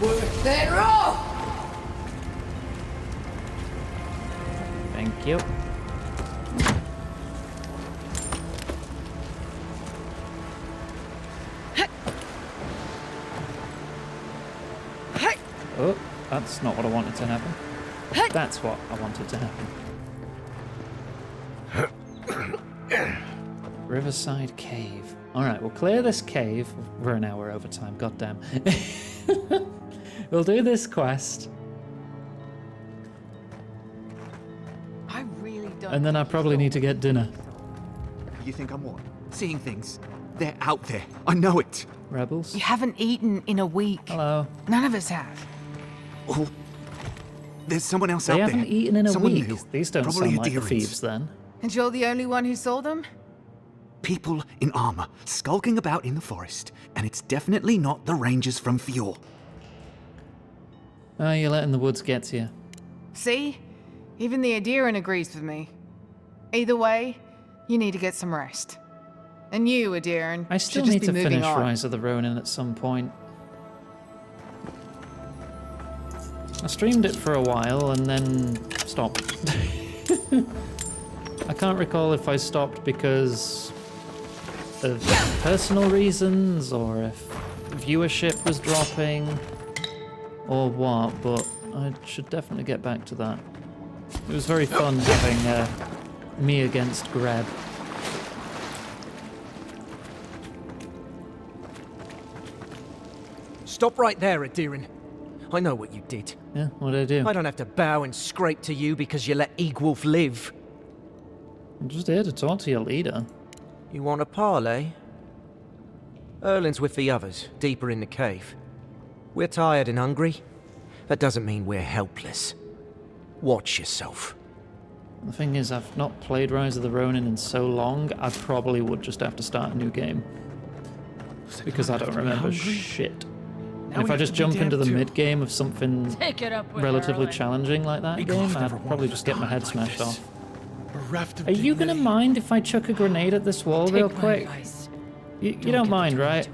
Worth that rough! Thank you. Oh, that's not what I wanted to happen. That's what I wanted to happen. Riverside Cave. Alright, we'll clear this cave. We're an hour over time, goddamn. We'll do this quest. I really don't. And then I probably need to get dinner. You think I'm what? Seeing things? They're out there. I know it. Rebels? You haven't eaten in a week. Hello. None of us have. Oh, there's someone else They out there. haven't eaten in a Someone week. new. These don't Probably sound like the Adherents. thieves then. And you're the only one who saw them? People in armor, skulking about in the forest. And it's definitely not the rangers from Fjord. Oh, you're letting the woods get to you. See? Even the Adiran agrees with me. Either way, you need to get some rest. And you, Adiran, I still should need just to be moving finish on. Rise of the Ronin at some point. I streamed it for a while and then stopped. I can't recall if I stopped because of personal reasons or if viewership was dropping or what, but I should definitely get back to that. It was very fun having me against Greb. Stop right there, Adiran. I know what you did. Yeah, what did I do? I don't have to bow and scrape to you because you let Egwolf live. I'm just here to talk to your leader. You want a parley? Erlin's with the others, deeper in the cave. We're tired and hungry. That doesn't mean we're helpless. Watch yourself. The thing is, I've not played Rise of the Ronin in so long, I probably would just have to start a new game. Because I don't remember shit. And if I just jump into the mid-game of something Take it up with relatively Erlin. challenging like that game, I'd probably just get my head smashed off. Are you gonna dignity. mind if I chuck a grenade at this wall real quick? You don't mind, right?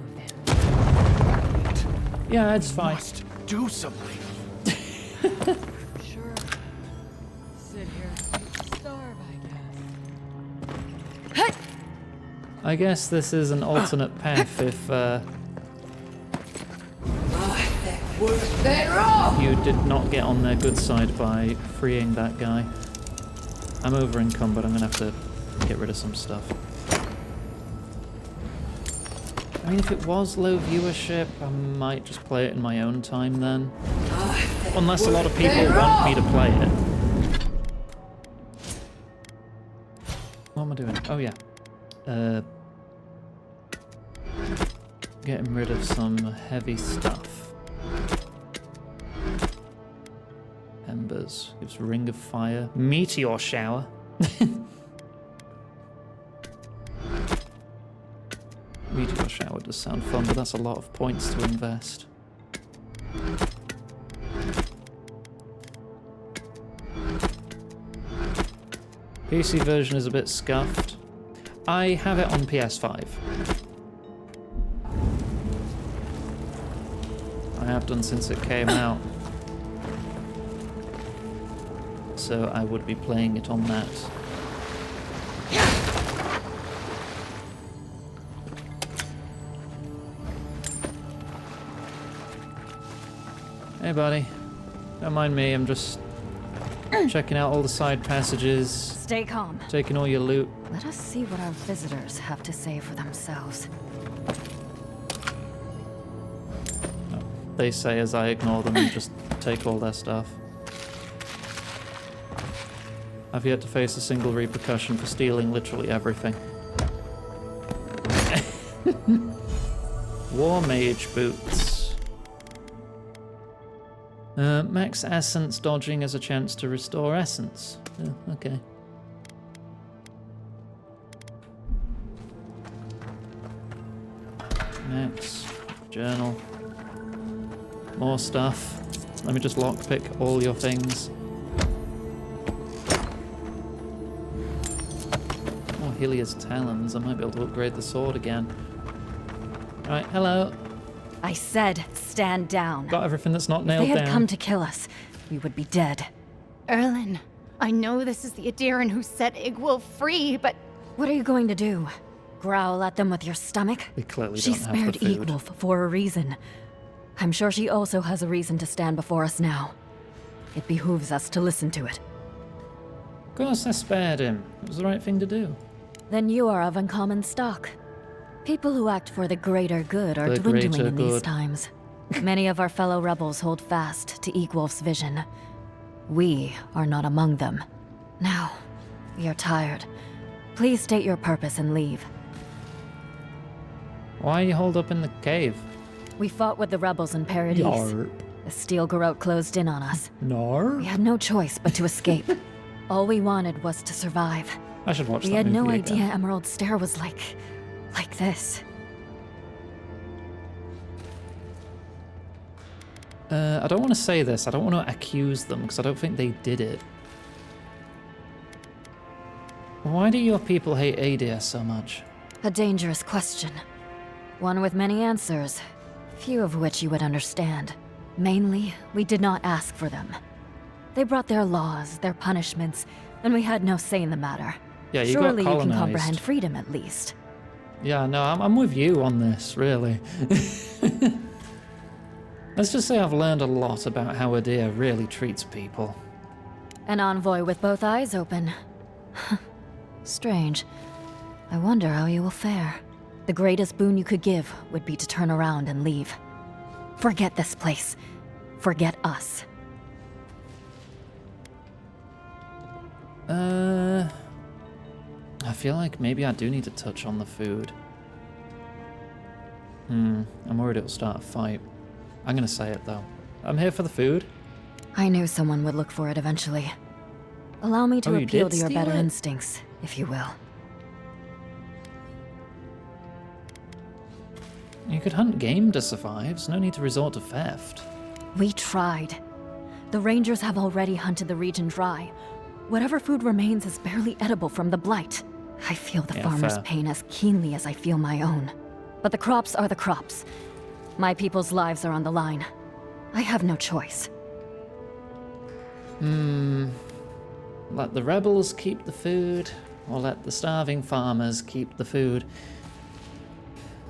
Yeah, it's fine. Do something. Sure. Sit here. Starve, I guess. I guess this is an alternate path if you did not get on their good side by freeing that guy. I'm over encumbered, I'm gonna have to get rid of some stuff. I mean, if it was low viewership, I might just play it in my own time then. Unless a lot of people want me to play it. What am I doing? Oh yeah. Getting rid of some heavy stuff. Embers. Gives Ring of Fire. Meteor Shower. Meteor Shower does sound fun, but that's a lot of points to invest. PC version is a bit scuffed. I have it on PS5. I have done since it came out. So I would be playing it on that. Hey buddy, don't mind me, I'm just checking out all the side passages, Stay calm. taking all your loot. Let us see what our visitors have to say for themselves. They say as I ignore them and just take all their stuff. I've yet to face a single repercussion for stealing literally everything. War Mage Boots. Max Essence dodging as a chance to restore Essence. Oh, okay. Max. Journal. More stuff. Let me just lockpick all your things. Oh, Helia's Talons. I might be able to upgrade the sword again. Alright, hello. I said, stand down. Got everything that's not If nailed they had down. come to kill us, we would be dead. Erlin, I know this is the Adiran who set Igwil free, but... What are you going to do? Growl at them with your stomach? They clearly She don't have spared the food. Egwolf for a reason. I'm sure she also has a reason to stand before us now. It behooves us to listen to it. Of course I spared him. It was the right thing to do. Then you are of uncommon stock. People who act for the greater good are The dwindling greater in these good. times. Many of our fellow rebels hold fast to Egwolf's vision. We are not among them. Now, we are tired. Please state your purpose and leave. Why are you holed up in the cave? We fought with the rebels in Paradise. Yarp. The steel garrote closed in on us. Nar? We had no choice but to escape. All we wanted was to survive. I should watch We that had no movie idea again. Emerald Stair was like this. I don't want to say this. I don't want to accuse them because I don't think they did it. Why do your people hate Adir so much? A dangerous question. One with many answers, few of which you would understand. Mainly, we did not ask for them. They brought their laws, their punishments, and we had no say in the matter. Yeah, you Surely got you can colonized. comprehend freedom at least. Yeah, no, I'm with you on this, really. Let's just say I've learned a lot about how Adir really treats people. An envoy with both eyes open. Strange. I wonder how you will fare. The greatest boon you could give would be to turn around and leave. Forget this place. Forget us. I feel like maybe I do need to touch on the food. I'm worried it'll start a fight. I'm gonna say it though. I'm here for the food. I knew someone would look for it eventually. Allow me to Oh, you appeal did to your steal better it? instincts, if you will. You could hunt game to survive. There's no need to resort to theft. We tried. The Rangers have already hunted the region dry. Whatever food remains is barely edible from the blight. I feel the farmer's fair. pain as keenly as I feel my own. But the crops are the crops. My people's lives are on the line. I have no choice. Let the rebels keep the food, or let the starving farmers keep the food.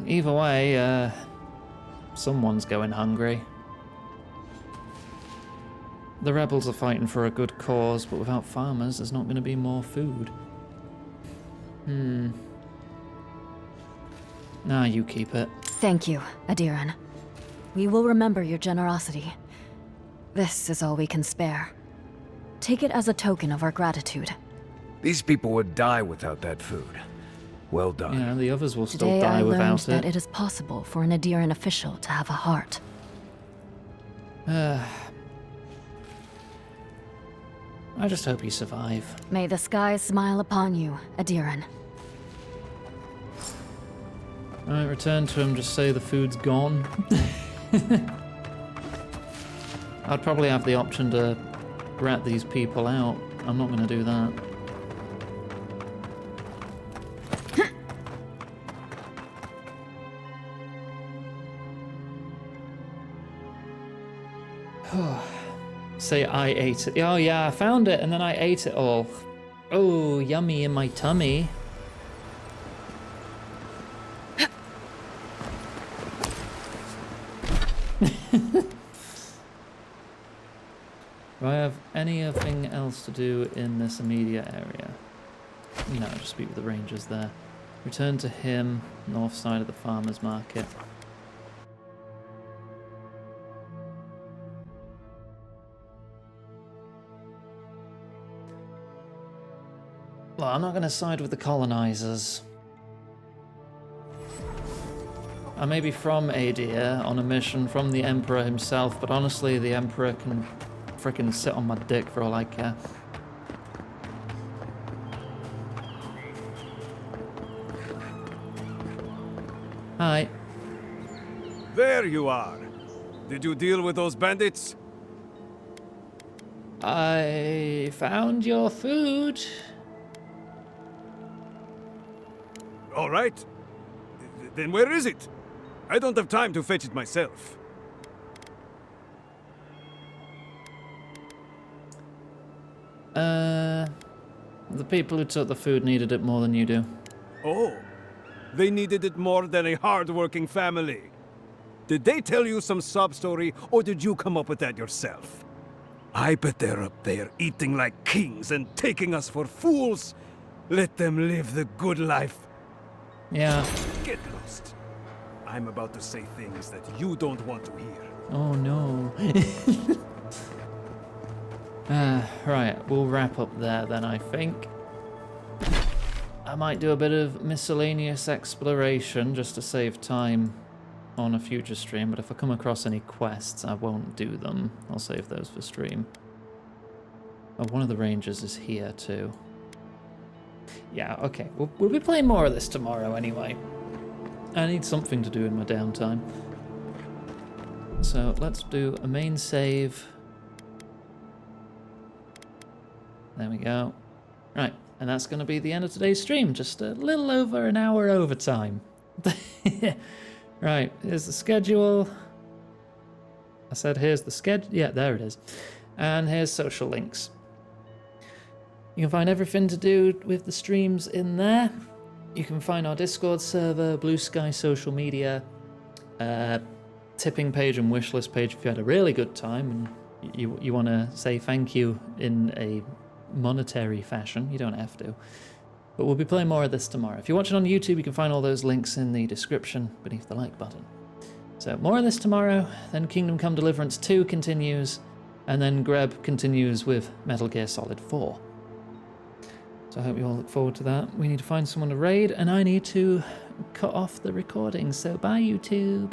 Either way, someone's going hungry. The rebels are fighting for a good cause, but without farmers, there's not going to be more food. Nah, you keep it. Thank you, Adiran. We will remember your generosity. This is all we can spare. Take it as a token of our gratitude. These people would die without that food. Well done. Yeah, the others will still Today die I learned without that it is possible for an Adiran official to have a heart. I just hope you survive. May the skies smile upon you, Adiran. Alright, return to him, just say the food's gone. I'd probably have the option to rat these people out. I'm not going to do that. Say I ate it. Oh yeah, I found it and then I ate it all. Oh, yummy in my tummy. Do I have anything else to do in this immediate area? No, just speak with the rangers there. Return to him, north side of the farmer's market. Well, I'm not going to side with the colonizers. I may be from Adir on a mission from the Emperor himself, but honestly, the Emperor can frickin' sit on my dick for all I care. Hi. There you are. Did you deal with those bandits? I found your food. All right. Then where is it? I don't have time to fetch it myself. The people who took the food needed it more than you do. Oh, they needed it more than a hard-working family. Did they tell you some sob-story, or did you come up with that yourself? I bet they're up there eating like kings and taking us for fools. Let them live the good life. Yeah. Get lost. I'm about to say things that you don't want to hear. Oh no. Right, we'll wrap up there then, I think. I might do a bit of miscellaneous exploration just to save time on a future stream, but if I come across any quests, I won't do them. I'll save those for stream. Oh, one of the rangers is here too. Yeah, okay. We'll be playing more of this tomorrow anyway. I need something to do in my downtime. So let's do a main save. There we go. Right, and that's going to be the end of today's stream. Just a little over an hour overtime. Right, here's the schedule. I said here's the schedule. Yeah, there it is. And here's social links. You can find everything to do with the streams in there. You can find our Discord server, Blue Sky social media, tipping page and wishlist page if you had a really good time and you want to say thank you in a monetary fashion. You don't have to. But we'll be playing more of this tomorrow. If you're watching on YouTube, you can find all those links in the description beneath the like button. So more of this tomorrow, then Kingdom Come Deliverance 2 continues, and then Greb continues with Metal Gear Solid 4. So I hope you all look forward to that. We need to find someone to raid, and I need to cut off the recording. So bye, YouTube.